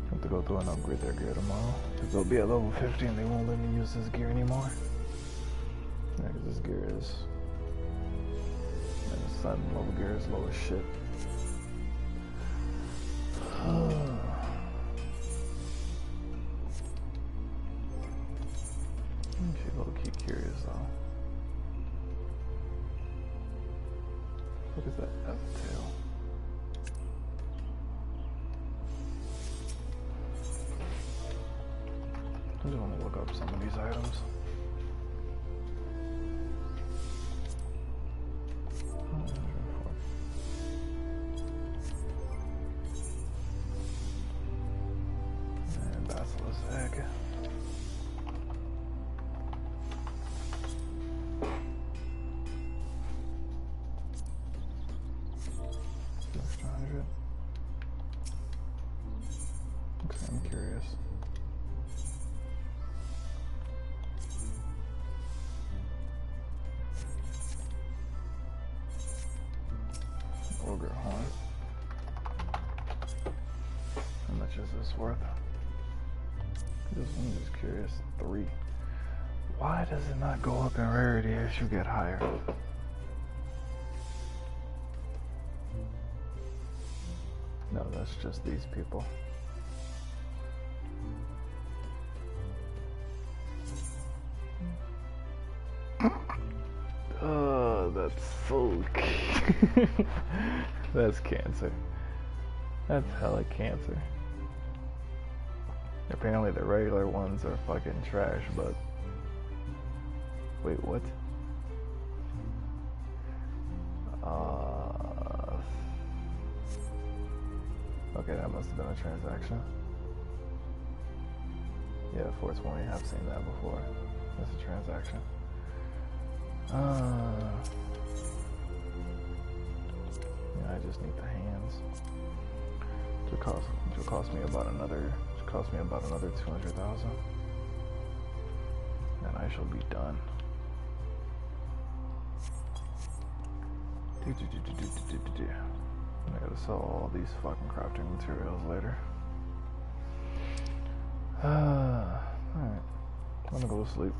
I have to go through and upgrade their gear tomorrow. Because they'll be at level 50 and they won't let me use this gear anymore. Yeah, because this gear is... And this sun level gear is low as shit. I'm actually low-key curious though. What is that F-tail? I just want to look up some of these items. And Basilisk egg. Okay, I'm curious. Ogre horn. How much is this worth? I'm just curious. 3. Why does it not go up in rarity as you get higher? No, that's just these people. Oh, that's so that's cancer. That's hella cancer. Apparently the regular ones are fucking trash, but... Wait, what? Okay, that must have been a transaction. Yeah, 420, I've seen that before. That's a transaction. Yeah, I just need the hands. Which will cost me about another 200,000. And I shall be done. I gotta sell all these fucking crafting materials later. Alright. I'm gonna go to sleep.